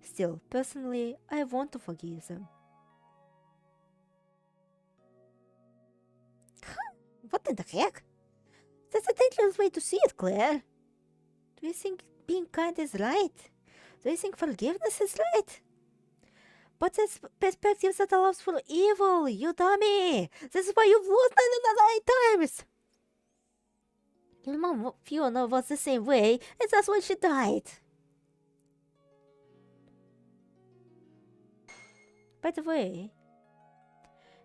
Still, personally, I want to forgive them. What in the heck? That's a dangerous way to see it, Claire. Do you think being kind is right? Do you think forgiveness is right? But that's perspective that allows for evil, you dummy! This is why you've lost 9 times! Your mom, Fiona, was the same way, and that's why she died. By the way,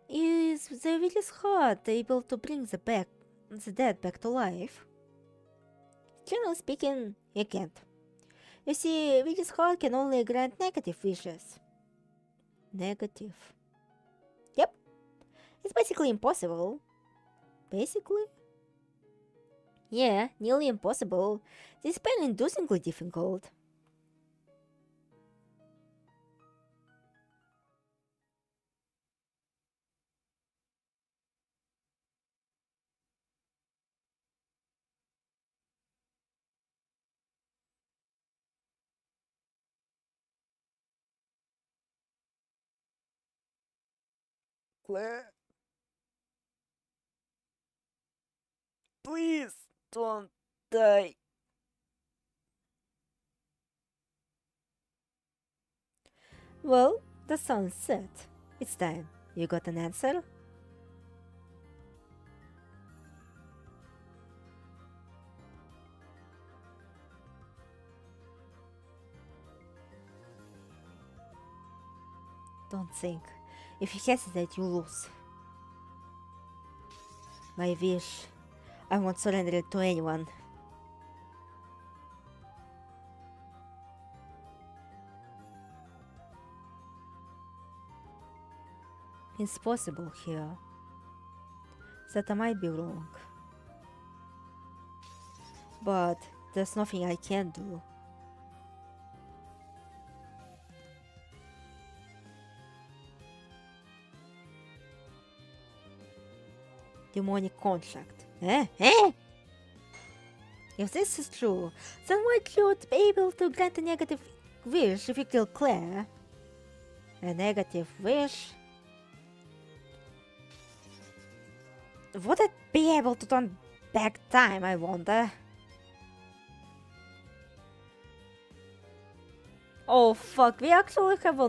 is the village heart able to bring the dead back to life? Generally speaking, it can't. You see, village heart can only grant negative wishes. Negative. Yep. It's basically impossible. Basically? Yeah, nearly impossible. This pain-inducingly difficult. Claire? Please don't die. Well, the sun's set. It's time. You got an answer? Don't think. If you hesitate, you lose. My wish. I won't surrender it to anyone. It's possible here that I might be wrong. But there's nothing I can do. Demonic contract. Eh? If this is true, then why should be able to grant a negative wish if you kill Claire? A negative wish? Would it be able to turn back time, I wonder? Oh fuck, we actually have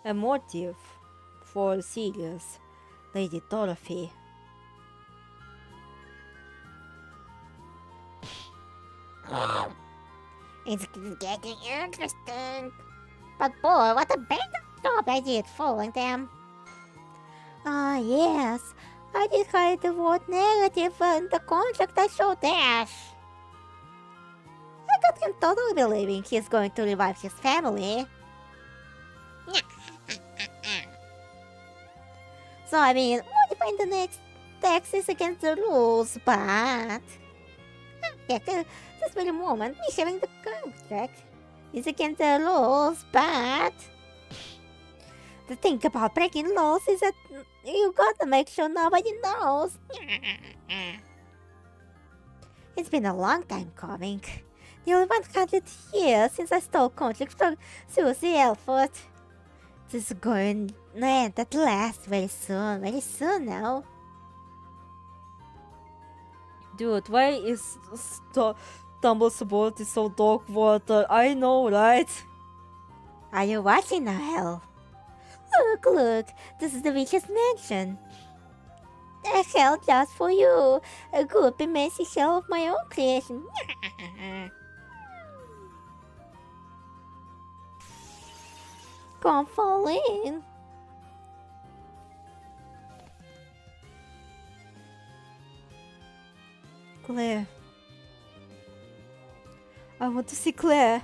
a motive for Sirius, Lady Dorothy. It's getting interesting. But boy, what a bad job I did fooling them. Ah, yes. I did hide the word negative in the contract I showed Dash. I got him totally believing he's going to revive his family. So, I mean, modifying the next text is against the rules, but... this very moment, me sharing the contract is against the rules, but... The thing about breaking laws is that you gotta make sure nobody knows. It's been a long time coming. Nearly 100 years since I stole contract from Susie Elford. This is going to end at last very soon now. Dude, why is Tumble's boat is so dark water? I know, right? Are you watching now, Hell? Look, this is the witch's mansion. A hell just for you. A good big messy shell of my own creation. Come fall in. Claire. I want to see Claire.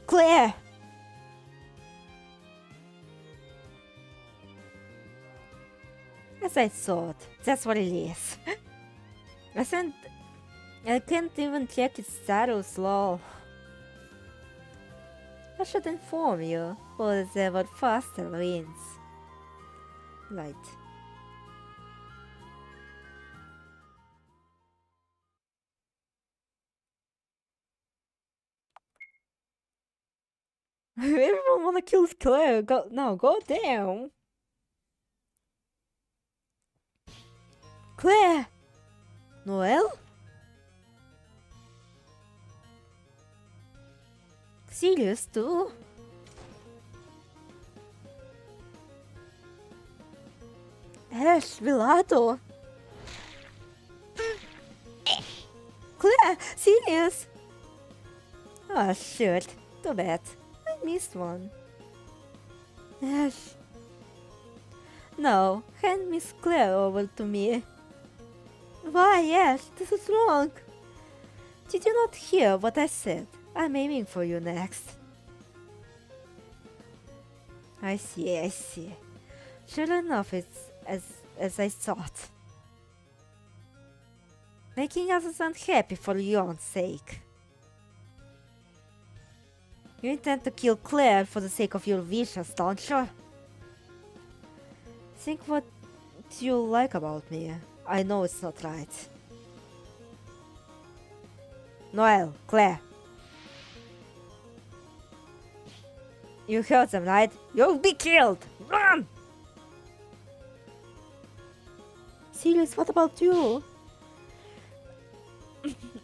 Claire! As I thought, that's what it is. I can't even check its status, lol. I should inform you, whatever faster wins. Right. Everyone wanna kill Claire. Go down. Claire! Noel? Serious too? Ash, Velato. Claire, serious? Oh shit, too bad. I missed one. Ash. No, hand Miss Claire over to me. Why, Ash, this is wrong. Did you not hear what I said? I'm aiming for you next. I see. Sure enough, it's as I thought. Making others unhappy for your own sake. You intend to kill Claire for the sake of your wishes, don't you? Think what you like about me. I know it's not right. Noel, Claire. You heard them, right? You'll be killed! Run! Serious, what about you?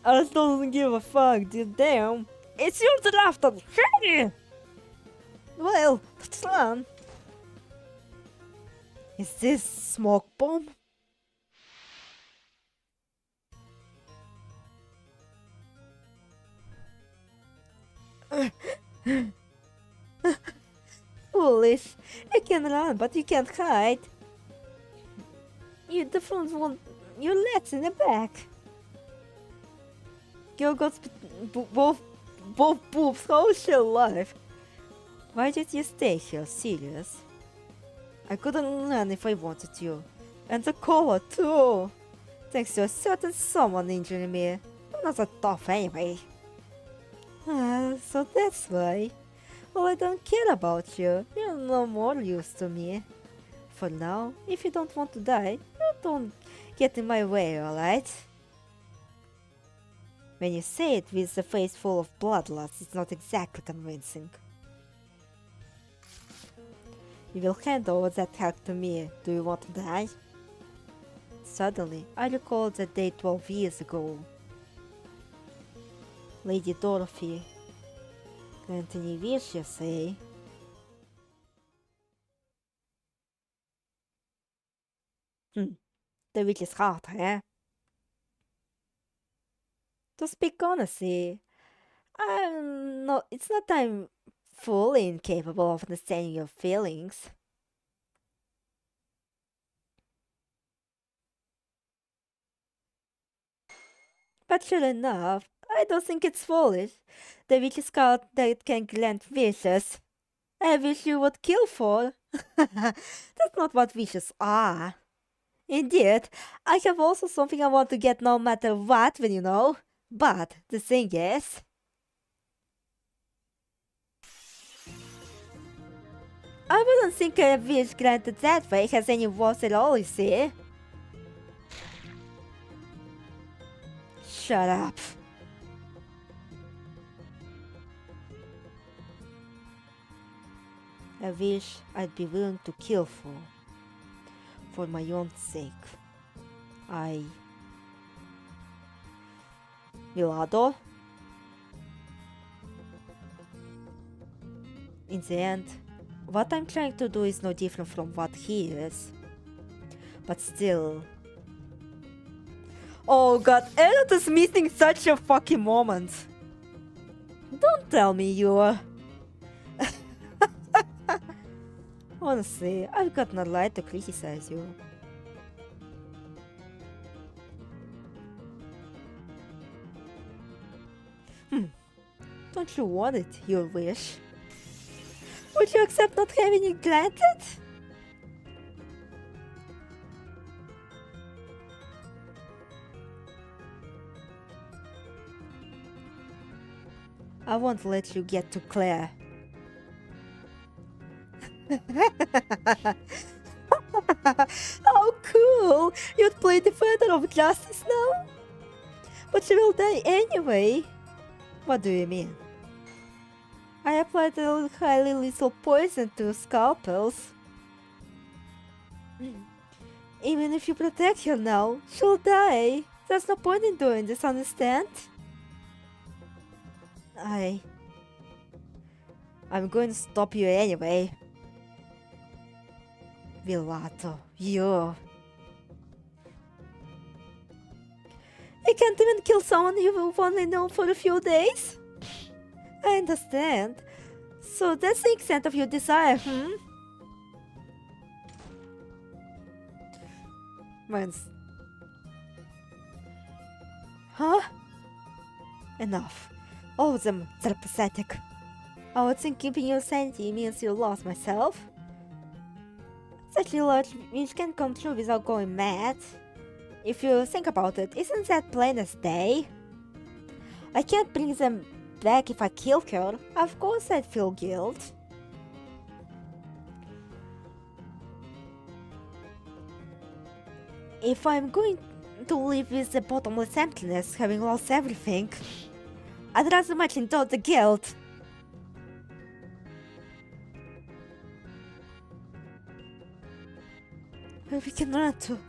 I don't give a fuck, dude. Damn. It's your draft! Hurry! Well, let's run. Is this smoke bomb? Foolish. You can run, but you can't hide. You don't want your legs in the back. You got both boobs. How is she alive? Why did you stay here? Serious? I couldn't run if I wanted to. And the cover too. Thanks to a certain someone injuring me. I'm not that tough anyway. So that's why. Well, I don't care about you. You're no more use to me. For now, if you don't want to die, you don't get in my way, alright? When you say it with a face full of bloodlust, it's not exactly convincing. You will hand over that hack to me. Do you want to die? Suddenly, I recalled that day 12 years ago. Lady Dorothy. Anthony wish, you say? The witch is hot, eh? To speak honestly, it's not that I'm fully incapable of understanding your feelings. But sure enough, I don't think it's foolish. The witch is called that can grant wishes. I wish you would kill for. That's not what wishes are. Indeed, I have also something I want to get no matter what when you know. But the thing is... I wouldn't think a wish granted that way has any worth at all, you see. Shut up. A wish I'd be willing to kill for my own sake. Milado? In the end, what I'm trying to do is no different from what he is. But still... Oh god, Elliot is missing such a fucking moment. Don't tell me you're... Honestly, I've got no right to criticize you. Don't you want it, your wish? Would you accept not having it granted? I won't let you get to Claire. How cool! You'd play defender of justice now? But she will die anyway. What do you mean? I applied a highly lethal poison to scalpels. Even if you protect her now, she'll die. There's no point in doing this, understand? I'm going to stop you anyway. Villato, you... I can't even kill someone you've only known for a few days? I understand. So that's the extent of your desire, Mine's... Huh? Enough. All of them, they're pathetic. I would think keeping your sanity means you lost myself. Such a large wish can come true without going mad. If you think about it, isn't that plain as day? I can't bring them back if I kill her. Of course I'd feel guilt. If I'm going to live with the bottomless emptiness, having lost everything, I'd rather much indulge the guilt. Where we can run to?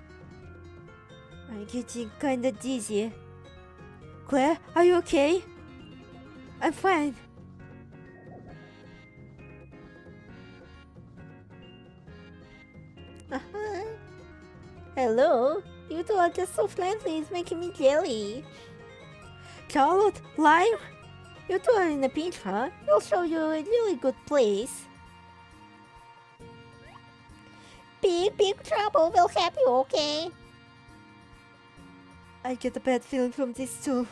I'm getting kinda dizzy. Claire, are you okay? I'm fine. Hello? You two are just so friendly, it's making me jelly. Charlotte, Lime? You two are in a pinch, huh? We'll show you a really good place. Big trouble will have you, okay? I get a bad feeling from this too.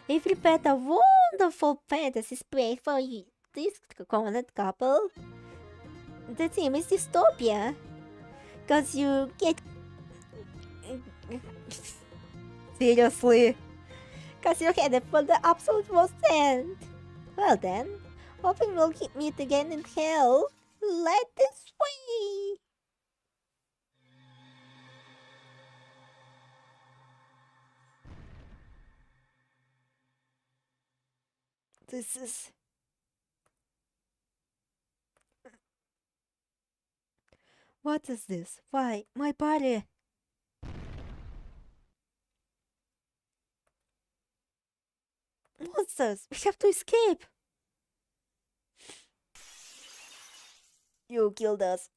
We prepared a wonderful fantasy space for you, this cornered couple. The theme is dystopia. Cause you get... Seriously? Cause you're headed for the absolute worst end. Well then, hoping we'll meet again in hell. Let this way! This is... What is this? Why, my body? Monsters! We have to escape! You killed us.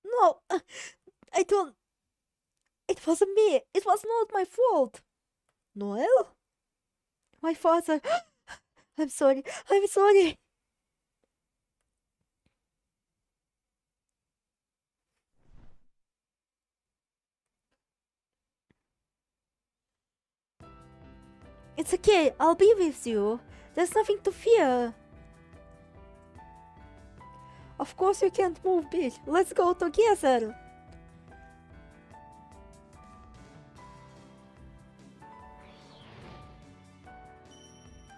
No! I don't... It wasn't me! It was not my fault! Noel? My father... I'm sorry. I'm sorry. It's okay. I'll be with you. There's nothing to fear. Of course you can't move, bitch. Let's go together.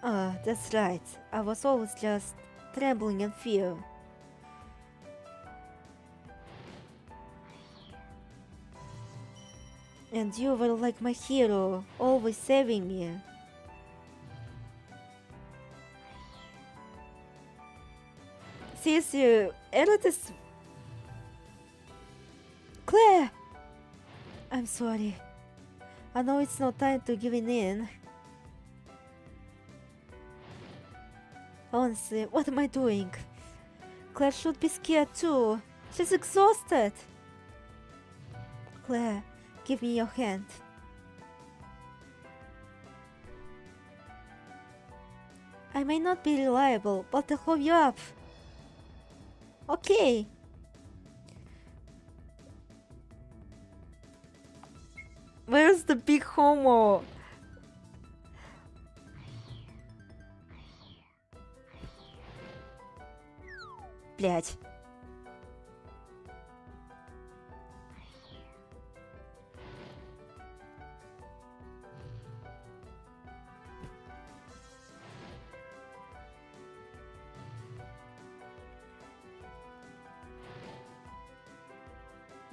Ah, that's right. I was always just trembling in fear. And you were like my hero, always saving me. Seriously, Erotis... Claire! I'm sorry. I know it's no time to giving in. Honestly, what am I doing? Claire should be scared too. She's exhausted. Claire, give me your hand. I may not be reliable, but I'll hold you up. Okay. Where's the big homo? Блять.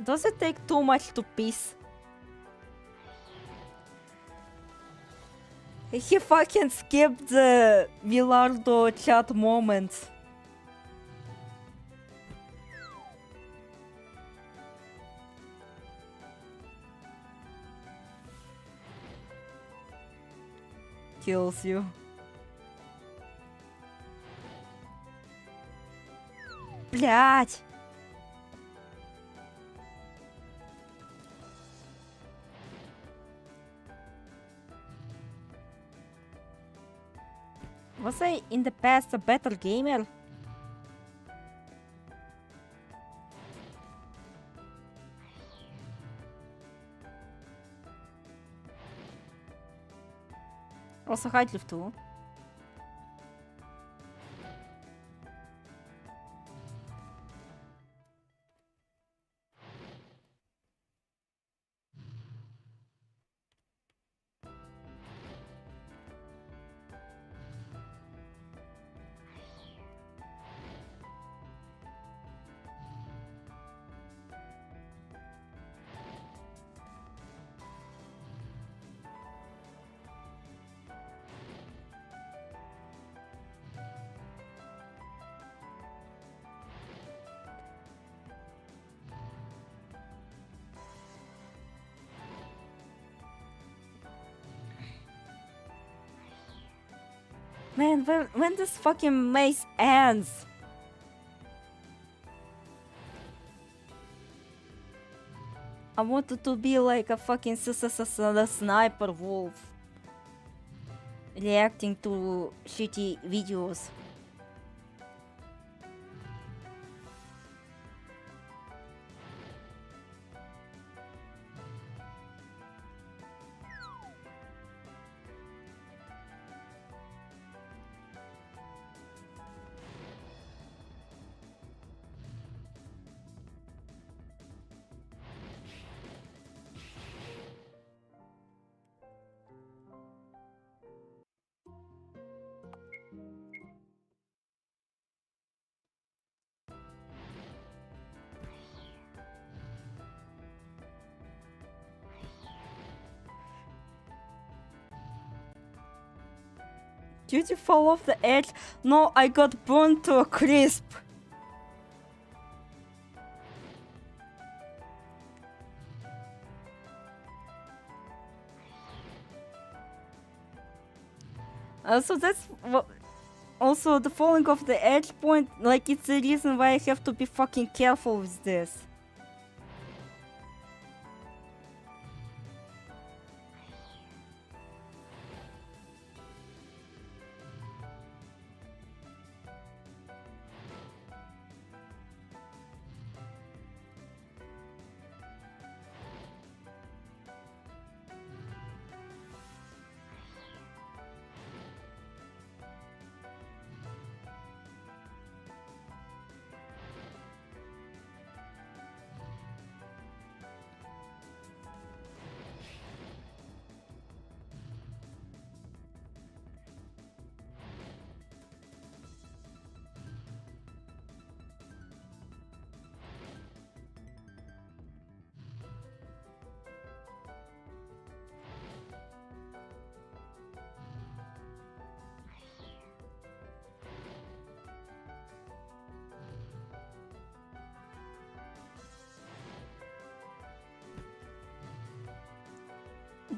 Does it take too much to piss? He fucking skipped the Villardo chat moment. Kills you. Блять. Was I in the past a better gamer? Also hide lift too. Man, when this fucking maze ends? I wanted to be like a fucking sniper wolf. Reacting to shitty videos. Did you fall off the edge? No, I got burned to a crisp. So that's what. Also, the falling off the edge point, like, it's the reason why I have to be fucking careful with this.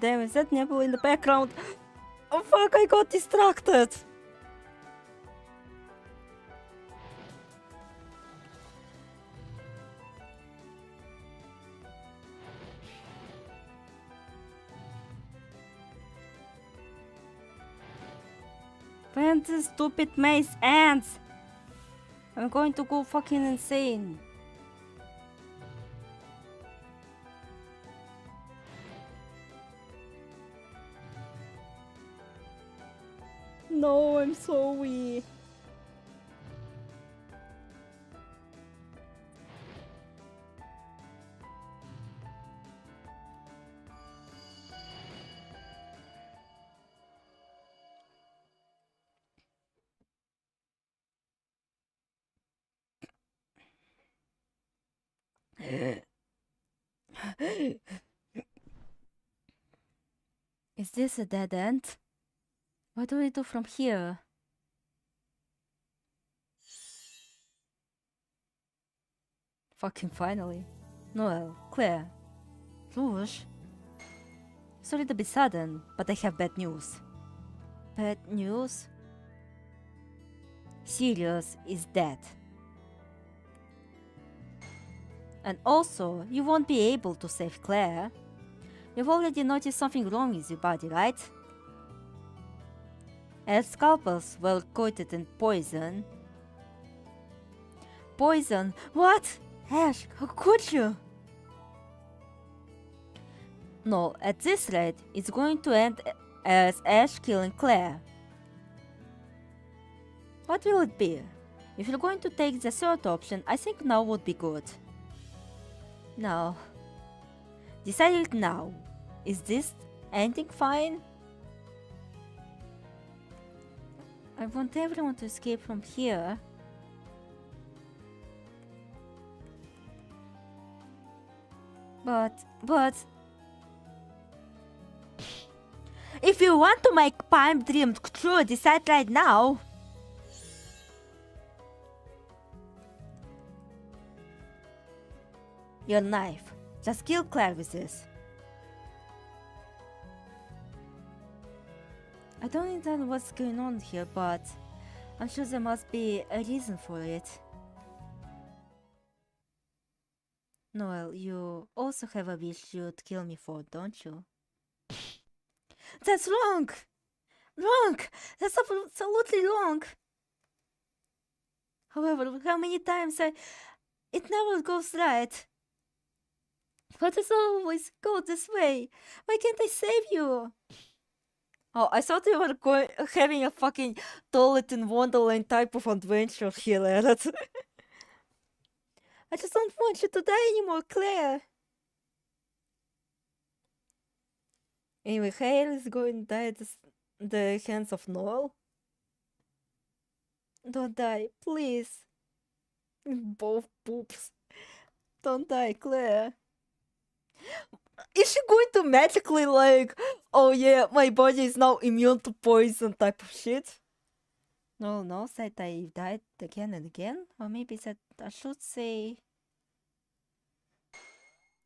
Damn, is that nebula in the background? Oh fuck, I got distracted! When this stupid maze ends, I'm going to go fucking insane. No, I'm so weak. Is this a dead end? What do we do from here? Fucking finally. Noel, Claire, Rouge. Sorry to be sudden, but I have bad news. Bad news? Sirius is dead. And also, you won't be able to save Claire. You've already noticed something wrong with your body, right? As scalpels were coated in poison. Poison? What? Ash, how could you? No, at this rate, it's going to end as Ash killing Claire. What will it be? If you're going to take the third option, I think now would be good. Now. Decide it now. Is this ending fine? I want everyone to escape from here. But... If you want to make pipe dream true, decide right now. Your knife. Just kill Claire with this. I don't understand what's going on here, but I'm sure there must be a reason for it. Noel, you also have a wish you'd kill me for, don't you? That's wrong! Wrong! That's absolutely wrong! However, how many times it never goes right. But it's always go this way. Why can't I save you? Oh, I thought you were having a fucking toilet in Wonderland type of adventure here, Eric. I just don't want you to die anymore, Claire. Anyway, Hale is going to die at the hands of Noel. Don't die, please. Both poops. Don't die, Claire. Is she going to magically like, oh yeah, my body is now immune to poison type of shit? No, said I died again and again? Or maybe that I should say...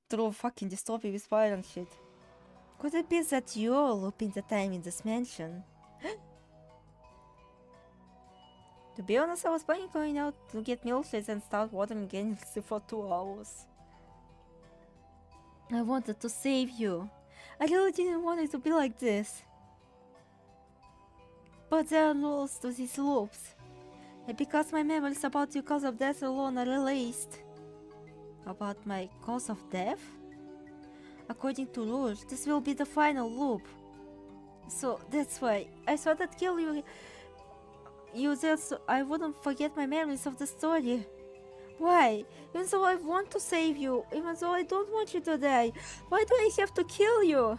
Through fucking dystopia with fire and shit. Could it be that you're looping the time in this mansion? To be honest, I was planning going out to get milkshakes and start watering again for 2 hours. I wanted to save you. I really didn't want it to be like this. But there are rules to these loops. And because my memories about your cause of death alone are released. About my cause of death? According to rules, this will be the final loop. So that's why I thought I'd kill you there so I wouldn't forget my memories of the story. Why? Even though I want to save you, even though I don't want you to die, why do I have to kill you?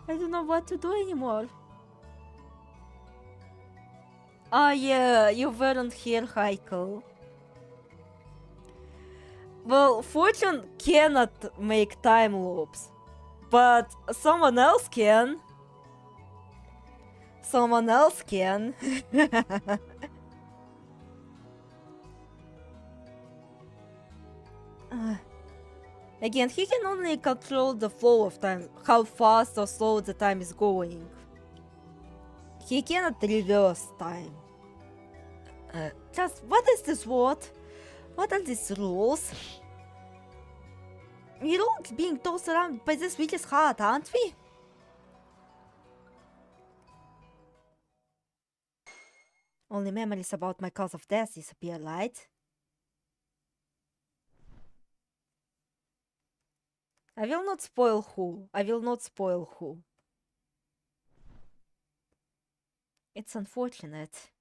I don't know what to do anymore. Oh yeah, you weren't here, Heiko. Well, Fortune cannot make time loops, but someone else can. Someone else can. Again, he can only control the flow of time, how fast or slow the time is going. He cannot reverse time. Just what is this word? What are these rules? We're all being tossed around by this witch's heart, aren't we? Only memories about my cause of death disappear, right? I will not spoil who. I will not spoil who. It's unfortunate.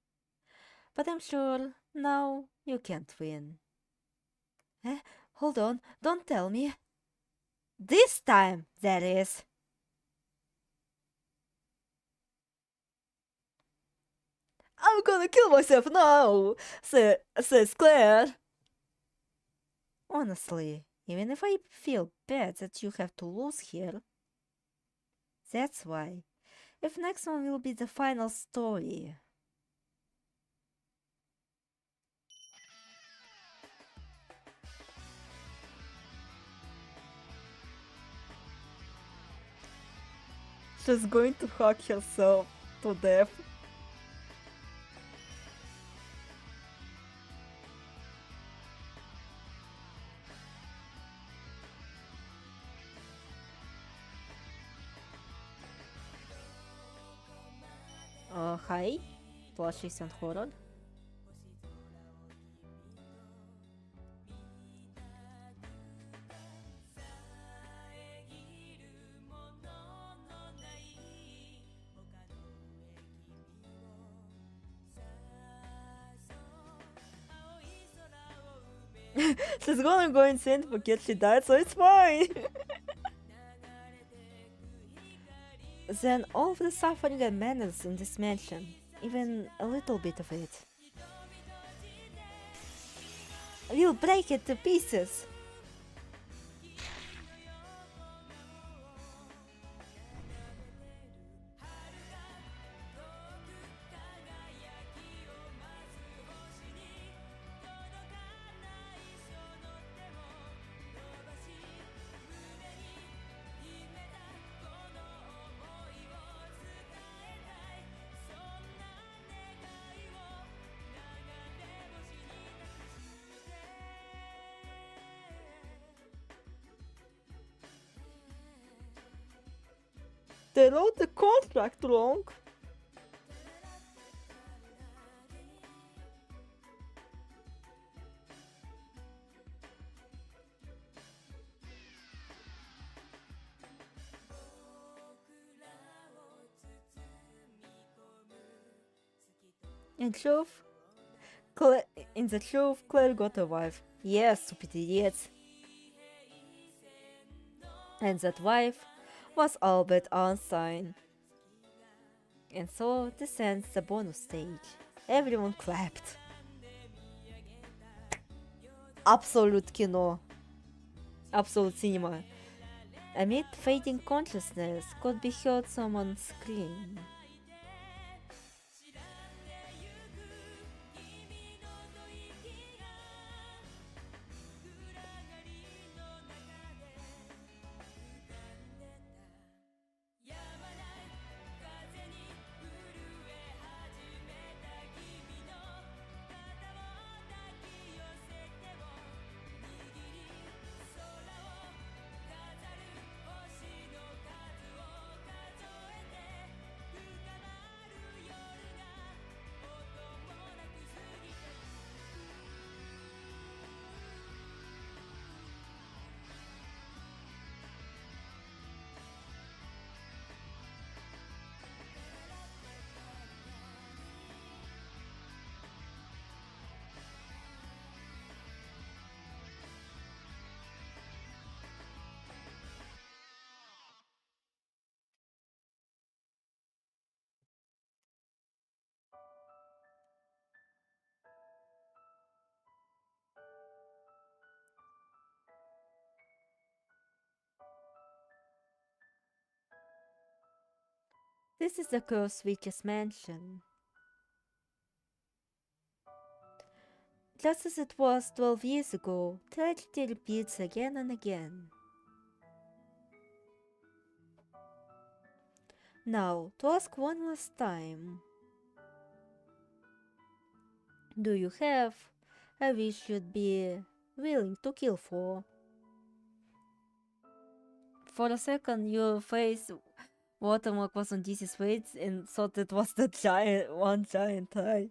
But I'm sure now you can't win. Hold on, don't tell me. This time, that is. I'm gonna kill myself now, says Claire. Honestly, even if I feel bad that you have to lose here, that's why. If next one will be the final story. She's going to hack herself to death. Hi, plushies and horror. She's gonna go insane to forget she died, so it's fine. Then all of the suffering and madness in this mansion, even a little bit of it, will break it to pieces. They wrote the contract wrong. In truth, in the truth, Claire got a wife. Yes, stupid idiots. And that wife was Albert Einstein. And so this ends the bonus stage. Everyone clapped. Absolute кино. Absolute cinema. Amid fading consciousness could be heard someone scream. This is the curse we just mentioned. Just as it was 12 years ago, tragedy repeats again and again. Now, to ask one last time. Do you have a wish you'd be willing to kill for? For a second, your face watermark was on DC's face and thought it was the giant eye.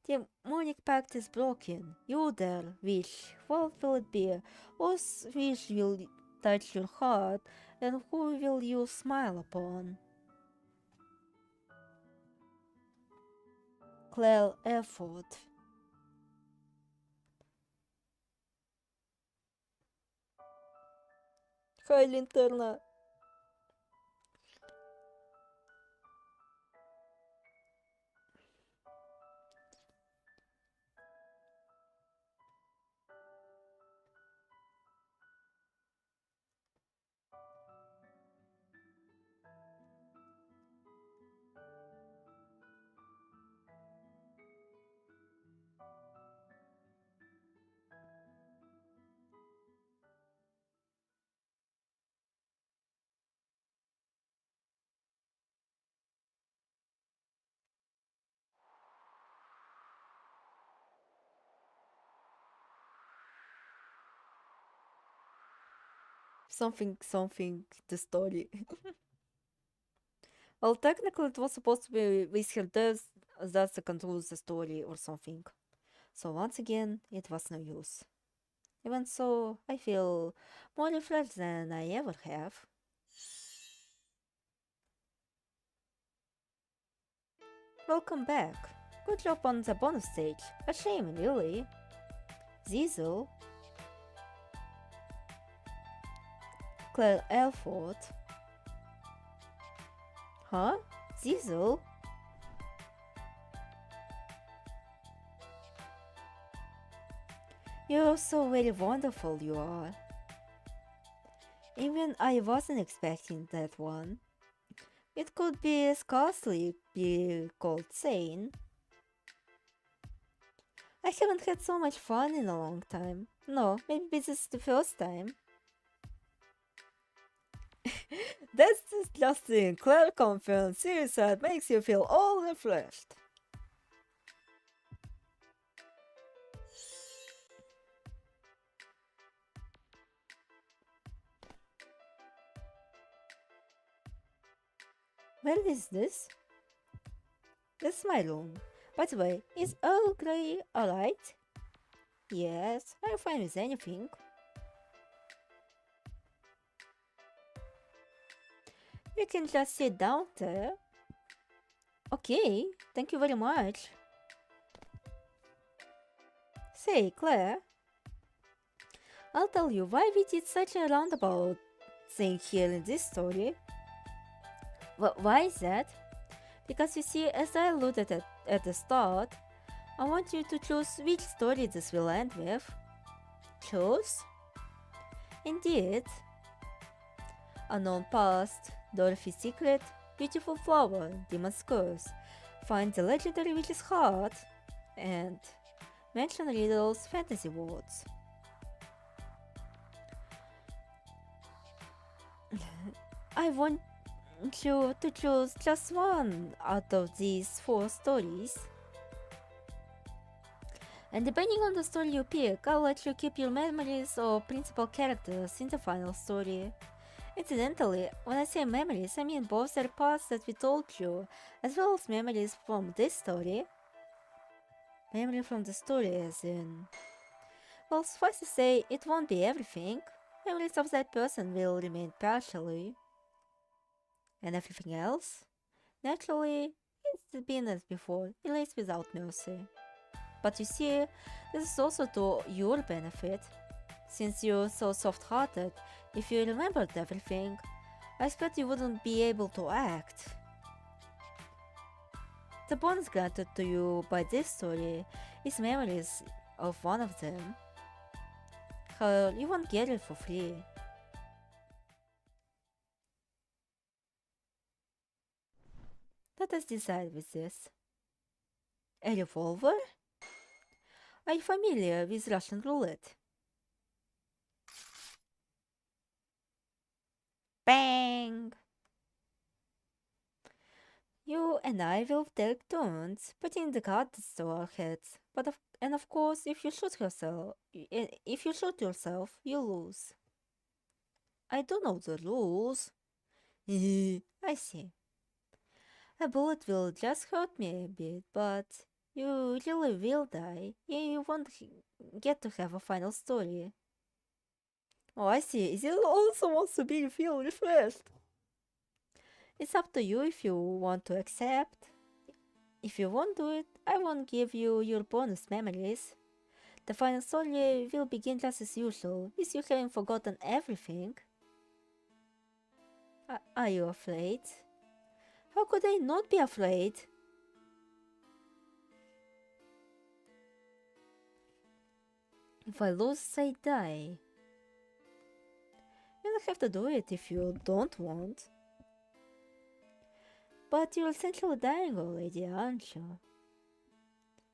The demonic pact is broken. You dare wish. What will it be? Whose wish will touch your heart, and who will you smile upon? Claire Effort. Хай линтерна. Something, the story. Well, technically it was supposed to be with her death that concludes the story or something. So once again, it was no use. Even so, I feel more refreshed than I ever have. Welcome back. Good job on the bonus stage. A shame, really. Zizel. Claire Elford. Huh? Zizel? You're so very wonderful, you are. Even I wasn't expecting that one. It could be scarcely be called sane. I haven't had so much fun in a long time. No, maybe this is the first time. That's disgusting. Claire confirmed suicide makes you feel all refreshed. Where is this? This is my room. By the way, is Earl Grey alright? Yes, I'm fine with anything. You can just sit down there. Okay, thank you very much. Say, Claire, I'll tell you why we did such a roundabout thing here in this story. Why is that? Because you see, as I alluded at the start, I want you to choose which story this will end with. Choose? Indeed. Unknown past, Dorothy's secret, beautiful flower, demon's curse, find the legendary witch's heart, and mention riddles, fantasy words. I want you to choose just one out of these 4 stories. And depending on the story you pick, I'll let you keep your memories or principal characters in the final story. Incidentally, when I say memories, I mean both the parts that we told you, as well as memories from this story. Memory from the story as in... Well, suffice to say, it won't be everything. Memories of that person will remain partially. And everything else? Naturally, it's been as before, erased without mercy. But you see, this is also to your benefit. Since you're so soft-hearted, if you remembered everything, I expect you wouldn't be able to act. The bonus granted to you by this story is memories of one of them. However, you won't get it for free. Let us decide with this. A revolver? Are you familiar with Russian roulette? Bang! You and I will take turns putting the cards to our heads, and of course, if you shoot yourself, you lose. I don't know the rules. I see. A bullet will just hurt me a bit, but you really will die. You won't get to have a final story. Oh, I see. It also wants to feel refreshed. It's up to you if you want to accept. If you won't do it, I won't give you your bonus memories. The final story will begin just as usual, with you having forgotten everything. Are you afraid? How could I not be afraid? If I lose, I die. You don't have to do it if you don't want. But you're essentially dying already, aren't you?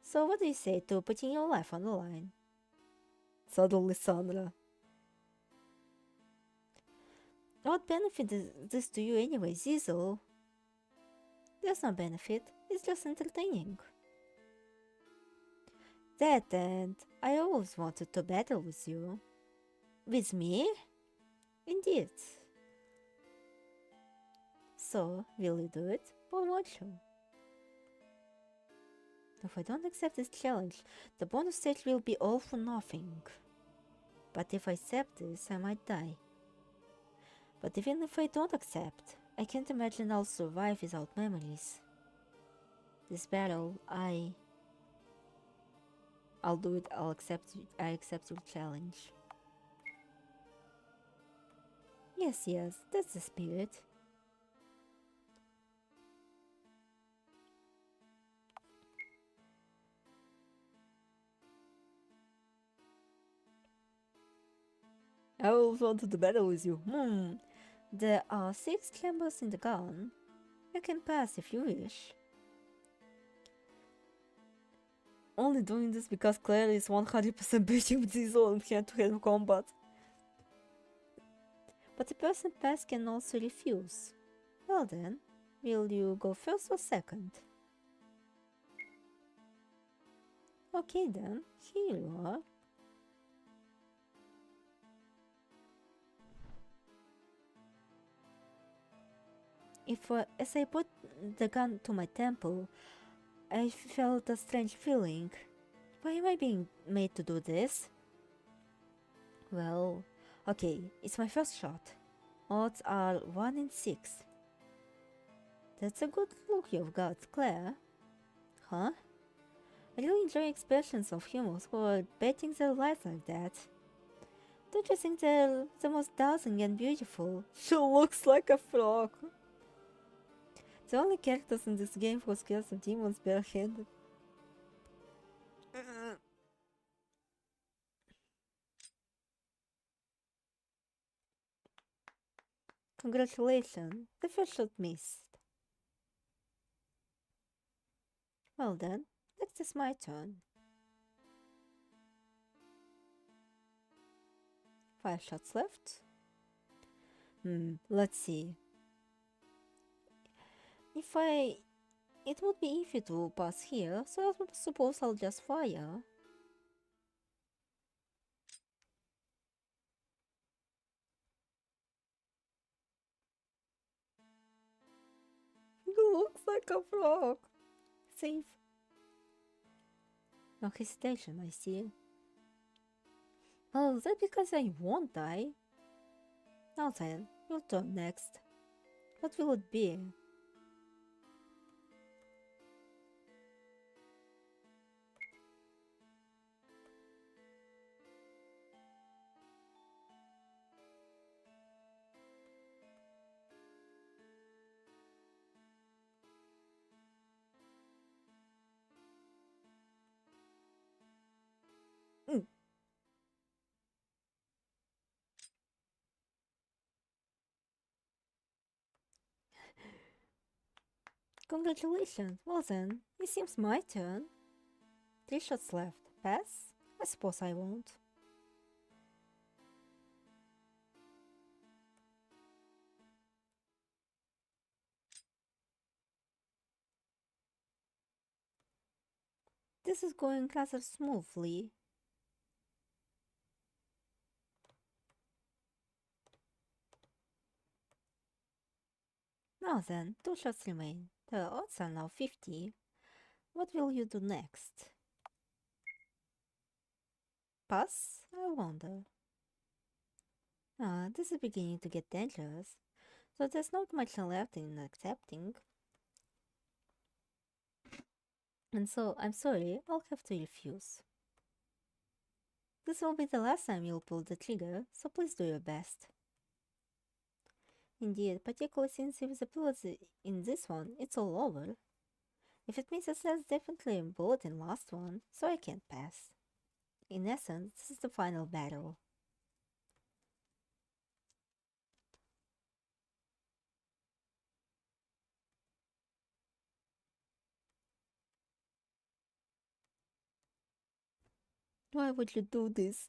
So what do you say to putting your life on the line? Suddenly, Sandra. What benefit is this to you anyway, Zizzle? There's no benefit, it's just entertaining. That and I always wanted to battle with you. With me? Indeed. So, will you do it, or won't you? If I don't accept this challenge, the bonus stage will be all for nothing. But if I accept this, I might die. But even if I don't accept, I can't imagine I'll survive without memories. This battle, I'll do it, I accept your challenge. Yes, that's the spirit. I always wanted to battle with you. There are 6 chambers in the gun. You can pass if you wish. Only doing this because Claire is 100% beating Zizzle in hand-to-hand combat. But a person pass can also refuse. Well then, will you go first or second? Okay then, here you are. As I put the gun to my temple, I felt a strange feeling. Why am I being made to do this? Well, okay, it's my first shot. Odds are 1 in 6. That's a good look you've got, Claire. Huh? I really enjoy expressions of humans who are betting their lives like that. Don't you think they're the most dazzling and beautiful? She looks like a frog. The only characters in this game who scares of demons barehanded. Congratulations, the first shot missed. Well then, next is my turn. 5 shots left. Let's see. It would be easy to pass here, so I suppose I'll just fire. He looks like a frog. Save. No hesitation, I see. Oh, that's because I won't die. Now then, your turn next. What will it be? Congratulations. Well then, it seems my turn. 3 shots left. Pass? I suppose I won't. This is going rather smoothly. Now then, 2 shots remain. The odds are now 50. What will you do next? Pass? I wonder. This is beginning to get dangerous, so there's not much left in accepting. And so, I'm sorry, I'll have to refuse. This will be the last time you'll pull the trigger, so please do your best. Indeed, particularly since with the bullets in this one, it's all over. If it misses, there's definitely a bullet in last one, so I can't pass. In essence, this is the final battle. Why would you do this?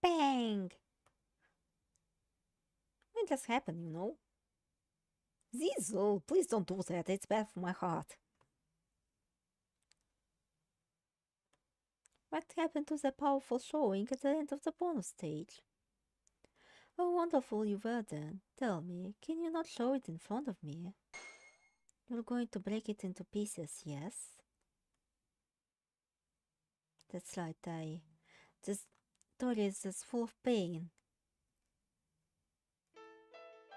Bang! It just happened, you know. Zizo, please don't do that, it's bad for my heart. What happened to the powerful showing at the end of the bonus stage? How wonderful you were then. Tell me, can you not show it in front of me? You're going to break it into pieces, yes? That's right, this story is just full of pain.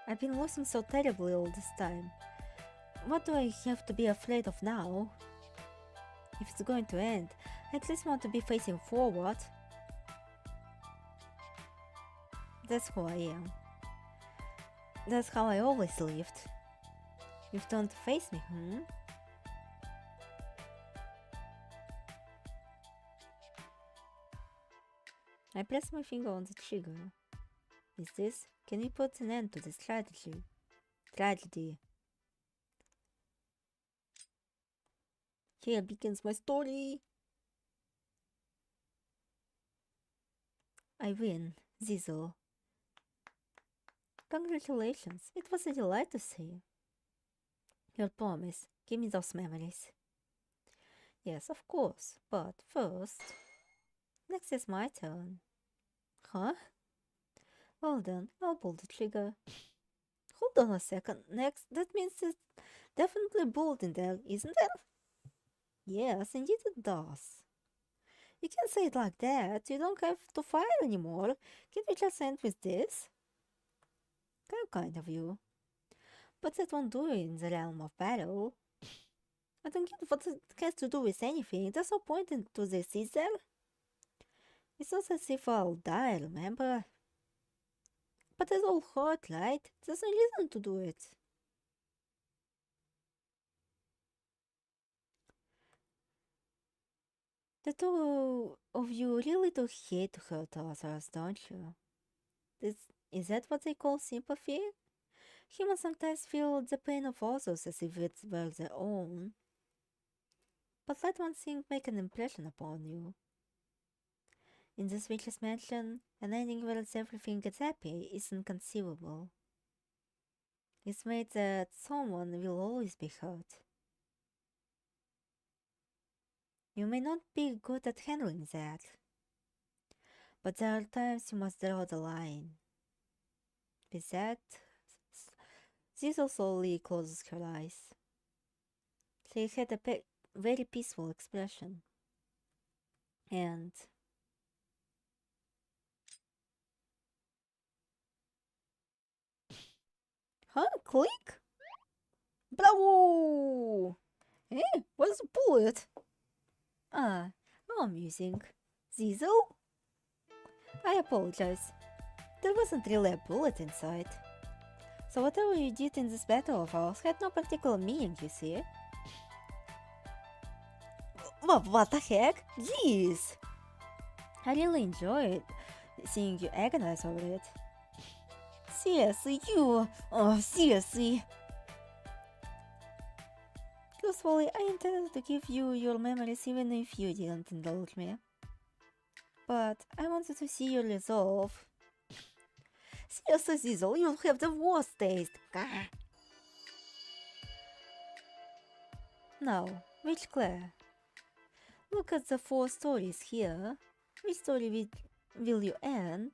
I've been losing so terribly all this time. What do I have to be afraid of now? If it's going to end, I at least want to be facing forward. That's who I am. That's how I always lived. You've turned to face me, I press my finger on the trigger. Is this? Can we put an end to this tragedy? Here begins my story. I win, Zizzle. Congratulations, it was a delight to see you. Your promise, give me those memories. Yes, of course, but first... Next is my turn. Huh? Well then, I'll pull the trigger. Hold on a second. Next, that means it's definitely bullet in there, isn't there? Yes, indeed it does. You can say it like that. You don't have to fire anymore. Can we just end with this? Kind of you. But that won't do in the realm of battle. I don't get what it has to do with anything. There's no point into this, is there? It's not as if I'll die, remember? But it's all hurt, right? There's no reason to do it. The two of you really do hate to hurt others, don't you? Is that what they call sympathy? Humans sometimes feel the pain of others as if it were their own. But let one thing make an impression upon you. In this witch's mansion, an ending where everything gets happy is inconceivable. It's made that someone will always be hurt. You may not be good at handling that, but there are times you must draw the line. With that, Zizzle slowly closes her eyes. She had a very peaceful expression. And huh? Click? Bravo! Eh? What's the bullet? Ah, how amusing. Zizzle? I apologize. There wasn't really a bullet inside. So whatever you did in this battle of ours had no particular meaning, you see. What the heck? Jeez! I really enjoyed seeing you agonize over it. Seriously, you... Oh, seriously. Truthfully, I intended to give you your memories even if you didn't indulge me. But I wanted to see your resolve. Seriously, Zizzle, you have the worst taste. Gah. Now, which Claire? Look at the 4 stories here. Which story will you end?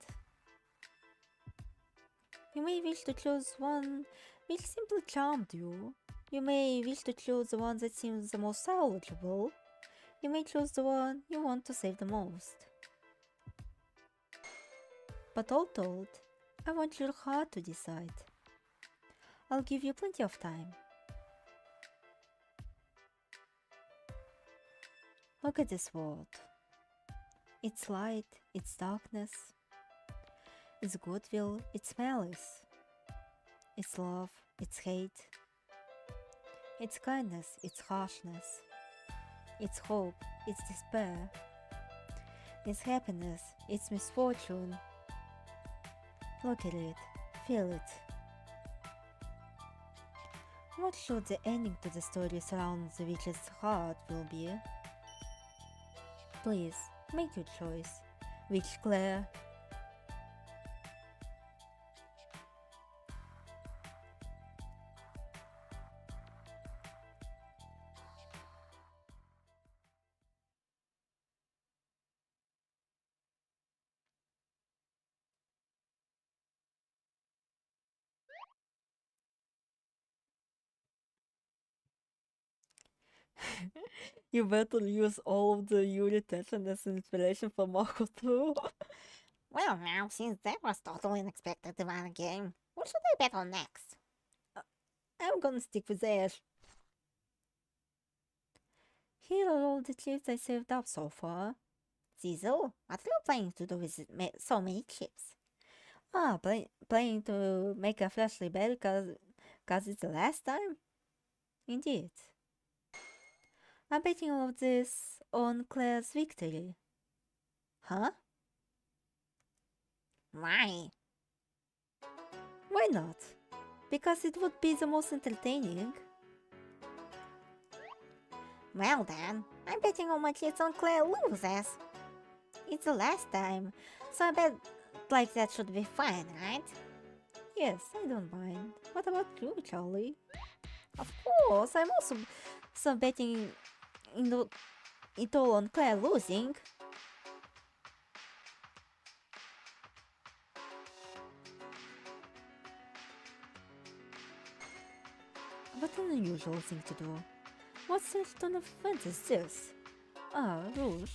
You may wish to choose one which simply charmed you. You may wish to choose the one that seems the most salvageable. You may choose the one you want to save the most. But all told, I want your heart to decide. I'll give you plenty of time. Look at this world. Its light, its darkness, its goodwill, its malice, its love, its hate, its kindness, its harshness, its hope, its despair, its happiness, its misfortune. Look at it, feel it. What should the ending to the story surrounding the witch's heart will be? Please, make your choice. Witch Claire. You better use all of the Yuri tension as inspiration for Marco too. Well, now, since that was totally unexpected to run a game, what should I bet on next? I'm gonna stick with Ash. Here are all the chips I saved up so far. Zizzle, what are you planning to do with so many chips? Planning to make a flashly bet cause it's the last time? Indeed. I'm betting all of this on Claire's victory. Huh? Why? Why not? Because it would be the most entertaining. Well then, I'm betting all my chips on Claire loses. It's the last time, so I bet like that should be fine, right? Yes, I don't mind. What about you, Charlie? Of course, I'm also betting it all on Claire losing. but an unusual thing to do. What such ton of offense is this? Ah, Rouge.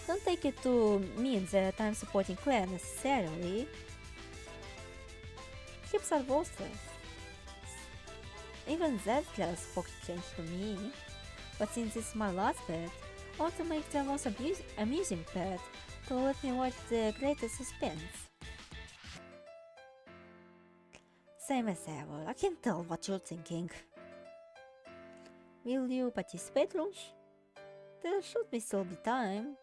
Don't take it to mean that I'm supporting Claire necessarily. Ships are worthless. Even that class spoke strange to me. But since it's my last pet, I want to make the most amusing pet to let me watch the greatest suspense. Same as ever, I can tell what you're thinking. Will you participate, Rouge? There should be still be time.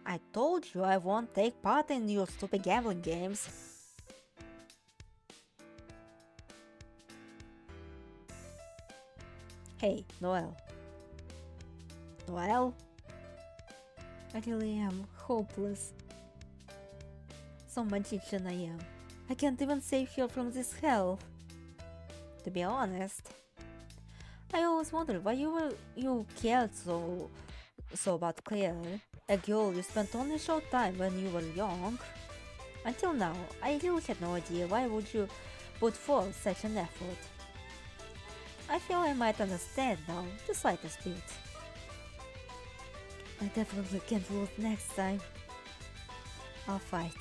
I told you I won't take part in your stupid gambling games. Hey, Noel. Noel? I really am hopeless. So magician I am. I can't even save her from this hell. To be honest, I always wondered why you cared so about Claire, a girl you spent only a short time when you were young. Until now, I really had no idea why would you put forth such an effort. I feel I might understand now, the slightest bit. I definitely can't lose next time. I'll fight.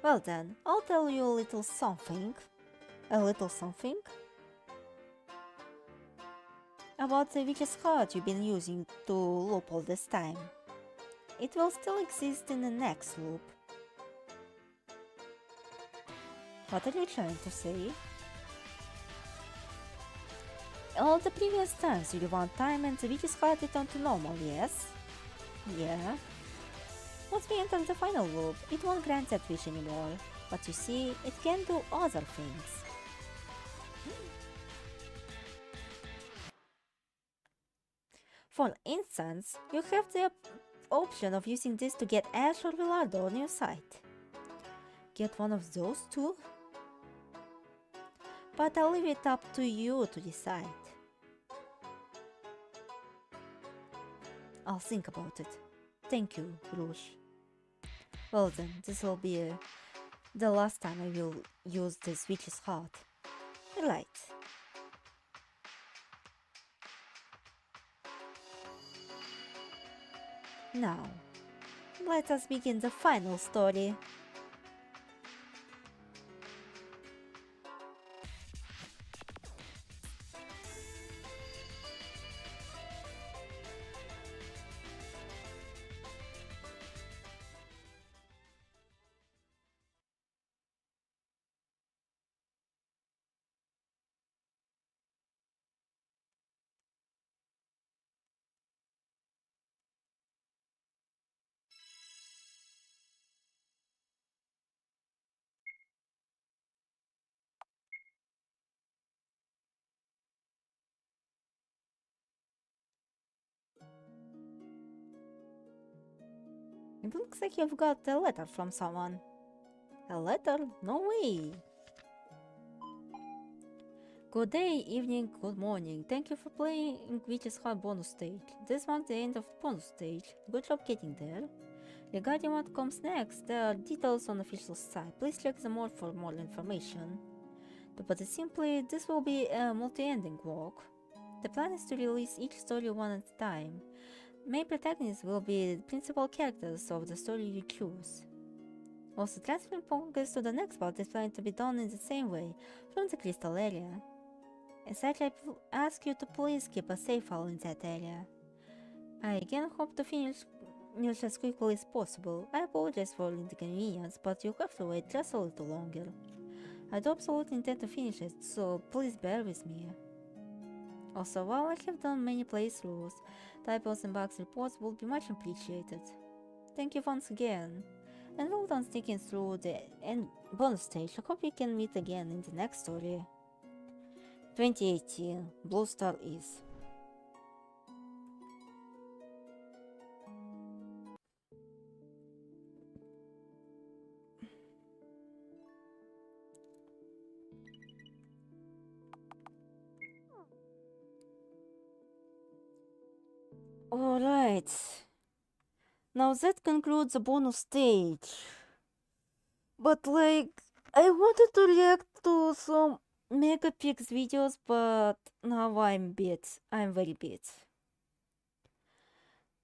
Well then, I'll tell you a little something. A little something? About the witch's heart you've been using to loop all this time. It will still exist in the next loop. What are you trying to say? All the previous times you rewound time and the witch's heart returned to normal, yes? Yeah. Once we enter the final loop, it won't grant that wish anymore, but you see, it can do other things. For instance, you have the option of using this to get Ash or Villardo on your side. Get one of those two? But I'll leave it up to you to decide. I'll think about it. Thank you, Rouge. Well then, this will be the last time I will use this witch's heart. Right. Now, let us begin the final story. It looks like you've got a letter from someone. A letter? No way! Good day, evening, good morning. Thank you for playing Witch's Heart bonus stage. This marks the end of bonus stage. Good job getting there. Regarding what comes next, there are details on the official site. Please check them out for more information. To put it simply, this will be a multi-ending walk. The plan is to release each story one at a time. Main protagonists will be the principal characters of the story you choose. Also, transferring progress to the next part is planned to be done in the same way, from the crystal area. As such, I ask you to please keep a safe file in that area. I again hope to finish as quickly as possible. I apologize for the inconvenience, but you'll have to wait just a little longer. I do absolutely intend to finish it, so please bear with me. Also, while I have done many playthroughs, typos and bugs reports would be much appreciated. Thank you once again, and well done sticking through the end bonus stage. I hope we can meet again in the next story. 2018, Blue Star is. Alright. Now that concludes the bonus stage. But like, I wanted to react to some Megapix videos, but now I'm very bit.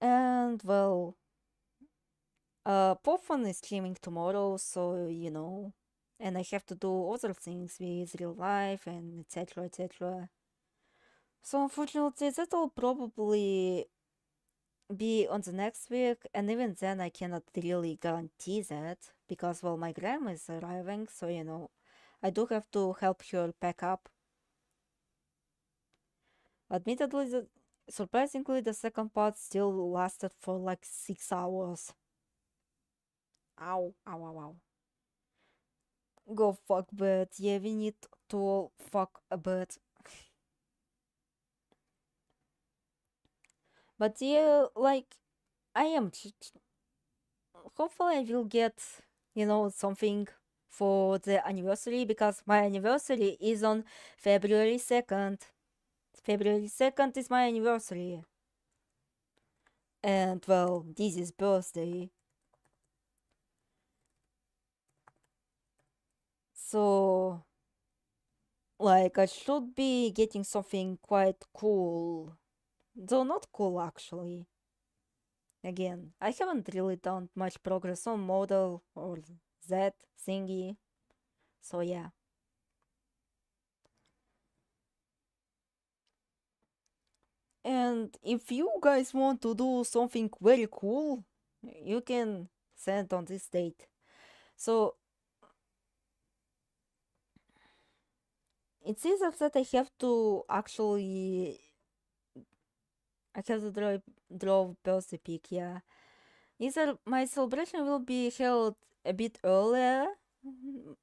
And well, Pofan is streaming tomorrow, so you know, and I have to do other things with real life and etc. etc. So unfortunately, that'll probably be on the next week, and even then, I cannot really guarantee that because well, my grandma is arriving, so you know, I do have to help her pack up. Admittedly, surprisingly, the second part still lasted for like 6 hours. Ow, ow, ow, ow. Go fuck bed. Yeah, we need to fuck a bed. But yeah, like, I am. Hopefully, I will get, you know, something for the anniversary because my anniversary is on February 2nd. February 2nd is my anniversary. And well, this is birthday. So, like, I should be getting something quite cool. Though not cool, actually. Again, I haven't really done much progress on model or that thingy. So, yeah. And if you guys want to do something very cool, you can send on this date. So, it seems that I have to actually draw birthday pic, yeah. Either my celebration will be held a bit earlier,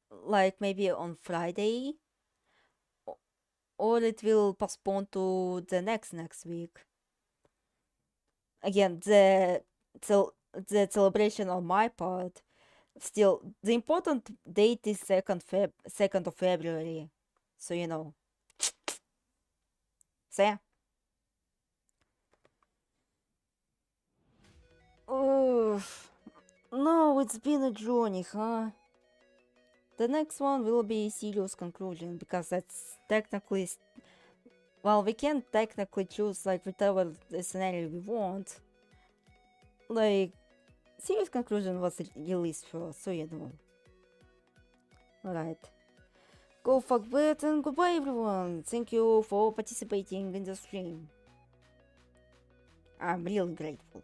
like maybe on Friday, or it will postpone to the next week. Again, the celebration on my part, still the important date is 2nd of February, so you know. So yeah. No, it's been a journey, huh? The next one will be serious conclusion because that's technically, well, we can technically choose like whatever the scenario we want. Like, serious conclusion was released first, so you know. Alright. Go fuck bit and goodbye everyone. Thank you for participating in the stream. I'm really grateful.